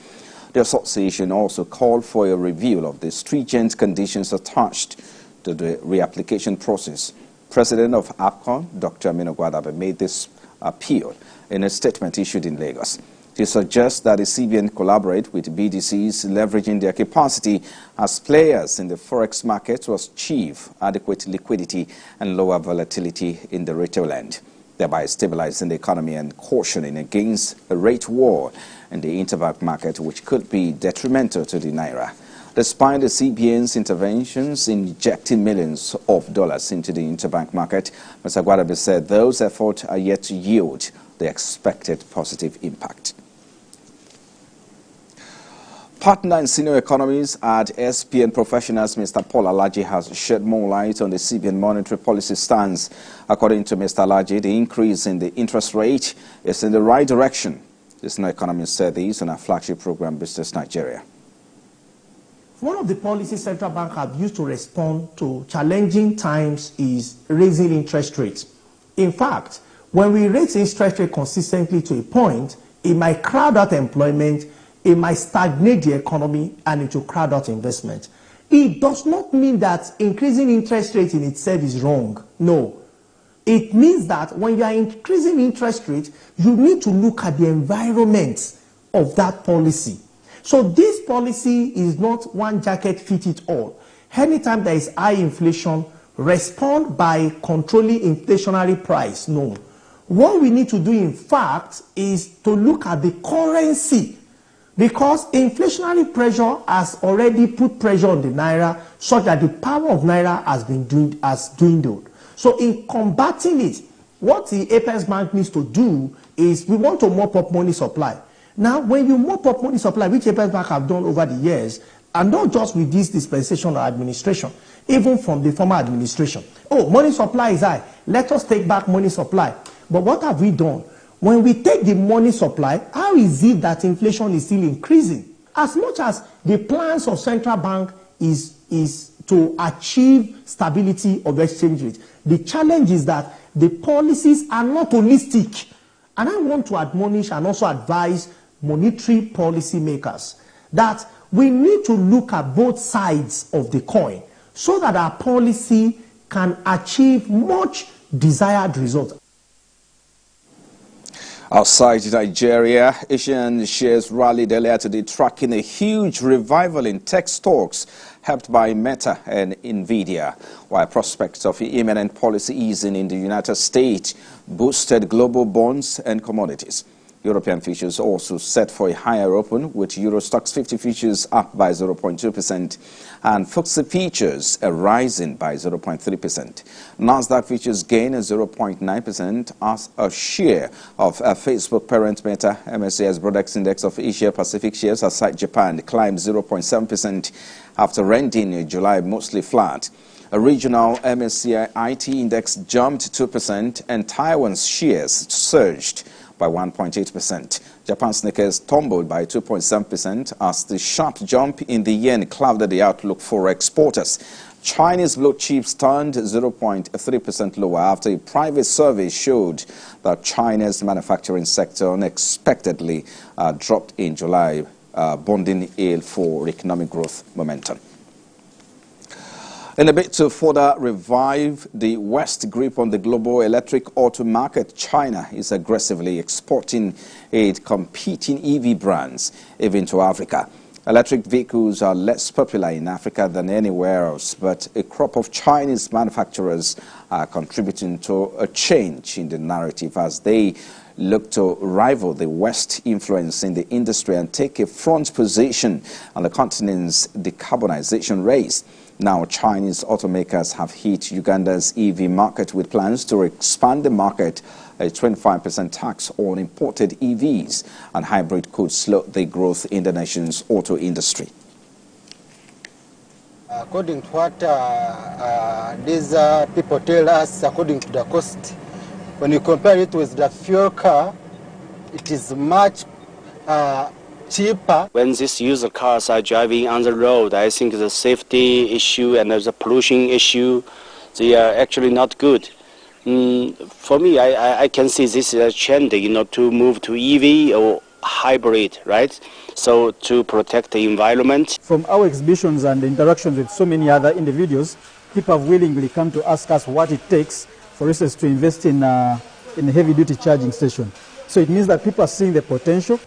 The association also called for a review of the stringent conditions attached to the reapplication process. President of APCON, Dr. Aminu Gwadabe, made this appeal in a statement issued in Lagos. He suggests that the CBN collaborate with BDCs, leveraging their capacity as players in the forex market to achieve adequate liquidity and lower volatility in the retail end, thereby stabilizing the economy and cautioning against a rate war in the interbank market, which could be detrimental to the naira. Despite the CBN's interventions in injecting millions of dollars into the interbank market, Mr. Gwadabe said those efforts are yet to yield the expected positive impact. Partner and senior economists at SPN Professionals, Mr. Paul Alaji, has shed more light on the CBN monetary policy stance. According to Mr. Alaji, the increase in the interest rate is in the right direction. The senior economist said this on our flagship program, Business Nigeria. One of the policies central bank have used to respond to challenging times is raising interest rates. In fact, when we raise interest rate consistently to a point, it might crowd out employment, it might stagnate the economy, and it will crowd out investment. It does not mean that increasing interest rate in itself is wrong. No. It means that when you are increasing interest rate, you need to look at the environment of that policy. So this policy is not one jacket fit it all. Anytime there is high inflation, respond by controlling inflationary price. No. What we need to do, in fact, is to look at the currency, because inflationary pressure has already put pressure on the naira, such that the power of naira has dwindled. So in combating it, what the Apex Bank needs to do is we want to mop up money supply. Now, when you mop up money supply, which Apex Bank have done over the years, and not just with this dispensation or administration, even from the former administration. Oh, money supply is high. Let us take back money supply. But what have we done? When we take the money supply, how is it that inflation is still increasing? As much as the plans of central bank is to achieve stability of exchange rate, the challenge is that the policies are not holistic. And I want to admonish and also advise monetary policy makers that we need to look at both sides of the coin so that our policy can achieve much desired results. Outside Nigeria, Asian shares rallied earlier today, tracking a huge revival in tech stocks helped by Meta and Nvidia, while prospects of imminent policy easing in the United States boosted global bonds and commodities. European futures also set for a higher open, with Euro Stoxx 50 futures up by 0.2% and FTSE futures rising by 0.3%. Nasdaq futures gained 0.9% as a share of Facebook parent Meta. MSCI's Broadex Index of Asia Pacific shares aside Japan climbed 0.7% after ending July mostly flat. A regional MSCI IT index jumped 2% and Taiwan's shares surged by 1.8%. Japan's Nikkei tumbled by 2.7% as the sharp jump in the yen clouded the outlook for exporters. Chinese blue chips turned 0.3% lower after a private survey showed that China's manufacturing sector unexpectedly dropped in July, bonding ill for economic growth momentum. In a bid to further revive the West grip on the global electric auto market, China is aggressively exporting its competing EV brands even to Africa. Electric vehicles are less popular in Africa than anywhere else, but a crop of Chinese manufacturers are contributing to a change in the narrative as they look to rival the West influence in the industry and take a front position on the continent's decarbonization race. Now, Chinese automakers have hit Uganda's EV market with plans to expand the market. A 25% tax on imported EVs and hybrid could slow the growth in the nation's auto industry. According to what these people tell us, according to the cost, when you compare it with the fuel car, it is much cheaper. When these user cars are driving on the road, I think the safety issue and the pollution issue, they are actually not good. For me, I can see this is a trend, to move to EV or hybrid, right? So to protect the environment. From our exhibitions and interactions with so many other individuals, people have willingly come to ask us what it takes, for instance, to invest in a heavy-duty charging station. So it means that people are seeing the potential.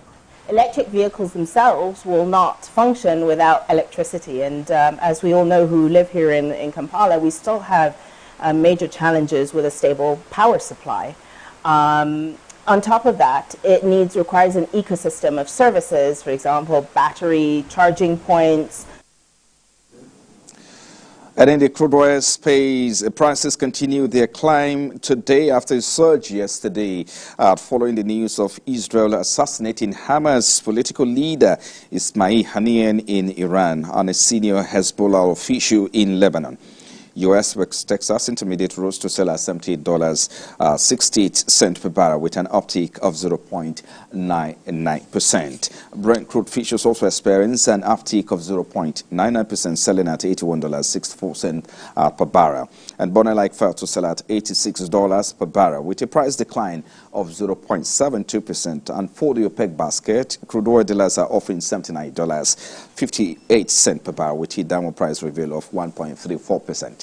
Electric vehicles themselves will not function without electricity, and as we all know who live here in Kampala, we still have major challenges with a stable power supply. On top of that, it requires an ecosystem of services, for example, battery charging points. And in the crude oil space, prices continue their climb today after a surge yesterday following the news of Israel assassinating Hamas political leader Ismail Haniyeh in Iran and a senior Hezbollah official in Lebanon. U.S. West Texas Intermediate rose to sell at $78.68 per barrel with an uptick of 0.99%. Brent crude futures also experienced an uptick of 0.99%, selling at $81.64 per barrel. And Bonnet Like fell to sell at $86 per barrel with a price decline of 0.72%. And for the OPEC basket, crude oil dealers are offering $79.58 per barrel with a downward price reveal of 1.34%.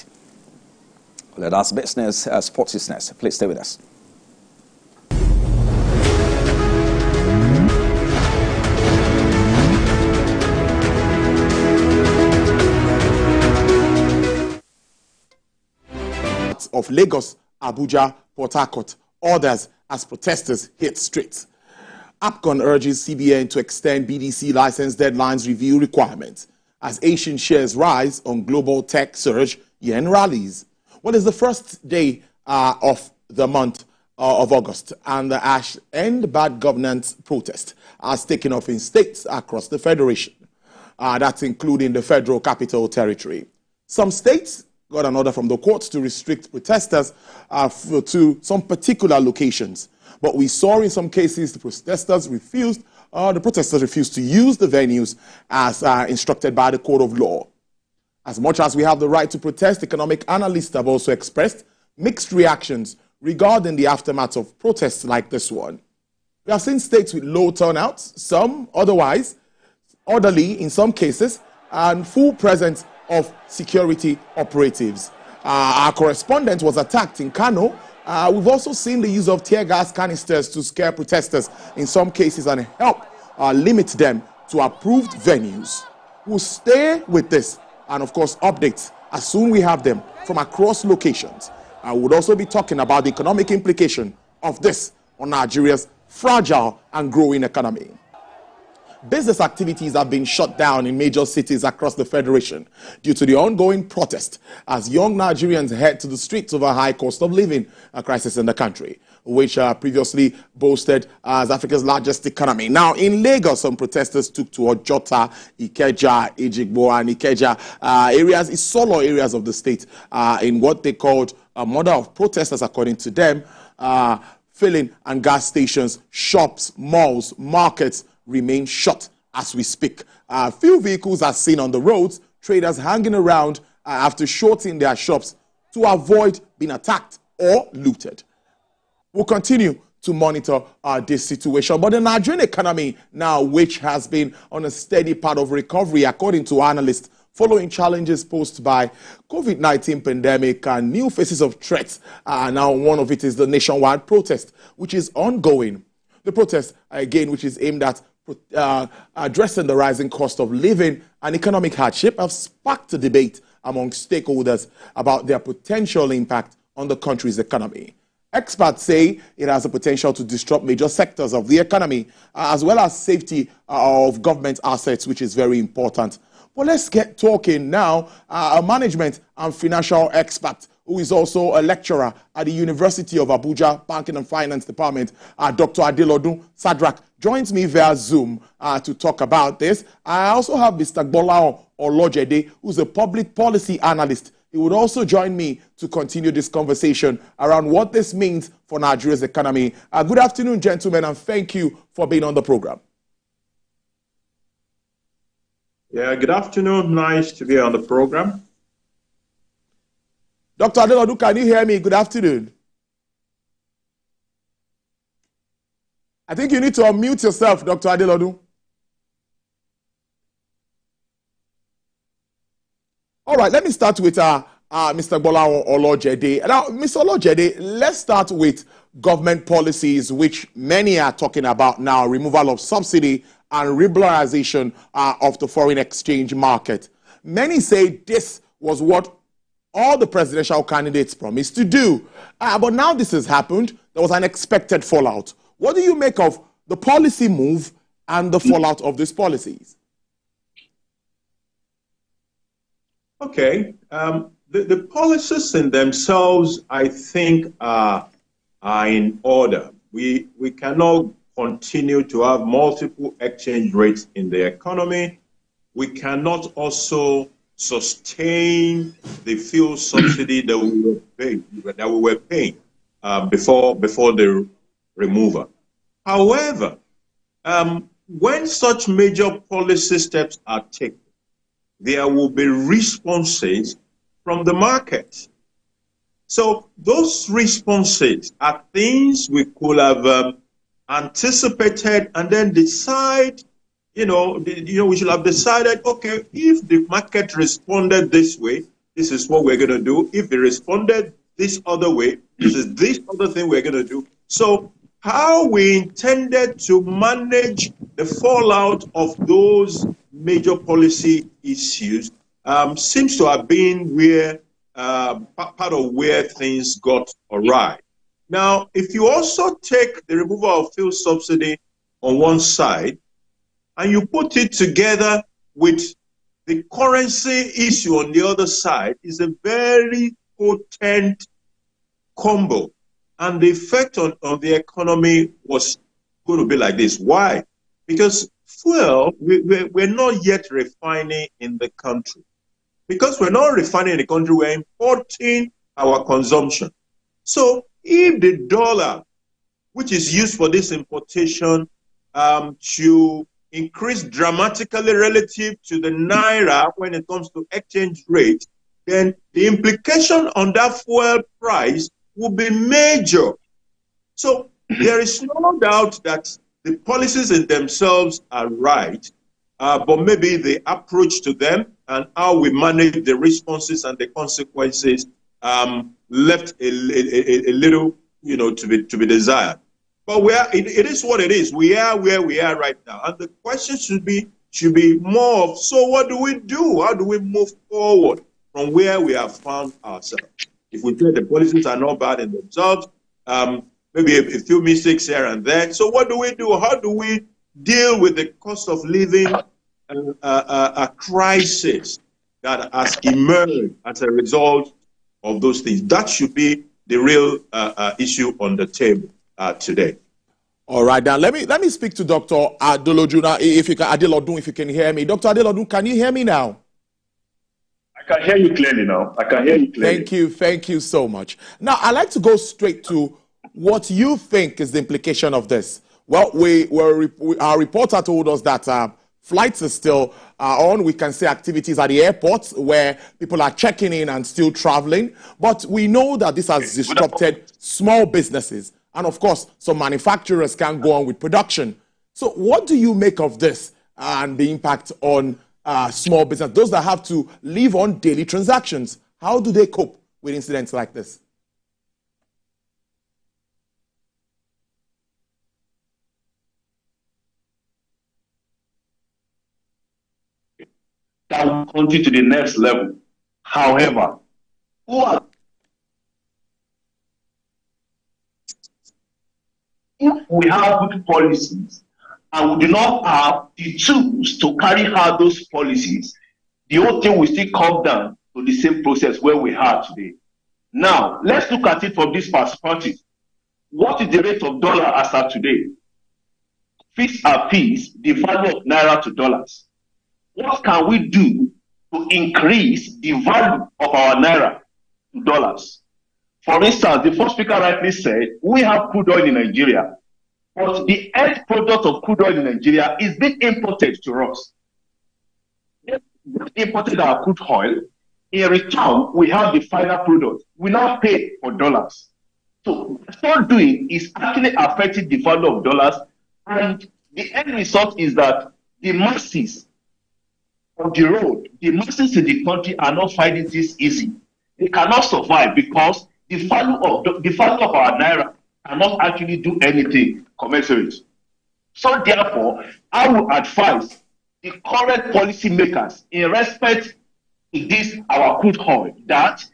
Let us business, sports business. Please stay with us. Of Lagos, Abuja, Port Harcourt, others as protesters hit streets. APCON urges CBN to extend BDC license deadlines review requirements as Asian shares rise on global tech surge, yen rallies. Well, it's the first day of the month of August, and the Ash End Bad Governance protest has taken off in states across the Federation. That's including the Federal Capital Territory. Some states got an order from the courts to restrict protesters to some particular locations. But we saw in some cases the protesters refused the protesters refused to use the venues as instructed by the code of law. As much as we have the right to protest, economic analysts have also expressed mixed reactions regarding the aftermath of protests like this one. We have seen states with low turnouts, some otherwise orderly in some cases, and full presence of security operatives. Our correspondent was attacked in Kano. We've also seen the use of tear gas canisters to scare protesters in some cases and help limit them to approved venues. We'll stay with this and, of course, updates as soon we have them from across locations. I would also be talking about the economic implication of this on Nigeria's fragile and growing economy. Business activities have been shut down in major cities across the Federation due to the ongoing protest as young Nigerians head to the streets over high cost of living crisis in the country, which previously boasted as Africa's largest economy. Now, in Lagos, some protesters took to Ojota, Ikeja, Ejigbo, and Ikeja areas, Isolo areas of the state, in what they called a murder of protesters, according to them. Filling and gas stations, shops, malls, markets remain shut as we speak. Few vehicles are seen on the roads, traders hanging around after shorting their shops to avoid being attacked or looted. We'll continue to monitor this situation. But the Nigerian economy now, which has been on a steady path of recovery, according to analysts, following challenges posed by COVID-19 pandemic and new faces of threats. Now, one of it is the nationwide protest, which is ongoing. The protest, again, which is aimed at addressing the rising cost of living and economic hardship, have sparked a debate among stakeholders about their potential impact on the country's economy. Experts say it has the potential to disrupt major sectors of the economy, as well as safety of government assets, which is very important. Well, let's get talking now. A management and financial expert who is also a lecturer at the University of Abuja Banking and Finance Department, Dr. Adelodun Sadrak, joins me via Zoom to talk about this. I also have Mr. Gbolao Olojede, who's a public policy analyst. He would also join me to continue this conversation around what this means for Nigeria's economy. Good afternoon, gentlemen, and thank you for being on the program. Yeah, good afternoon. Nice to be on the program. Dr. Adelodun, can you hear me? Good afternoon. I think you need to unmute yourself, Dr. Adelodun. All right, let me start with Mr. Gbolao Olojede. Now, Mr. Olojede, let's start with government policies, which many are talking about now, removal of subsidy and liberalization of the foreign exchange market. Many say this was what all the presidential candidates promised to do. But now this has happened. There was an unexpected fallout. What do you make of the policy move and the fallout of these policies? Okay. The policies in themselves, I think, are in order. We cannot continue to have multiple exchange rates in the economy. We cannot also sustain the fuel subsidy that we were paying before the removal. However, when such major policy steps are taken, there will be responses from the market. So those responses are things we could have anticipated and then decide, we should have decided, okay, if the market responded this way, this is what we're going to do. If they responded this other way, this is this other thing we're going to do. So how we intended to manage the fallout of those major policy issues seems to have been where part of where things got awry. Now, if you also take the removal of fuel subsidy on one side and you put it together with the currency issue on the other side, is a very potent combo. And the effect on the economy was going to be like this. Why? Because fuel, we're not yet refining in the country. Because we're not refining in the country, we're importing our consumption. So if the dollar, which is used for this importation, to increase dramatically relative to the naira when it comes to exchange rate, then the implication on that fuel price will be major. So there is no doubt that the policies in themselves are right, but maybe the approach to them and how we manage the responses and the consequences left a little, to be desired. But it is what it is. We are where we are right now, and the question should be more of, so what do we do? How do we move forward from where we have found ourselves? If we say the policies are not bad in themselves, maybe a few mistakes here and there. So what do we do? How do we deal with the cost of living a crisis that has emerged as a result of those things? That should be the real issue on the table today. All right, now let me speak to Dr. Adelodun, if you can hear me. Dr. Adelodun, can you hear me now? I can hear you clearly now. I can hear you clearly. Thank you so much. Now, I'd like to go straight to what you think is the implication of this. Well, our reporter told us that flights are still on. We can see activities at the airport where people are checking in and still traveling. But we know that this has disrupted small businesses. And of course, some manufacturers can't go on with production. So what do you make of this and the impact on small business, those that have to live on daily transactions? How do they cope with incidents like this? That will continue to the next level. However, if we have good policies and we do not have the tools to carry out those policies, the whole thing will still come down to the same process where we are today. Now, let's look at it from this perspective. What is the rate of dollar as of today? Fix a piece, the value of naira to dollars. What can we do to increase the value of our naira to dollars? For instance, the first speaker rightly said, we have crude oil in Nigeria, but the end product of crude oil in Nigeria is being imported to us. We imported our crude oil. In return, we have the final product. We now pay for dollars. So what we're doing is actually affecting the value of dollars, and the end result is that the masses on the road, the masses in the country are not finding this easy. They cannot survive because the value of our naira cannot actually do anything commensurate. So therefore, I would advise the current policy makers in respect to this our crude oil that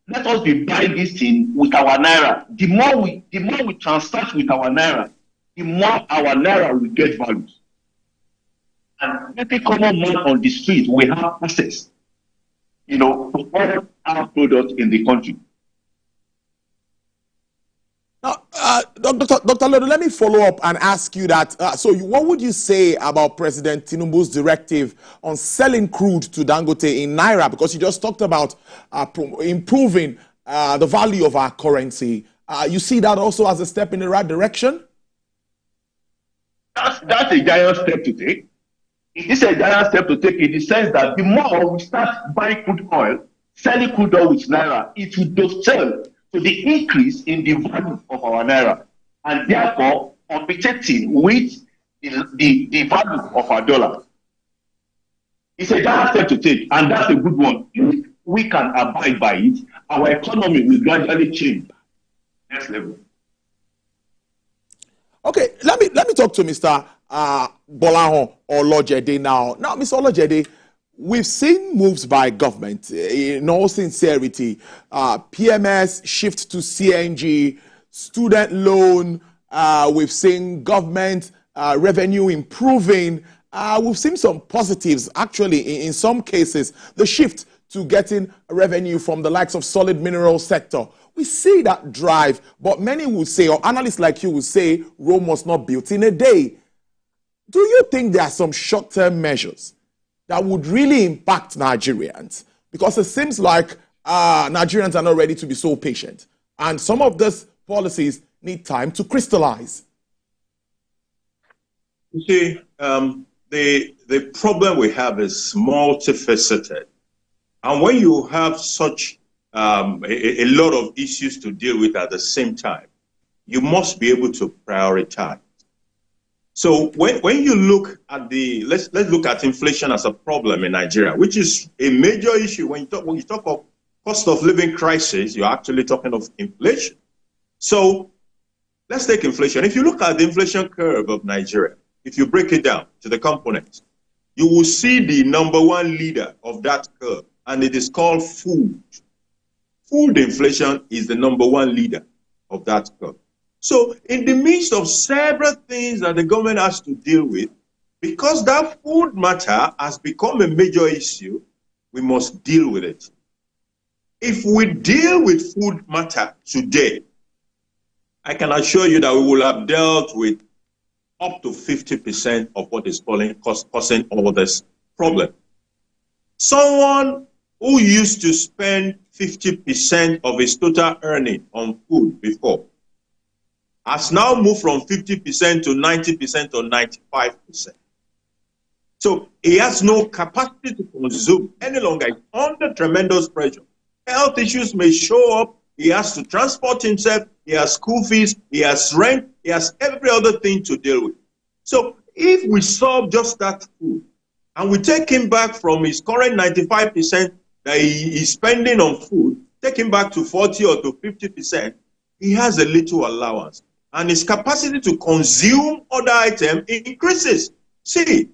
let us be buying this thing with our naira. The more we transact with our naira, the more our naira will get value. And every common man on the street will have access, to all our products in the country. Now, Dr. Lodo, let me follow up and ask you that. What would you say about President Tinubu's directive on selling crude to Dangote in naira? Because you just talked about improving the value of our currency. You see that also as a step in the right direction? That's a giant step to take. It is a giant step to take in the sense that the more we start buying crude oil, selling crude oil with naira, it will dovetail to the increase in the value of our naira, and therefore competing with the value of our dollar. It's a giant step to take, and that's a good one. If we can abide by it, our economy will gradually change. Next level. Okay, let me talk to Mr. Bolaho Olojede now. Now, Mr. Olojede, we've seen moves by government, in all sincerity, PMS shift to CNG, student loan, we've seen government revenue improving. We've seen some positives, actually, in some cases, the shift to getting revenue from the likes of solid mineral sector. We see that drive, but many would say, or analysts like you would say, Rome was not built in a day. Do you think there are some short-term measures that would really impact Nigerians? Because it seems like Nigerians are not ready to be so patient. And some of these policies need time to crystallize. You see, the problem we have is multifaceted. And when you have such a lot of issues to deal with at the same time, you must be able to prioritize. So when you look at let's look at inflation as a problem in Nigeria, which is a major issue. When you talk of cost of living crisis, you're actually talking of inflation. So let's take inflation. If you look at the inflation curve of Nigeria, if you break it down to the components, you will see the number one leader of that curve, and it is called food. Food inflation is the number one leader of that curve. So in the midst of several things that the government has to deal with, because that food matter has become a major issue, we must deal with it. If we deal with food matter today, I can assure you that we will have dealt with up to 50% of what is causing all this problem. Someone who used to spend 50% of his total earning on food before has now moved from 50% to 90% or 95%. So he has no capacity to consume any longer. He's under tremendous pressure. Health issues may show up. He has to transport himself. He has school fees. He has rent. He has every other thing to deal with. So if we solve just that food and we take him back from his current 95% that he is spending on food, take him back to 40 or to 50%, he has a little allowance. And his capacity to consume other items increases. See,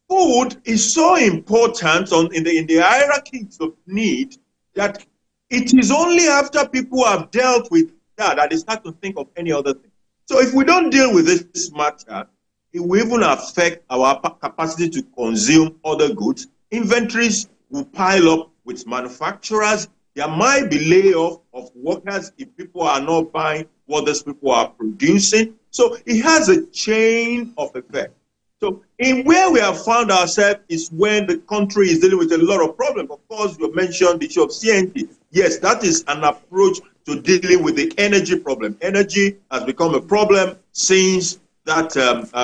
food is so important in the hierarchies of need that it is only after people have dealt with that they start to think of any other thing. So if we don't deal with this matter, it will even affect our capacity to consume other goods. Inventories will pile up with manufacturers. There might be layoff of workers if people are not buying what these people are producing. So it has a chain of effect. So in where we have found ourselves is when the country is dealing with a lot of problems. Of course, you mentioned the issue of CNG. Yes, that is an approach to dealing with the energy problem. Energy has become a problem since that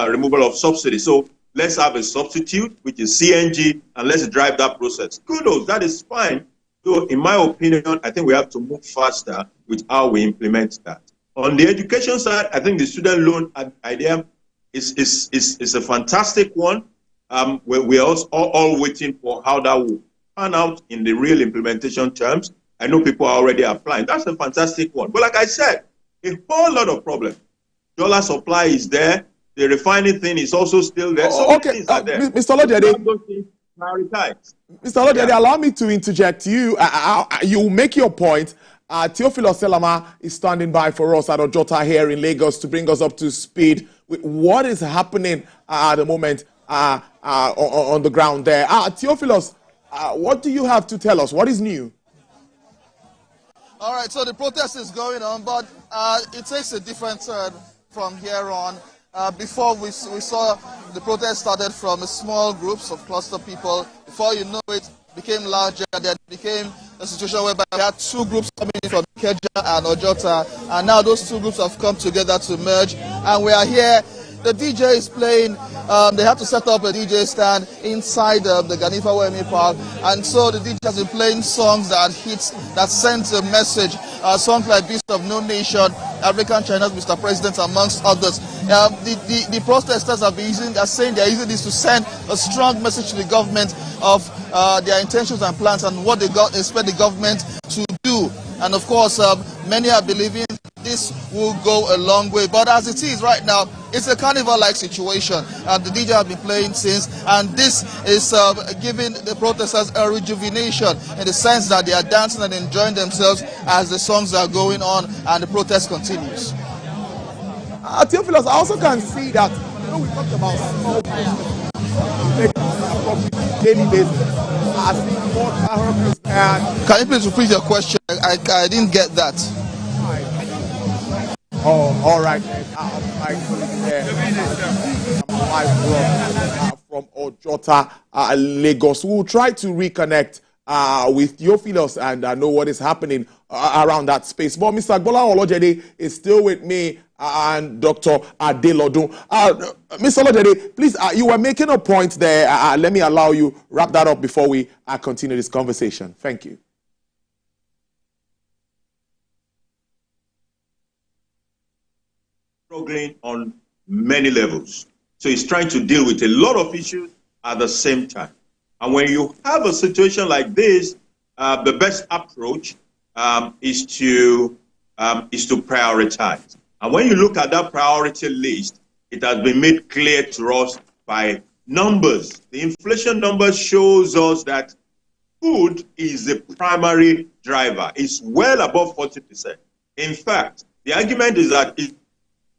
removal of subsidy. So let's have a substitute, which is CNG, and let's drive that process. Kudos, that is fine. So in my opinion, I think we have to move faster with how we implement that. On the education side, I think the student loan idea is a fantastic one. We're also all waiting for how that will pan out in the real implementation terms. I know people are already applying. That's a fantastic one. But like I said, a whole lot of problems. Dollar supply is there. The refining thing is also still there. So Okay, Mr. Olojede, Mr. Olojede, allow me to interject you. You make your point. Theophilus Selama is standing by for us at Ojota here in Lagos to bring us up to speed with what is happening at the moment on the ground there. Theophilus, what do you have to tell us? What is new? All right, so the protest is going on, but it takes a different turn from here on. Before we saw the protest started from small groups of cluster people. Before you know it, became larger. Then became a situation whereby we had two groups coming in from Ikeja and Ojota, and now those two groups have come together to merge, and we are here. The DJ is playing. They had to set up a DJ stand inside the Ganifa Wemi Park, and so the DJ has been playing songs that sent a message. Songs like Beast of No Nation, African China's Mr. President, amongst others. The protesters are saying they're using this to send a strong message to the government of their intentions and plans and what they expect the government to do. And of course, many are believing this will go a long way. But as it is right now, it's a carnival-like situation. And the DJ has been playing since, and this is giving the protesters a rejuvenation in the sense that they are dancing and enjoying themselves as the songs are going on and the protest continues. Theophilus, I also can see that, we talked about small daily basis. Can you please repeat your question? I didn't get that. Oh, all right. From Ojota, Lagos. We'll try to reconnect with Theophilus and know what is happening around that space. But Mr. Agbola Olojede is still with me and Dr. Adelodun. Mr. Olojede, please, you were making a point there. Let me allow you wrap that up before we continue this conversation. Thank you. Struggling on many levels. So he's trying to deal with a lot of issues at the same time. And when you have a situation like this, the best approach is to prioritize. And when you look at that priority list, it has been made clear to us by numbers. The inflation number shows us that food is the primary driver. It's well above 40%. In fact, the argument is that it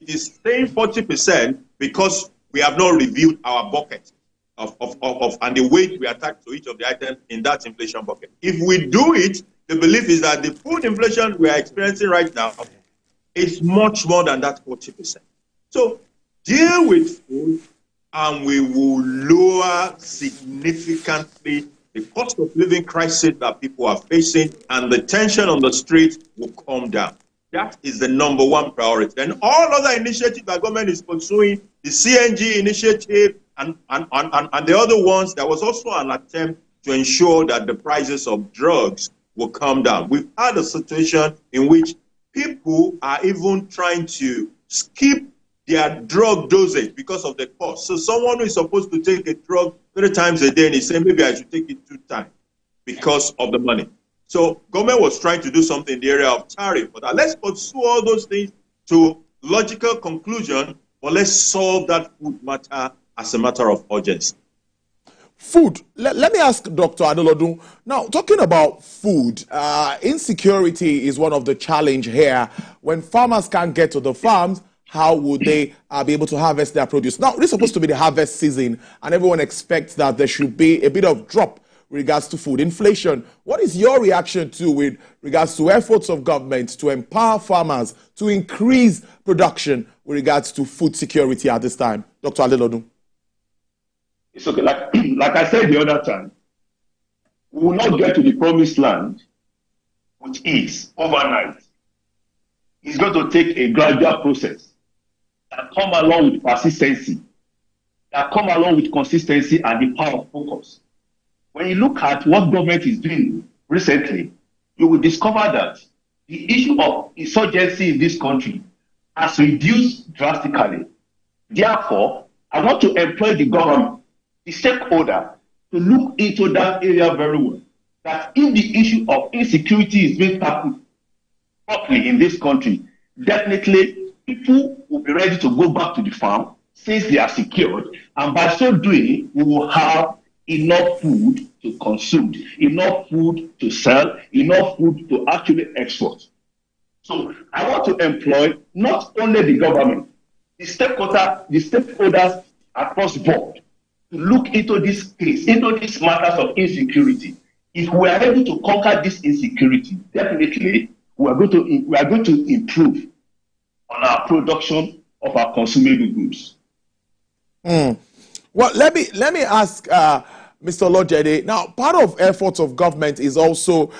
is saying 40% because we have not reviewed our bucket and the weight we attach to each of the items in that inflation bucket. If we do it, the belief is that the food inflation we are experiencing right now is much more than that 40%. So deal with food and we will lower significantly the cost of living crisis that people are facing, and the tension on the street will come down. That is the number one priority. Then all other initiatives that government is pursuing, the CNG initiative and the other ones, there was also an attempt to ensure that the prices of drugs will come down. We've had a situation in which people are even trying to skip their drug dosage because of the cost. So someone who is supposed to take a drug 3 times a day and is saying maybe I should take it 2 times because of the money. So government was trying to do something in the area of tariff, but let's pursue all those things to logical conclusion, but let's solve that food matter as a matter of urgency. Food. Let me ask Dr. Adelodun. Now, talking about food, insecurity is one of the challenge here. When farmers can't get to the farms, how would they be able to harvest their produce? Now, this is supposed to be the harvest season, and everyone expects that there should be a bit of drop with regards to food inflation. What is your reaction to with regards to efforts of government to empower farmers to increase production with regards to food security at this time? Dr. Adelodun. It's okay. Like I said the other time, we will not get to the promised land with ease overnight. It's going to take a gradual process that come along with persistency, that come along with consistency and the power of focus. When you look at what government is doing recently, you will discover that the issue of insurgency in this country has reduced drastically. Therefore, I want to employ the government, the stakeholder, to look into that area very well. That if the issue of insecurity is being tackled properly in this country, definitely people will be ready to go back to the farm since they are secured, and by so doing, we will have enough food to consume, enough food to sell, enough food to actually export. So I want to employ not only the government, the stakeholders across the board to look into this case, into these matters of insecurity. If we are able to conquer this insecurity, definitely we are going to improve on our production of our consumable goods. Well, let me ask Mr. Olojede. Now, part of efforts of government is also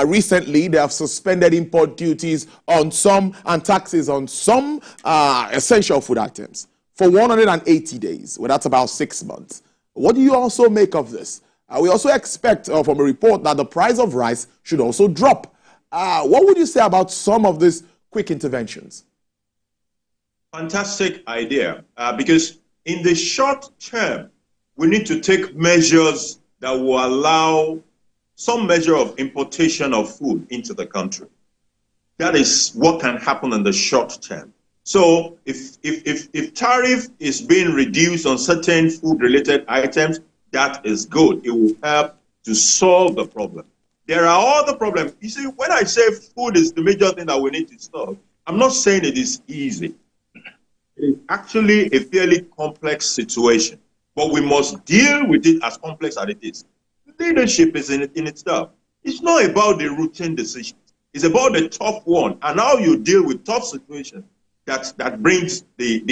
recently they have suspended import duties on some and taxes on some essential food items for 180 days. Well, that's about 6 months. What do you also make of this? We also expect from a report that the price of rice should also drop. What would you say about some of these quick interventions? Fantastic idea, because in the short term, we need to take measures that will allow some measure of importation of food into the country. That is what can happen in the short term. So if tariff is being reduced on certain food-related items, that is good. It will help to solve the problem. There are other problems. You see, when I say food is the major thing that we need to solve, I'm not saying it is easy. It is actually a fairly complex situation, but we must deal with it as complex as it is. Leadership is in itself. It's not about the routine decisions. It's about the tough one and how you deal with tough situations that brings the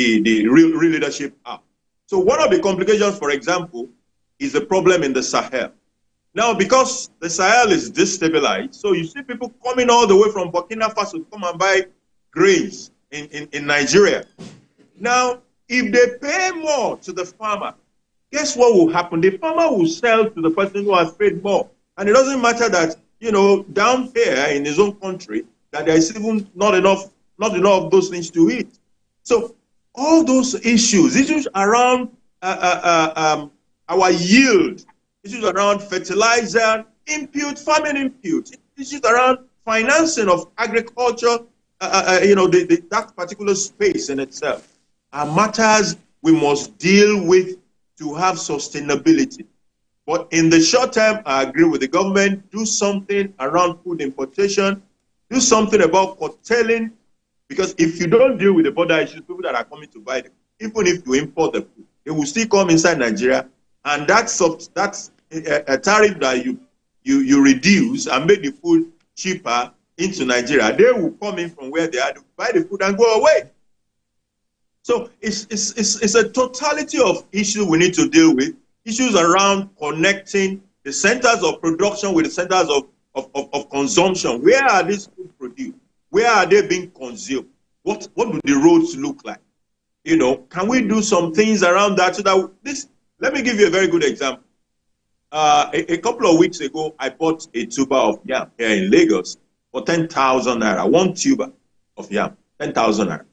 real leadership up. So one of the complications, for example, is the problem in the Sahel. Now, because the Sahel is destabilized, so you see people coming all the way from Burkina Faso to come and buy grains in Nigeria. Now, if they pay more to the farmer, guess what will happen? The farmer will sell to the person who has paid more. And it doesn't matter that, you know, down here in his own country, that there is even not enough of those things to eat. So all those issues around our yield, issues around fertilizer, farming input, issues around financing of agriculture, that particular space in itself are matters we must deal with to have sustainability. But in the short term, I agree with the government, do something around food importation, do something about curtailing, because if you don't deal with the border issues, people that are coming to buy them, even if you import the food, they will still come inside Nigeria, and that's a tariff that you reduce and make the food cheaper into Nigeria. They will come in from where they are to buy the food and go away. So it's a totality of issues we need to deal with. Issues around connecting the centers of production with the centers of consumption. Where are these food produced? Where are they being consumed? What do the roads look like? You know, can we do some things around that so that this? Let me give you a very good example. A couple of weeks ago, I bought a tuber of yam here in Lagos for 10,000 naira. One tuber of yam, 10,000 naira.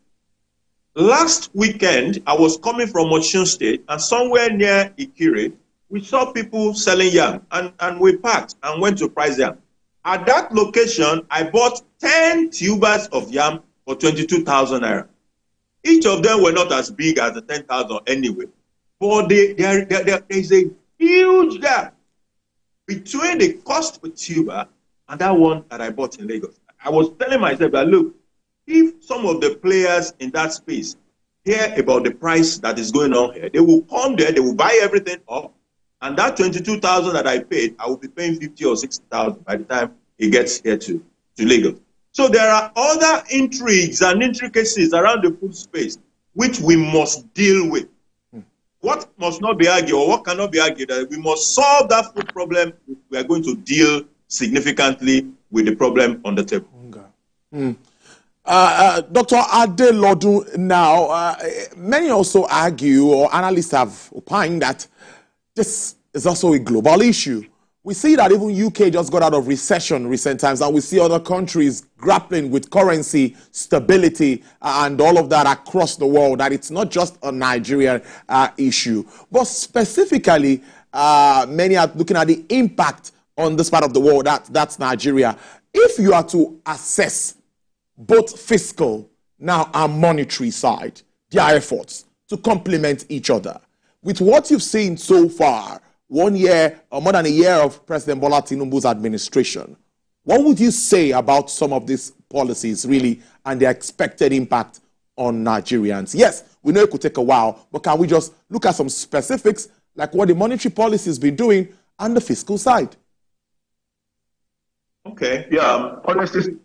Last weekend, I was coming from Osun State, and somewhere near Ikire, we saw people selling yam, and we parked and went to price yam. At that location, I bought 10 tubers of yam for 22,000 naira. Each of them were not as big as the 10,000 anyway, but there is a huge gap between the cost per tuber and that one that I bought in Lagos. I was telling myself that, look, if some of the players in that space hear about the price that is going on here, they will come there, they will buy everything up, and that 22,000 that I paid, I will be paying 50 or 60,000 by the time it gets here to Lagos. So there are other intrigues and intricacies around the food space which we must deal with. What must not be argued, or what cannot be argued, that we must solve that food problem if we are going to deal significantly with the problem on the table. Dr. Adelodun, now, many also argue, or analysts have opined, that this is also a global issue. We see that even UK just got out of recession recent times, and we see other countries grappling with currency stability and all of that across the world, that it's not just a Nigerian issue. But specifically, many are looking at the impact on this part of the world, that's Nigeria. If you are to assess both fiscal now and monetary side, their efforts to complement each other, with what you've seen so far, 1 year or more than a year of President Bola Tinubu's administration, what would you say about some of these policies really and their expected impact on Nigerians? Yes, we know it could take a while, but can we just look at some specifics like what the monetary policy has been doing and the fiscal side? Okay, yeah, honestly.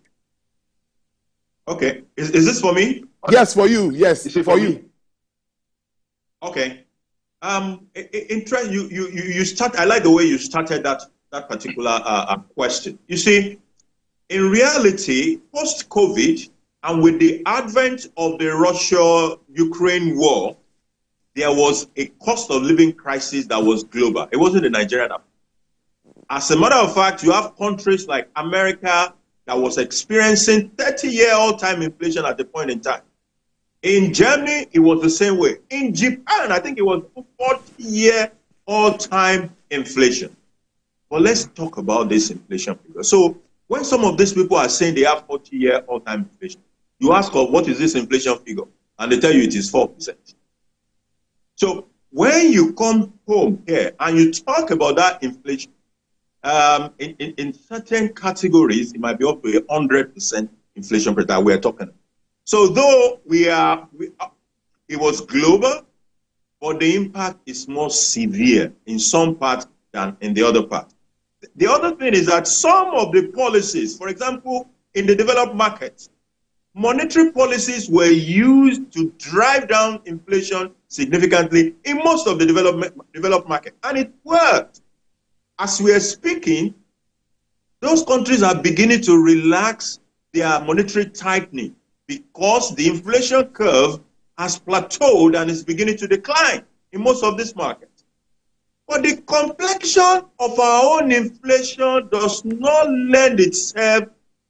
Okay, is this for me? Yes, for you. Yes, for you. Okay. You start. I like the way you started that particular question. You see, in reality, post-COVID and with the advent of the Russia-Ukraine war, there was a cost of living crisis that was global. It wasn't a Nigerian. As a matter of fact, you have countries like America that was experiencing 30-year all-time inflation at the point in time. In Germany, it was the same way. In Japan, I think it was 40-year all-time inflation. But let's talk about this inflation figure. So when some of these people are saying they have 40-year all-time inflation, you ask them, what is this inflation figure? And they tell you it is 4%. So when you come home here and you talk about that inflation, in certain categories, it might be up to 100% inflation rate that we're talking about. So though it was global, but the impact is more severe in some parts than in the other part. The other thing is that some of the policies, for example, in the developed markets, monetary policies were used to drive down inflation significantly in most of the developed market, and it worked. as we are speaking, those countries are beginning to relax their monetary tightening because the inflation curve has plateaued and is beginning to decline in most of these markets. But the complexion of our own inflation does not lend itself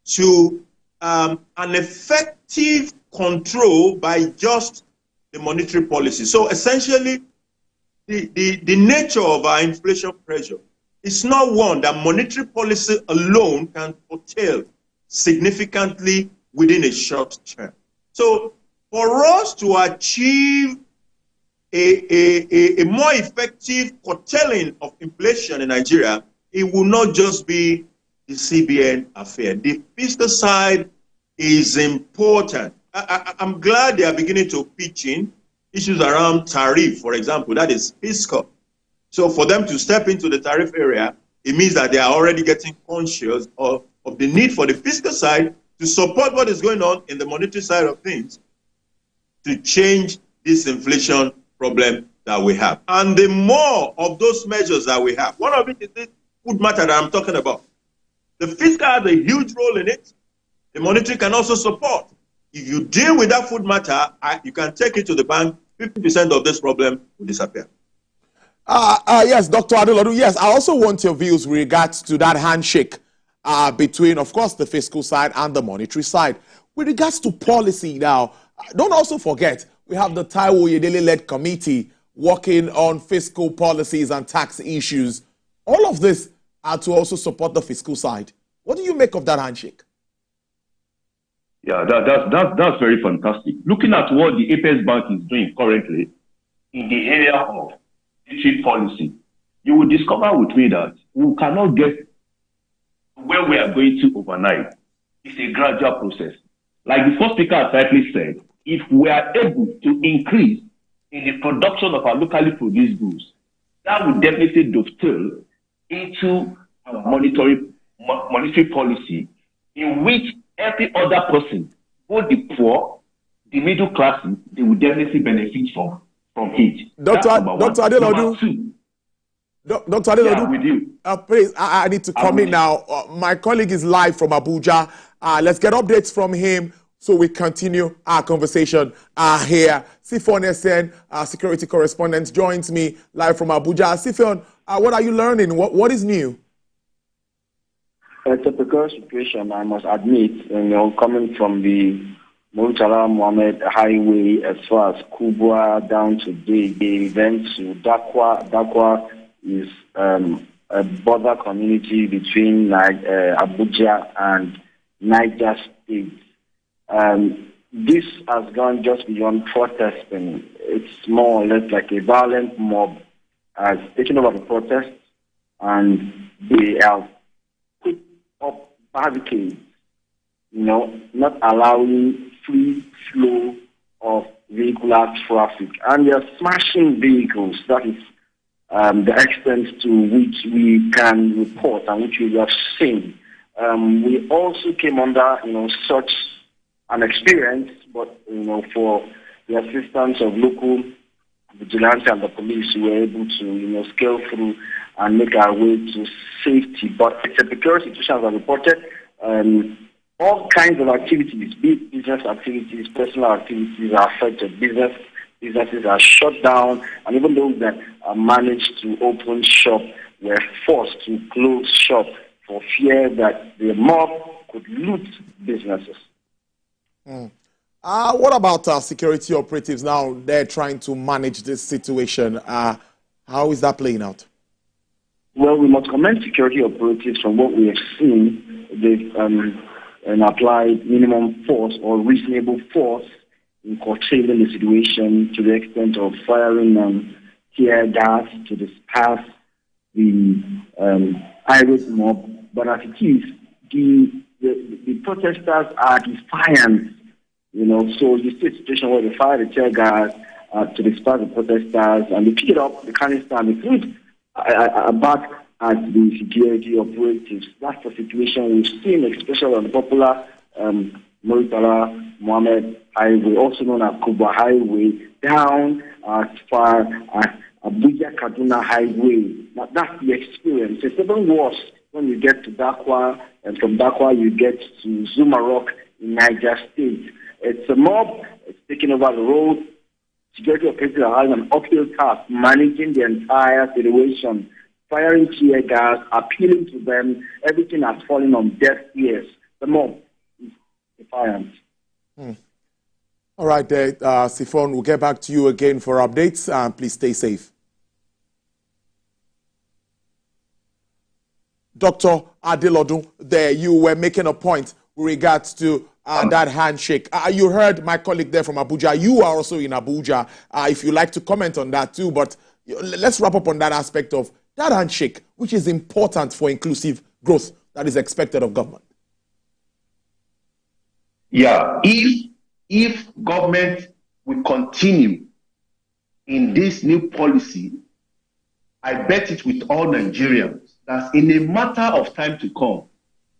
to an effective control by just the monetary policy. So essentially, the nature of our inflation pressure is not one that monetary policy alone can curtail significantly within a short term. So for us to achieve a more effective curtailing of inflation in Nigeria, it will not just be the CBN affair. The fiscal side is important. I'm glad they are beginning to pitch in issues around tariff, for example, that is fiscal. So for them to step into the tariff area, it means that they are already getting conscious of the need for the fiscal side to support what is going on in the monetary side of things to change this inflation problem that we have. And the more of those measures that we have, one of it is this food matter that I'm talking about. The fiscal has a huge role in it. The monetary can also support. If you deal with that food matter, you can take it to the bank, 50% of this problem will disappear. Yes, Dr. Adelodu, yes, I also want your views with regards to that handshake between, of course, the fiscal side and the monetary side. With regards to policy now, don't also forget, we have the Taiwo Oyedele-led committee working on fiscal policies and tax issues. All of this are to also support the fiscal side. What do you make of that handshake? Yeah, that's very fantastic. Looking at what the Apex Bank is doing currently in the area of monetary policy, you will discover with me that we cannot get where we are going to overnight. It's a gradual process. Like the first speaker has rightly said, if we are able to increase in the production of our locally produced goods, that will definitely dovetail into a monetary policy in which every other person, both the poor, the middle classes, they will definitely benefit from it. Dr. Adelodu. Dr. Adelodu, yeah, with you. Please, I need to come in now. My colleague is live from Abuja. Let's get updates from him so we continue our conversation here. Sifon Esen, security correspondent, joins me live from Abuja. Sifon, what are you learning? What is new? It's a precarious situation, I must admit, coming from the Murtala Mohammed Highway as far as Kubwa down to Dede, then to Dakwa. Dakwa is a border community between Abuja and Niger State. This has gone just beyond protesting. It's more or less like a violent mob has taken over the protest, and they have put up barricades, not allowing free flow of vehicular traffic. And they are smashing vehicles. That is the extent to which we can report and which we have seen. We also came under, such an experience, but, for the assistance of local vigilante and the police, we were able to, scale through and make our way to safety. But it's a precarious situation, as I reported. All kinds of activities, be it business activities, personal activities are affected. Businesses are shut down, and even those that managed to open shop were forced to close shop for fear that the mob could loot businesses. What about security operatives now? They're trying to manage this situation. How is that playing out? Well, we must commend security operatives. From what we have seen, they've applied minimum force or reasonable force in curtailing the situation to the extent of firing tear gas to disperse the irate mob. But as it is, the protesters are defiant. So you see a situation where they fire the tear gas to disperse the protesters, and they pick it up, the canister, and they threw it back at the security operatives. That's the situation we've seen, especially on the popular Murtala Mohammed Highway, also known as Kubwa Highway, down as far as Abuja-Kaduna highway. Now, that's the experience. It's even worse when you get to Dakwa, and from Dakwa you get to Zumarok in Niger State. It's a mob. It's taking over the road. Security officers are having an uphill task managing the entire situation, firing tear gas, appealing to them. Everything has fallen on deaf ears. The mob is defiant. All right, Siphon, we'll get back to you again for updates. Please stay safe. Dr. Adelodun, there you were making a point with regards to that handshake. You heard my colleague there from Abuja. You are also in Abuja. If you'd like to comment on that too, but let's wrap up on that aspect of that handshake, which is important for inclusive growth that is expected of government. Yeah, if government will continue in this new policy, I bet it with all Nigerians that in a matter of time to come,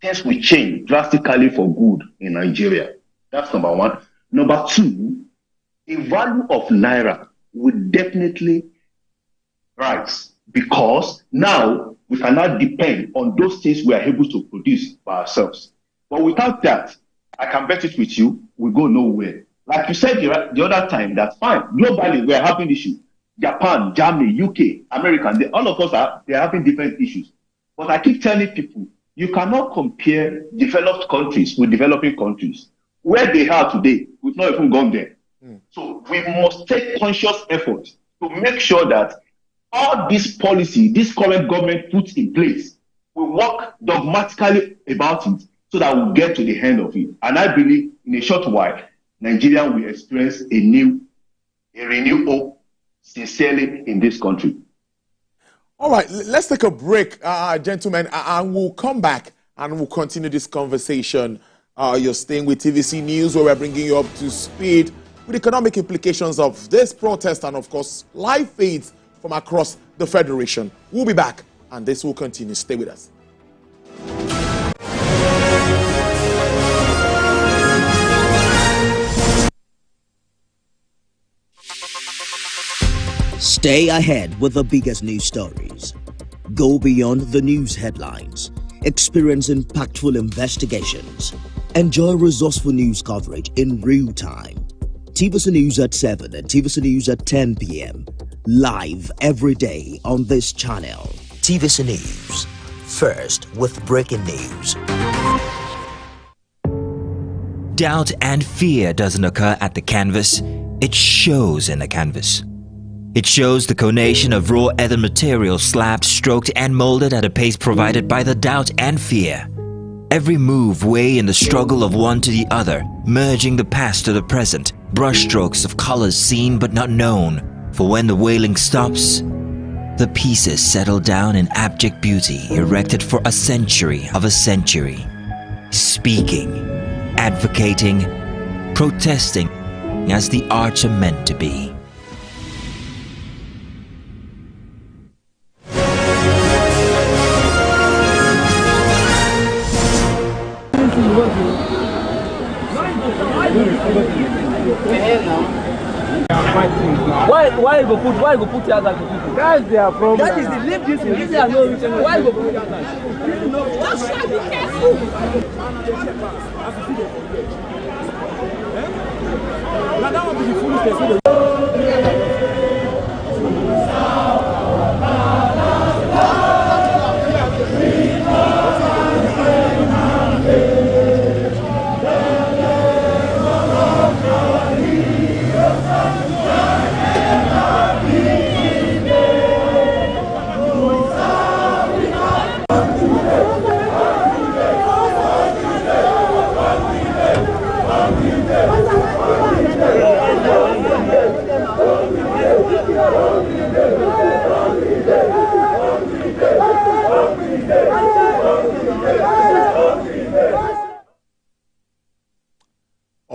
things will change drastically for good in Nigeria. That's number one. Number two, the value of Naira will definitely rise because now we cannot depend on those things we are able to produce by ourselves. But without that, I can bet it with you, we go nowhere. Like you said the other time, that's fine. Globally, we are having issues. Japan, Germany, UK, America, all of us they're having different issues. But I keep telling people, you cannot compare developed countries with developing countries. Where they are today, we've not even gone there. So we must take conscious effort to make sure that all this policy, this current government puts in place, we work dogmatically about it so that we'll get to the end of it. And I believe in a short while, Nigeria will experience a renewed hope sincerely in this country. All right, let's take a break, gentlemen, and we'll come back and we'll continue this conversation. You're staying with TVC News, where we're bringing you up to speed with economic implications of this protest and, of course, live feeds from across the Federation. We'll be back, and this will continue. Stay with us. Stay ahead with the biggest news stories. Go beyond the news headlines. Experience impactful investigations. Enjoy resourceful news coverage in real time. TVC News at 7 and TVC News at 10 p.m. Live every day on this channel. TVC News. First with breaking news. Doubt and fear doesn't occur at the canvas. It shows in the canvas. It shows the conation of raw earthen material slabbed, stroked and molded at a pace provided by the doubt and fear. Every move weigh in the struggle of one to the other, merging the past to the present, brushstrokes of colors seen but not known. For when the wailing stops, the pieces settle down in abject beauty erected for a century of a century. Speaking, advocating, protesting as the arts are meant to be. Why you go put your other people? That's their problem. That is the leave this one. This is no reason. Why you go put your other? Just try to be careful. Now that one be the foolish person.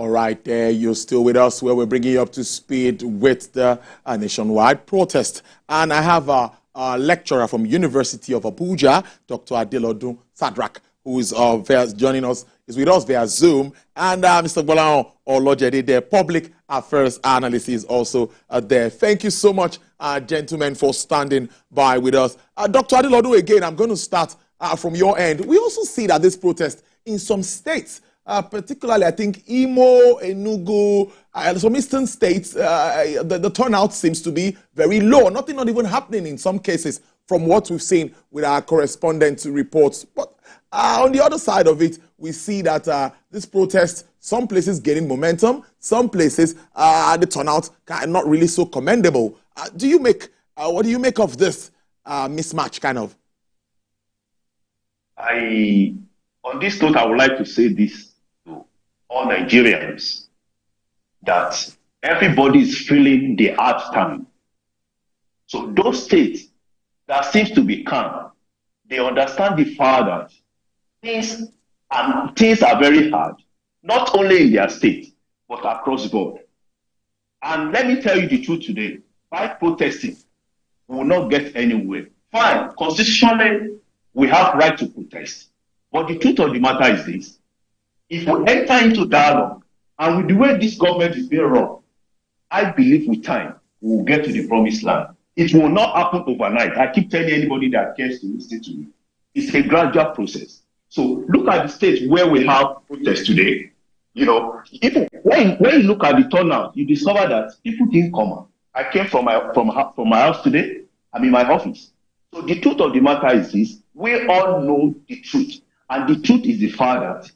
Right there, you're still with us, where we're bringing you up to speed with the nationwide protest. And I have a lecturer from University of Abuja, Dr. Adelodun Sadrak, who is joining us, is with us via Zoom, and Mr. Bolan Olojede, the public affairs analyst, is also there. Thank you so much, gentlemen, for standing by with us. Dr. Adelodu, again, I'm going to start from your end. We also see that this protest in some states, particularly, I think, Imo, Enugu, some eastern states, the turnout seems to be very low. Nothing not even happening in some cases from what we've seen with our correspondent reports. But on the other side of it, we see that this protest, some places gaining momentum, some places the turnout not really so commendable. What do you make of this mismatch, kind of? On this note, I would like to say this to all Nigerians, that everybody is feeling the hard time. So those states that seems to be calm, they understand the fact that things are very hard, not only in their state, but across the board. And let me tell you the truth today, by protesting, we will not get anywhere. Fine, constitutionally, we have right to protest. But the truth of the matter is this: if we enter into dialogue, and with the way this government is being run, I believe with time, we will get to the promised land. It will not happen overnight. I keep telling anybody that cares to listen to me, it's a gradual process. So look at the states where we have protests today. You know, when you look at the turnout, you discover that people didn't come out. I came from my house today. I'm in my office. So the truth of the matter is this: we all know the truth, and the truth is the fact that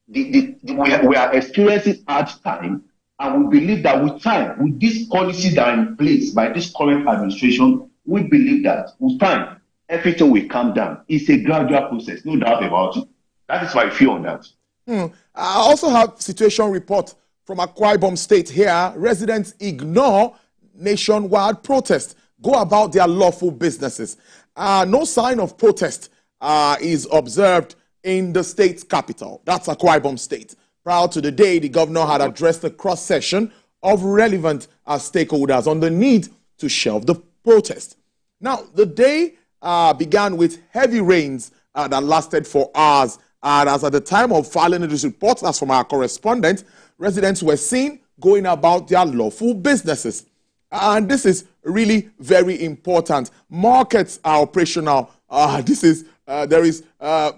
we are experiencing hard time, and we believe that with time, with these policies that are in place by this current administration, we believe that with time, everything will calm down. It's a gradual process, no doubt about it. That is my view on that. I also have situation report from Akwa Ibom State here. Residents ignore nationwide protest, go about their lawful businesses. No sign of protest is observed in the state's capital. That's Akwa Ibom State. Prior to the day, the governor had addressed a cross-section of relevant stakeholders on the need to shelve the protest. Now, the day began with heavy rains that lasted for hours. And as at the time of filing this report, as from our correspondent, residents were seen going about their lawful businesses. And this is really very important. Markets are operational. There is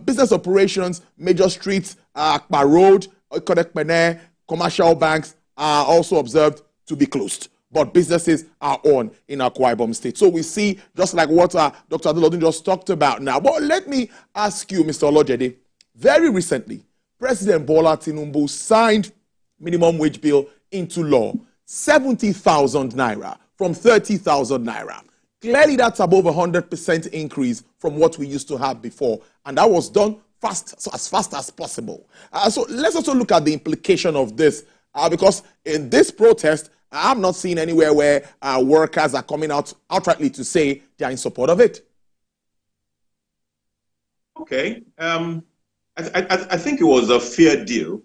business operations, major streets, Akpa Road, Ikodekpene, commercial banks are also observed to be closed. But businesses are on in Akwa Ibom State. So we see, just like what Dr. Adelodu just talked about now. But let me ask you, Mr. Olojede, very recently, President Bola Tinubu signed minimum wage bill into law, 70,000 naira from 30,000 naira. Clearly, that's above 100% increase from what we used to have before. And that was done as fast as possible. So let's also look at the implication of this, because in this protest, I'm not seeing anywhere where workers are coming out outrightly to say they are in support of it. Okay. I think it was a fair deal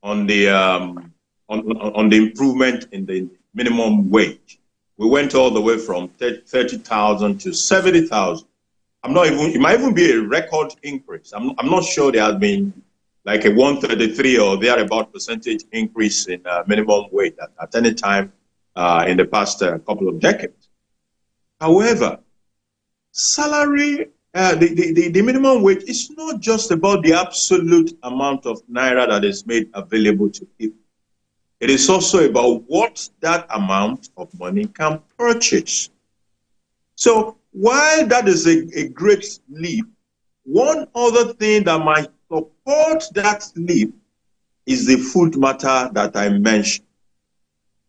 on the on the improvement in the minimum wage. We went all the way from 30,000 to 70,000. It might even be a record increase. I'm not sure there has been like a 133 or thereabout percentage increase in minimum wage at any time in the past couple of decades. However, salary, the minimum wage is not just about the absolute amount of naira that is made available to people. It is also about what that amount of money can purchase. So while that is a great leap, one other thing that might support that leap is the food matter that I mentioned.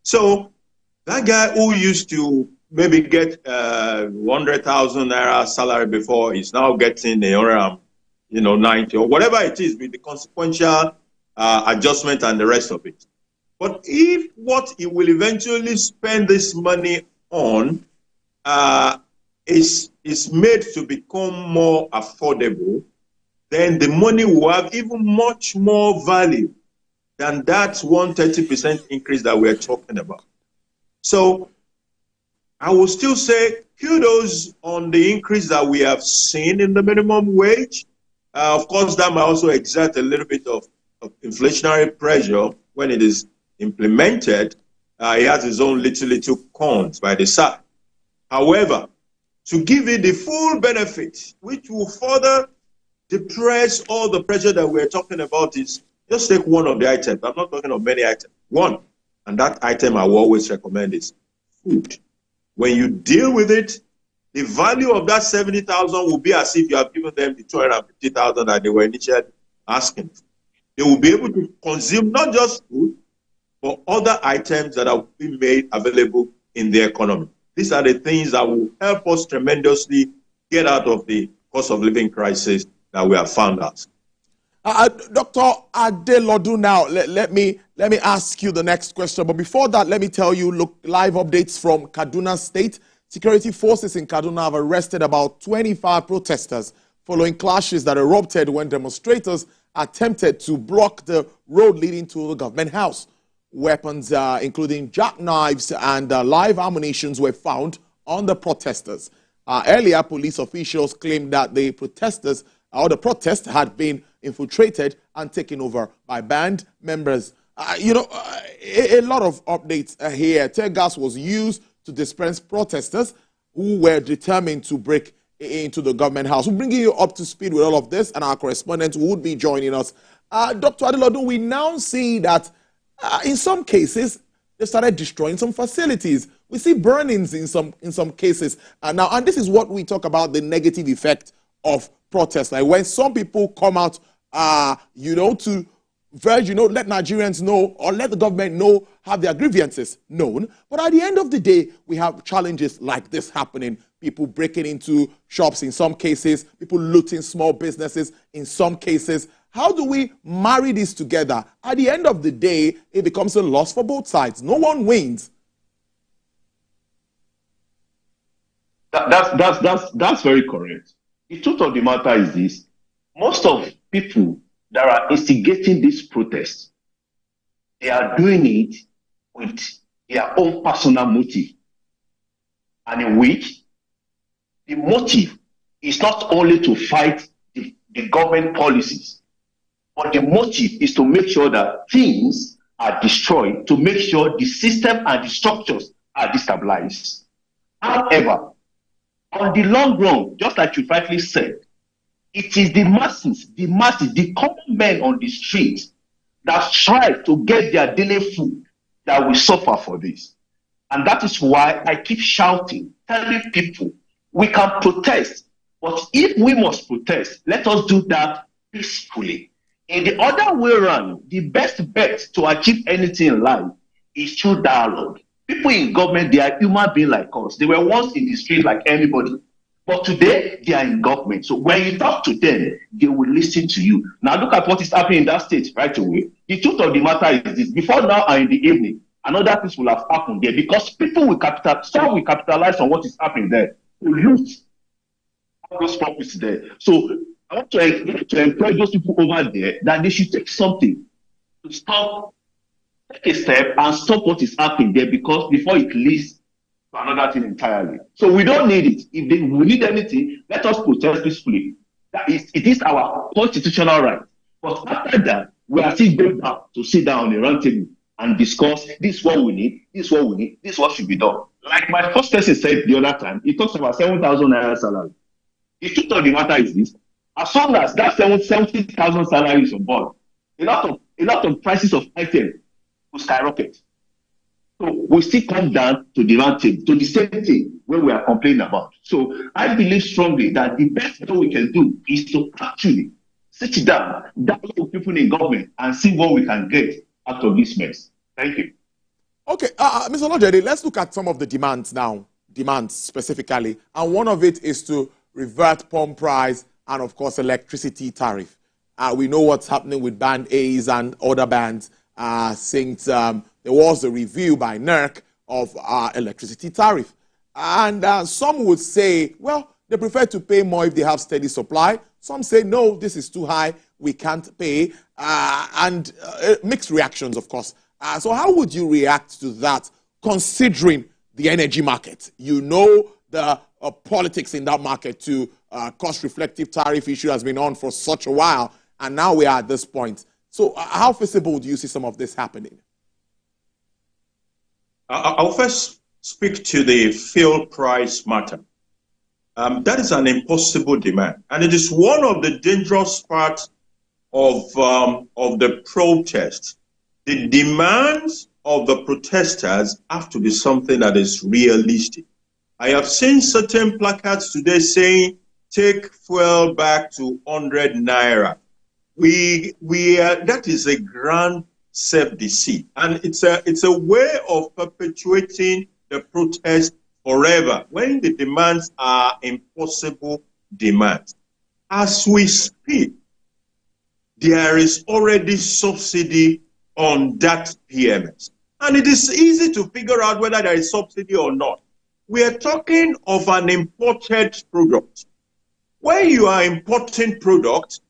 So that guy who used to maybe get 100,000 naira salary before is now getting 90 or whatever it is with the consequential adjustment and the rest of it. But if what he will eventually spend this money on is made to become more affordable, then the money will have even much more value than that 130% increase that we're talking about. So I will still say kudos on the increase that we have seen in the minimum wage. Of course, that might also exert a little bit of inflationary pressure when it is implemented. It has its own little cons by the side. However, to give it the full benefit, which will further depress all the pressure that we're talking about, is just take one of the items. I'm not talking of many items. One, and that item I will always recommend is food. When you deal with it, the value of that 70,000 will be as if you have given them the 250,000 that they were initially asking. They will be able to consume not just food, but other items that are being made available in the economy. These are the things that will help us tremendously get out of the cost of living crisis that we have found out. Dr. Adelodu, now let me ask you the next question. But before that, let me tell you, look, live updates from Kaduna State. Security forces in Kaduna have arrested about 25 protesters following clashes that erupted when demonstrators attempted to block the road leading to the government house. Weapons, including jackknives and live ammunition, were found on the protesters. Earlier, police officials claimed that the protest had been infiltrated and taken over by band members. A lot of updates here. Tear gas was used to disperse protesters who were determined to break into the government house. We're bringing you up to speed with all of this, and our correspondent would be joining us. Dr. Adelodu, we now see that in some cases, they started destroying some facilities. We see burnings in some cases now, and this is what we talk about, the negative effect of protest. Like when some people come out, to let Nigerians know or let the government know, have their grievances known. But at the end of the day, we have challenges like this happening. People breaking into shops in some cases, people looting small businesses in some cases. How do we marry this together? At the end of the day, it becomes a loss for both sides. No one wins. That's very correct. The truth of the matter is this: most of people that are instigating this protest, they are doing it with their own personal motive, and in which the motive is not only to fight the government policies, but the motive is to make sure that things are destroyed, to make sure the system and the structures are destabilized. However, on the long run, just like you rightly said, it is the masses, the common men on the streets that strive to get their daily food that will suffer for this. And that is why I keep shouting, telling people, we can protest, but if we must protest, let us do that peacefully. In the other way around, the best bet to achieve anything in life is through dialogue. People in government, they are human beings like us. They were once in the street like anybody. But today, they are in government. So when you talk to them, they will listen to you. Now look at what is happening in that state right away. The truth of the matter is this: before now and in the evening, another things will have happened there, because people will capitalize on what is happening there to loot all those properties there. So I want to encourage those people over there that they should take something to stop, take a step and stop what is happening there, because before it leads to another thing entirely. So we don't need it. If we need anything, let us protest peacefully. It is our constitutional right. But after that, we are still going back to sit down on a round table and discuss this is what we need, this is what we need, this is what should be done. Like my first person said the other time, he talks about 7,000 naira salary. The truth of the matter is this: as long as that 70,000 salary is on board, a lot of prices of items will skyrocket. So we still come down to the round table, to the same thing where we are complaining about. So I believe strongly that the best thing we can do is to actually sit down with people in government and see what we can get out of this mess. Thank you. Okay, Mr. Lojede, let's look at some of the demands now, demands specifically. And one of it is to revert pump price and, of course, electricity tariff. We know what's happening with Band A's and other bands since there was a review by NERC of electricity tariff. And some would say, well, they prefer to pay more if they have steady supply. Some say, no, this is too high, we can't pay. And mixed reactions, of course. So how would you react to that, considering the energy market? You know the politics in that market to cost-reflective tariff issue has been on for such a while, and now we are at this point. So how feasible do you see some of this happening? I'll first speak to the fuel price matter. That is an impossible demand, and it is one of the dangerous parts of the protest. The demands of the protesters have to be something that is realistic. I have seen certain placards today saying, take fuel back to 100 naira. That is a grand self-deceit, and it's a way of perpetuating the protest forever when the demands are impossible demands. As we speak, there is already subsidy on that PMS, and it is easy to figure out whether there is subsidy or not. We are talking of an imported product. When you are importing product,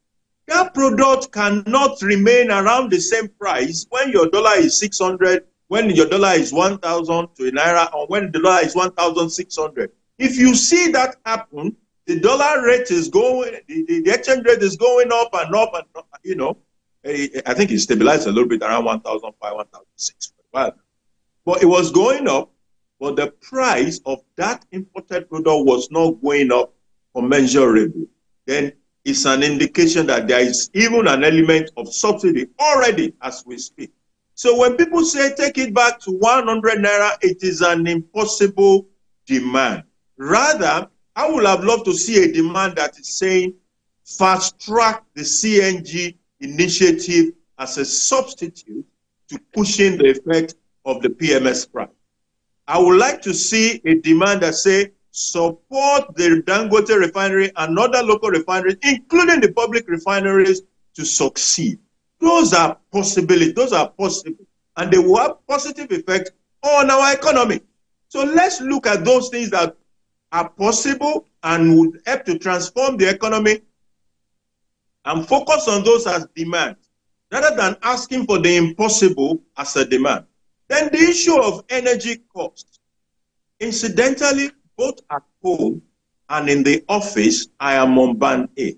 that product cannot remain around the same price when your dollar is 600, when your dollar is 1,000 to a naira, or when the dollar is 1,600. If you see that happen, the dollar rate is going, the exchange rate is going up and up and up, you know. I think it stabilized a little bit around 1,500, 1,600. But it was going up, but the price of that imported product was not going up commensurably. Then it's an indication that there is even an element of subsidy already as we speak. So when people say take it back to 100 naira, it is an impossible demand. Rather, I would have loved to see a demand that is saying fast track the CNG initiative as a substitute to cushion the effect of the PMS price. I would like to see a demand that say support the Dangote refinery and other local refineries, including the public refineries, to succeed. Those are possibilities, those are possible, and they will have positive effect on our economy. So let's look at those things that are possible and would help to transform the economy and focus on those as demand, rather than asking for the impossible as a demand. Then the issue of energy cost. Incidentally, both at home and in the office, I am on band A.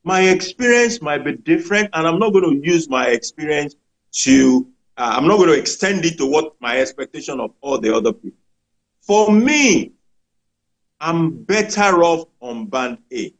My experience might be different, and I'm not going to use my experience to, I'm not going to extend it to what my expectation of all the other people. For me, I'm better off on band A.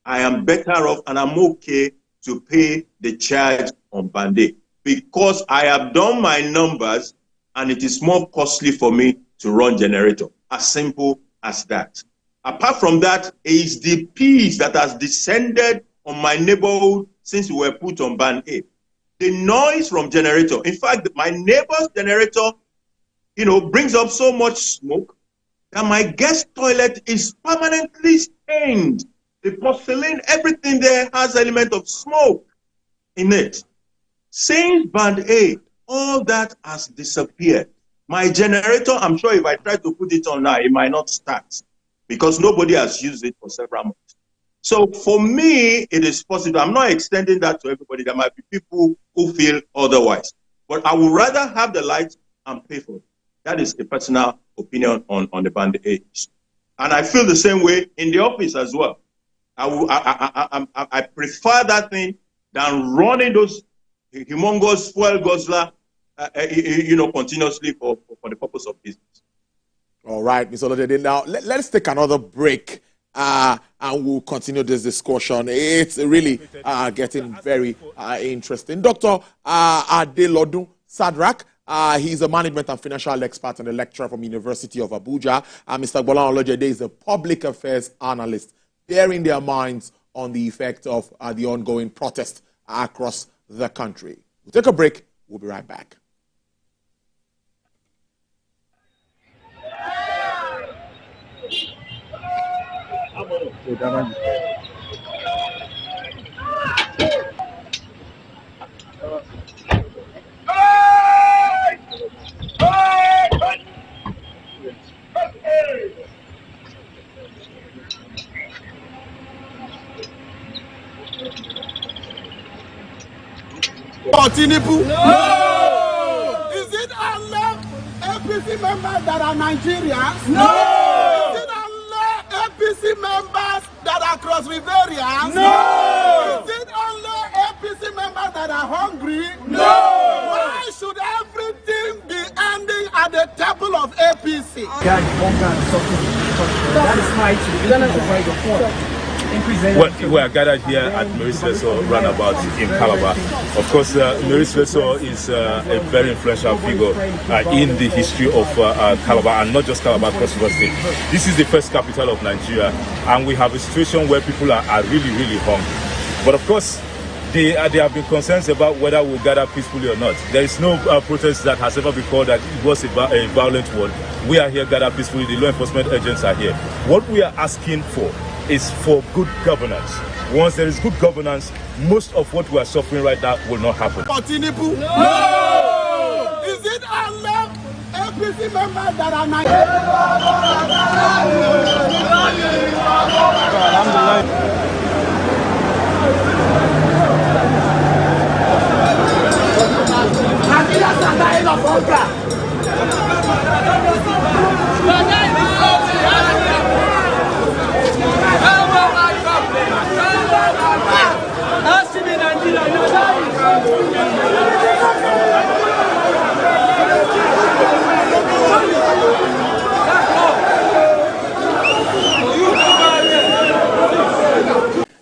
I am better off, and I'm okay to pay the charge on band A because I have done my numbers, and it is more costly for me to run generator. As simple as that. Apart from that, is the peace that has descended on my neighborhood since we were put on band A. The noise from generator. In fact, my neighbor's generator, you know, brings up so much smoke that my guest toilet is permanently stained. The porcelain, everything there has element of smoke in it. Since band A, all that has disappeared. My generator, I'm sure if I try to put it on now, it might not start because nobody has used it for several months. So for me, it is possible. I'm not extending that to everybody. There might be people who feel otherwise. But I would rather have the light and pay for it. That is a personal opinion on the band A. And I feel the same way in the office as well. I prefer that thing than running those humongous fuel guzzler continuously for the purpose of business. All right, Mr. Olojede. Now, let's take another break and we'll continue this discussion. It's really getting very interesting. Dr. Adelodun Sadrak, he's a management and financial expert and a lecturer from University of Abuja. Mr. Bola Olojede is a public affairs analyst, bearing their minds on the effect of the ongoing protest across the country. We'll take a break. We'll be right back. Tinubu? No! Is it all APC members that are Nigerians? No! Is it all APC members that are cross-riverians? No! Is it only APC members that are hungry? No! Why should everything be ending at the table of APC? That is why we are gathered here at Maurice Vessel roundabout in Calabar. Of course, Maurice Vessel is a very influential figure in the history of Calabar, and not just Calabar, Cross River State. This is the first capital of Nigeria, and we have a situation where people are really, really hungry. But of course, there have been concerns about whether we'll gather peacefully or not. There is no protest that has ever been called that it was a violent one. We are here gathered peacefully. The law enforcement agents are here. What we are asking for is for good governance. Once there is good governance, most of what we are suffering right now will not happen. Tinubu? No! Is it only APC members that are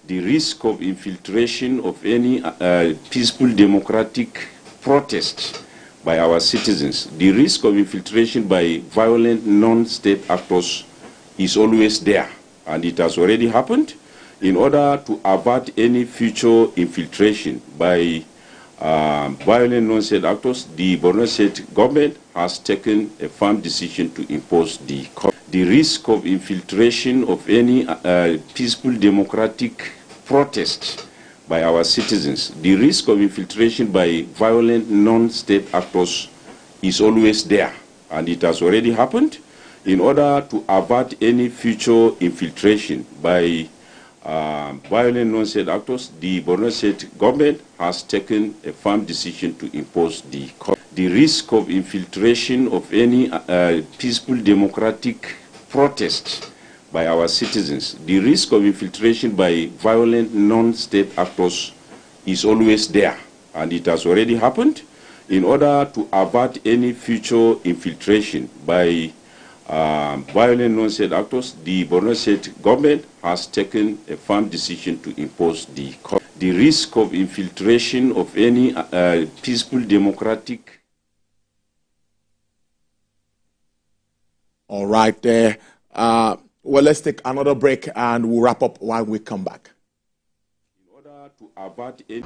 the risk of infiltration of any peaceful democratic protest by our citizens, the risk of infiltration by violent non-state actors is always there, and it has already happened. In order to avert any future infiltration by violent non-state actors, the Borno State government has taken a firm decision to impose the risk of infiltration of any peaceful democratic protest by our citizens. The risk of infiltration by violent non-state actors is always there, and it has already happened. In order to avert any future infiltration by violent non-state actors, the Borno State government has taken a firm decision to impose the risk of infiltration of any peaceful democratic protest by our citizens. The risk of infiltration by violent non-state actors is always there, and it has already happened. In order to avert any future infiltration by violent non-state actors, the Borno State government has taken a firm decision to impose the risk of infiltration of any peaceful democratic. All right, there. Well, let's take another break and we'll wrap up while we come back. In order to avert any...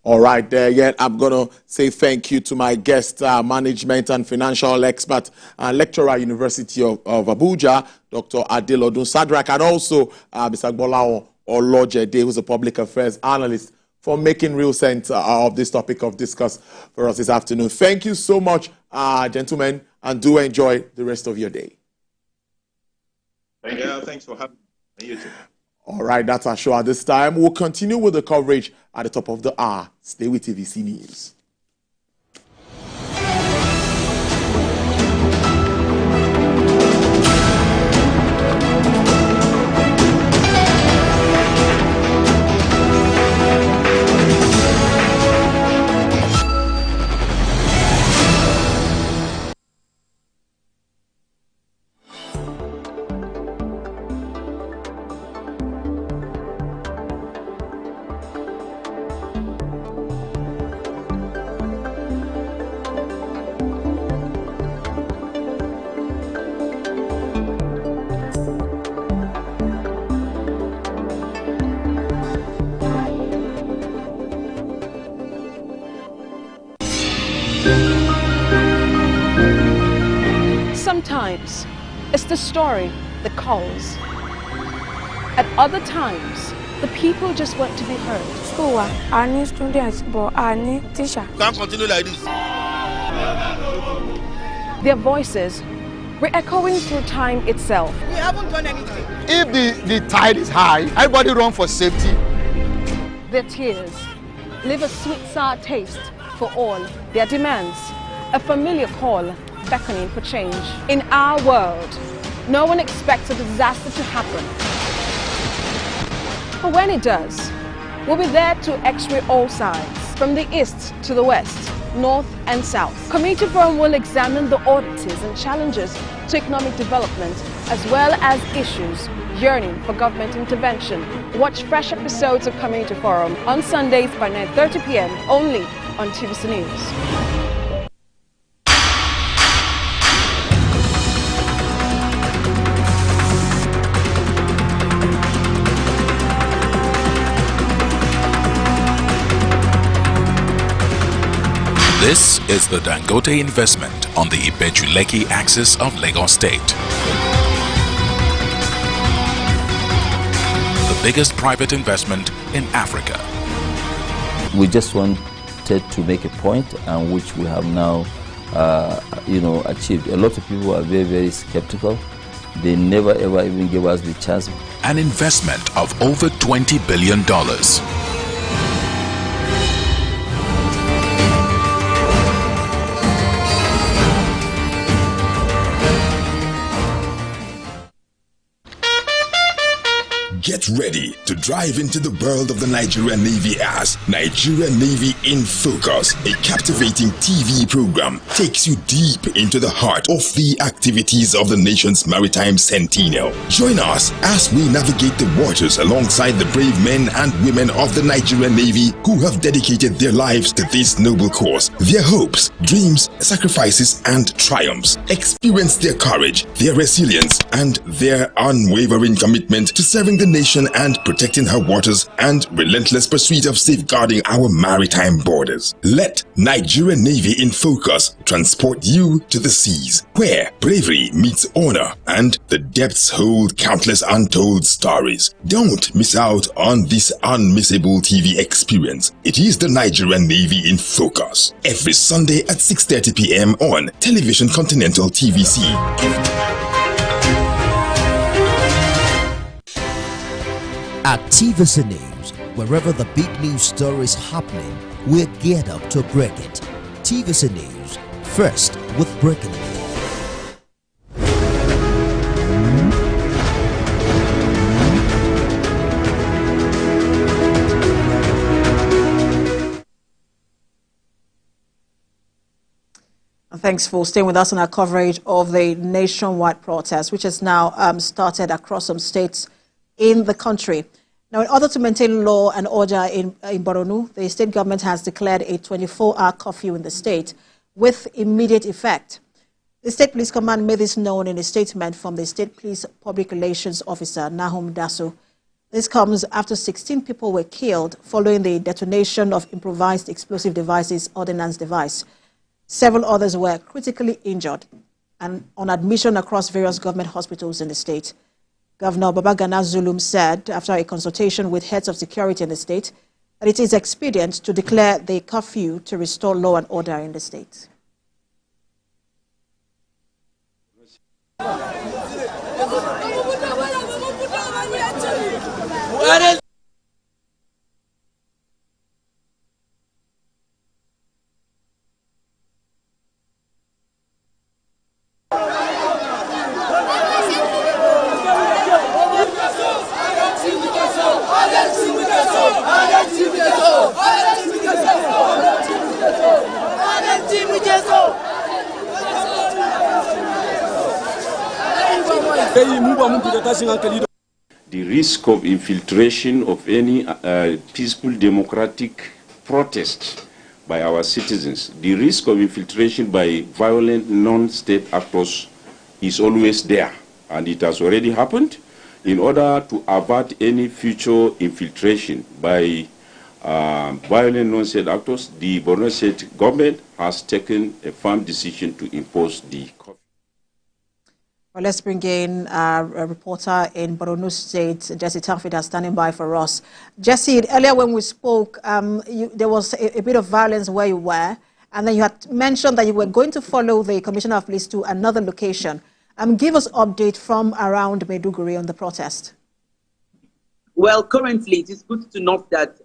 All right, there yet. I'm going to say thank you to my guest, management and financial expert and lecturer, University of Abuja, Dr. Adelodun Sadrak, and also Mr. Bolao Olojede, who's a public affairs analyst, for making real sense of this topic of discuss for us this afternoon. Thank you so much, gentlemen, and do enjoy the rest of your day. Thank you. Yeah, thanks for having me. You too. All right, that's our show at this time. We'll continue with the coverage at the top of the hour. Stay with TVC News. times, it's the story that calls. At other times, the people just want to be heard. School, I need students, but I need teachers. Can't continue like this. Their voices re-echoing through time itself. We haven't done anything. If the tide is high, everybody run for safety. Their tears leave a sweet sour taste for all. Their demands, a familiar call beckoning for change. In our world, no one expects a disaster to happen. But when it does, we'll be there to x-ray all sides, from the east to the west, north and south. Community Forum will examine the oddities and challenges to economic development, as well as issues yearning for government intervention. Watch fresh episodes of Community Forum on Sundays by 9:30 p.m. only on TVC News. This is the Dangote investment on the Ibeju-Lekki axis of Lagos State. The biggest private investment in Africa. We just wanted to make a point, and which we have now, achieved. A lot of people are very, very skeptical. They never ever even gave us the chance. An investment of over $20 billion. Get ready to drive into the world of the Nigerian Navy as Nigerian Navy in Focus, a captivating TV program, takes you deep into the heart of the activities of the nation's maritime centennial. Join us as we navigate the waters alongside the brave men and women of the Nigerian Navy who have dedicated their lives to this noble cause. Their hopes, dreams, sacrifices, and triumphs. Experience their courage, their resilience, and their unwavering commitment to serving the nation and protecting her waters, and relentless pursuit of safeguarding our maritime borders. Let Nigerian Navy in Focus transport you to the seas, where bravery meets honor and the depths hold countless untold stories. Don't miss out on this unmissable TV experience. It is the Nigerian Navy in Focus, every Sunday at 6:30 p.m. on Television Continental TVC. At TVC News, wherever the big news story is happening, we're geared up to break it. TVC News, first with breaking it. Thanks for staying with us on our coverage of the nationwide protest, which has now started across some states in the country. Now, in order to maintain law and order in Borno, the state government has declared a 24-hour curfew in the state with immediate effect. The State Police Command made this known in a statement from the State Police Public Relations Officer, Nahum Daso. This comes after 16 people were killed following the detonation of improvised explosive devices, ordnance device. Several others were critically injured and on admission across various government hospitals in the state. Governor Babagana Zulum said, after a consultation with heads of security in the state, that it is expedient to declare the curfew to restore law and order in the state. The risk of infiltration of any peaceful democratic protest by our citizens, the risk of infiltration by violent non-state actors is always there, and it has already happened. In order to avert any future infiltration by violent non-state actors, the Borno State government has taken a firm decision to impose the curfew. Well, let's bring in a reporter in Borno State, Jesse Tafida, standing by for us. Jesse, earlier when we spoke, there was a bit of violence where you were, and then you had mentioned that you were going to follow the Commissioner of Police to another location. Give us update from around Maiduguri on the protest. Well, currently it is good to note that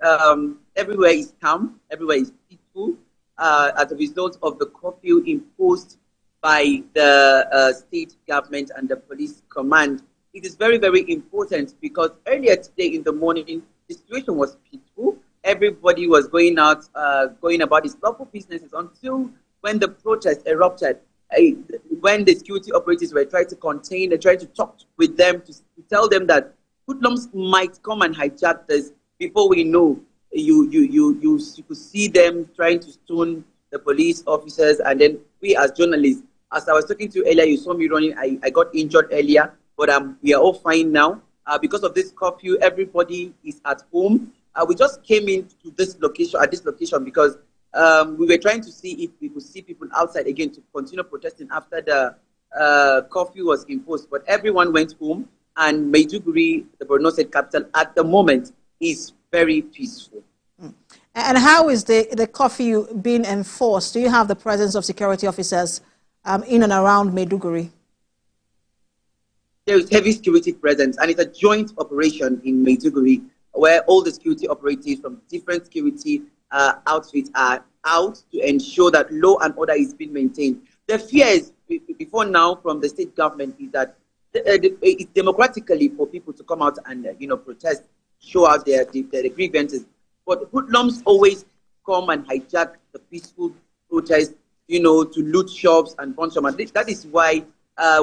everywhere is calm, everywhere is peaceful as a result of the curfew imposed by the state government and the police command. It is very, very important because earlier today in the morning, the situation was peaceful. Everybody was going out, going about his local businesses until when the protest erupted. When the security operatives were trying to contain, they tried to talk with them to tell them that hoodlums might come and hijack this. Before we know, you could see them trying to stone the police officers, and then we as journalists, as I was talking to you earlier, you saw me running. I got injured earlier, but we are all fine now. Because of this curfew, everybody is at home. We just came into this location because we were trying to see if we could see people outside again to continue protesting after the curfew was imposed. But everyone went home, and Maiduguri, the Borno State capital, at the moment is very peaceful. And how is the curfew being enforced? Do you have the presence of security officers in and around Maiduguri? There is heavy security presence, and it's a joint operation in Maiduguri where all the security operatives from different security outfits are out to ensure that law and order is being maintained. The fear is, before now, from the state government is that it's democratically for people to come out and protest, show out their grievances. But hoodlums always come and hijack the peaceful protest, to loot shops and burn some. And that is why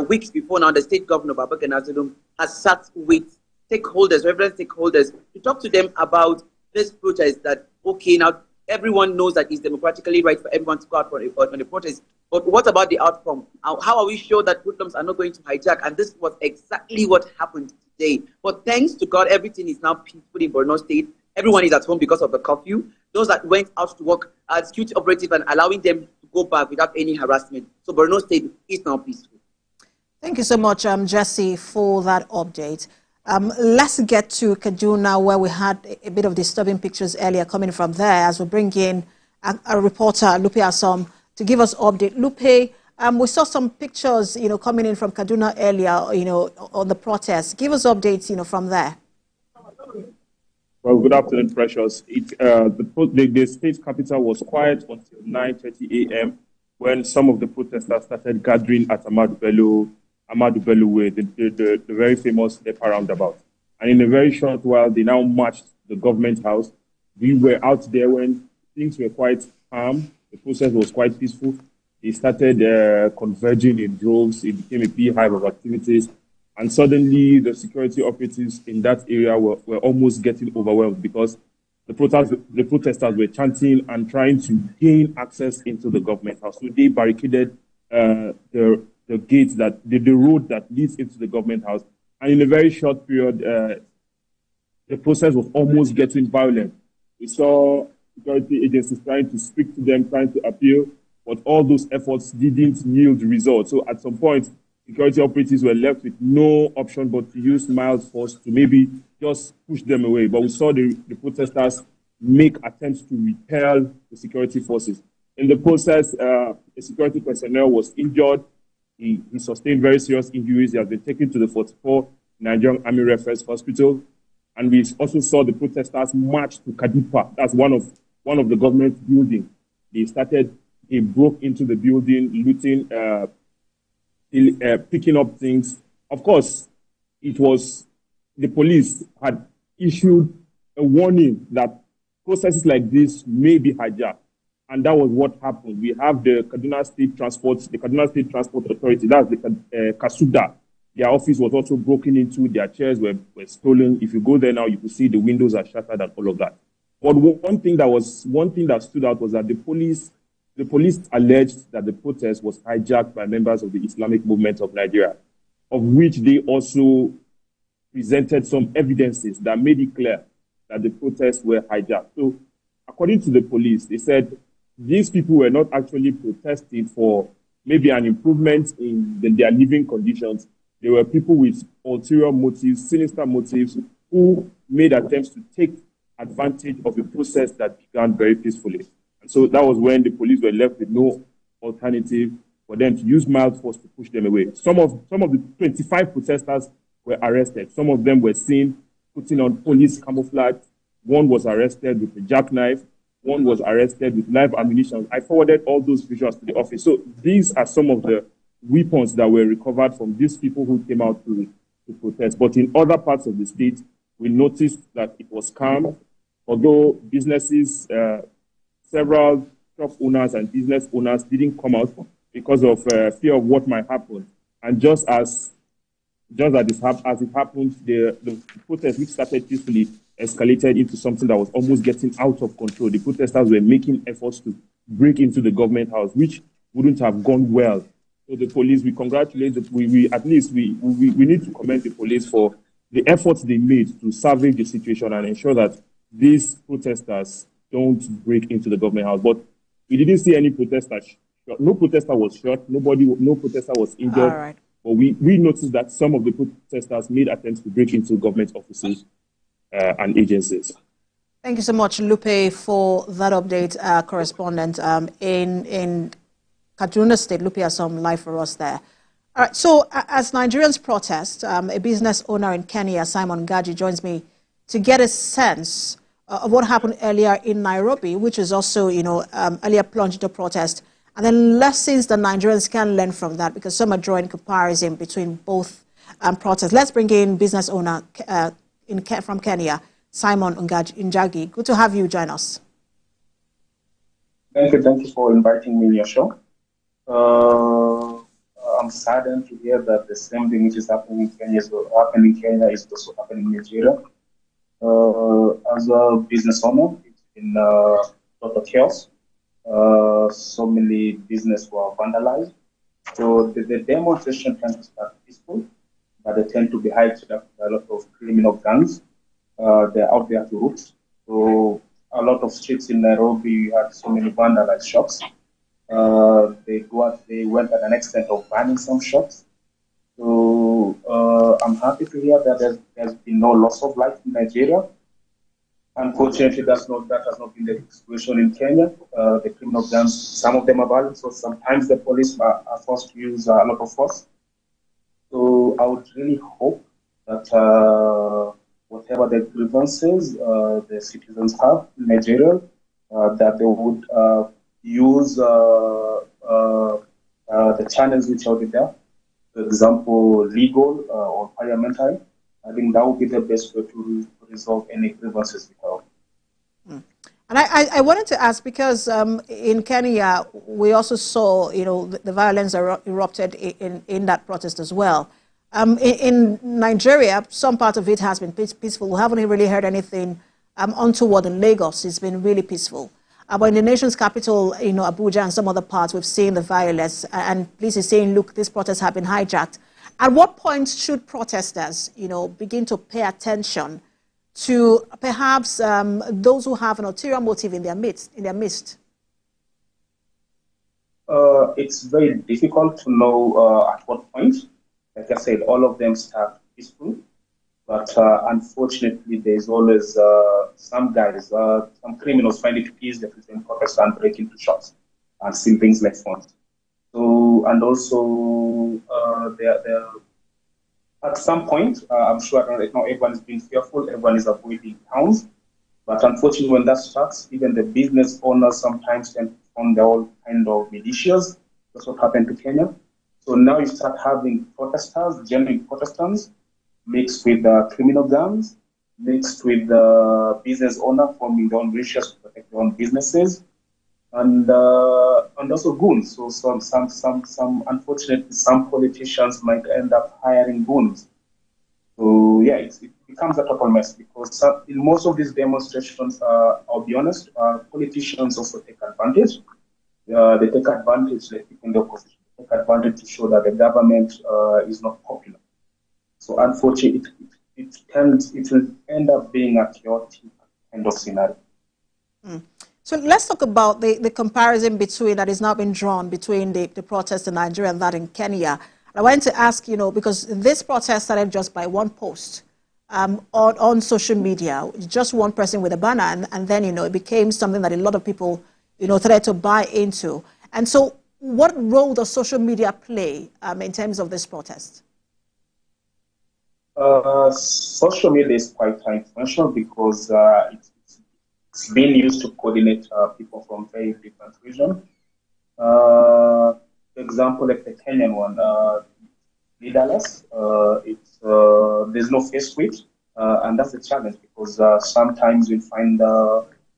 weeks before now, the state governor, Babagana Nazulum, has sat with stakeholders, reverend stakeholders, to talk to them about this protest that, okay, now everyone knows that it's democratically right for everyone to go out on the protest. But what about the outcome? How are we sure that hoodlums are not going to hijack? And this was exactly what happened today. But thanks to God, everything is now peaceful in Borno State. Everyone is at home because of the curfew. Those that went out to work are security operatives and allowing them to go back without any harassment. So Borno State is now peaceful. Thank you so much, Jesse, for that update. Let's get to Kaduna, where we had a bit of disturbing pictures earlier coming from there, as we bring in a reporter, Lupe Asom, to give us update. Lupe, we saw some pictures, coming in from Kaduna earlier, on the protest. Give us updates, from there. Well, good afternoon, Precious. The state capital was quiet until 9:30 a.m. when some of the protesters started gathering at Ahmadu Bello Way, the very famous Lepa roundabout. And in a very short while, they now marched the government house. We were out there when things were quite calm. The process was quite peaceful. They started converging in droves. It became a beehive of activities. And suddenly, the security operatives in that area were almost getting overwhelmed because the protesters were chanting and trying to gain access into the government house. So they barricaded the gates, the road that leads into the government house. And in a very short period, the process was almost getting violent. We saw security agencies trying to speak to them, trying to appeal, but all those efforts didn't yield results. So at some point, security operatives were left with no option but to use mild force to maybe just push them away. But we saw the protesters make attempts to repel the security forces. In the process, a security personnel was injured. He sustained very serious injuries. He has been taken to the 44 Nigerian Army Reference Hospital. And we also saw the protesters march to Kadipa. That's one of the government buildings. They broke into the building, looting, picking up things. Of course, the police had issued a warning that processes like this may be hijacked. And that was what happened. We have the Kaduna State Transport Authority, that's the Kasuda. Their office was also broken into, their chairs were stolen. If you go there now, you can see the windows are shattered and all of that. But one thing that stood out was that the police alleged that the protest was hijacked by members of the Islamic Movement of Nigeria, of which they also presented some evidences that made it clear that the protests were hijacked. So, according to the police, they said these people were not actually protesting for maybe an improvement in their living conditions. There were people with ulterior motives, sinister motives, who made attempts to take advantage of a process that began very peacefully. And so that was when the police were left with no alternative for them to use mild force to push them away. Some of the 25 protesters were arrested. Some of them were seen putting on police camouflage. One was arrested with a jackknife. One was arrested with live ammunition. I forwarded all those visuals to the office. So these are some of the weapons that were recovered from these people who came out to protest. But in other parts of the state, we noticed that it was calm, although businesses, several shop owners and business owners didn't come out because of fear of what might happen. And just as it happened, the protest, which started peacefully, escalated into something that was almost getting out of control. The protesters were making efforts to break into the government house, which wouldn't have gone well. So the police, we congratulate we need to commend the police for the efforts they made to salvage the situation and ensure that these protesters don't break into the government house. But we didn't see any protesters shot. No protester was shot. No protester was injured. All right. But we noticed that some of the protesters made attempts to break into government offices and agencies. Thank you so much, Lupe, for that update, correspondent in Kaduna State. Lupe has some live for us there. All right, so as Nigerians protest, a business owner in Kenya, Simon Gaji, joins me to get a sense of what happened earlier in Nairobi, which is also, earlier plunged into protest, and then lessons that Nigerians can learn from that, because some are drawing comparison between both protests. Let's bring in business owner from Kenya, Simon Njagi. Good to have you join us. Thank you for inviting me on your show. I'm saddened to hear that the same thing which is happening in Kenya is also happening in Nigeria. As a business owner, it's been a lot of chaos. So many businesses were vandalized. So the demonstration tends to start peaceful, but they tend to be hijacked by a lot of criminal gangs. They're out there to root. So a lot of streets in Nairobi had so many vandalized shops. They went at an extent of banning some shops. So I'm happy to hear that there's been no loss of life in Nigeria. Unfortunately, that has not been the situation in Kenya. The criminal gangs, some of them are violent, so sometimes the police are forced to use a lot of force. So I would really hope that whatever the grievances the citizens have in Nigeria, that they would use the channels which are there, for example, legal or parliamentary. I think that would be the best way to resolve any grievances we have. And I wanted to ask, because in Kenya, we also saw, the violence erupted in that protest as well. In Nigeria, some part of it has been peaceful. We haven't really heard anything untoward in Lagos. It's been really peaceful. But in the nation's capital, Abuja and some other parts, we've seen the violence. And police is saying, look, these protests have been hijacked. At what point should protesters, begin to pay attention to perhaps those who have an ulterior motive in their midst? It's very difficult to know at what point. Like I said, all of them start peaceful, but unfortunately, there's always some guys, some criminals find it easier to protest and break into shops and steal things like phones. So, and also, at some point, I'm sure right now everyone is being fearful, everyone is avoiding towns. But unfortunately, when that starts, even the business owners sometimes tend to form their own kind of militias. That's what happened to Kenya. So now you start having protesters, genuine Protestants, mixed with criminal gangs, mixed with business owners forming their own militias to protect their own businesses, and also goons. So some unfortunately, some politicians might end up hiring goons. So yeah, it becomes a total mess, because in most of these demonstrations, I'll be honest, politicians also take advantage. They take advantage, like people in the opposition, take advantage to show that the government is not popular. So unfortunately, it will end up being a chaotic kind of scenario. So let's talk about the comparison between that is now been drawn between the protest in Nigeria and that in Kenya. I wanted to ask, because this protest started just by one post on social media, just one person with a banner, and then, it became something that a lot of people, started to buy into. And so what role does social media play in terms of this protest? Social media is quite influential because it's being used to coordinate people from very different regions. For example, like the Kenyan one, leaderless, there's no face to it, and that's a challenge because sometimes we find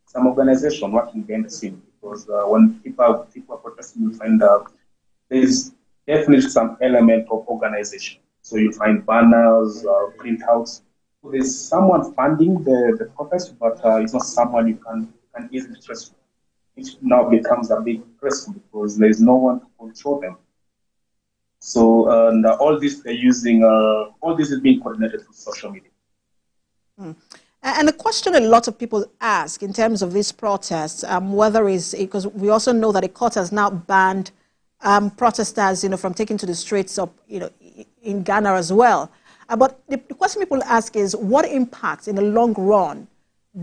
some organization working behind the scene because when people are protesting, you find there's definitely some element of organization. So you find banners, printouts. So there's someone funding the protest, but it's not someone you can easily trace. It now becomes a big press because there's no one to control them. So and all this they're using, all this is being coordinated through social media. And the question a lot of people ask in terms of these protests, whether it's because we also know that the court has now banned protesters, from taking to the streets of, in Ghana as well. But the question people ask is, what impact in the long run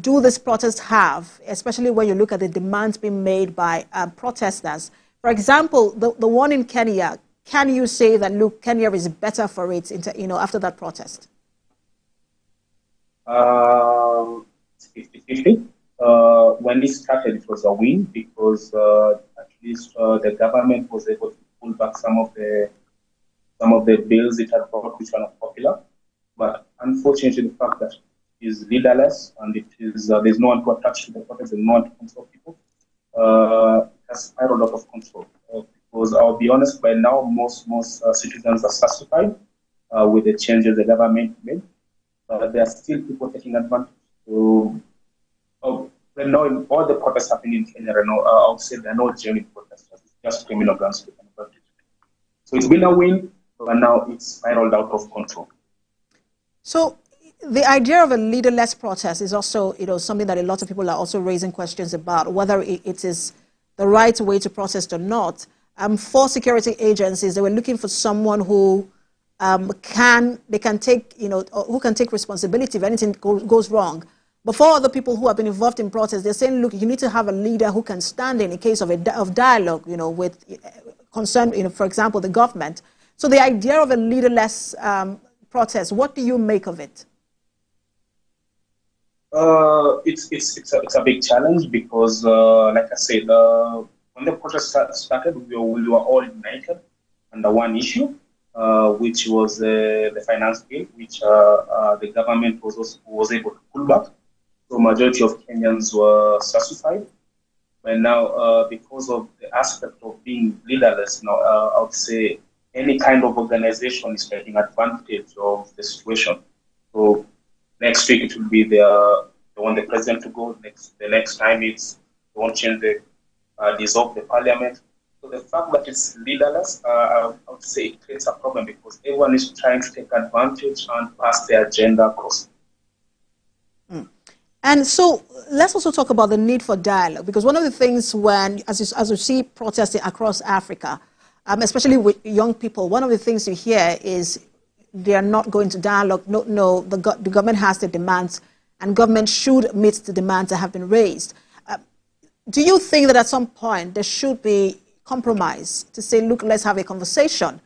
do these protests have, especially when you look at the demands being made by protesters? For example, the one in Kenya, can you say that, look, Kenya is better for it, after that protest? 50-50. When this started, it was a win because at least the government was able to pull back some of the bills it had brought, which were not popular. But unfortunately, the fact that it is leaderless and it is there's no one to attach to the protest and no one to control people, it has spiraled out of control. Because I'll be honest, by now most citizens are satisfied with the changes the government made. There are still people taking advantage. So, right now, in all the protests happening in Kenya, I would say there are no genuine protesters. It's just criminal gangs taking advantage. So it's been a win, but now it's spiraled out of control. So the idea of a leaderless protest is also, something that a lot of people are also raising questions about, whether it is the right way to protest or not. For security agencies, they were looking for someone who can take, who can take responsibility if anything goes wrong. But for other people who have been involved in protests, they're saying, look, you need to have a leader who can stand in case of dialogue, with concern, for example, the government. So the idea of a leaderless protest, what do you make of it? It's a big challenge because, like I said, when the protest started, we were all united under one issue, which was the finance bill, which the government was able to pull back. So majority of Kenyans were satisfied. But now, because of the aspect of being leaderless, now I would say any kind of organization is taking advantage of the situation. So next week it will be they want the president to go. The next time they won't change dissolve the parliament. So the fact that it's leaderless, I would say it creates a problem because everyone is trying to take advantage and pass their agenda across. And so let's also talk about the need for dialogue, because one of the things as you see protesting across Africa, especially with young people, one of the things you hear is they are not going to dialogue. No, the government has the demands, and government should meet the demands that have been raised. Do you think that at some point there should be compromise to say, look, let's have a conversation?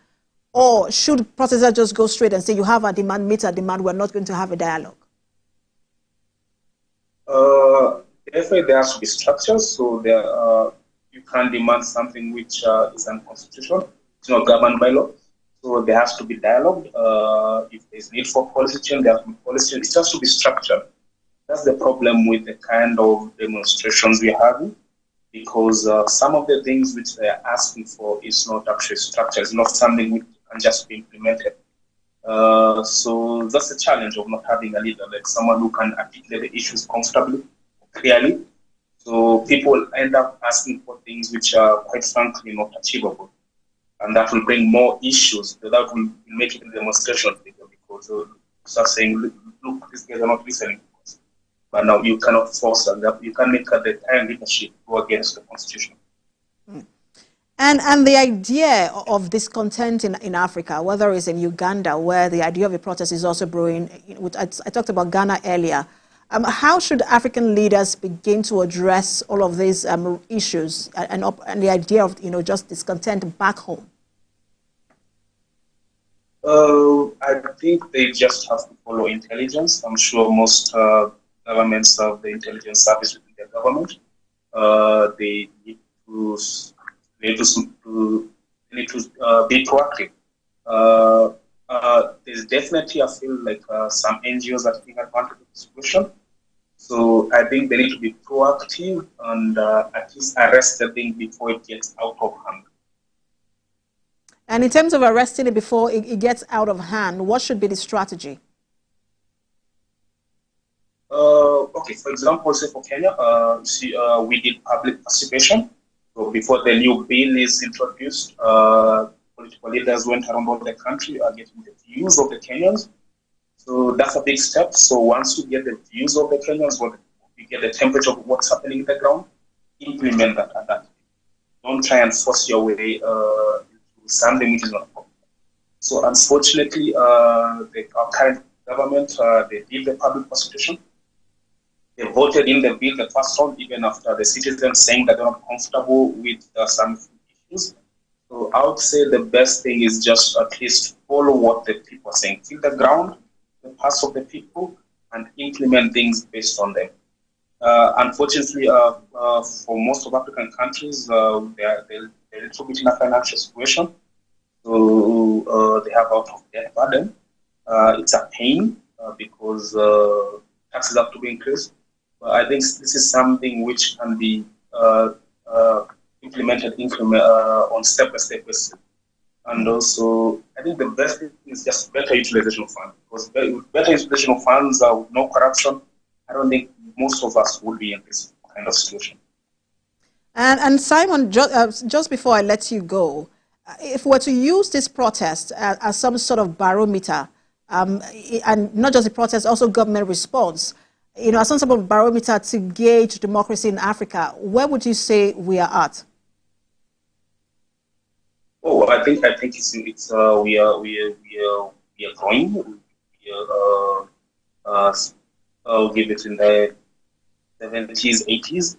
Or should protesters just go straight and say, you have a demand, meet a demand, we're not going to have a dialogue? Definitely there has to be structures, so you can't demand something which is unconstitutional. It's not governed by law. So there has to be dialogue. If there's need for policy change, there has to be policy change. It has to be structured. That's the problem with the kind of demonstrations we're having, because some of the things which they're asking for is not actually structured. It's not something which can just be implemented. So that's the challenge of not having a leader, like someone who can articulate the issues comfortably, clearly. So people end up asking for things which are quite frankly not achievable. And that will bring more issues. That will make it a demonstration bigger because start saying, look, these guys are not listening to us. But now you cannot force them. You can make the entire leadership go against the constitution. And the idea of discontent in Africa, whether it's in Uganda, where the idea of a protest is also brewing, I talked about Ghana earlier. How should African leaders begin to address all of these issues and the idea of just discontent back home? I think they just have to follow intelligence. I'm sure most governments have the intelligence service within their government. They need to be proactive. There's definitely, I feel like some NGOs are taking advantage of the situation. So I think they need to be proactive and at least arrest the thing before it gets out of hand. And in terms of arresting it before it gets out of hand, what should be the strategy? Okay, for example, say for Kenya, we did public participation. So before the new bill is introduced, political leaders went around all the country getting the views of the Kenyans. So that's a big step. So once you get the views of the Kenyans, you get the temperature of what's happening in the ground, implement that at that time. Don't try and force your way into something which is not possible. So unfortunately, our current government, they did the public consultation. They voted in the bill the first round, even after the citizens saying that they're not comfortable with some issues. So I would say the best thing is just at least follow what the people are saying. Feel the ground, the pulse of the people, and implement things based on them. Unfortunately, for most of African countries, they're a little bit in a financial situation. So they have out of debt burden. It's a pain because taxes have to be increased. But I think this is something which can be implemented on step-by-step basis. And also, I think the best thing is just better utilization of funds. Because with better utilization of funds, with no corruption, I don't think most of us would be in this kind of situation. And Simon, just before I let you go, if we're to use this protest as some sort of barometer, and not just the protest, also government response, as some sort of barometer to gauge democracy in Africa, where would you say we are at? Oh, I think it's we are growing. I'll give it in the 70s, 80s.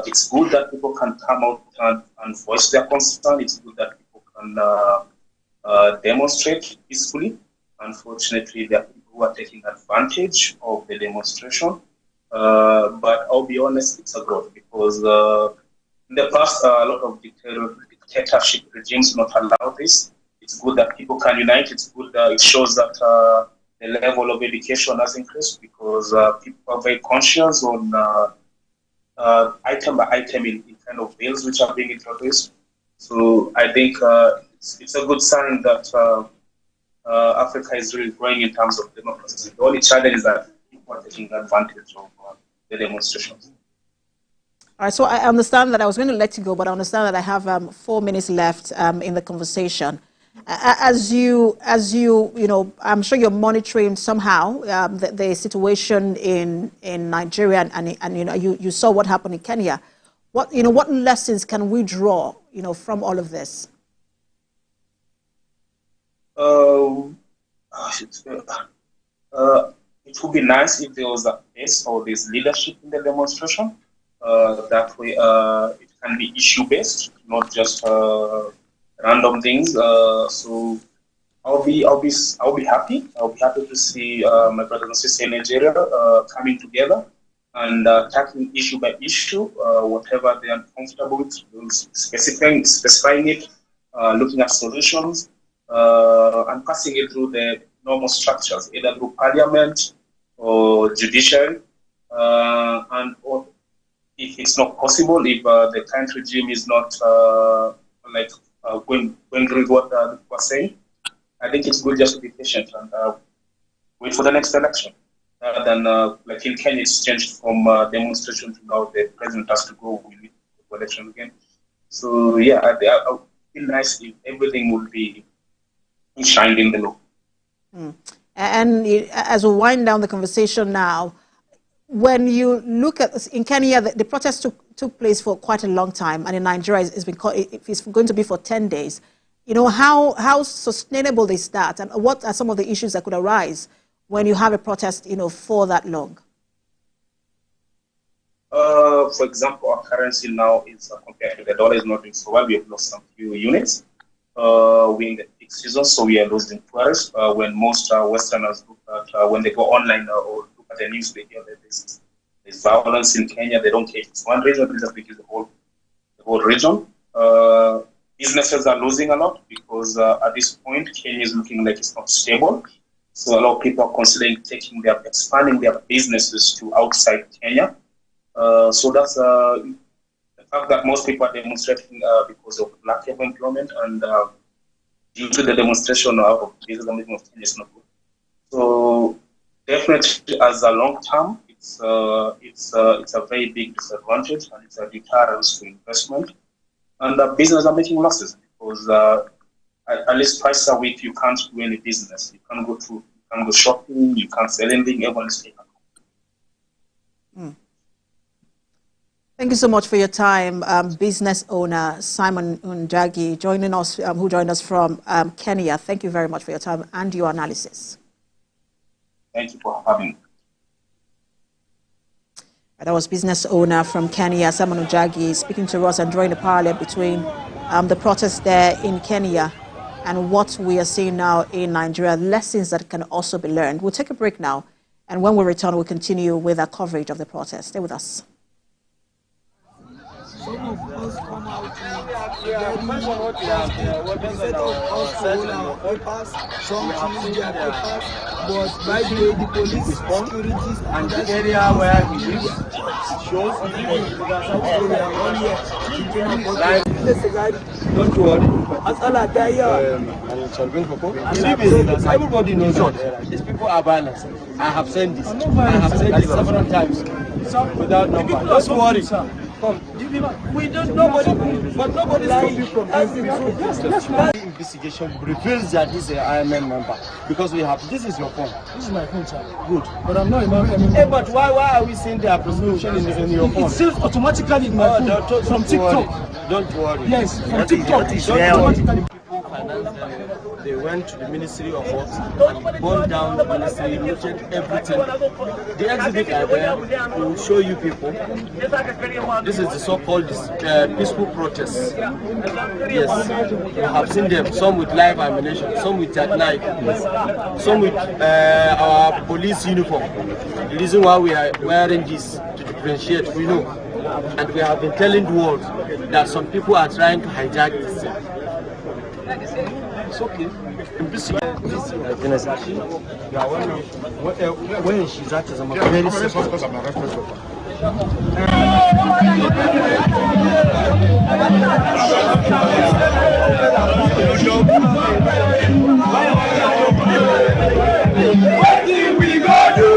It's good that people can come out and voice their concern. It's good that people can demonstrate peacefully. Unfortunately, there are people who are taking advantage of the demonstration. But I'll be honest, it's a growth because in the past, a lot of dictatorship regimes do not allow this. It's good that people can unite. It's good that it shows that the level of education has increased because people are very conscious on item by item in kind of bills which are being introduced. So I think it's a good sign that Africa is really growing in terms of democracy. The only challenge is that people are taking advantage of the demonstrations. All right, so I understand that I was going to let you go, but I understand that I have 4 minutes left in the conversation. As you I'm sure you're monitoring somehow the situation in Nigeria, and you saw what happened in Kenya. What lessons can we draw from all of this? It would be nice if there was a face or this leadership in the demonstration. That way, it can be issue-based, not just random things. So I'll be happy. I'll be happy to see my brothers and sisters in Nigeria coming together and tackling issue by issue, whatever they are comfortable with, specifying it, looking at solutions, and passing it through the normal structures, either through parliament or judiciary, or if it's not possible, if the current regime is not going through what people are saying, I think it's good just to be patient and wait for the next election. Rather than, like in Kenya, it's changed from demonstration to now the president has to go with election again. So, yeah, I would feel nice if everything would be shined in the law. And as we wind down the conversation now, when you look at in Kenya, the protest took place for quite a long time, and in Nigeria, it's going to be for 10 days. You know, how sustainable is that, and what are some of the issues that could arise when you have a protest, you know, for that long? For example, our currency now is compared to the dollar is not doing so well. We have lost some few units. We're in the peak season, so we are losing tourists. When most Westerners look at, when they go online or look at the news, they hear that there's violence in Kenya. They don't take it's one region, they just take the whole region. Businesses are losing a lot because at this point, Kenya is looking like it's not stable. So a lot of people are considering expanding their businesses to outside Kenya. So that's the fact that most people are demonstrating because of lack of employment, and due to the demonstration of the government of Kenya is not good. So definitely, as a long term, it's a very big disadvantage, and it's a deterrence to investment. And the business are making losses because at least twice a week you can't do any business. You can't go shopping, you can't sell anything. Everyone is taken. Thank you so much for your time, business owner Simon Njagi, joining us, who joined us from Kenya. Thank you very much for your time and your analysis. Thank you for having me. That was business owner from Kenya, Simon Njagi, speaking to us and drawing a parallel between the protests there in Kenya and what we are seeing now in Nigeria, lessons that can also be learned. We'll take a break now, and when we return, we'll continue with our coverage of the protest. Stay with us. Some of us come out instead of us to hold our papers, some to use their papers, but by the way, the police, securities, and the area where he lives shows don't worry. As all I tell you, everybody knows it. These people are violent. I have said this. I have said this several times without number. Don't worry. Come. We don't nobody, but nobody stops you from doing it. The investigation reveals that he's an IMN member because we have. This is your phone. This is my phone, sir. Good, but I'm not a member. Hey, but why are we seeing their prescription in your phone? It says automatically in my phone from TikTok. Don't worry. Yes, from TikTok. Automatically. They went to the Ministry of Works and burned down the ministry, looted everything. The exhibit I wear will show you people. This is the so-called peaceful protests. Yes, you have seen them, some with live ammunition, some with jackknife, some with our police uniform. The reason why we are wearing this to differentiate, we know. And we have been telling the world that some people are trying to hijack this. It's okay. When she's at I'm very simple. What did we go do?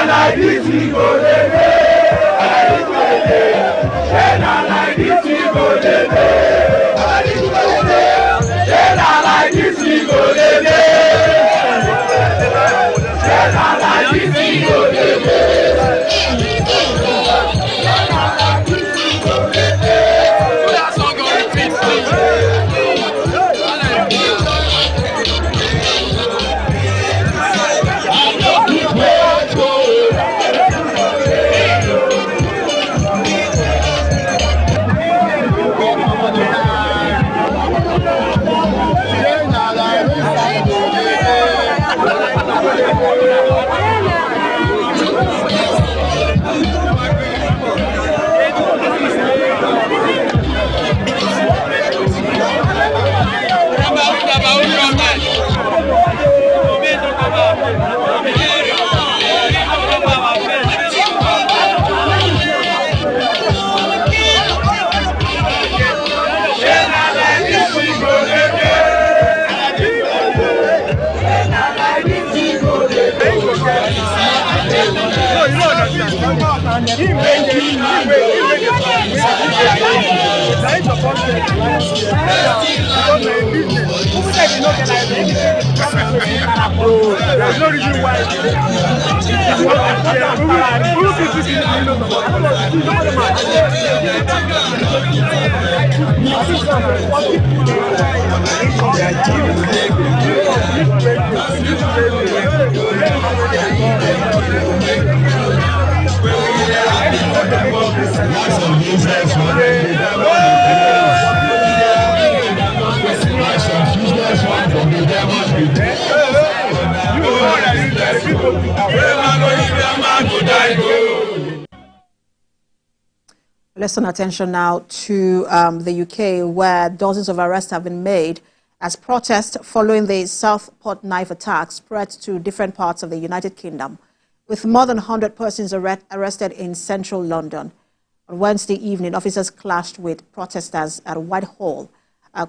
Like this we go like this we go like this we go There's no reason why. Let's turn attention now to the UK, where dozens of arrests have been made as protests following the Southport knife attack spread to different parts of the United Kingdom, with more than 100 persons arrested in central London. On Wednesday evening, officers clashed with protesters at Whitehall,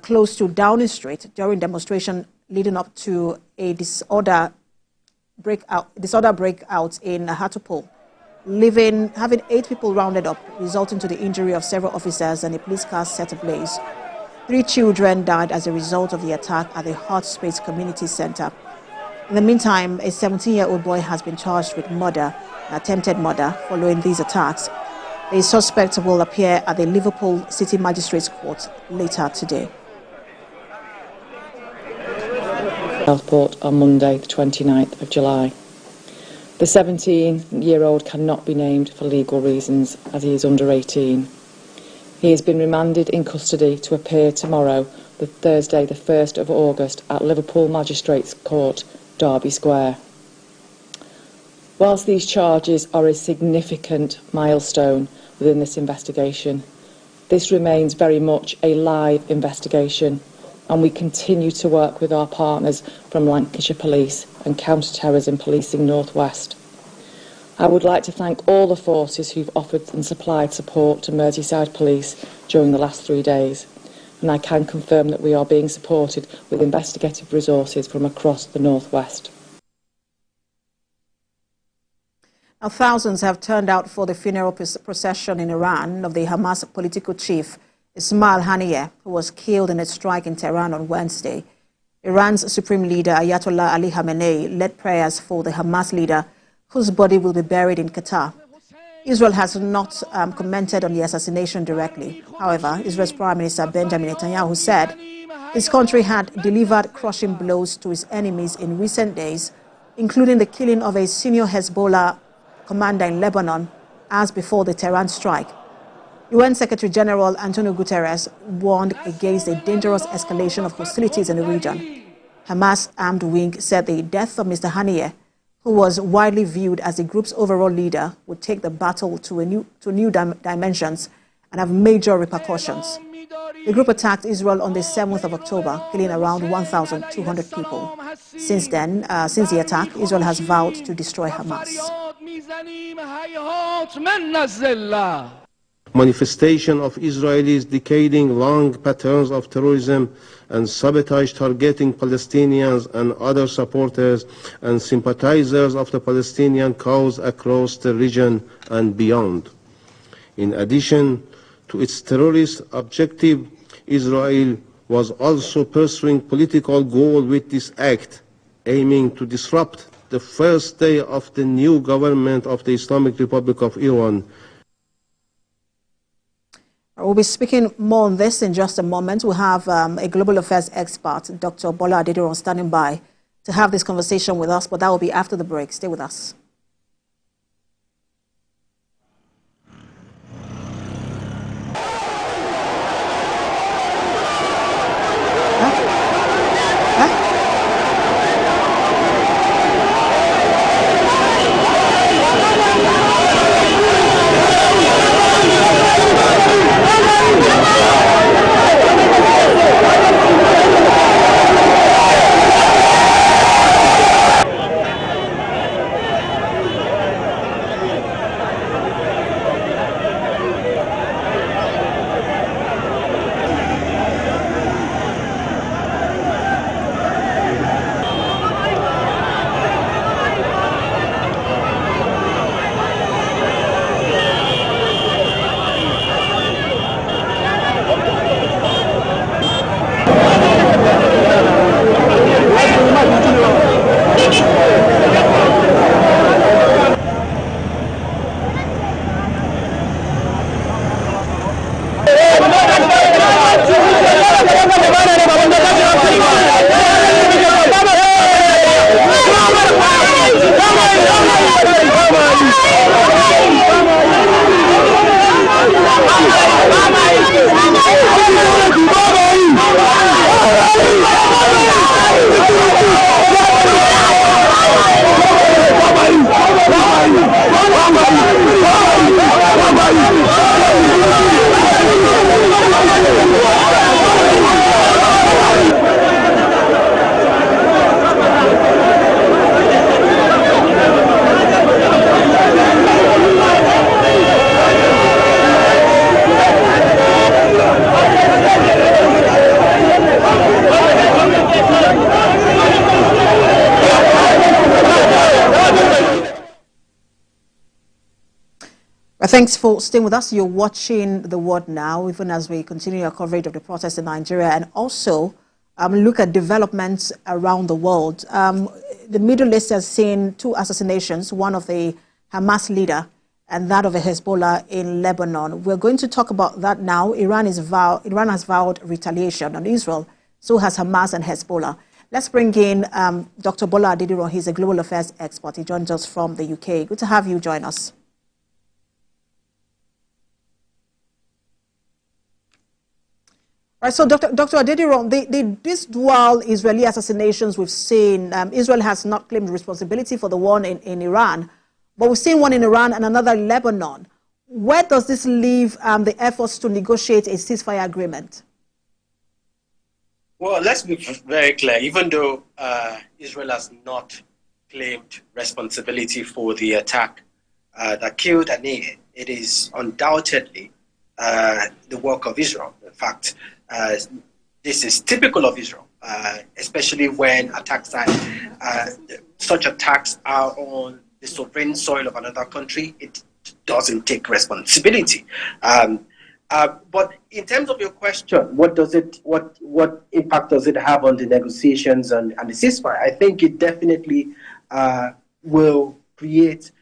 close to Downing Street, during demonstration leading up to a disorder breakout in Hartlepool, having 8 people rounded up, resulting to the injury of several officers and a police car set ablaze. 3 children died as a result of the attack at the Hart Space Community Centre. In the meantime, a 17-year-old boy has been charged with murder, attempted murder, following these attacks. The suspect will appear at the Liverpool City Magistrates Court later today. Southport on Monday, the 29th of July. The 17-year-old cannot be named for legal reasons as he is under 18. He has been remanded in custody to appear tomorrow, the Thursday, the 1st of August, at Liverpool Magistrates Court, Derby Square. Whilst these charges are a significant milestone within this investigation, this remains very much a live investigation, and we continue to work with our partners from Lancashire Police and Counter-Terrorism Policing North West. I would like to thank all the forces who've offered and supplied support to Merseyside Police during the last 3 days, and I can confirm that we are being supported with investigative resources from across the North West. Now, thousands have turned out for the funeral procession in Iran of the Hamas political chief Ismail Haniyeh, who was killed in a strike in Tehran on Wednesday. Iran's supreme leader Ayatollah Ali Khamenei led prayers for the Hamas leader, whose body will be buried in Qatar. Israel has not commented on the assassination directly. However, Israel's Prime Minister Benjamin Netanyahu said his country had delivered crushing blows to its enemies in recent days, including the killing of a senior Hezbollah commander in Lebanon, as before the Tehran strike. UN Secretary General Antonio Guterres warned against a dangerous escalation of hostilities in the region. Hamas armed wing said the death of Mr. Haniyeh, who was widely viewed as the group's overall leader, would take the battle to new dimensions and have major repercussions. The group attacked Israel on the 7th of October, killing around 1,200 people. Since then, since the attack, Israel has vowed to destroy Hamas. Manifestation of Israelis decaying long patterns of terrorism and sabotage targeting Palestinians and other supporters and sympathizers of the Palestinian cause across the region and beyond. In addition to its terrorist objective, Israel was also pursuing political goal with this act, aiming to disrupt the first day of the new government of the Islamic Republic of Iran. We'll be speaking more on this in just a moment. We have a global affairs expert, Dr. Bola Adediran, standing by to have this conversation with us, but that will be after the break. Stay with us. Thanks for staying with us. You're watching The World Now, even as we continue our coverage of the protests in Nigeria and also look at developments around the world. The Middle East has seen 2 assassinations, one of the Hamas leader and that of a Hezbollah in Lebanon. We're going to talk about that now. Iran has vowed retaliation on Israel, so has Hamas and Hezbollah. Let's bring in Dr. Bola Adediran. He's a global affairs expert. He joins us from the UK. Good to have you join us. Right, so Dr. Adediran, these dual Israeli assassinations we've seen, Israel has not claimed responsibility for the one in Iran, but we've seen one in Iran and another in Lebanon. Where does this leave the efforts to negotiate a ceasefire agreement? Well, let's be very clear. Even though Israel has not claimed responsibility for the attack that killed Aniyeh, it is undoubtedly the work of Israel. In fact, this is typical of Israel, especially when such attacks are on the sovereign soil of another country. It doesn't take responsibility. But in terms of your question, what impact does it have on the negotiations and the ceasefire? I think it definitely will create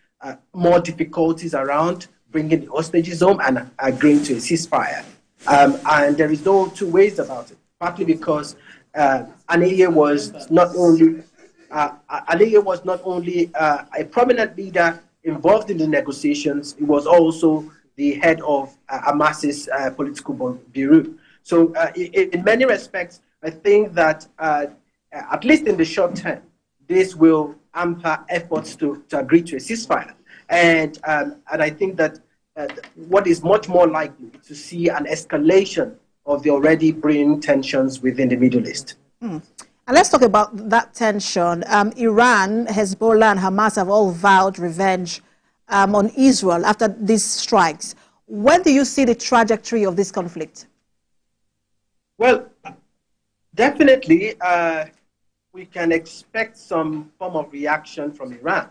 more difficulties around bringing the hostages home and agreeing to a ceasefire. And there is no two ways about it, partly because Aniyeh was not only a prominent leader involved in the negotiations, he was also the head of Hamas's political bureau. So in many respects, I think that at least in the short term, this will hamper efforts to agree to a ceasefire. And I think that what is much more likely to see an escalation of the already brewing tensions within the Middle East. And let's talk about that tension. Iran, Hezbollah, and Hamas have all vowed revenge on Israel after these strikes. When do you see the trajectory of this conflict? Well, definitely we can expect some form of reaction from Iran.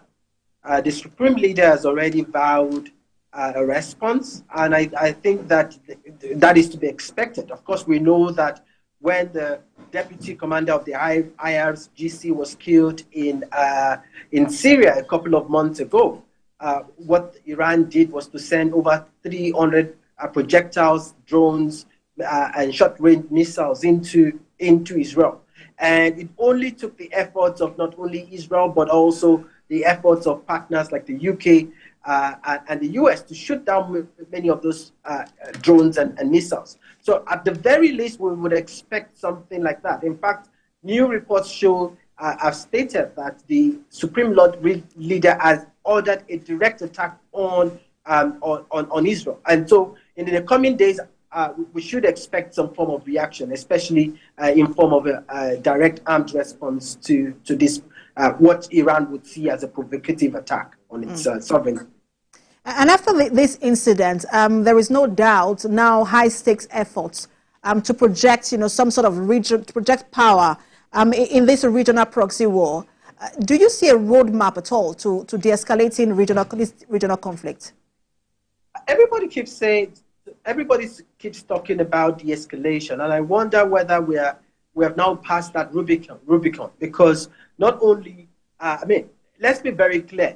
The Supreme Leader has already vowed a response, and I think that that is to be expected. Of course, we know that when the deputy commander of the IRGC was killed in Syria a couple of months ago, what Iran did was to send over 300 projectiles, drones, and short-range missiles into Israel. And it only took the efforts of not only Israel, but also the efforts of partners like the UK and the US to shoot down many of those drones and missiles. So at the very least, we would expect something like that. In fact, new reports show, have stated that the Supreme Leader has ordered a direct attack on Israel. And so in the coming days, we should expect some form of reaction, especially in form of a direct armed response to this, what Iran would see as a provocative attack on its sovereignty. And after this incident, there is no doubt now high-stakes efforts to project, some sort of region, to project power in this regional proxy war. Do you see a roadmap at all to de-escalating regional conflict? Everybody keeps talking about de-escalation, and I wonder whether we have now passed that Rubicon, because not only, let's be very clear.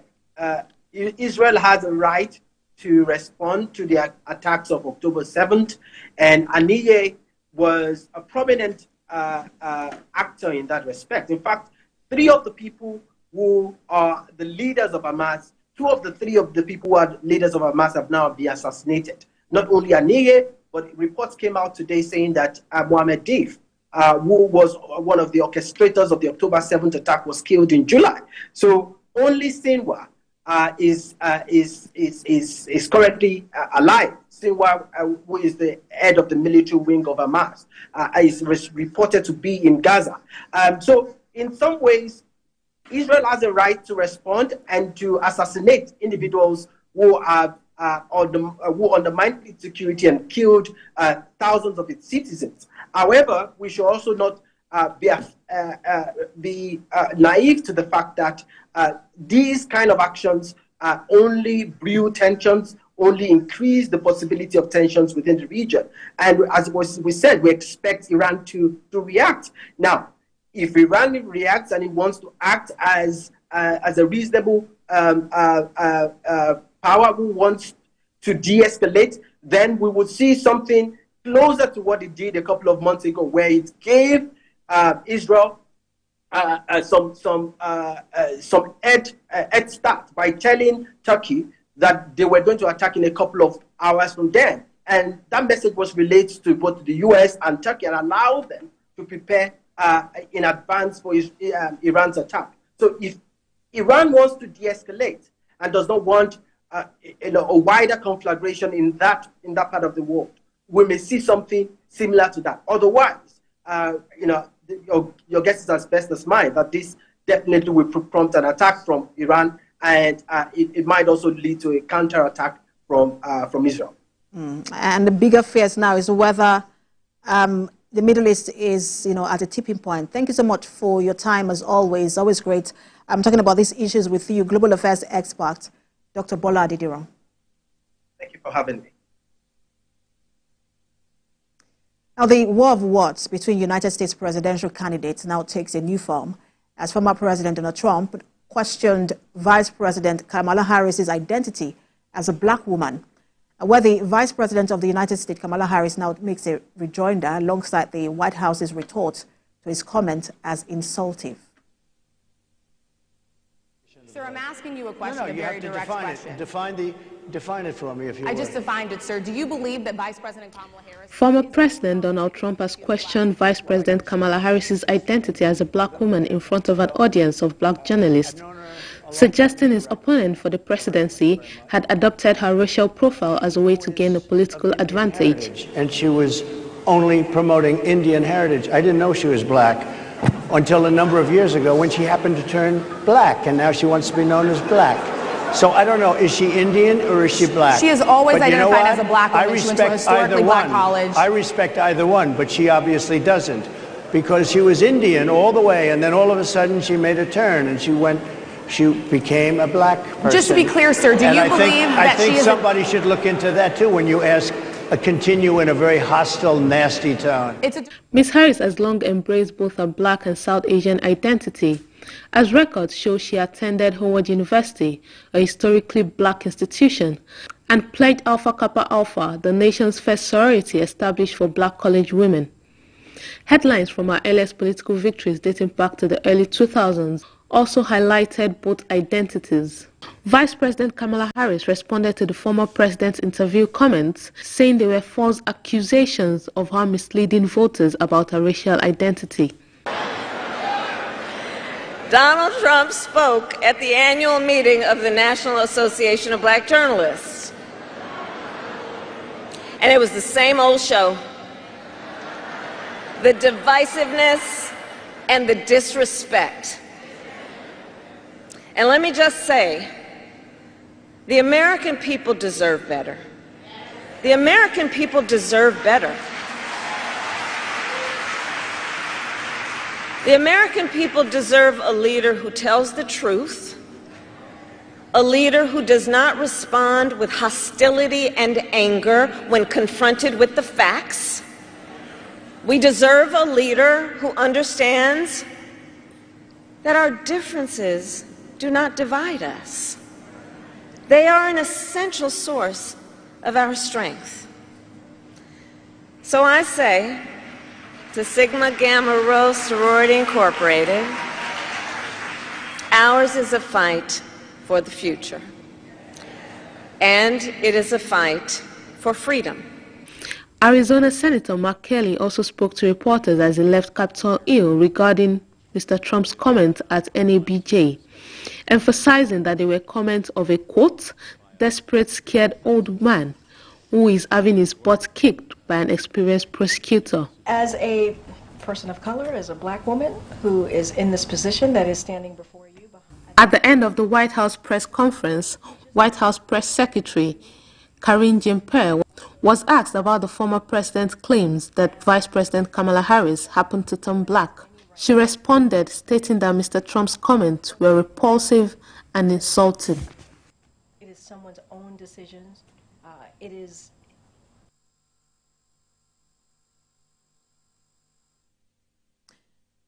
Israel has a right to respond to the attacks of October 7th, and Aniyeh was a prominent actor in that respect. In fact, 3 of the people who are the leaders of Hamas, 2 of the 3 of the people who are leaders of Hamas have now been assassinated. Not only Aniyeh, but reports came out today saying that Mohammed Deif, who was one of the orchestrators of the October 7th attack, was killed in July. So only Sinwar is currently alive. Sinwar, who is the head of the military wing of Hamas, is reported to be in Gaza. So in some ways, Israel has a right to respond and to assassinate individuals who have who undermined its security and killed thousands of its citizens. However, we should also not be naive to the fact that these kind of actions only brew tensions, only increase the possibility of tensions within the region. And as we said, we expect Iran to react. Now, if Iran reacts and it wants to act as a reasonable power who wants to de-escalate, then we would see something closer to what it did a couple of months ago, where it gave Israel some head start by telling Turkey that they were going to attack in a couple of hours from then. And that message was relayed to both the US and Turkey and allowed them to prepare in advance for Iran's attack. So if Iran wants to de-escalate and does not want a wider conflagration in that part of the world, we may see something similar to that. Otherwise, your guess is as best as mine that this definitely will prompt an attack from Iran, and it might also lead to a counterattack from Israel. And the bigger fears now is whether the Middle East is, at a tipping point. Thank you so much for your time, as always. Always great. I'm talking about these issues with you, global affairs expert, Dr. Bola Adediran. Thank you for having me. Now, the war of words between United States presidential candidates now takes a new form as former President Donald Trump questioned Vice President Kamala Harris's identity as a black woman, where the Vice President of the United States, Kamala Harris, now makes a rejoinder alongside the White House's retort to his comment as insultive. Sir, I'm asking you a question, a very direct question. Define it for me, if you will. I just defined it, sir. Do you believe that Vice President Kamala Harris... Former President Donald Trump has questioned Vice President Kamala Harris's identity as a black woman in front of an audience of black journalists, suggesting his opponent for the presidency had adopted her racial profile as a way to gain a political advantage. And she was only promoting Indian heritage. I didn't know she was black until a number of years ago when she happened to turn black, and now she wants to be known as black. So I don't know, is she Indian or is she black? She has always identified as a black woman. She went to a historically black college. I respect either one, but she obviously doesn't, because she was Indian all the way, and then all of a sudden she made a turn and she became a black person. Just to be clear, sir, do you believe that she is... I think somebody should look into that too when you ask continue in a very hostile, nasty tone. Ms. Harris has long embraced both her black and South Asian identity. As records show, she attended Howard University, a historically black institution, and pledged Alpha Kappa Alpha, the nation's first sorority established for black college women. Headlines from her earliest political victories dating back to the early 2000s also highlighted both identities. Vice President Kamala Harris responded to the former president's interview comments, saying they were false accusations of her misleading voters about her racial identity. Donald Trump spoke at the annual meeting of the National Association of Black Journalists. And it was the same old show. The divisiveness and the disrespect. And let me just say, the American people deserve better. The American people deserve better. The American people deserve a leader who tells the truth, a leader who does not respond with hostility and anger when confronted with the facts. We deserve a leader who understands that our differences do not divide us. They are an essential source of our strength. So I say, to Sigma Gamma Rho Sorority Incorporated, ours is a fight for the future. And it is a fight for freedom. Arizona Senator Mark Kelly also spoke to reporters as he left Capitol Hill regarding Mr. Trump's comments at NABJ, emphasizing that they were comments of a, quote, desperate, scared old man who is having his butt kicked by an experienced prosecutor. As a person of color, as a black woman who is in this position that is standing before you. At the end of the White House press conference, White House Press Secretary Karine Jean-Pierre was asked about the former president's claims that Vice President Kamala Harris happened to turn black. She responded, stating that Mr. Trump's comments were repulsive and insulting. It is someone's own decisions it is.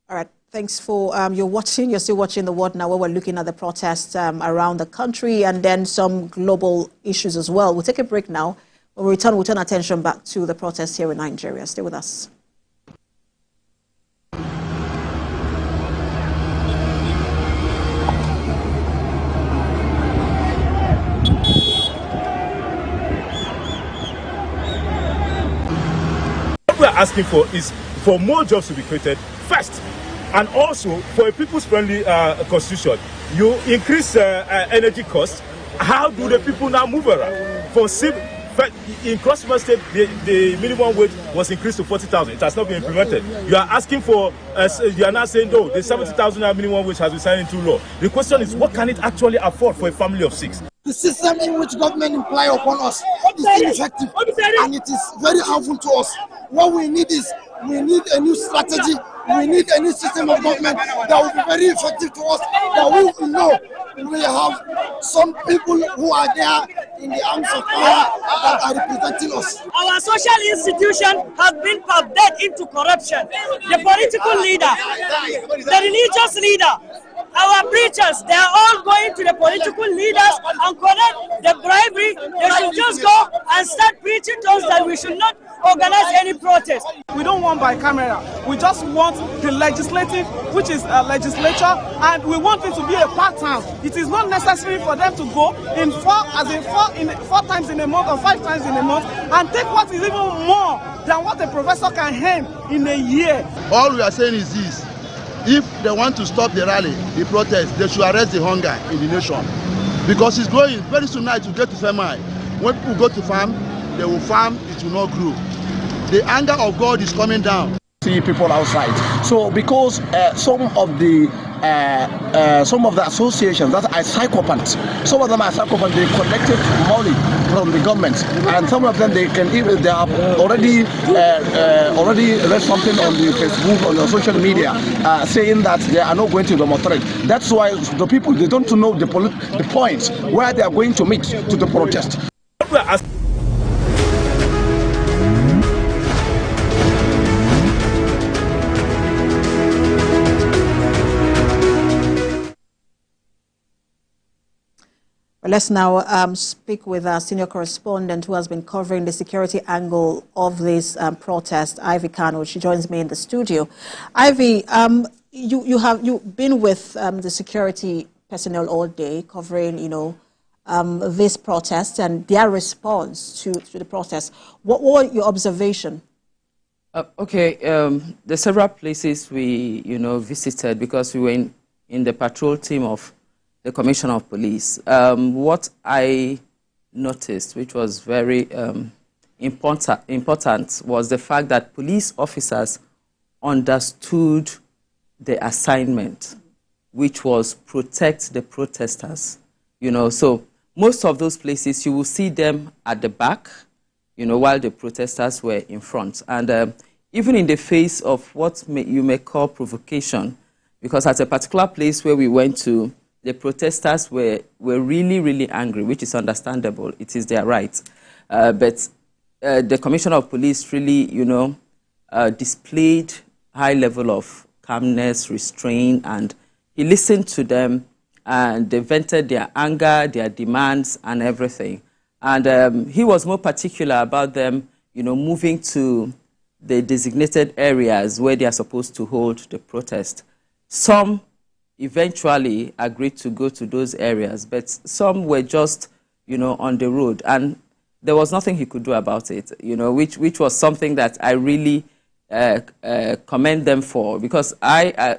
All right. Thanks for you're watching. You're still watching The World Now, where we're looking at the protests around the country and then some global issues as well. We'll take a break now. When we return, we'll turn attention back to the protests here in Nigeria. Stay with us. What we're asking for is for more jobs to be created first. And also, for a people's-friendly constitution, you increase energy costs. How do the people now move around? In Cross River State, the minimum wage was increased to 40,000. It has not been implemented. You are asking for, you are now saying, no, the 70,000 minimum wage has been signed into law. The question is, what can it actually afford for a family of 6? The system in which government imply upon us is ineffective, and it is very harmful to us. What we need is, we need a new strategy, we need a new system of government that will be very effective to us, that we will know we have some people who are there in the arms of power that are representing us. Our social institution has been perverted into corruption. The political leader, the religious leader, our preachers, they are all going to the political leaders and collect the bribery. They should just go and start preaching to us that we should not organize any protest. We don't want by camera. We just want the legislative, which is a legislature, and we want it to be a part-time. It is not necessary for them to go in four times in a month or 5 times in a month and take what is even more than what a professor can earn in a year. All we are saying is this: if they want to stop the rally, the protest, they should arrest the hunger in the nation. Because it's growing. Very soon now to get to farming. When people go to farm, they will farm, it will not grow. The anger of God is coming down. See people outside. So because some of the associations that are psychopaths, some of them are psychopaths, they collected money from the government, and some of them they have already read something on the Facebook, on the social media, saying that they are not going to demonstrate. That's why the people, they don't know the points where they are going to meet to the protest. Let's now speak with our senior correspondent who has been covering the security angle of this protest, Ivy Kano. She joins me in the studio. Ivy, you've been with the security personnel all day covering, this protest and their response to the protest. What were your observations? There's several places we, visited because we were in the patrol team of the Commissioner of Police. What I noticed, which was very important, was the fact that police officers understood the assignment, which was protect the protesters. So most of those places, you will see them at the back, while the protesters were in front. And even in the face of what you may call provocation, because at a particular place where we went to, the protesters were really, really angry, which is understandable. It is their right. But the Commissioner of Police really, displayed high level of calmness, restraint, and he listened to them, and they vented their anger, their demands, and everything. And he was more particular about them, moving to the designated areas where they are supposed to hold the protest. Some eventually agreed to go to those areas, but some were just, on the road, and there was nothing he could do about it, which was something that I really commend them for, because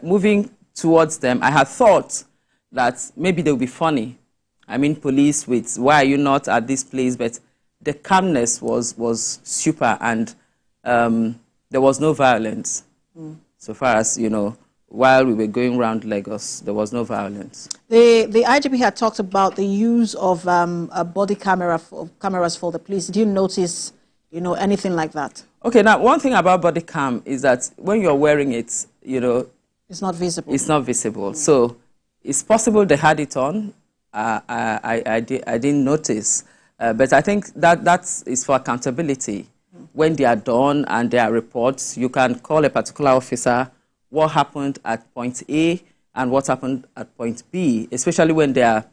moving towards them, I had thought that maybe they'll be funny. I mean, police with, why are you not at this place? But the calmness was super, and there was no violence. So far as, while we were going around Lagos, there was no violence. The IGP had talked about the use of a body cameras for the police. Did you notice, anything like that? Okay, now one thing about body cam is that when you're wearing it, it's not visible. It's not visible. So it's possible they had it on. I didn't notice. But I think that is for accountability. When they are done and there are reports, you can call a particular officer what happened at point A and what happened at point B, especially when there are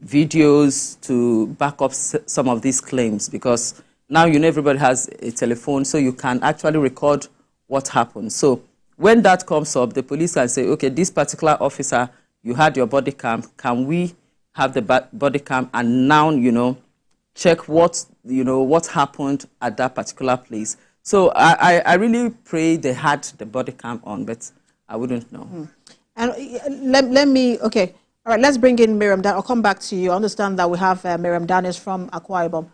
videos to back up some of these claims, because now everybody has a telephone, so you can actually record what happened. So when that comes up, the police can say, okay, this particular officer, you had your body cam, can we have the body cam and now, check what happened at that particular place. So I really pray they had the body cam on, but I wouldn't know. And let me, okay, all right, let's bring in Miriam. I'll come back to you. I understand that we have Miriam Daniels from Akwa Ibom.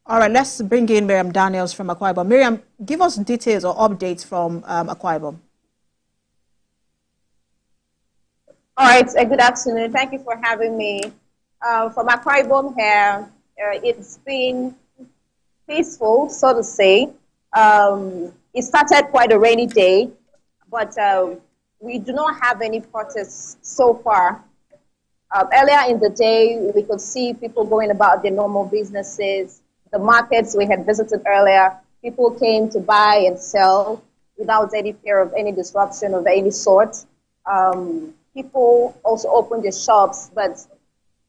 All right, let's bring in Miriam Daniels from Akwa Ibom. Miriam, give us details or updates from Akwa Ibom. All right, good afternoon. Thank you for having me. From Akwa Ibom here, it's been peaceful, so to say. It started quite a rainy day, but we do not have any protests so far. Earlier in the day, we could see people going about their normal businesses. The markets we had visited earlier, people came to buy and sell without any fear of any disruption of any sort. People also opened their shops, but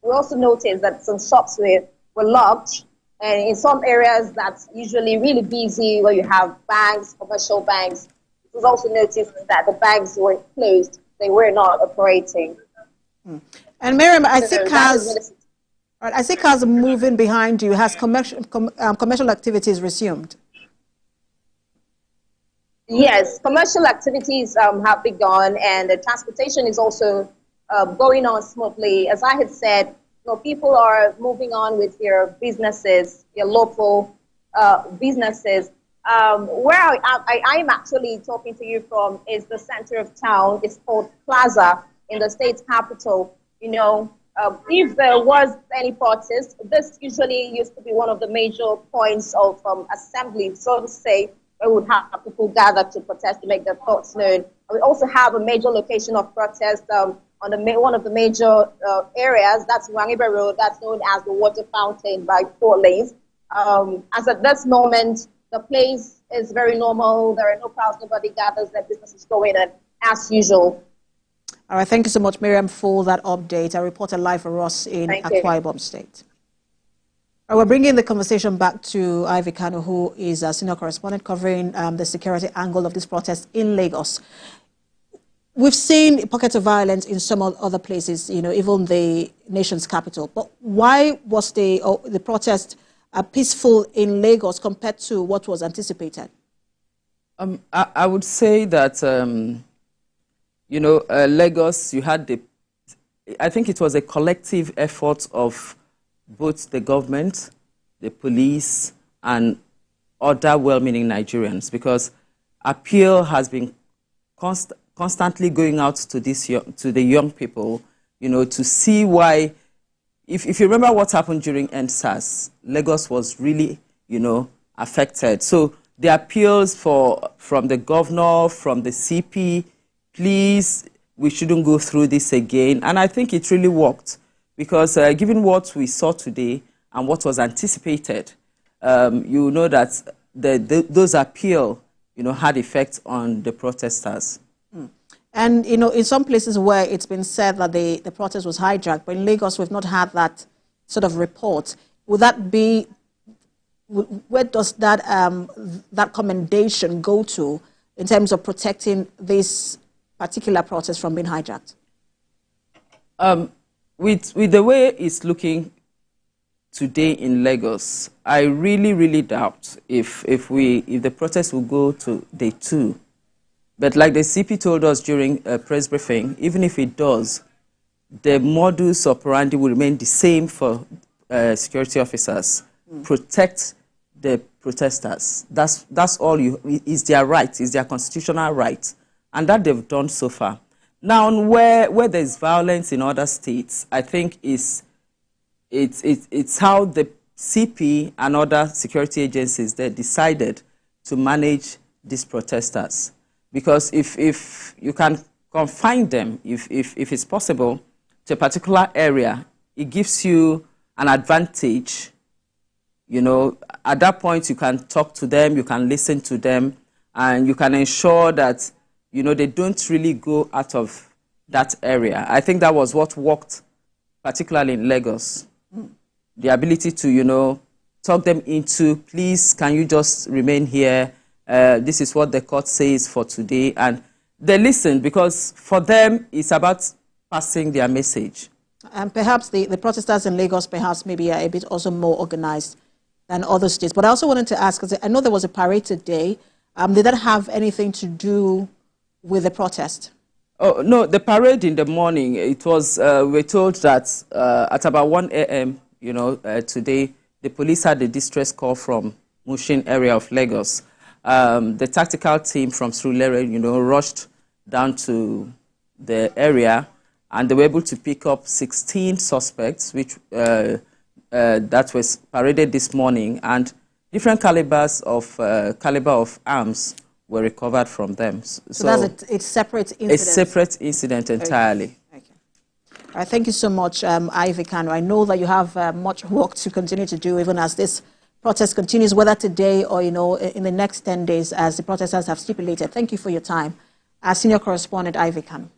we also noticed that some shops were locked, and in some areas that's usually really busy where you have banks, commercial banks, it was also noticed that the banks were closed. They were not operating. And Miriam, I see cars moving behind you. Has commercial activities resumed? Yes, commercial activities have begun, and the transportation is also going on smoothly. As I had said, people are moving on with their businesses, their local businesses. Where I am actually talking to you from is the center of town. It's called Plaza in the state capital. If there was any protest, this usually used to be one of the major points of assembly, so to say, where we would have people gather to protest to make their thoughts known. We also have a major location of protest on one of the major areas, that's Wangibe Road, that's known as the water fountain by 4 lanes. As at this moment, the place is very normal. There are no crowds, nobody gathers, their business is going on as usual. All right, thank you so much, Miriam, for that update. I reported live for us in Akwa Ibom State. We're bringing the conversation back to Ivy Kanu, who is a senior correspondent covering the security angle of this protest in Lagos. We've seen pockets of violence in some other places, even the nation's capital. But why was the protest peaceful in Lagos compared to what was anticipated? I would say that, Lagos, you had I think it was a collective effort of both the government, the police, and other well-meaning Nigerians, because appeal has been constantly going out to the young people, to see why. If you remember what happened during EndSARS, Lagos was really, affected. So the appeals from the governor, from the CP, please, we shouldn't go through this again. And I think it really worked, because given what we saw today and what was anticipated, you know that those appeals, had effect on the protesters. And, in some places where it's been said that the protest was hijacked, but in Lagos we've not had that sort of report. Would that be, where does that commendation go to in terms of protecting this particular protest from being hijacked? With the way it's looking today in Lagos, I really, really doubt if the protest will go to day 2. But like the CP told us during a press briefing, even if it does, the modus operandi will remain the same for security officers. Protect the protesters. That's all is their right, is their constitutional right. And that they've done so far. Now, where there's violence in other states, I think it's how the CP and other security agencies, they decided to manage these protesters. Because if you can confine them, if it's possible, to a particular area, it gives you an advantage you know, at that point you can talk to them, you can listen to them, and you can ensure that, you know, they don't really go out of that area. I think that was what worked, particularly in Lagos. The ability to, you know, talk them into, please, can you just remain here? This is what the court says for today. And they listen, because for them, it's about passing their message. And perhaps the protesters in Lagos perhaps maybe are a bit also more organized than other states. But I also wanted to ask, because I know there was a parade today. Did that have anything to do with the protest? Oh, no, the parade in the morning, it was, we're told that at about 1 a.m., you know, today, the police had a distress call from Mushin area of Lagos. The tactical team from Surulere, you know, rushed down to the area, and they were able to pick up 16 suspects, which that was paraded this morning, and different caliber of arms were recovered from them. So that's a separate incident? A separate incident entirely. Okay. All right, thank you so much, Ivy Kano. I know that you have much work to continue to do, even as this protest continues, whether today or, you know, in the next 10 days, as the protesters have stipulated. Thank you for your time. Our senior correspondent, Ivy Kano.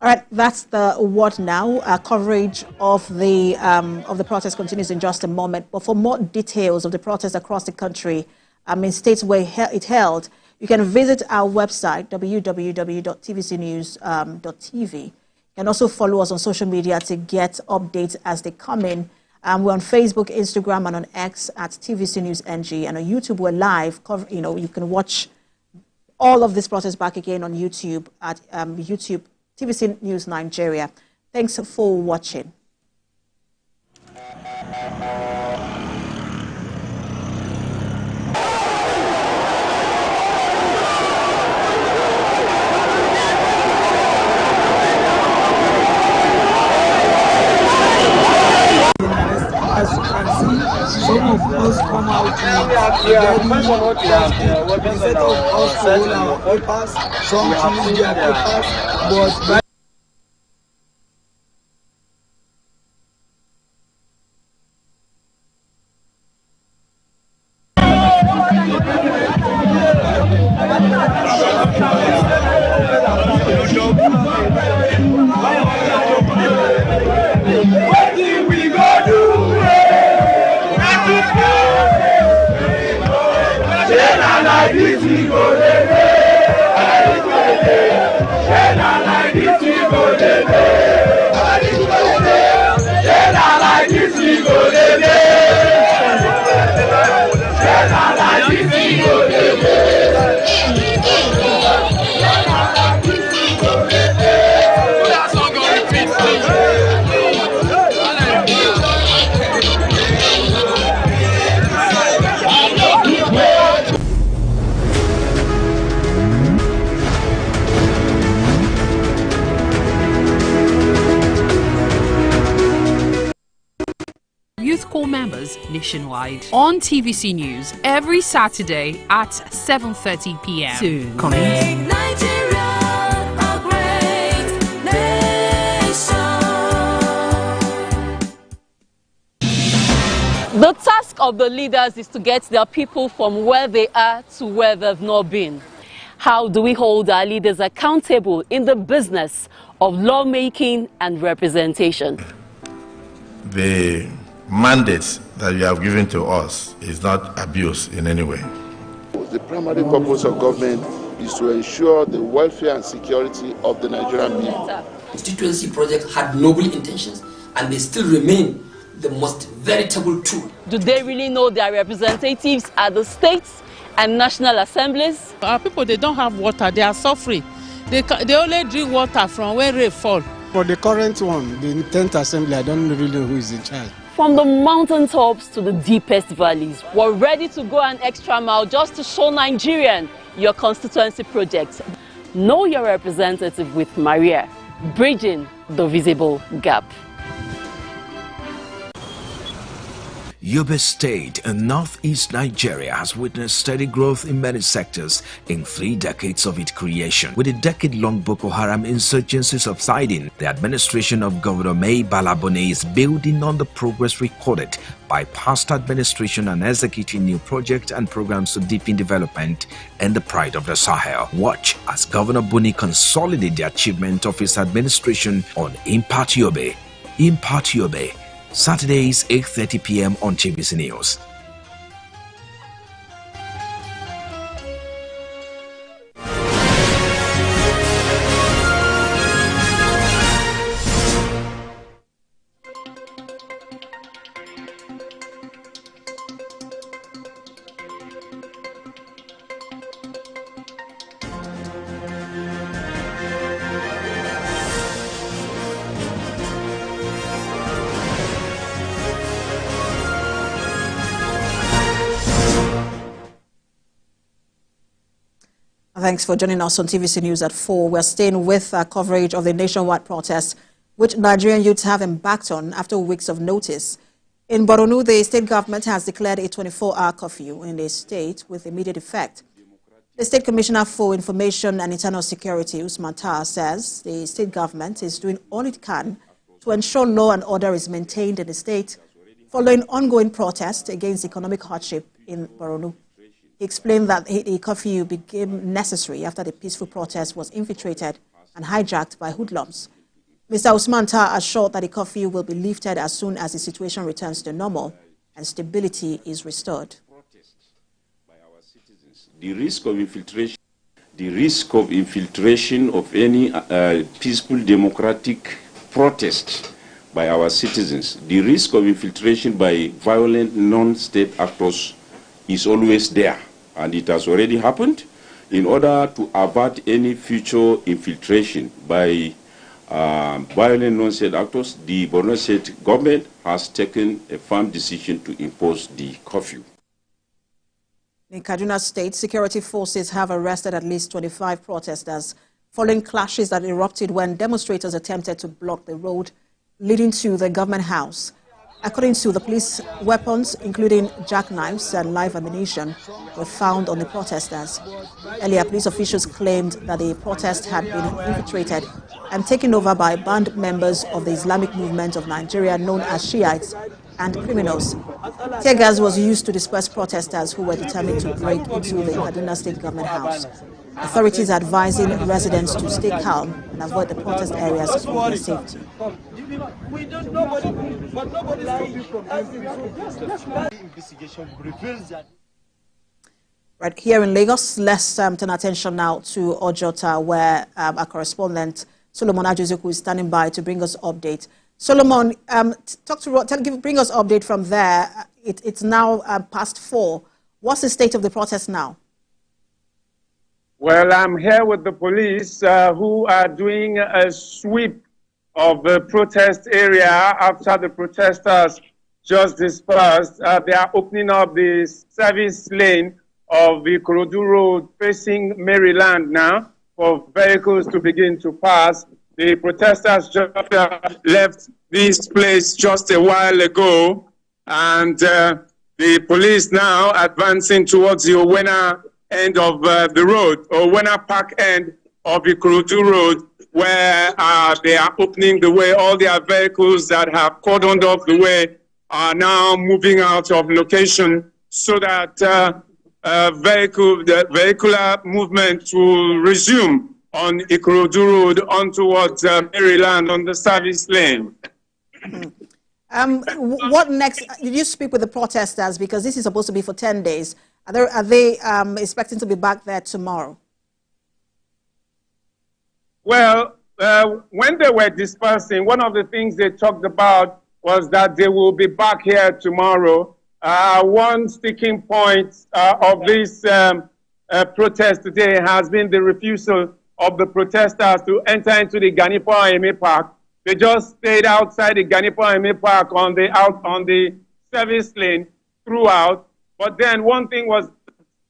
All right, that's the What Now. Coverage of the protest continues in just a moment. But for more details of the protest across the country, in states where it held, you can visit our website, www.tvcnews.tv. You can also follow us on social media to get updates as they come in. We're on Facebook, Instagram, and on X at TVC News NG. And on YouTube, we're live. You know, you can watch all of this process back again on YouTube at YouTube TVC News Nigeria. Thanks for watching. As you can see, some of us come out with very positive instead of us to hold our papers, some choose their papers, but by members nationwide on TVC News every Saturday at 7:30 p.m. Soon coming. The task of the leaders is to get their people from where they are to where they've not been. How do we hold our leaders accountable in the business of lawmaking and representation? The mandate that you have given to us is not abused in any way. The primary purpose of government is to ensure the welfare and security of the Nigerian people. Constituency projects had noble intentions, and they still remain the most veritable tool. Do they really know their representatives at the states and national assemblies? Our people, they don't have water, they are suffering. They only drink water from where rain fall. For the current one, the 10th assembly, I don't really know who is in charge. From the mountaintops to the deepest valleys, we're ready to go an extra mile just to show Nigerian your constituency project. Know your representative with Maria, bridging the visible gap. Yobe State in northeast Nigeria has witnessed steady growth in many sectors in 3 decades of its creation. With a decade-long Boko Haram insurgency subsiding, the administration of Governor Mai Balabone is building on the progress recorded by past administration and executing new projects and programs to deepen development and the pride of the Sahel. Watch as Governor Buni consolidates the achievement of his administration on Impact Yobe. Impact Yobe, Saturdays 8:30 p.m. on TVC News. Thanks for joining us on TVC News at 4. We're staying with our coverage of the nationwide protests which Nigerian youths have embarked on after weeks of notice. In Borno, the state government has declared a 24-hour curfew in the state with immediate effect. The State Commissioner for Information and Internal Security, Usman Taha, says the state government is doing all it can to ensure law and order is maintained in the state following ongoing protests against economic hardship in Borno. He explained that the curfew became necessary after the peaceful protest was infiltrated and hijacked by hoodlums. Mr. Usman Taha assured that the curfew will be lifted as soon as the situation returns to normal and stability is restored. The risk of infiltration of any peaceful democratic protest by our citizens, the risk of infiltration by violent non-state actors is always there. And it has already happened. In order to avert any future infiltration by violent non-state actors, the Borno State government has taken a firm decision to impose the curfew. In Kaduna State, security forces have arrested at least 25 protesters following clashes that erupted when demonstrators attempted to block the road leading to the government house. According to the police, weapons, including jackknives and live ammunition, were found on the protesters. Earlier, police officials claimed that the protest had been infiltrated and taken over by band members of the Islamic movement of Nigeria known as Shiites and criminals. Tear gas was used to disperse protesters who were determined to break into the Kaduna State government house. Authorities are advising residents to stay calm and avoid the protest areas for their safety. Right here in Lagos, let's turn attention now to Ojota, where our correspondent Solomon Ajozeku is standing by to bring us update. Solomon, bring us update from there. It's now past 4. What's the state of the protest now? Well, I'm here with the police who are doing a sweep of the protest area after the protesters just dispersed. They are opening up the service lane of the Ikorodu Road facing Maryland now for vehicles to begin to pass. The protesters just left this place just a while ago, and the police now advancing towards the Owena end of the road, Owena Park end of the Ikorodu Road, where they are opening the way. All their vehicles that have cordoned off the way are now moving out of location so that vehicular movement will resume on Ikorodu Road on towards Maryland on the service lane. What next? Did you speak with the protesters? Because this is supposed to be for 10 days. Are they expecting to be back there tomorrow? Well, when they were dispersing, one of the things they talked about was that they will be back here tomorrow. One sticking point of this protest today has been the refusal of the protesters to enter into the Ganipo Aheme Park. They just stayed outside the Ganipo Aheme Park on the service lane throughout. But then one thing was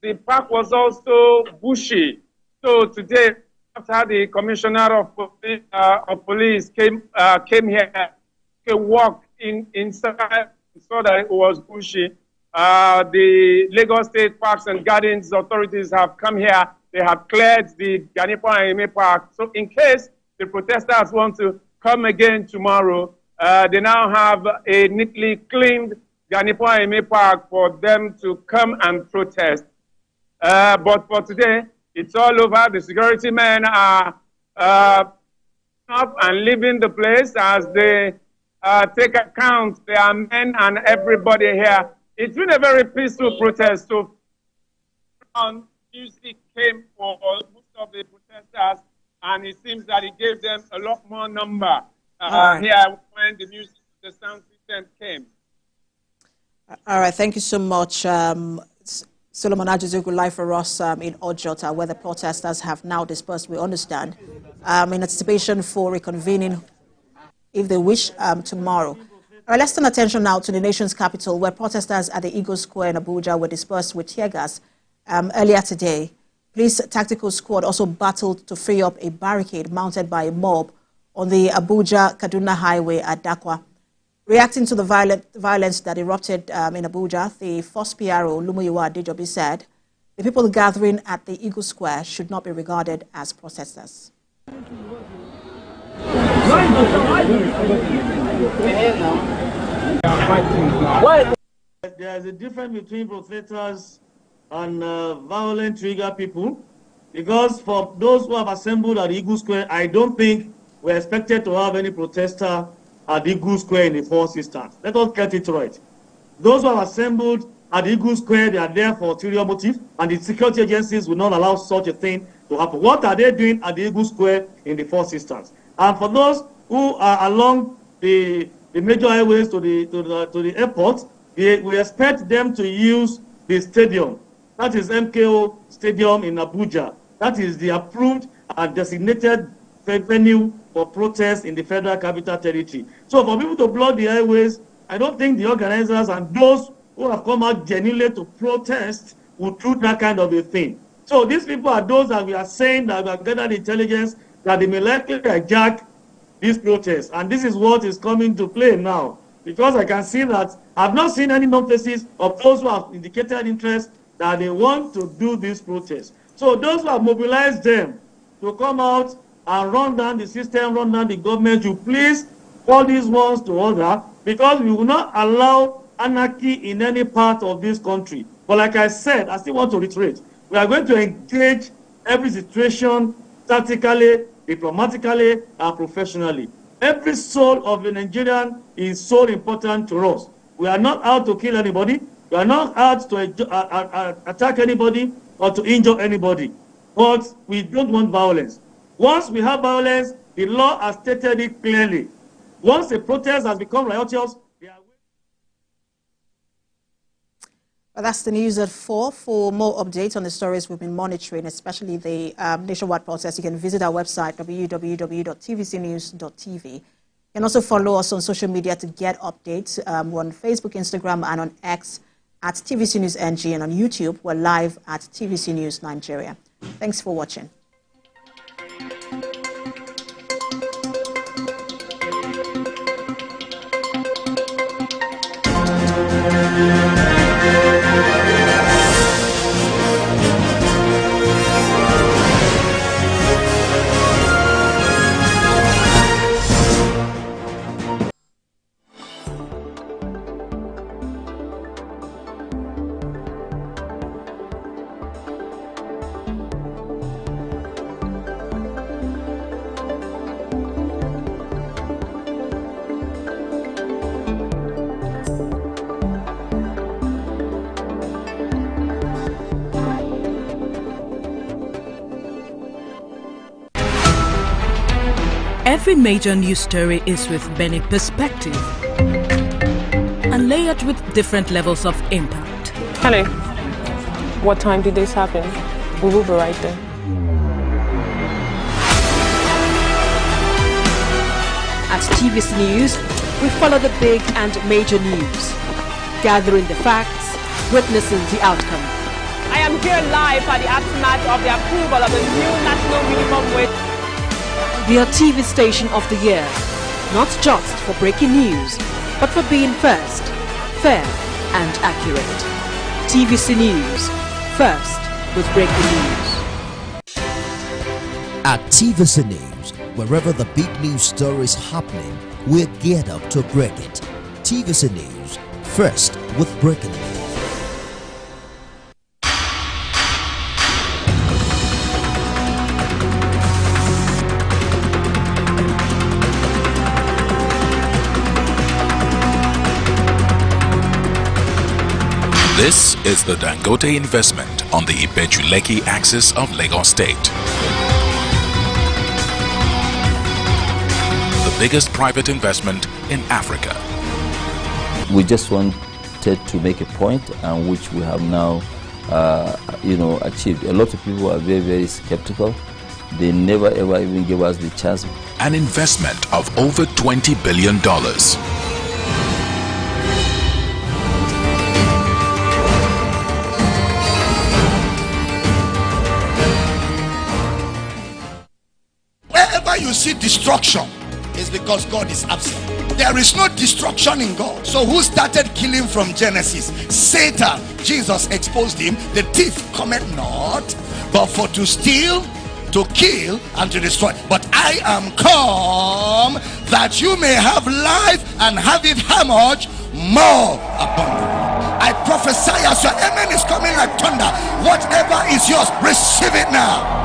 the park was also bushy. So today, after the commissioner of police came here, he walked inside saw that it was bushy. The Lagos State Parks and Gardens authorities have come here. They have cleared the Ganipo Ayeme Park. So in case the protesters want to come again tomorrow, they now have a neatly cleaned Ganipo Ayeme Park for them to come and protest. But for today, it's all over. The security men are up and leaving the place as they take account. There are men and everybody here. It's been a very peaceful protest. So, music came for most of the protesters, and it seems that it gave them a lot more number here when the music, the sound system came. All right, thank you so much. Solomon Ajizugu live for us in Ojota, where the protesters have now dispersed, we understand, in anticipation for reconvening, if they wish, tomorrow. All right, let's turn attention now to the nation's capital, where protesters at the Eagle Square in Abuja were dispersed with tear gas earlier today. Police tactical squad also battled to free up a barricade mounted by a mob on the Abuja-Kaduna highway at Dakwa. Reacting to the violence that erupted in Abuja, the first PRO, Lumuyiwa Adejobi, said the people gathering at the Eagle Square should not be regarded as protesters. There is a difference between protesters and violent trigger people, because for those who have assembled at Eagle Square, I don't think we're expected to have any protester at Eagle Square in the first instance. Let us get it right. Those who have assembled at Eagle Square, they are there for ulterior motive, and the security agencies will not allow such a thing to happen. What are they doing at the Eagle Square in the first instance? And for those who are along the major highways to the airport, we expect them to use the stadium. That is MKO Stadium in Abuja. That is the approved and designated venue for protests in the Federal Capital Territory. So for people to block the highways, I don't think the organizers and those who have come out genuinely to protest would do that kind of a thing. So these people are those that we are saying that we have gathered intelligence that they may likely hijack these protests. And this is what is coming to play now. Because I can see that I've not seen any known faces of those who have indicated interest that they want to do this protest. So those who have mobilized them to come out and run down the system, run down the government, you please call these ones to order, because we will not allow anarchy in any part of this country. But like I said, I still want to reiterate, we are going to engage every situation tactically, diplomatically, and professionally. Every soul of a Nigerian is so important to us. We are not out to kill anybody. We are not out to attack anybody or to injure anybody. But we don't want violence. Once we have violence, the law has stated it clearly. Once a protest has become riotous, Well, that's the news at 4. For more updates on the stories we've been monitoring, especially the nationwide protest, you can visit our website, www.tvcnews.tv. You can also follow us on social media to get updates. We're on Facebook, Instagram, and on X at TVC News NG, and on YouTube, we're live at TVC News Nigeria. Thanks for watching. Every major news story is with many perspective and layered with different levels of impact. Hello. What time did this happen? We will be right there. At TVC News, we follow the big and major news, gathering the facts, witnessing the outcome. I am here live at the aftermath of the approval of the new national minimum wage. Your TV station of the year, not just for breaking news, but for being first, fair and accurate. TVC News, first with breaking news. At TVC News, wherever the big news story is happening, we're geared up to break it. TVC News, first with breaking news. This is the Dangote investment on the Ibeju-Lekki axis of Lagos State. The biggest private investment in Africa. We just wanted to make a point, and which we have now, achieved. A lot of people are very, very skeptical. They never ever even give us the chance. An investment of over $20 billion. Wherever you see destruction, is because God is absent. There is no destruction in God. So who started killing from Genesis? Satan. Jesus exposed him. The thief cometh not, but for to steal, to kill, and to destroy. But I am come that you may have life and have it how much? More abundant. I prophesy as your amen is coming like thunder. Whatever is yours, receive it now.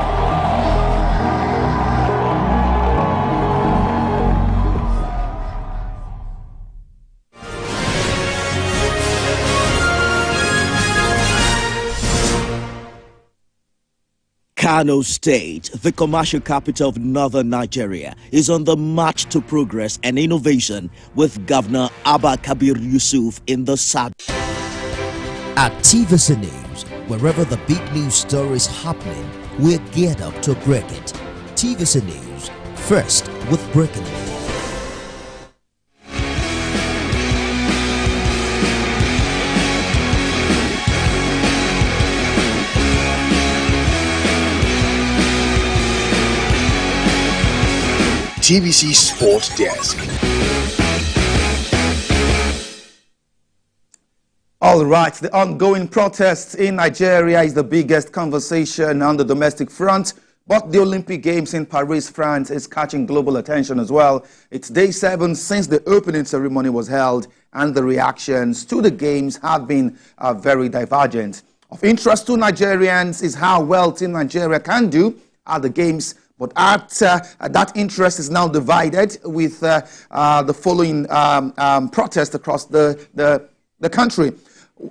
Kano State, the commercial capital of northern Nigeria, is on the march to progress and innovation with Governor Abba Kabir Yusuf in the south. At TVC News, wherever the big news story is happening, we're geared up to break it. TVC News, first with breaking news. TVC Sport Desk. All right, the ongoing protests in Nigeria is the biggest conversation on the domestic front, but the Olympic Games in Paris, France is catching global attention as well. It's day 7 since the opening ceremony was held, and the reactions to the Games have been very divergent. Of interest to Nigerians is how well Team Nigeria can do at the Games. But that interest is now divided with the following protest across the country.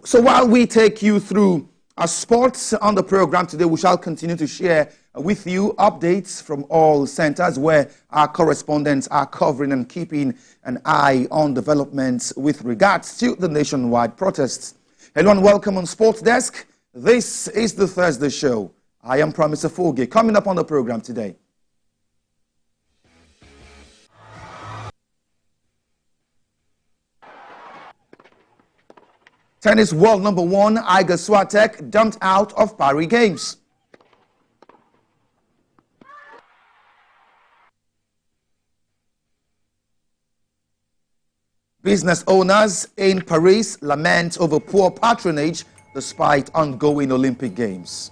So while we take you through our sports on the program today, we shall continue to share with you updates from all centers where our correspondents are covering and keeping an eye on developments with regards to the nationwide protests. Hello and welcome on Sports Desk. This is the Thursday show. I am Promise Afoge. Coming up on the program today. Tennis world number 1, Iga Swiatek, dumped out of Paris Games. Business owners in Paris lament over poor patronage despite ongoing Olympic Games.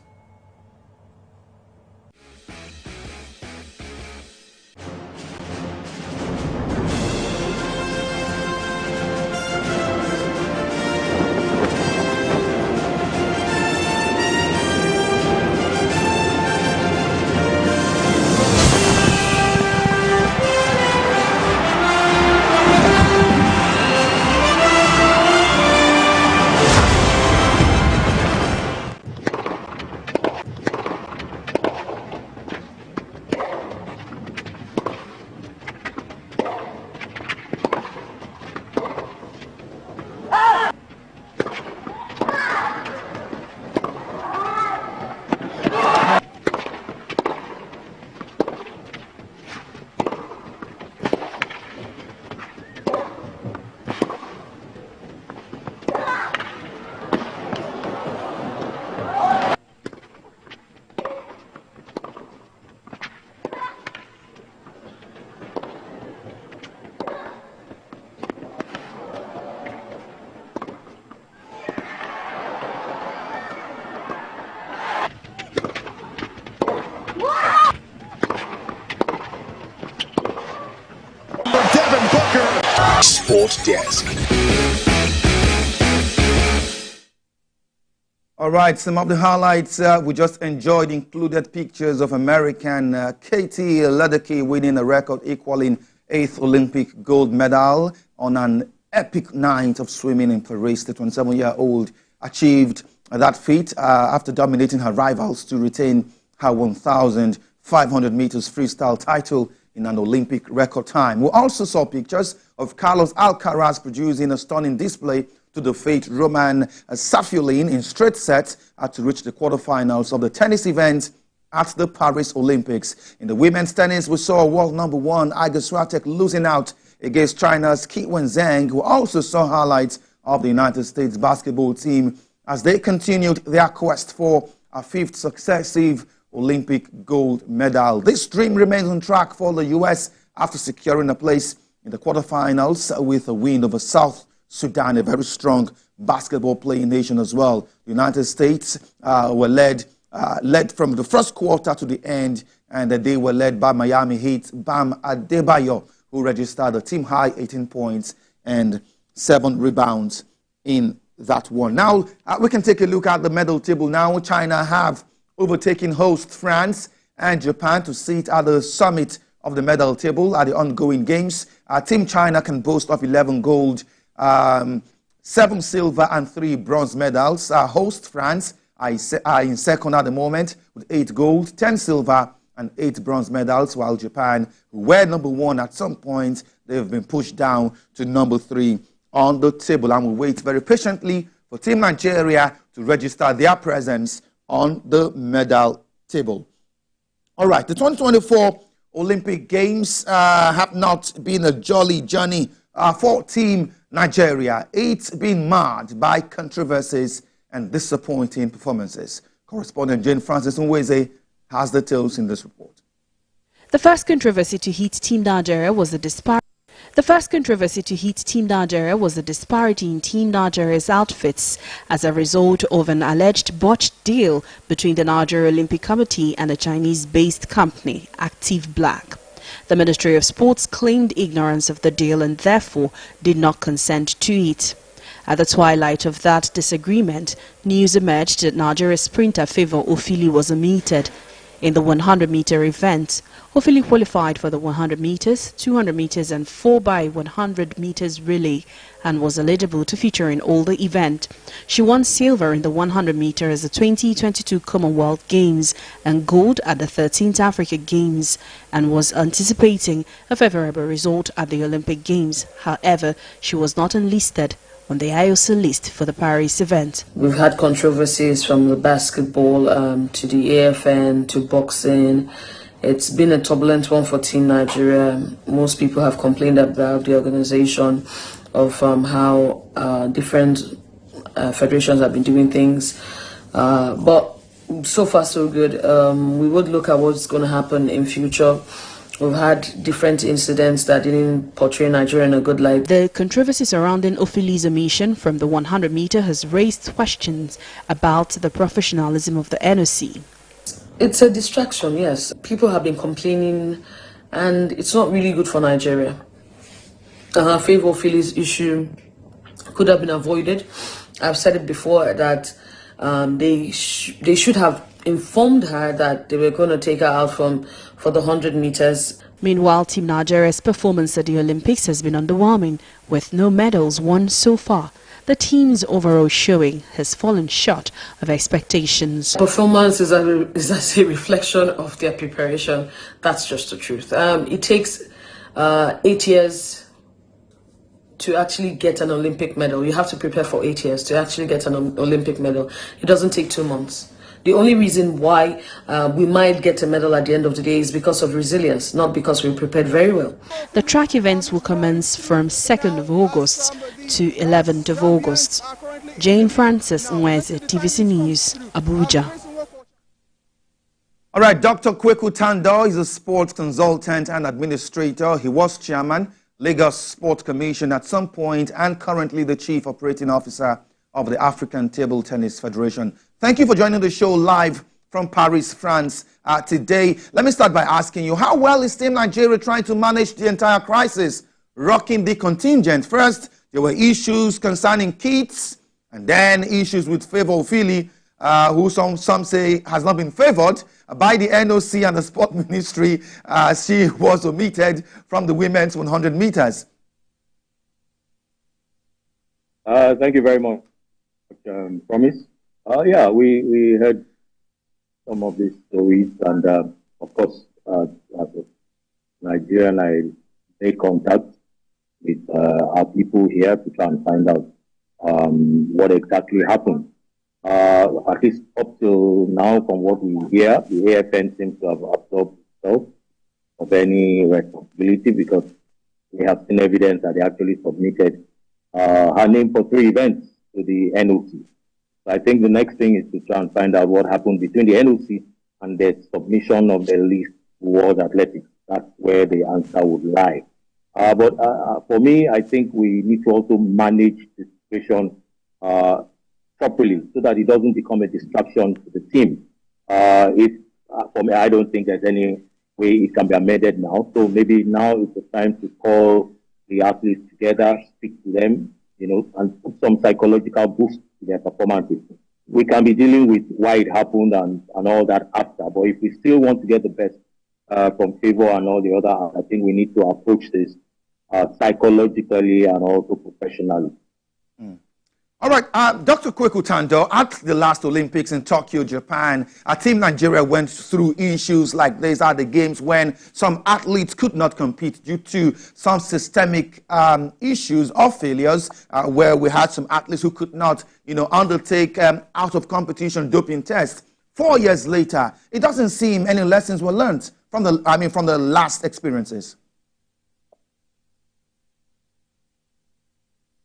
Sport Desk. All right, some of the highlights we just enjoyed included pictures of American Katie Ledecky winning a record equaling 8th Olympic gold medal on an epic night of swimming in Paris. The 27-year-old achieved that feat after dominating her rivals to retain her 1,500 meters freestyle title in an Olympic record time. We also saw pictures of Carlos Alcaraz producing a stunning display to defeat Roman Safiullin in straight sets to reach the quarterfinals of the tennis event at the Paris Olympics. In the women's tennis, we saw world number 1 Iga Swiatek losing out against China's Qi Wenzheng. We also saw highlights of the United States basketball team as they continued their quest for a 5th successive Olympic gold medal. This dream remains on track for the U.S. after securing a place in the quarterfinals with a win over South Sudan, a very strong basketball playing nation as well. The United States were led from the first quarter to the end, and they were led by Miami Heat Bam Adebayo, who registered a team-high 18 points and 7 rebounds in that one. Now, we can take a look at the medal table now. China have overtaken host France and Japan to sit at the summit of the medal table at the ongoing games. Team China can boast of 11 gold, 7 silver and 3 bronze medals. Host France are in second at the moment with 8 gold, 10 silver and 8 bronze medals, while Japan, who were number 1 at some point, they've been pushed down to number 3 on the table. And we wait very patiently for Team Nigeria to register their presence on the medal table. All right, the 2024 Olympic Games have not been a jolly journey for Team Nigeria. It's been marred by controversies and disappointing performances. Correspondent Jane Francis Nweze has the details in this report. The first controversy to hit Team Nigeria was the disparity. In Team Nigeria's outfits as a result of an alleged botched deal between the Nigeria Olympic Committee and a Chinese-based company, Active Black. The Ministry of Sports claimed ignorance of the deal and therefore did not consent to it. At the twilight of that disagreement, news emerged that Nigeria's sprinter Favour Ofili was omitted. In the 100-meter event, Ofili qualified for the 100 meters, 200 meters and 4x100 meters relay and was eligible to feature in all the event. She won silver in the 100 meters at the 2022 Commonwealth Games and gold at the 13th Africa Games and was anticipating a favorable result at the Olympic Games. However, she was not enlisted on the IOC list for the Paris event. We've had controversies from the basketball to the AFN to boxing. It's been a turbulent one for Team Nigeria. Most people have complained about the organization of how different federations have been doing things. But so far so good. We would look at what's going to happen in future. We've had different incidents that didn't portray Nigeria in a good light. The controversy surrounding Ofili's omission from the 100-meter has raised questions about the professionalism of the NOC. It's a distraction, yes. People have been complaining, and it's not really good for Nigeria. Favour Ofili's issue could have been avoided. I've said it before that they should have informed her that they were going to take her out for the 100 meters. Meanwhile, Team Nigeria's performance at the Olympics has been underwhelming, with no medals won so far. The team's overall showing has fallen short of expectations. Performance is as a reflection of their preparation. That's just the truth. It takes 8 years to actually get an Olympic medal. You have to prepare for 8 years to actually get an Olympic medal. It doesn't take 2 months. The only reason why we might get a medal at the end of the day is because of resilience, not because we prepared very well. The track events will commence from 2nd of August to 11th of August. Jane Francis Nweze, TVC News, Abuja. All right, Dr. Kweku Tando is a sports consultant and administrator. He was chairman, Lagos Sports Commission at some point and currently the chief operating officer of the African Table Tennis Federation. Thank you for joining the show live from Paris, France today. Let me start by asking you, how well is Team Nigeria trying to manage the entire crisis rocking the contingent. First, there were issues concerning kits, and then issues with Favour Ofili, who some say has not been favoured by the NOC and the Sport Ministry. She was omitted from the women's 100 meters. Thank you very much, Promise. Yeah, we heard some of these stories, and of course, as a Nigerian, I made contact with our people here to try and find out what exactly happened. At least up till now, from what we hear, the AFN seems to have absorbed itself of any responsibility, because we have seen evidence that they actually submitted her name for 3 events to the NOC. So I think the next thing is to try and find out what happened between the NOC and the submission of the list to World Athletics. That's where the answer would lie. But for me, I think we need to also manage the situation properly so that it doesn't become a distraction to the team. For me, I don't think there's any way it can be amended now. So maybe now is the time to call the athletes together, speak to them, and put some psychological boost to their performances. We can be dealing with why it happened and all that after. But if we still want to get the best from Favour and all the other, I think we need to approach this psychologically and also professionally. All right, Dr. Kweku Tando, at the last Olympics in Tokyo, Japan, Team Nigeria went through issues like these at the games when some athletes could not compete due to some systemic issues or failures, where we had some athletes who could not, undertake out of competition doping tests. 4 years later, it doesn't seem any lessons were learned from the last experiences.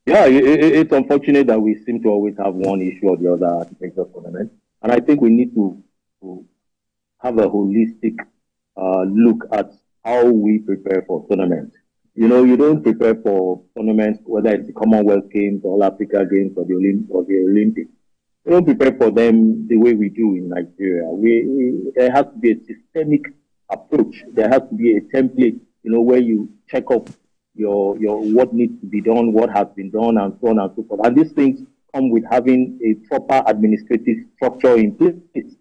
Yeah, it's unfortunate that we seem to always have one issue or the other at the major tournament. And I think we need to have a holistic look at how we prepare for tournaments. You don't prepare for tournaments, whether it's the Commonwealth Games, All Africa Games, or the Olympics. We don't prepare for them the way we do in Nigeria. There has to be a systemic approach. There has to be a template, where you check up your what needs to be done, what has been done, and so on and so forth. And these things come with having a proper administrative structure in place.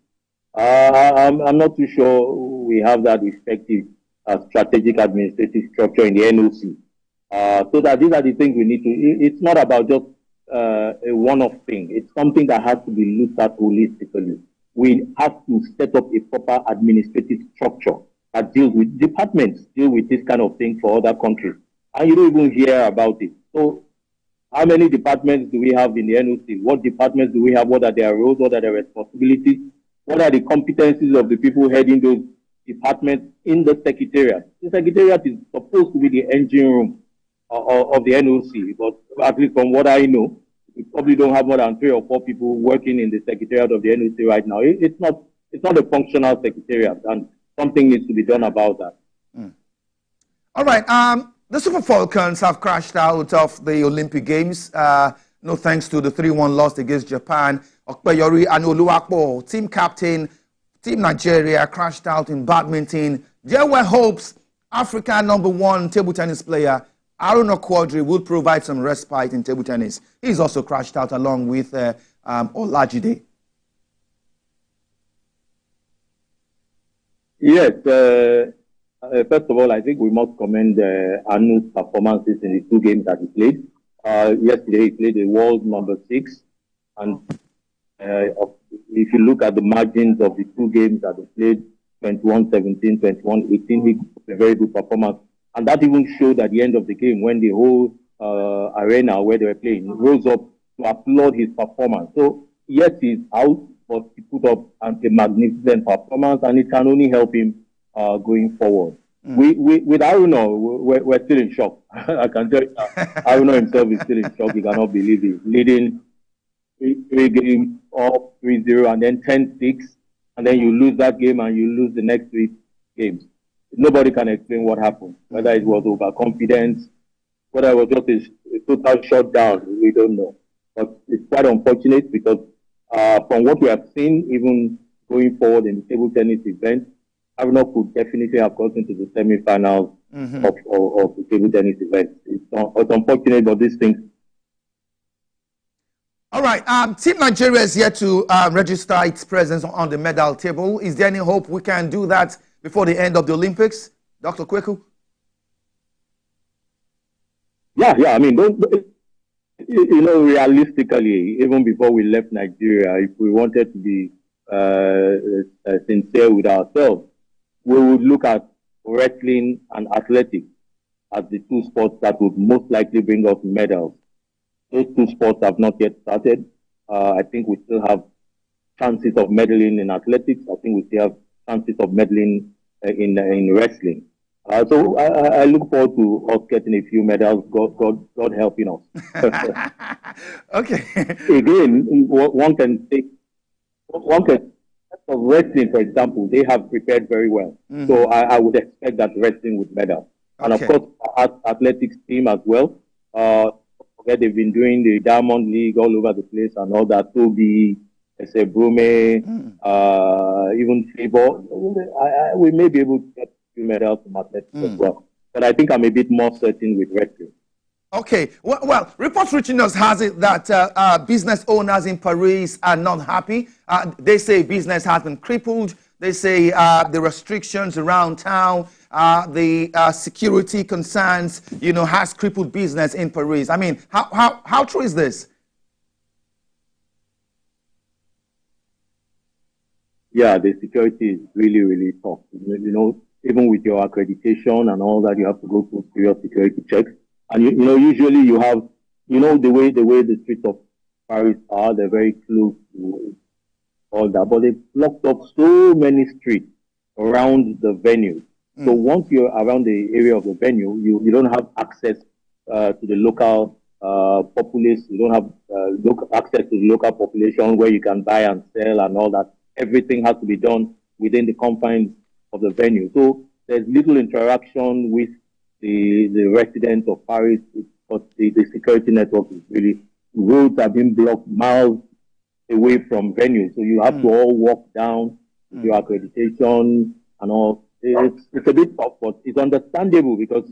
I'm not too sure we have that effective strategic administrative structure in the NOC. So that these are the things we need to. It's not about just a one-off thing. It's something that has to be looked at holistically. We have to set up a proper administrative structure that deals with departments, deal with this kind of thing for other countries. And you don't even hear about it. So how many departments do we have in the NOC? What departments do we have? What are their roles? What are their responsibilities? What are the competencies of the people heading those departments in the secretariat? The secretariat is supposed to be the engine room of the NOC, but at least from what I know, we probably don't have more than 3 or 4 people working in the secretariat of the NOC right now. It's not a functional secretariat, and something needs to be done about that. All right. The Super Falcons have crashed out of the Olympic Games. No thanks to the 3-1 loss against Japan. Okpeyori and Oluwapo, team captain, Team Nigeria, crashed out in badminton. There were hopes Africa #1 table tennis player Aruna Quadri would provide some respite in table tennis. He's also crashed out along with Olajide. Yes. First of all, I think we must commend Anu's performances in the 2 games that he played. Yesterday, he played the world #6. And if you look at the margins of the 2 games that he played, 21-17, 21-18, he put a very good performance. And that even showed at the end of the game when the whole arena where they were playing rose up to applaud his performance. So, yes, he's out, but he put up a magnificent performance, and it can only help him going forward. With Aruna, we're still in shock. I can tell you, Aruna himself is still in shock. He cannot believe it. Leading 3 games off 3-0 and then 10-6, and then you lose that game and you lose the next 3 games. Nobody can explain what happened. Whether it was overconfidence, whether it was just a total shutdown, we don't know. But it's quite unfortunate because from what we have seen, even going forward in the table tennis event, Aruna could definitely have gotten to the semi-finals of the table tennis event. It's unfortunate, but these things. All right. Team Nigeria is yet to register its presence on the medal table. Is there any hope we can do that before the end of the Olympics? Dr. Kweku? Yeah. I mean, realistically, even before we left Nigeria, if we wanted to be sincere with ourselves, we would look at wrestling and athletics as the two sports that would most likely bring us medals. Those two sports have not yet started. I think we still have chances of medaling in athletics. I think we still have chances of medaling in wrestling. So I look forward to us getting a few medals. God helping us. Okay. Again, one can for wrestling, for example, they have prepared very well. So I would expect that wrestling would medal. And of course, athletics team as well. Where they've been doing the Diamond League all over the place and all that. Toby, Brume, even Favor. We may be able to get a few medals from athletics as well. But I think I'm a bit more certain with wrestling. Okay. Well, reports reaching us has it that business owners in Paris are not happy. They say business has been crippled. They say the restrictions around town, the security concerns, has crippled business in Paris. I mean, how true is this? Yeah, the security is really, really tough. Even with your accreditation and all that, you have to go through serious security checks. And usually you have, the way the streets of Paris are, they're very close to all that, but they've blocked up so many streets around the venue. So once you're around the area of the venue, you don't have access to the local populace. You don't have access to the local population where you can buy and sell and all that. Everything has to be done within the confines of the venue. So there's little interaction with the residents of Paris, but the security network is really, roads are being blocked miles away from venues. So you have to all walk down with your accreditation and all. It's a bit tough, but it's understandable because,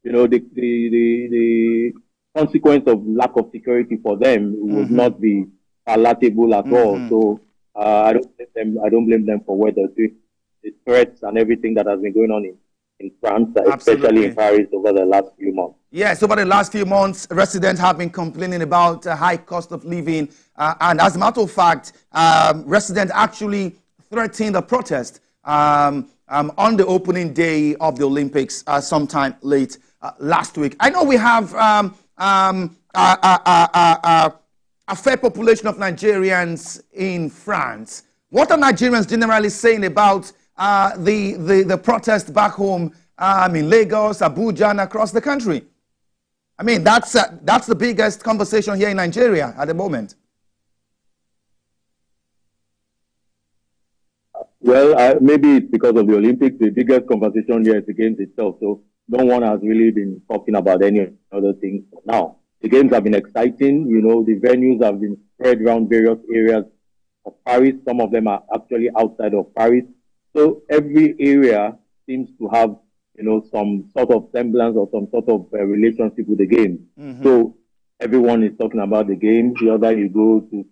the consequence of lack of security for them would not be palatable at all. So I don't blame them for whether the threats and everything that has been going on in France, especially in Paris over the last few months. Yes, over the last few months, residents have been complaining about high cost of living. And as a matter of fact, residents actually threatened a protest on the opening day of the Olympics sometime late last week. I know we have a fair population of Nigerians in France. What are Nigerians generally saying about the protest back home in Lagos, Abuja, and across the country? I mean, that's the biggest conversation here in Nigeria at the moment. Well, maybe it's because of the Olympics. The biggest conversation here is the games itself. So no one has really been talking about any other things now. The games have been exciting. The venues have been spread around various areas of Paris. Some of them are actually outside of Paris. So every area seems to have, some sort of semblance or some sort of relationship with the game. So everyone is talking about the games. The other, you go to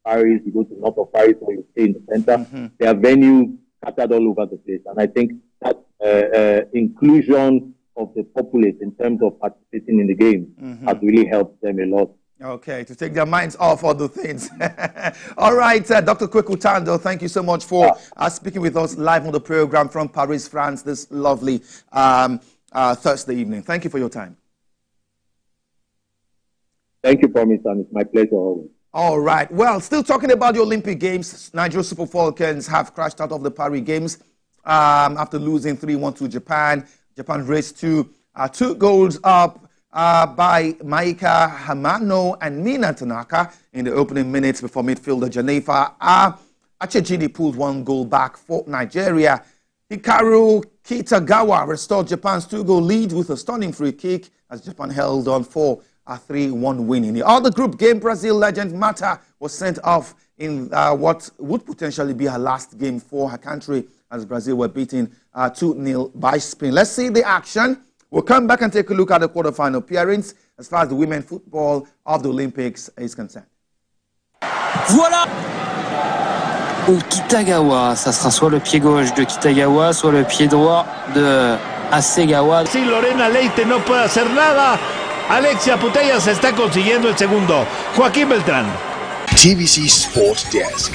Paris, you go to north of Paris, or you stay in the center. There are venues scattered all over the place. And I think that inclusion of the populace in terms of participating in the game has really helped them a lot. Okay, to take their minds off other things. All right, Dr. Kweku Tando, thank you so much for speaking with us live on the program from Paris, France, this lovely Thursday evening. Thank you for your time. Thank you, Promise, and it's my pleasure always. All right. Well, still talking about the Olympic Games, Nigeria Super Falcons have crashed out of the Paris Games after losing 3-1 to Japan. Japan raced to 2 goals up by Maika Hamano and Mina Tanaka in the opening minutes before midfielder Janefa Achejini pulled 1 goal back for Nigeria. Hikaru Kitagawa restored Japan's 2-goal lead with a stunning free kick as Japan held on for a 3-1 win. In the other group game, Brazil legend Mata was sent off in what would potentially be her last game for her country as Brazil were beaten 2-0 by Spain. Let's see the action. We'll come back and take a look at the quarterfinal appearance as far as the women football of the Olympics is concerned. Voilà! Kitagawa, ça sera soit le pied gauche de Kitagawa, soit le pied droit de Hasegawa. Si Lorena Leite no puede hacer nada, Alexia Putellas está consiguiendo el segundo. Joaquín Beltrán. TVC Sport Desk.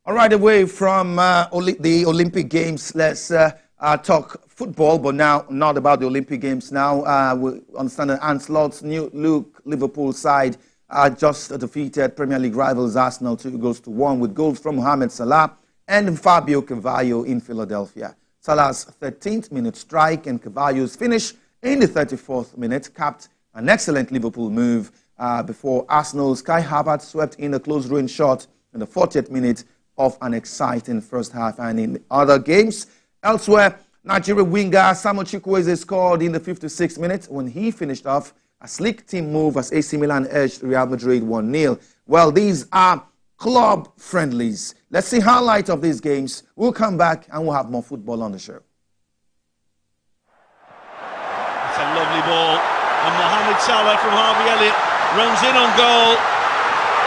All right, away from the Olympic Games, let's talk football, but now not about the Olympic Games. Now we understand that Arne Slot's new look Liverpool side just defeated Premier League rivals Arsenal 2-1 with goals from Mohamed Salah and Fabio Carvalho in Philadelphia. Salah's 13th minute strike and Carvalho's finish in the 34th minute capped an excellent Liverpool move before Arsenal's Kai Havertz swept in a close-range shot in the 40th minute of an exciting first half. And in other games, elsewhere, Nigeria winger Samuel Chukwueze scored in the 56th minute when he finished off a sleek team move as AC Milan edged Real Madrid 1-0. Well, these are club friendlies. Let's see highlights of these games. We'll come back and we'll have more football on the show. It's a lovely ball. And Mohamed Salah from Harvey Elliott runs in on goal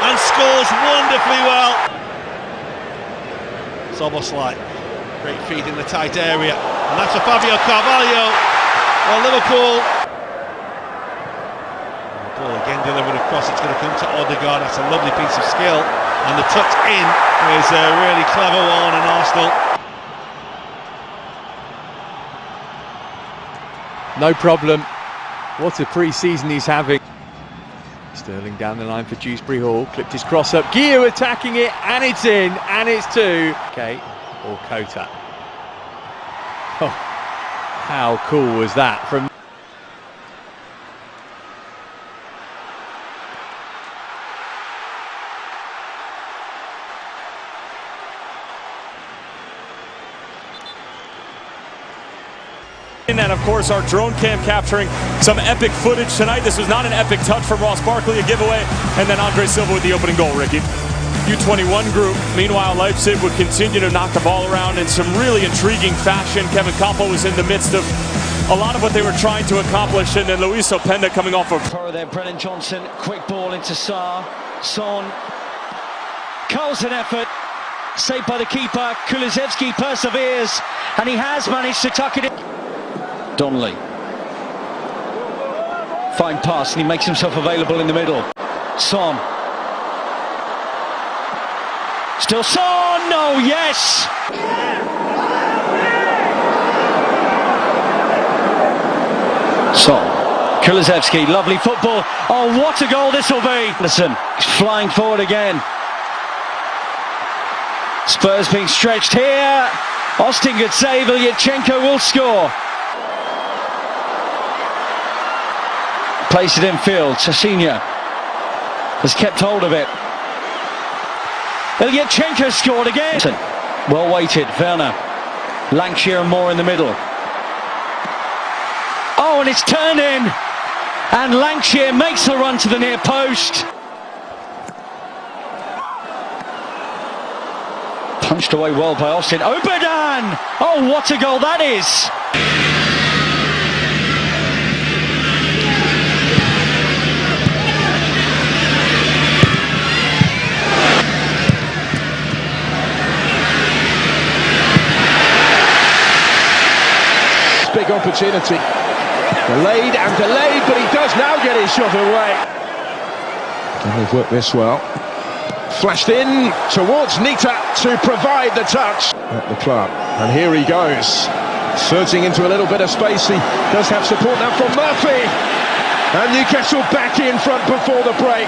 and scores wonderfully well. Szoboszlai, great feed in the tight area. And that's a Fabio Carvalho. Well, Liverpool. The ball again delivered across. It's going to come to Odegaard. That's a lovely piece of skill. And the touch in is a really clever one in Arsenal. No problem. What a pre-season he's having. Sterling down the line for Dewsbury Hall. Clipped his cross up. Guillou attacking it. And it's in. And it's two. Okay. Or Kota. Oh, how cool was that from... And of course our drone cam capturing some epic footage tonight. This was not an epic touch from Ross Barkley, a giveaway, and then Andre Silva with the opening goal, Ricky. U21 group. Meanwhile, Leipzig would continue to knock the ball around in some really intriguing fashion. Kevin Campbell was in the midst of a lot of what they were trying to accomplish, and then Luis Openda coming off of... There, Brennan Johnson, quick ball into Son. Carl's an effort. Saved by the keeper. Kulusevski perseveres, and he has managed to tuck it in. Donnelly. Fine pass, and he makes himself available in the middle. Son. Still Son! No, yes! Son. Kulusevski, lovely football. Oh, what a goal this will be! Listen, flying forward again. Spurs being stretched here. Austin good save, Ilyachenko will score. Plays it in field. Sasinia has kept hold of it. Ilyachenko scored again. Well weighted. Werner, Lancashire and Moore in the middle. Oh, and it's turned in. And Lancashire makes the run to the near post. Punched away well by Austin. Obadan! Oh, what a goal that is! Big opportunity. Delayed and delayed, but he does now get his shot away. And they've worked this well. Flashed in towards Nita to provide the touch at the club. And here he goes. Surging into a little bit of space. He does have support now from Murphy. And Newcastle back in front before the break.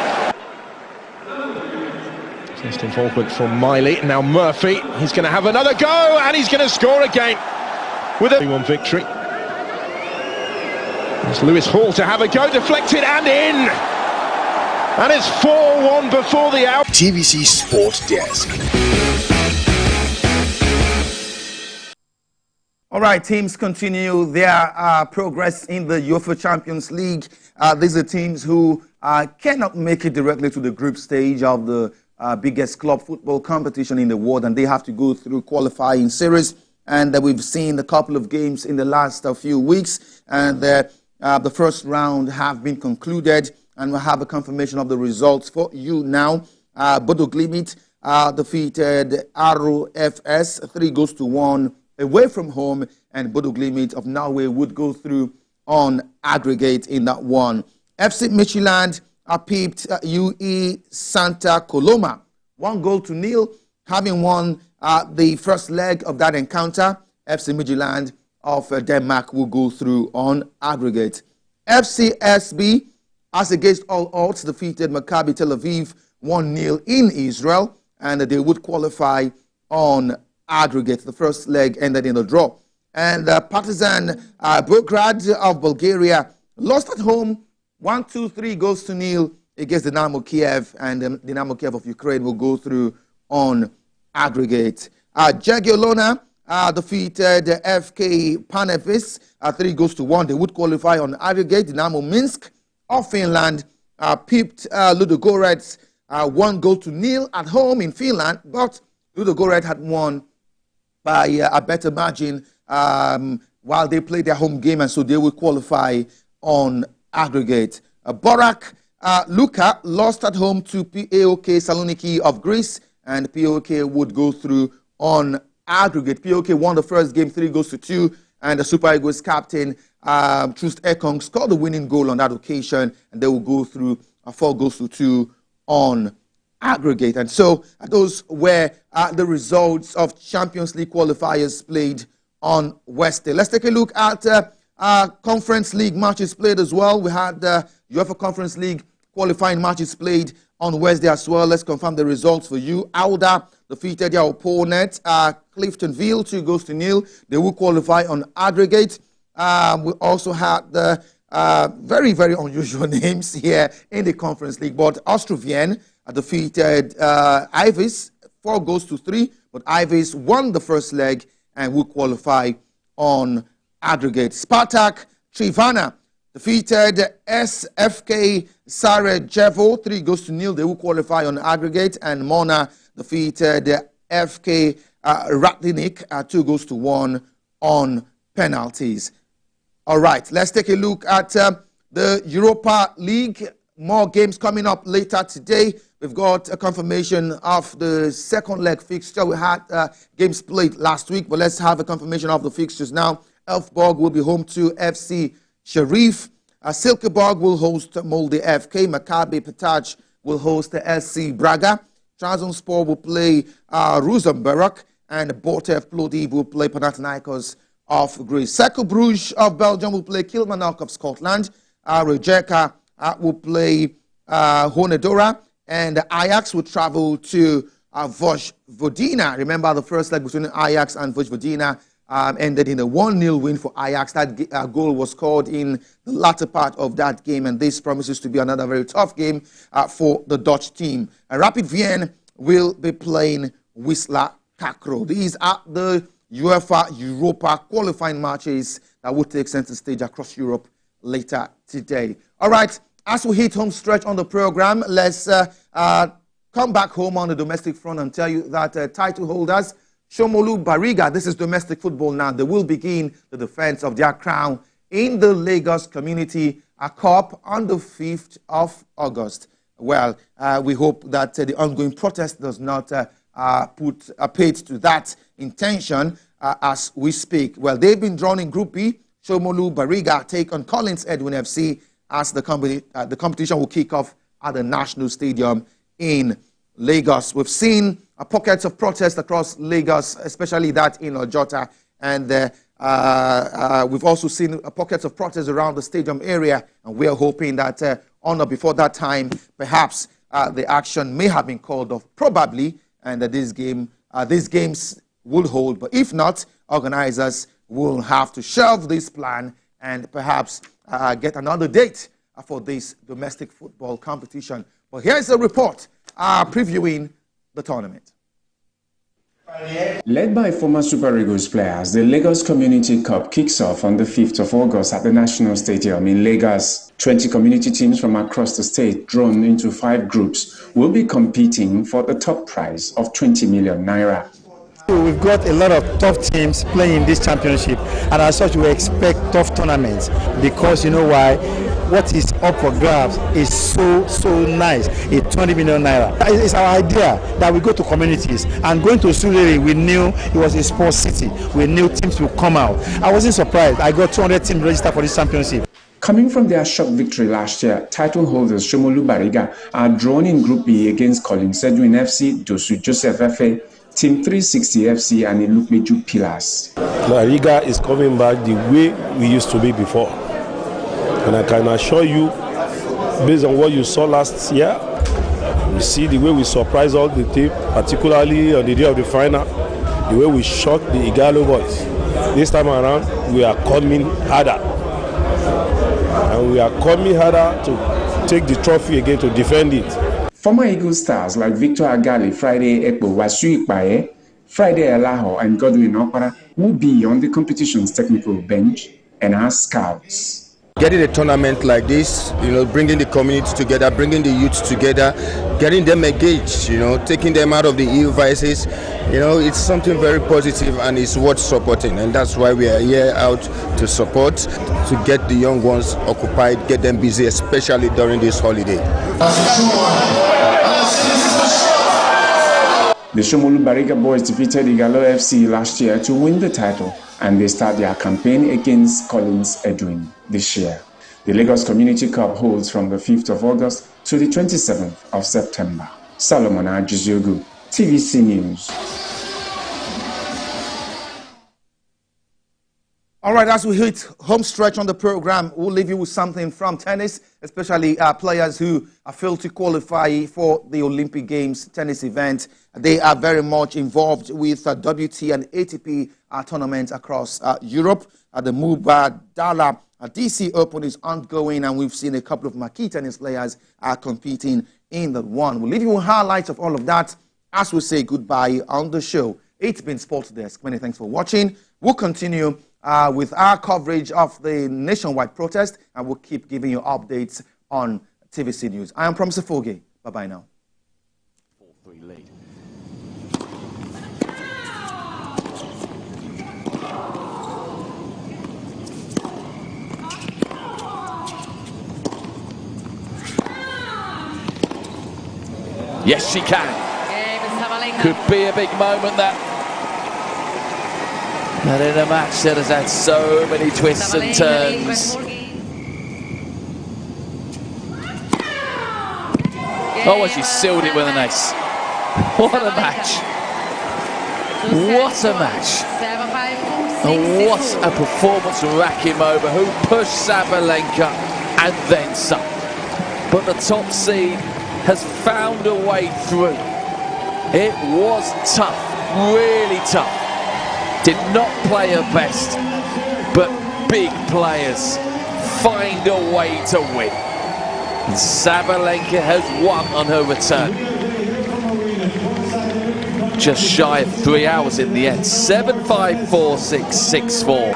First involvement from Miley. Now Murphy. He's going to have another go, and he's going to score again. With a 3-1 victory. It's Lewis Hall to have a go, deflected and in! And it's 4-1 before the out. TVC Sport Desk. All right, teams continue their progress in the UEFA Champions League these are teams who cannot make it directly to the group stage of the biggest club football competition in the world, and they have to go through qualifying series. And we've seen a couple of games in the last few weeks, and the first round have been concluded, and we'll have a confirmation of the results for you now. Bodo Glimt defeated ROFS 3-1 away from home, and Bodo Glimt of Norway would go through on aggregate in that one. FC Midtjylland peeped UE Santa Coloma 1-0, having won the first leg of that encounter. FC Midtjylland of Denmark will go through on aggregate. FCSB, as against all odds, defeated Maccabi Tel Aviv 1-0 in Israel, and they would qualify on aggregate. The first leg ended in a draw. And Partizan Belgrade of Bulgaria lost at home 1-3 against Dynamo Kiev, and Dynamo Kiev of Ukraine will go through on aggregate. Jagiellona defeated FK Panevis 3-1. They would qualify on aggregate. Dynamo Minsk of Finland peeped Ludogorets 1-0 at home in Finland, but Ludogorets had won by a better margin while they played their home game, and so they will qualify on aggregate. Borac Luka lost at home to PAOK Saloniki of Greece, and PAOK would go through on aggregate. PAOK won the first game 3-2, and the Super Eagles captain Troost Ekong scored the winning goal on that occasion, and they will go through 4-2 on aggregate. And so those were the results of Champions League qualifiers played on Wednesday. Let's take a look at Conference League matches played as well. We had UEFA Conference League qualifying matches played on Wednesday as well. Let's confirm the results for you. Auda defeated their opponent, Cliftonville, 2-0. They will qualify on aggregate. We also had the very, very unusual names here in the Conference League, but Ostrovien defeated Ivis 4-3, but Ivis won the first leg and will qualify on aggregate. Spartak Trivana defeated SFK Sarajevo 3-0. They will qualify on aggregate, and Mona defeated FK Ratlinik 2-1 on penalties. All right, let's take a look at the Europa League. More games coming up later today. We've got a confirmation of the second leg fixture. We had games played last week, but let's have a confirmation of the fixtures now. Elfborg will be home to FC Sheriff. Silkeborg will host Molde FK. Maccabi Petach will host the SC Braga. Trabzonspor will play Rosenborg, and Botev Plovdiv will play Panathinaikos of Greece. Cercle Bruges of Belgium will play Kilmarnock of Scotland. Rijeka will play Honedora, and Ajax will travel to Vojvodina. Remember, the first leg between Ajax and Vojvodina ended in a 1-0 win for Ajax. That goal was scored in the latter part of that game, and this promises to be another very tough game for the Dutch team. Rapid Wien will be playing Wisla Krakow. These are the UEFA Europa qualifying matches that will take center stage across Europe later today. All right, as we hit home stretch on the program, let's come back home on the domestic front and tell you that title holders Shomolu Bariga, this is domestic football now, they will begin the defense of their crown in the Lagos Community Cup on the 5th of August. Well, we hope that the ongoing protest does not put a paid to that intention as we speak. Well, they've been drawn in Group B. Shomolu Bariga take on Collins Edwin FC as the competition will kick off at the National Stadium in Lagos. We've seen pockets of protest across Lagos, especially that in Ojota, and we've also seen pockets of protest around the stadium area, and we are hoping that on or before that time, perhaps the action may have been called off, probably, and that these games will hold. But if not, organizers will have to shelve this plan and perhaps get another date for this domestic football competition. But here's a report previewing the tournament. Led by former Super Eagles players, the Lagos Community Cup kicks off on the 5th of August at the National Stadium in Lagos. 20 community teams from across the state, drawn into 5 groups, will be competing for the top prize of 20 million naira. We've got a lot of tough teams playing in this championship, and as such we expect tough tournaments, because you know why? What is up for grabs is so nice. It's 20 million naira. It's our idea that we go to communities, and going to Surrey, we knew it was a sports city. We knew teams would come out. I wasn't surprised. I got 200 teams registered for this championship. Coming from their shock victory last year, title holders Shomolu Bariga are drawn in Group B against Collins Edwin FC, Dosu Joseph FA, Team 360 FC and Ilukmeju Pillars. Bariga is coming back the way we used to be before. And I can assure you, based on what you saw last year, you see the way we surprised all the team, particularly on the day of the final, the way we shocked the Igalo boys. This time around, we are coming harder. And we are coming harder to take the trophy again, to defend it. Former Eagle stars like Victor Agali, Friday Ekpo, Wasu Ikpaye, Friday Elaho and Godwin Okpara will be on the competition's technical bench and as scouts. Getting a tournament like this, bringing the community together, bringing the youth together, getting them engaged, taking them out of the ill vices, it's something very positive and it's worth supporting. And that's why we are here out to support, to get the young ones occupied, get them busy, especially during this holiday. The Shomolu Bariga boys defeated Igalo FC last year to win the title, and they start their campaign against Collins Edwin this year. The Lagos Community Cup holds from the 5th of August to the 27th of September. Solomon Ajiziogu, TVC News. All right, as we hit home stretch on the program, we'll leave you with something from tennis, especially players who are failed to qualify for the Olympic Games tennis event. They are very much involved with WT and ATP tournaments across Europe. The Mubadala DC Open is ongoing, and we've seen a couple of marquee tennis players competing in the one. We'll leave you with highlights of all of that as we say goodbye on the show. It's been Sports Desk. Many thanks for watching. We'll continue with our coverage of the nationwide protest, and we'll keep giving you updates on TVC News. I am Promise Foge. Bye-bye now. 4-3 lead. Yes, she can. Could be a big moment that. But in a match that has had so many twists and turns. Oh, well, she sealed it with an ace. What a match. What a match. And what a performance from Rakimova, who pushed Sabalenka and then some. But the top seed has found a way through. It was tough, really tough. Did not play her best, but big players find a way to win. And Sabalenka has won on her return. Just shy of 3 hours in the end. 7-5, 4-6, 6-4.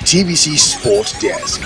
TVC Sport Desk.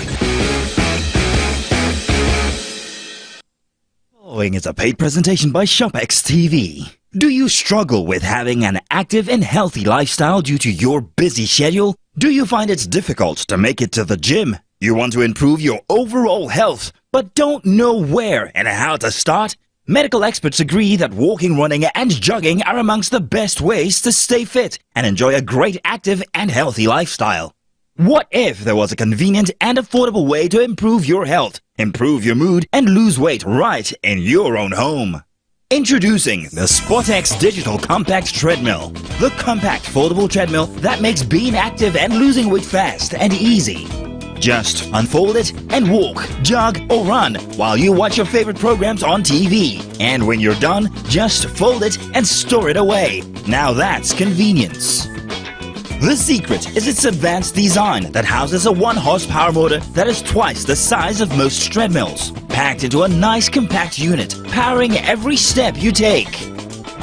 Following is a paid presentation by ShopX TV. Do you struggle with having an active and healthy lifestyle due to your busy schedule? Do you find it's difficult to make it to the gym? You want to improve your overall health, but don't know where and how to start? Medical experts agree that walking, running, and jogging are amongst the best ways to stay fit and enjoy a great active and healthy lifestyle. What if there was a convenient and affordable way to improve your health, improve your mood, and lose weight right in your own home? Introducing the SportX Digital Compact Treadmill. The compact foldable treadmill that makes being active and losing weight fast and easy. Just unfold it and walk, jog, or run while you watch your favorite programs on TV. And when you're done, just fold it and store it away. Now that's convenience. The secret is its advanced design that houses a 1-horsepower motor that is twice the size of most treadmills, packed into a nice compact unit, powering every step you take.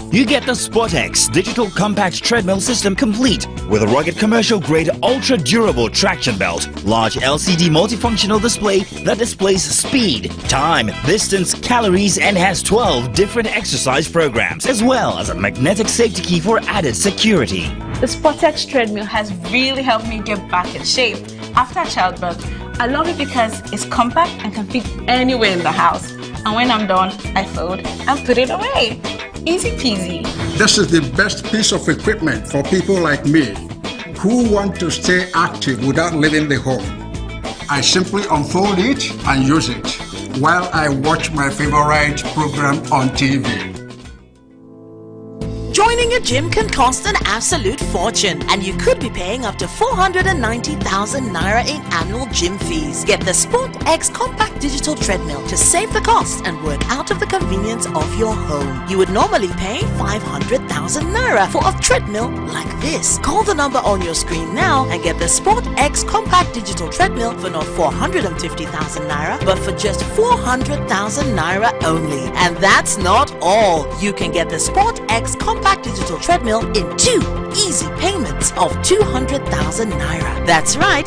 You get the SportX Digital Compact Treadmill System complete with a rugged commercial-grade ultra-durable traction belt, large LCD multifunctional display that displays speed, time, distance, calories, and has 12 different exercise programs, as well as a magnetic safety key for added security. The SportX treadmill has really helped me get back in shape after childbirth. I love it because it's compact and can fit anywhere in the house. And when I'm done, I fold and put it away. Easy peasy. This is the best piece of equipment for people like me who want to stay active without leaving the home. I simply unfold it and use it while I watch my favorite program on TV. Joining a gym can cost an absolute fortune, and you could be paying up to 490,000 naira in annual gym fees. Get the SportX Compact Digital Treadmill to save the cost and work out of the convenience of your home. You would normally pay 500,000 naira for a treadmill like this. Call the number on your screen now and get the SportX Compact Digital Treadmill for not 450,000 naira, but for just 400,000 naira only. And that's not all. You can get the SportX Compact Digital Treadmill in 2 easy payments of 200,000 naira. That's right,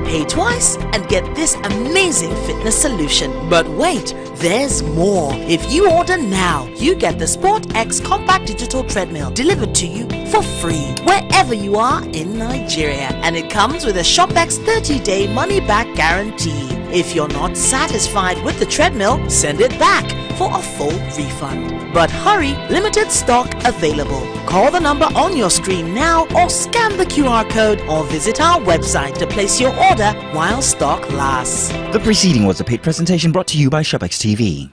pay twice and get this amazing fitness solution. But wait, there's more. If you order now, you get the SportX Compact Digital Treadmill delivered to you for free wherever you are in Nigeria, and it comes with a ShopX 30-day money-back guarantee. If you're not satisfied with the treadmill, send it back for a full refund. But hurry, limited stock available. Call the number on your screen now or scan the QR code or visit our website to place your order while stock lasts. The preceding was a paid presentation brought to you by ShopX TV.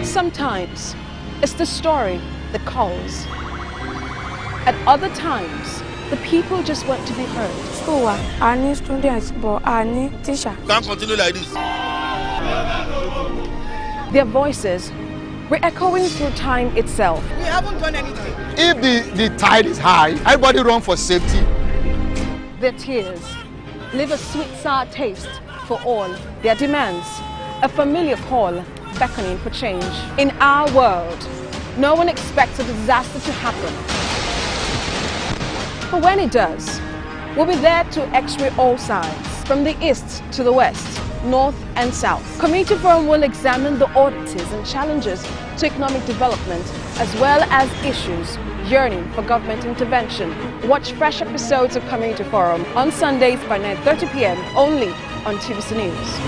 Sometimes it's the story that calls. At other times, the people just want to be heard. School, I need students, but I need teacher. Can't continue like this. Their voices re-echoing through time itself. We haven't done anything. If the tide is high, everybody run for safety. Their tears leave a sweet, sour taste for all. Their demands, a familiar call beckoning for change. In our world, no one expects a disaster to happen. But when it does, we'll be there to x-ray all sides, from the east to the west, north and south. Community Forum will examine the oddities and challenges to economic development, as well as issues yearning for government intervention. Watch fresh episodes of Community Forum on Sundays by 9:30 p.m. only on TVC News.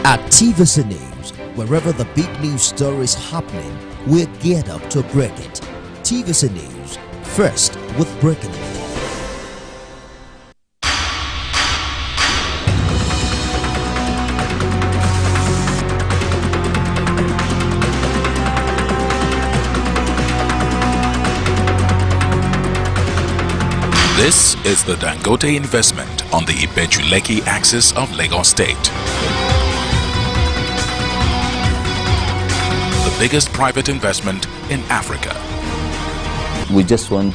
At TVC News, wherever the big news story is happening, we're geared up to break it. TVC News, first with breaking it. This is the Dangote investment on the Ibeju-Lekki axis of Lagos State. The biggest private investment in Africa. We just wanted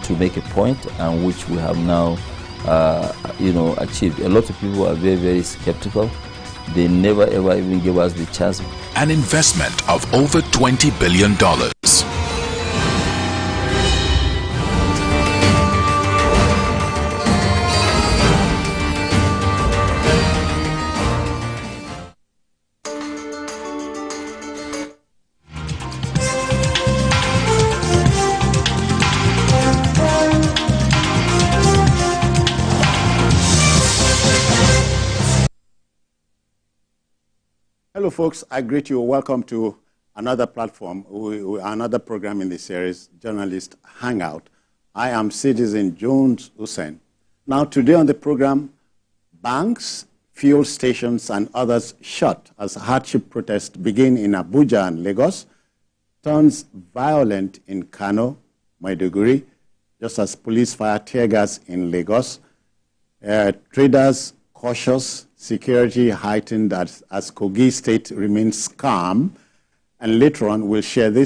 to make a point, and which we have now, achieved. A lot of people are very, very skeptical. They never ever even give us the chance. An investment of over $20 billion. Hello, folks. I greet you. Welcome to another platform, another program in the series, Journalist Hangout. I am Citizen Jones Hussein. Now, today on the program, banks, fuel stations, and others shut as hardship protests begin in Abuja and Lagos, turns violent in Kano, Maiduguri, just as police fire tear gas in Lagos. Traders cautious, security heightened as Kogi State remains calm. And later on, we'll share this